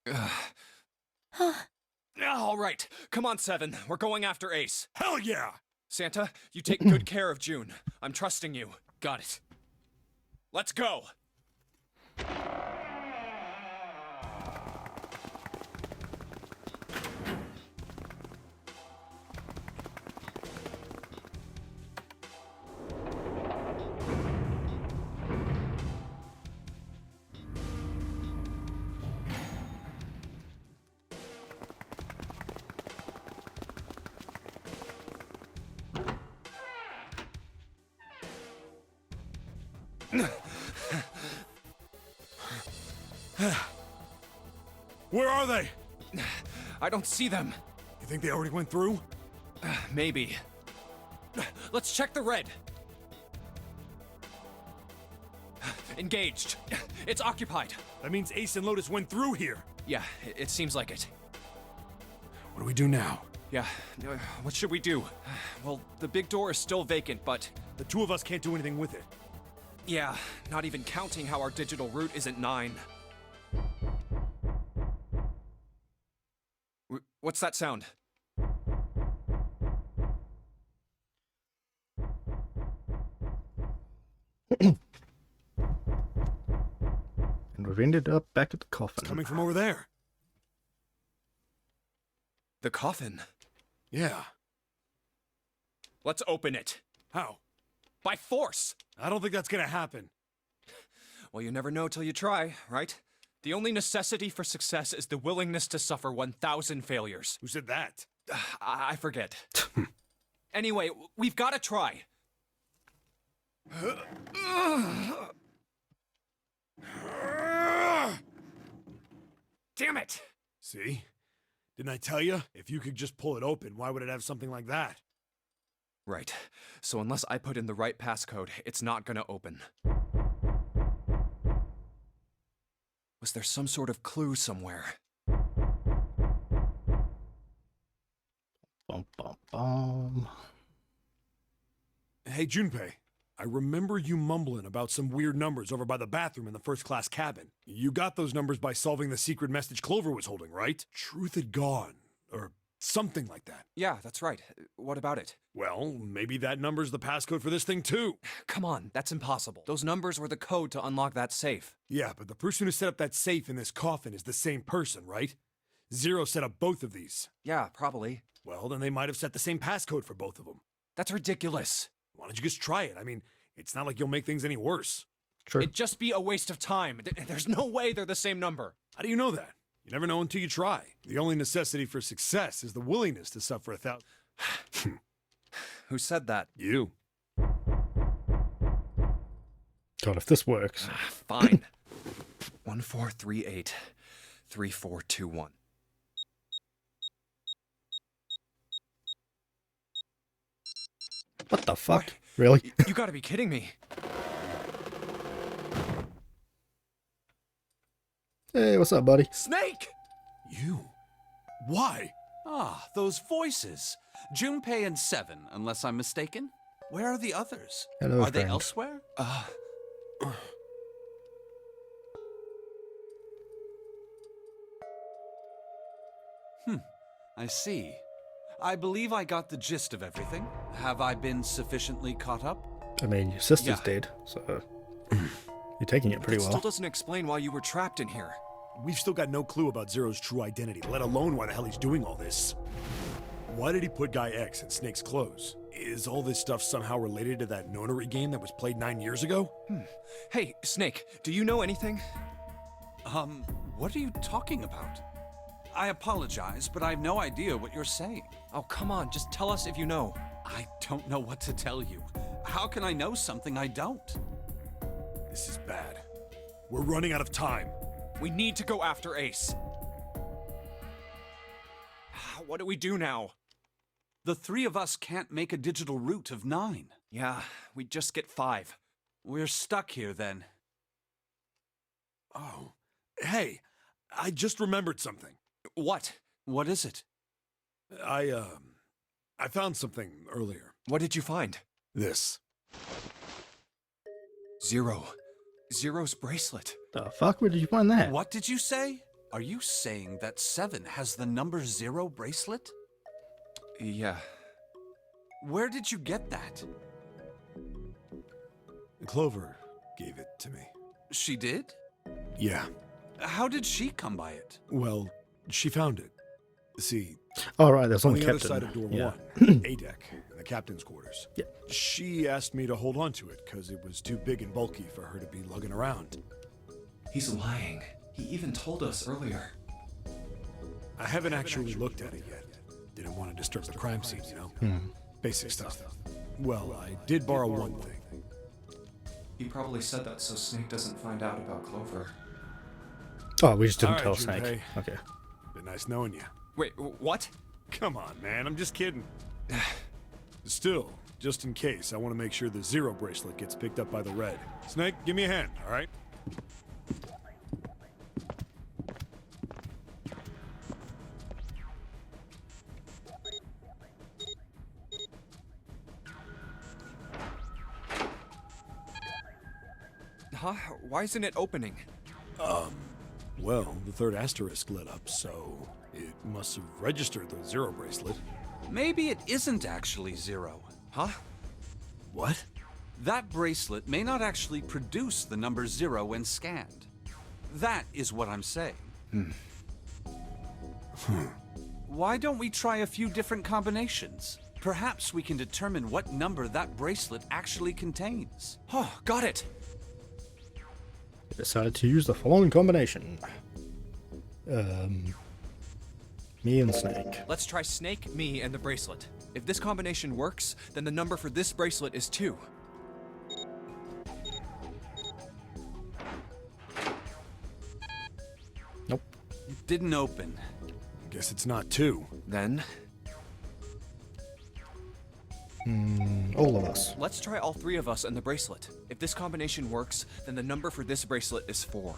All right. Come on, 7. We're going after Ace. Hell yeah! Santa, you take good care of June. I'm trusting you. Got it. Let's go! Where are they? I don't see them. You think they already went through? Maybe. Let's check the red. Engaged. It's occupied. That means Ace and Lotus went through here. Yeah, it seems like it. What do we do now? Yeah, what should we do? Well, the big door is still vacant, but... The two of us can't do anything with it. Yeah, not even counting how our digital route isn't 9. What's that sound? And we've ended up back at the coffin. Coming from over there. The coffin? Yeah. Let's open it. How? By force! I don't think that's gonna happen. Well, you never know till you try, right? The only necessity for success is the willingness to suffer 1,000 failures. Who said that? I forget. Anyway, we've got to try. Damn it! See? Didn't I tell you? If you could just pull it open, why would it have something like that? Right. So unless I put in the right passcode, it's not gonna open. Was there some sort of clue somewhere? Bum, bum, bum. Hey, Junpei. I remember you mumbling about some weird numbers over by the bathroom in the first-class cabin. You got those numbers by solving the secret message Clover was holding, right? Truth had gone, or something like that. Yeah, that's right. What about it? Well, maybe that number's the passcode for this thing, too. Come on, that's impossible. Those numbers were the code to unlock that safe. Yeah, but the person who set up that safe in this coffin is the same person, right? Zero set up both of these. Yeah, probably. Well, then they might have set the same passcode for both of them. That's ridiculous. Why don't you just try it? I mean, it's not like you'll make things any worse. True. It'd just be a waste of time. There's no way they're the same number. How do you know that? You never know until you try. The only necessity for success is the willingness to suffer 1,000... Who said that? You. God, if this works. Fine. 1438 3421. What the fuck? Really? You gotta be kidding me. Hey, what's up, buddy? Snake! You? Why? Ah, those voices. Junpei and Seven, unless I'm mistaken. Where are the others? Hello, are they friend. elsewhere? I see. I believe I got the gist of everything. Have I been sufficiently caught up? I mean, your sister's Yeah. dead, so you're taking it pretty That well. still doesn't explain why you were trapped in here. We've still got no clue about Zero's true identity, let alone why the hell he's doing all this. Why did he put Guy X in Snake's clothes? Is all this stuff somehow related to that nonary game that was played 9 years ago? Hey, Snake, do you know anything? What are you talking about? I apologize, but I have no idea what you're saying. Oh, come on, just tell us if you know. I don't know what to tell you. How can I know something I don't? This is bad. We're running out of time. We need to go after Ace. What do we do now? The three of us can't make a digital route of 9. Yeah, we just get 5. We're stuck here then. Oh. Hey, I just remembered something. What? What is it? I found something earlier. What did you find? This. Zero's bracelet. The fuck? Where did you find that? What did you say? Are you saying that 7 has the number 0 bracelet? Yeah. Where did you get that? Clover gave it to me. She did? Yeah. How did she come by it? Well, she found it. See, Oh, right, there's on one the captain. other side of door Yeah. 1, A deck, in the captain's quarters. Yeah. She asked me to hold on to it because it was too big and bulky for her to be lugging around. He's lying. He even told us earlier. I haven't actually looked at it yet. Didn't want to disturb the crime scene, you know? Basic stuff. Well, I did borrow one thing. He probably said that so Snake doesn't find out about Clover. Oh, we just didn't All tell right, Snake. Junpei. Okay. Been nice knowing you. Wait, what? Come on, man. I'm just kidding. Still, just in case, I want to make sure the 0 bracelet gets picked up by the red. Snake, give me a hand, all right? Huh? Why isn't it opening? Well, the third asterisk lit up, so it must have registered the 0 bracelet. Maybe it isn't actually 0. Huh? What? That bracelet may not actually produce the number 0 when scanned. That is what I'm saying. Why don't we try a few different combinations? Perhaps we can determine what number that bracelet actually contains. Oh, got it. I decided to use the following combination. Me and Snake. Let's try Snake, me, and the bracelet. If this combination works, then the number for this bracelet is 2. Nope. It didn't open. Guess it's not 2. Then... All of us. Let's try all three of us and the bracelet. If this combination works, then the number for this bracelet is 4.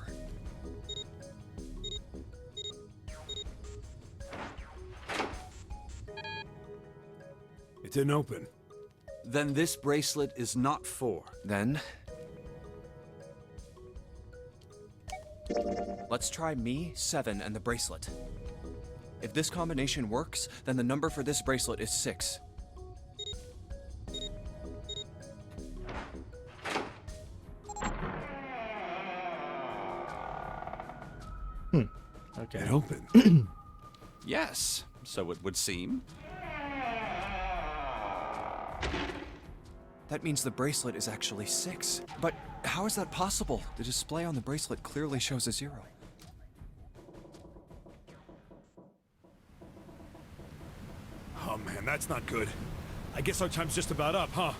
It didn't open. Then this bracelet is not 4. Then... let's try me, 7, and the bracelet. If this combination works, then the number for this bracelet is 6. Okay. It opened. Yes, so it would seem. That means the bracelet is actually 6. But how is that possible? The display on the bracelet clearly shows a 0. Oh man, that's not good. I guess our time's just about up, huh?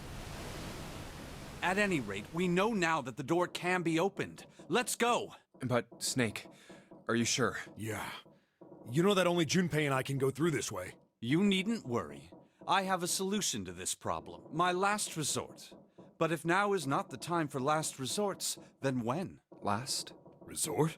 At any rate, we know now that the door can be opened. Let's go! But, Snake, are you sure? Yeah. You know that only Junpei and I can go through this way. You needn't worry. I have a solution to this problem. My last resort. But if now is not the time for last resorts, then when? Last? Resort?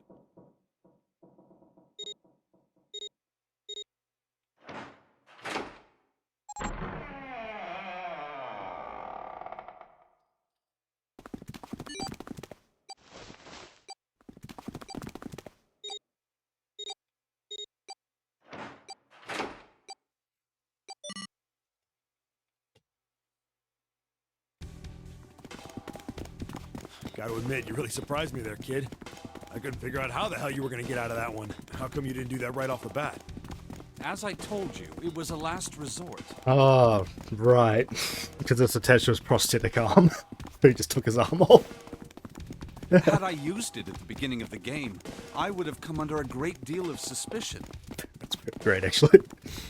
Gotta admit, you really surprised me there, kid. I couldn't figure out how the hell you were gonna get out of that one. How come you didn't do that right off the bat? As I told you, it was a last resort. Oh, right. Because it's attached to his prosthetic arm. He just took his arm off. Had I used it at the beginning of the game, I would have come under a great deal of suspicion. That's great, actually.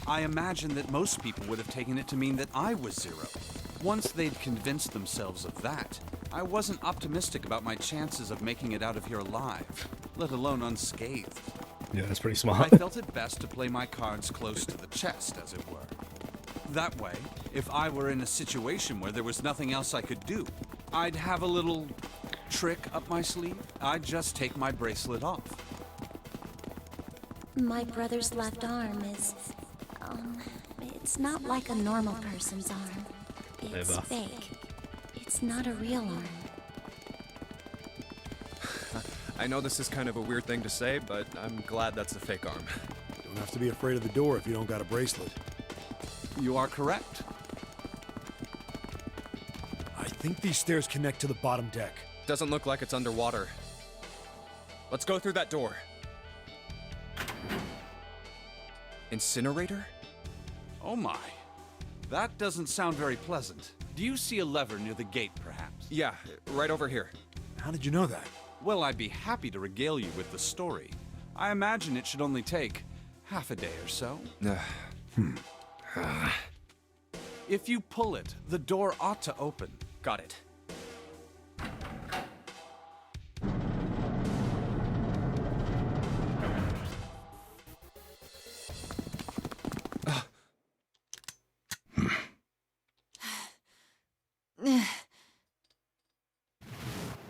I imagine that most people would have taken it to mean that I was Zero. Once they'd convinced themselves of that, I wasn't optimistic about my chances of making it out of here alive, let alone unscathed. Yeah, that's pretty smart. I felt it best to play my cards close to the chest, as it were. That way, if I were in a situation where there was nothing else I could do, I'd have a little trick up my sleeve. I'd just take my bracelet off. My brother's left arm is, it's not like a normal person's arm. It's Never. fake. It's not a real arm. I know this is kind of a weird thing to say, but I'm glad that's a fake arm. Don't have to be afraid of the door if you don't got a bracelet. You are correct. I think these stairs connect to the bottom deck. Doesn't look like it's underwater. Let's go through that door. Incinerator? Oh my. That doesn't sound very pleasant. Do you see a lever near the gate, perhaps? Yeah, right over here. How did you know that? Well, I'd be happy to regale you with the story. I imagine it should only take half a day or so. If you pull it, the door ought to open. Got it.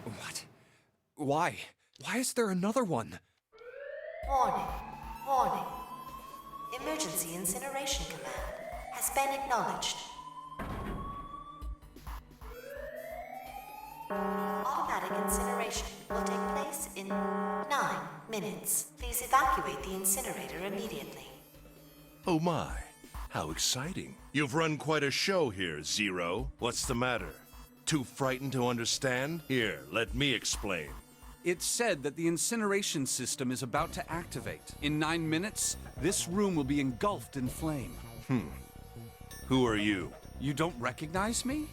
What? Why? Why is there another one? Warning. Warning. Emergency incineration command has been acknowledged. Automatic incineration will take place in 9 minutes. Please evacuate the incinerator immediately. Oh my, how exciting. You've run quite a show here, Zero. What's the matter? Too frightened to understand? Here, let me explain. It's said that the incineration system is about to activate. In 9 minutes, this room will be engulfed in flame. Who are you? You don't recognize me?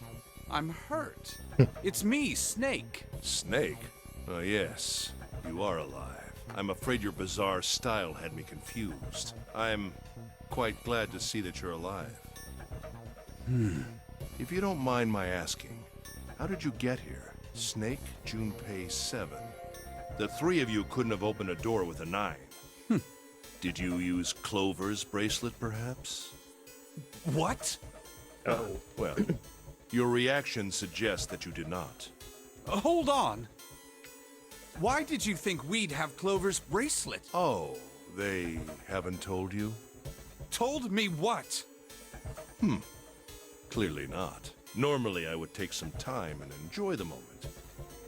I'm hurt. It's me, Snake. Snake? Oh yes, you are alive. I'm afraid your bizarre style had me confused. I'm quite glad to see that you're alive. If you don't mind my asking, how did you get here? Snake, Junpei 7. The three of you couldn't have opened a door with a 9. Did you use Clover's bracelet, perhaps? What? Oh, well, your reaction suggests that you did not. Hold on. Why did you think we'd have Clover's bracelet? Oh, they haven't told you? Told me what? Clearly not. Normally I would take some time and enjoy the moment.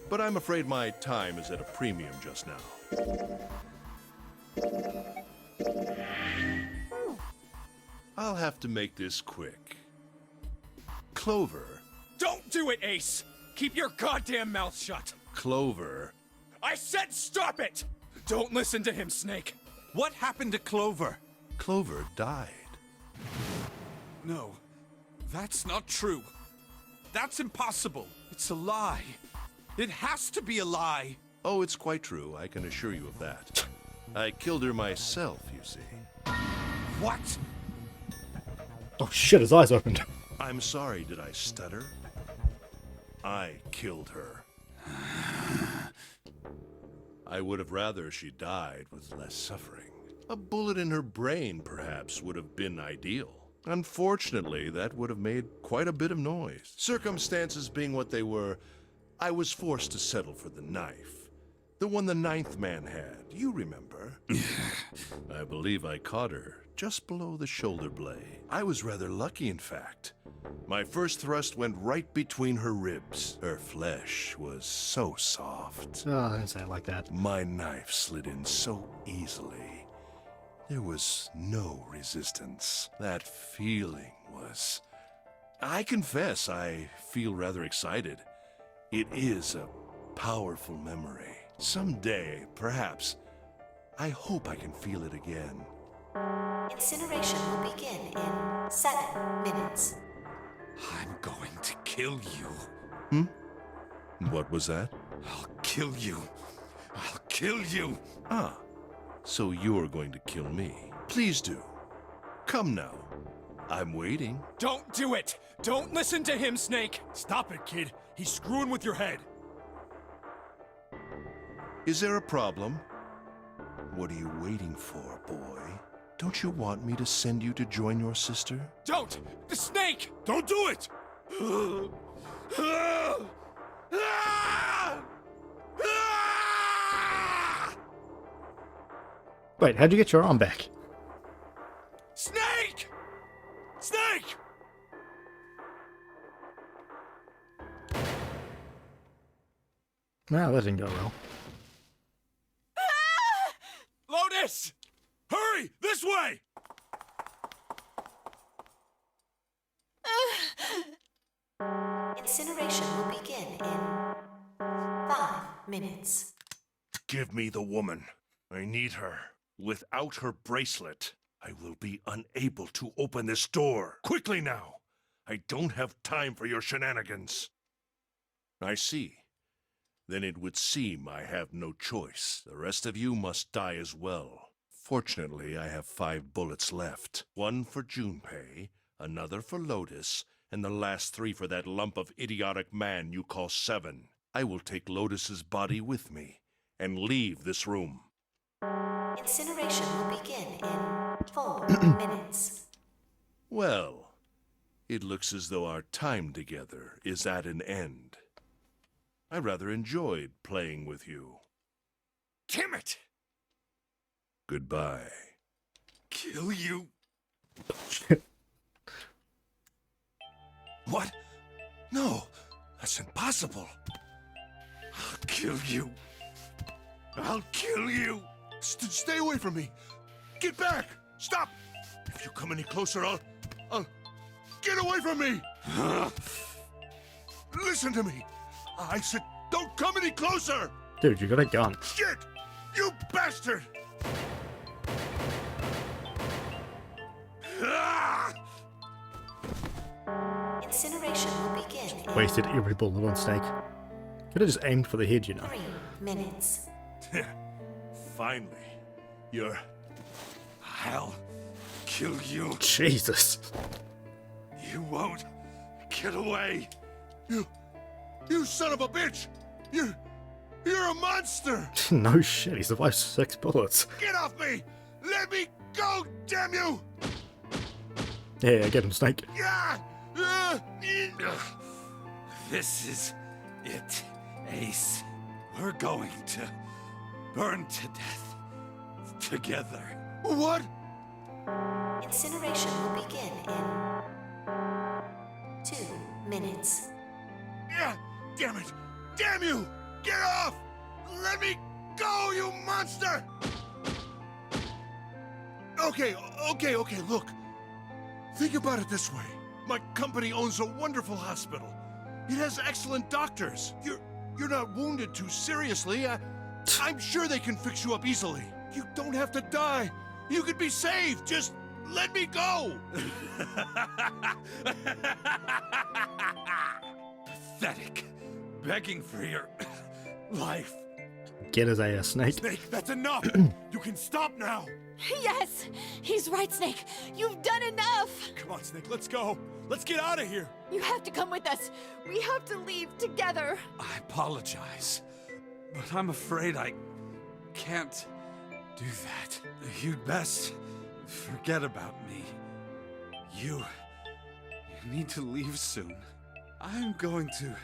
But I'm afraid my time is at a premium just now. I'll have to make this quick. Clover. Don't do it, Ace! Keep your goddamn mouth shut! Clover. I said stop it! Don't listen to him, Snake. What happened to Clover? Clover died. No, that's not true. That's impossible. It's a lie. It has to be a lie. Oh, it's quite true. I can assure you of that. I killed her myself, you see. What? Oh shit, his eyes opened. I'm sorry, did I stutter? I killed her. I would have rather she died with less suffering. A bullet in her brain, perhaps, would have been ideal. Unfortunately, that would have made quite a bit of noise. Circumstances being what they were, I was forced to settle for the knife. The one the ninth man had, you remember. I believe I caught her just below the shoulder blade. I was rather lucky, in fact. My first thrust went right between her ribs. Her flesh was so soft. Oh, I didn't say it like that. My knife slid in so easily. There was no resistance. That feeling was... I confess, I feel rather excited. It is a powerful memory. Someday, perhaps, I hope I can feel it again. Incineration will begin in 7 minutes. I'm going to kill you. What was that? I'll kill you. I'll kill you. Ah, so you're going to kill me. Please do. Come now. I'm waiting. Don't do it! Don't listen to him, Snake! Stop it, kid. He's screwing with your head. Is there a problem? What are you waiting for, boy? Don't you want me to send you to join your sister? Don't! The Snake! Don't do it! Wait, how'd you get your arm back? Snake! Snake! No, that didn't go well. Lotus! Hurry! This way! Incineration will begin in 5 minutes. Give me the woman. I need her. Without her bracelet, I will be unable to open this door. Quickly now! I don't have time for your shenanigans. I see. Then it would seem I have no choice. The rest of you must die as well. Fortunately, I have 5 bullets left. 1 for Junpei, another for Lotus, and the last 3 for that lump of idiotic man you call Seven. I will take Lotus's body with me and leave this room. Incineration will begin in 4 minutes. Well, it looks as though our time together is at an end. I rather enjoyed playing with you. Damn it! Goodbye. Kill you. What? No, that's impossible. I'll kill you. I'll kill you. Stay away from me. Get back. Stop. If you come any closer, I'll... Get away from me. Listen to me. I said, don't come any closer. Dude, you got a gun. Shit. You bastard. Incineration will begin in Wasted every bullet on Snake. Could have just aimed for the head, you know. 3 minutes. Finally. You're... I'll kill you. Jesus. You won't get away. You son of a bitch. You're a monster. No shit, he survived 6 bullets. Get off me. Let me go, damn you. Yeah, get him, Snake. Yeah. This is it, Ace. We're going to burn to death together. What? Incineration will begin in 2 minutes. Yeah, damn it! Damn you! Get off! Let me go, you monster! Okay, look. Think about it this way. My company owns a wonderful hospital. It has excellent doctors. You're not wounded too seriously. I'm sure they can fix you up easily. You don't have to die. You could be saved. Just let me go. Pathetic. Begging for your life. Get his ass, Snake. Snake, that's enough! You can stop now! Yes! He's right, Snake! You've done enough! Come on, Snake, let's go! Let's get out of here! You have to come with us! We have to leave together! I apologize, but I'm afraid I can't do that. You'd best forget about me. You need to leave soon. I'm going to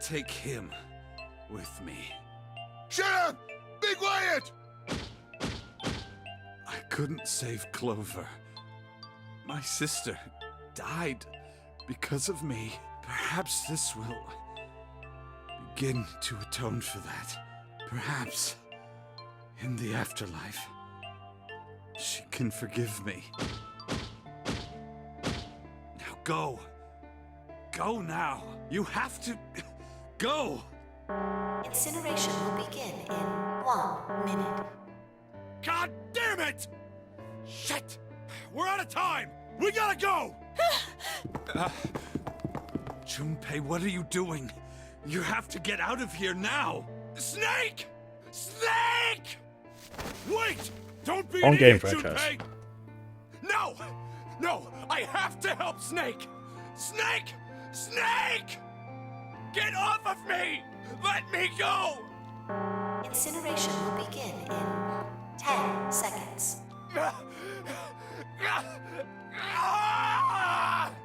take him with me. Shut up! Be quiet! I couldn't save Clover. My sister died because of me. Perhaps this will begin to atone for that. Perhaps in the afterlife, she can forgive me. Now go. Go now. You have to go. Incineration will begin in 1 minute. God damn it! Shit! We're out of time! We gotta go! Junpei, what are you doing? You have to get out of here now! Snake! Snake! Wait! Don't be On an game idiot, franchise. Junpei! No! No! I have to help Snake! Snake! Snake! Get off of me! Let me go! Incineration will begin in 10 seconds.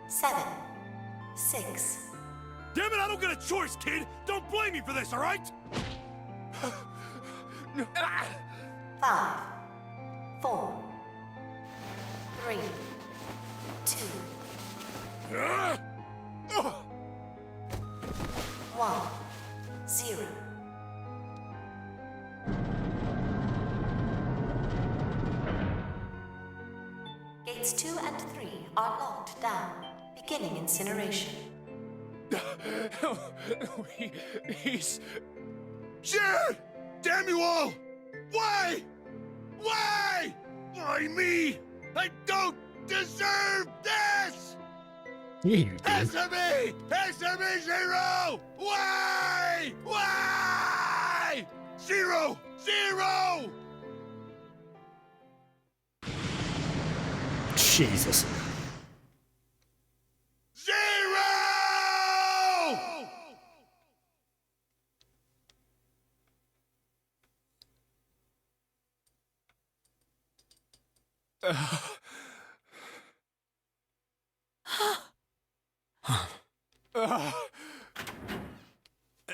7, 6. Damn it, I don't get a choice, kid! Don't blame me for this, alright? 5, 4, 3, 2, 1, 0. Gates 2 and 3 are locked down, beginning incineration. He's... Jared! Damn you all! Why? Why? Why me? I don't deserve this! Yeah, you do. Answer me! Answer me, Zero! Why? Why? Zero! Zero! Jesus. Zero!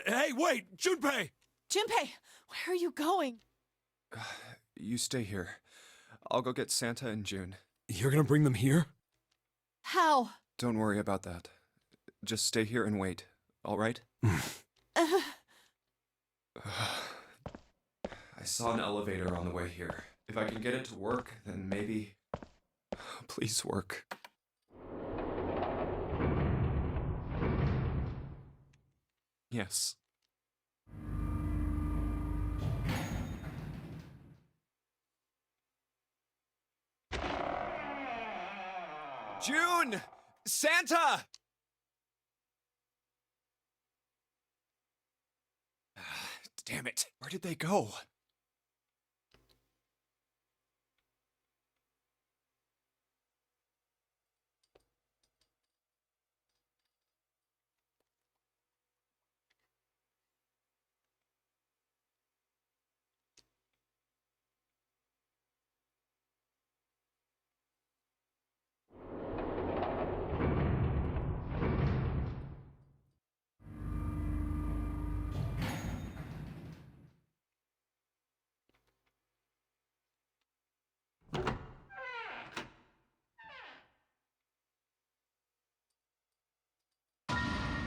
Hey, wait! Junpei! Junpei, where are you going? You stay here. I'll go get Santa and June. You're gonna bring them here? How? Don't worry about that. Just stay here and wait, all right? I saw an elevator on the way here. If I can get it to work, then maybe... Please work. Yes. June! Santa! Damn it. Where did they go?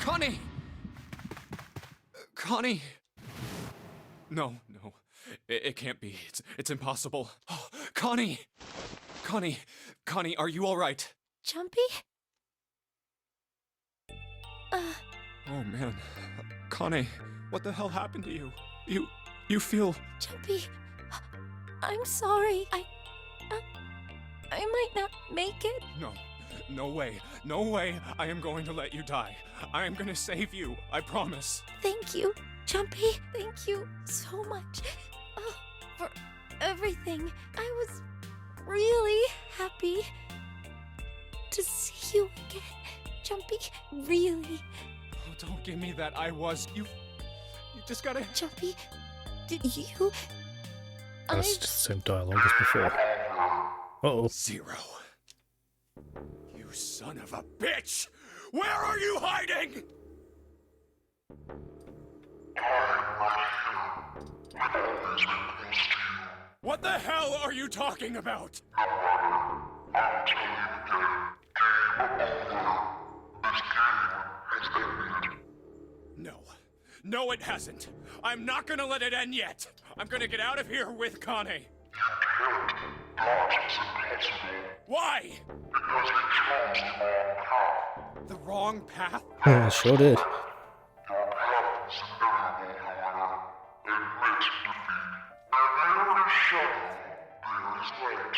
Connie! Connie! No. It can't be. It's impossible. Oh, Connie! Connie, are you alright? Jumpy? Oh man. Connie, what the hell happened to you? You feel... Jumpy, I'm sorry. I might not make it. No way I am going to let you die. I am going to save you, I promise. Thank you, Jumpy. Thank you so much for everything. I was really happy to see you again, Jumpy. Really. Oh, don't give me that I was. You just gotta... Jumpy, did you... That's just the same dialogue as before. Uh-oh. Zero. You son of a bitch! Where are you hiding? What the hell are you talking about? No, it hasn't. I'm not gonna let it end yet. I'm gonna get out of here with Connie. Why? Because you chose the wrong path. The wrong path? Sure did. Your path is inevitable, however. Admit defeat. Where there is shadow, there is light.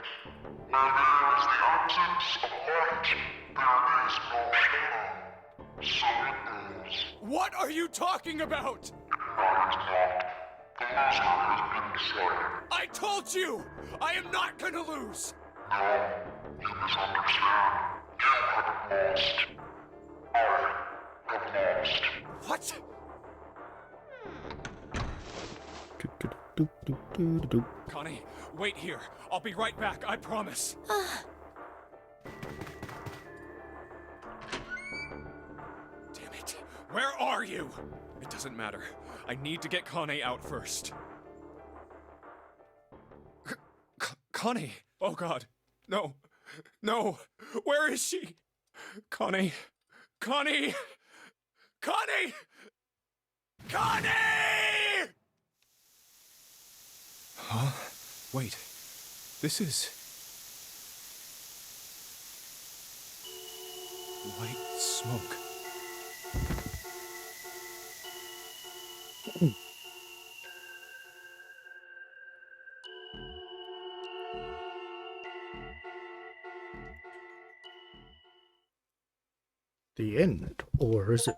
Where there is the absence of light, there is no shadow. So it goes. What are you talking about? I is not. The loser has been decided. I told you! I am not gonna lose! No, you misunderstand. You have lost. I have lost. What? Connie, wait here. I'll be right back, I promise. Damn it. Where are you? It doesn't matter. I need to get Connie out first. Connie! Oh god. No. No. Where is she? Connie. Connie! Connie! Connie! Huh? Wait. This is... white smoke. The end, or is it?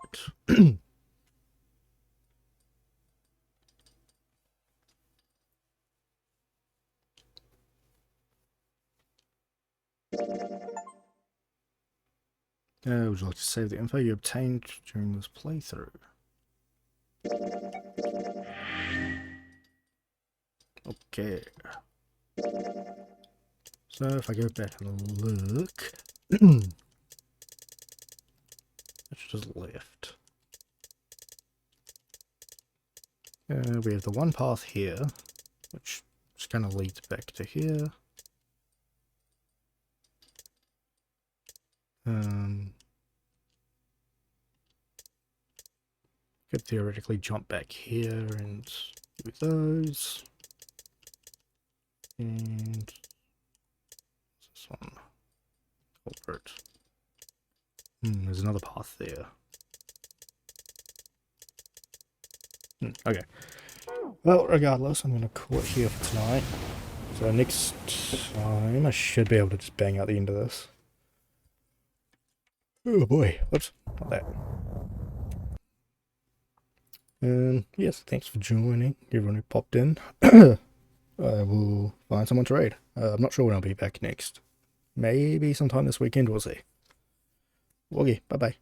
Would you like to save the info you obtained during this playthrough? Okay. So if I go back and look, it's just left. We have the one path here, which just kind of leads back to here. Could theoretically jump back here and do those. And this one. Culvert. There's another path there. Okay. Well, regardless, I'm going to call it here for tonight. So next time, I should be able to just bang out the end of this. Oh boy, whoops, not that. Yes, thanks for joining, everyone who popped in. I will find someone to raid. I'm not sure when I'll be back next. Maybe sometime this weekend, we'll see. Okay, bye-bye.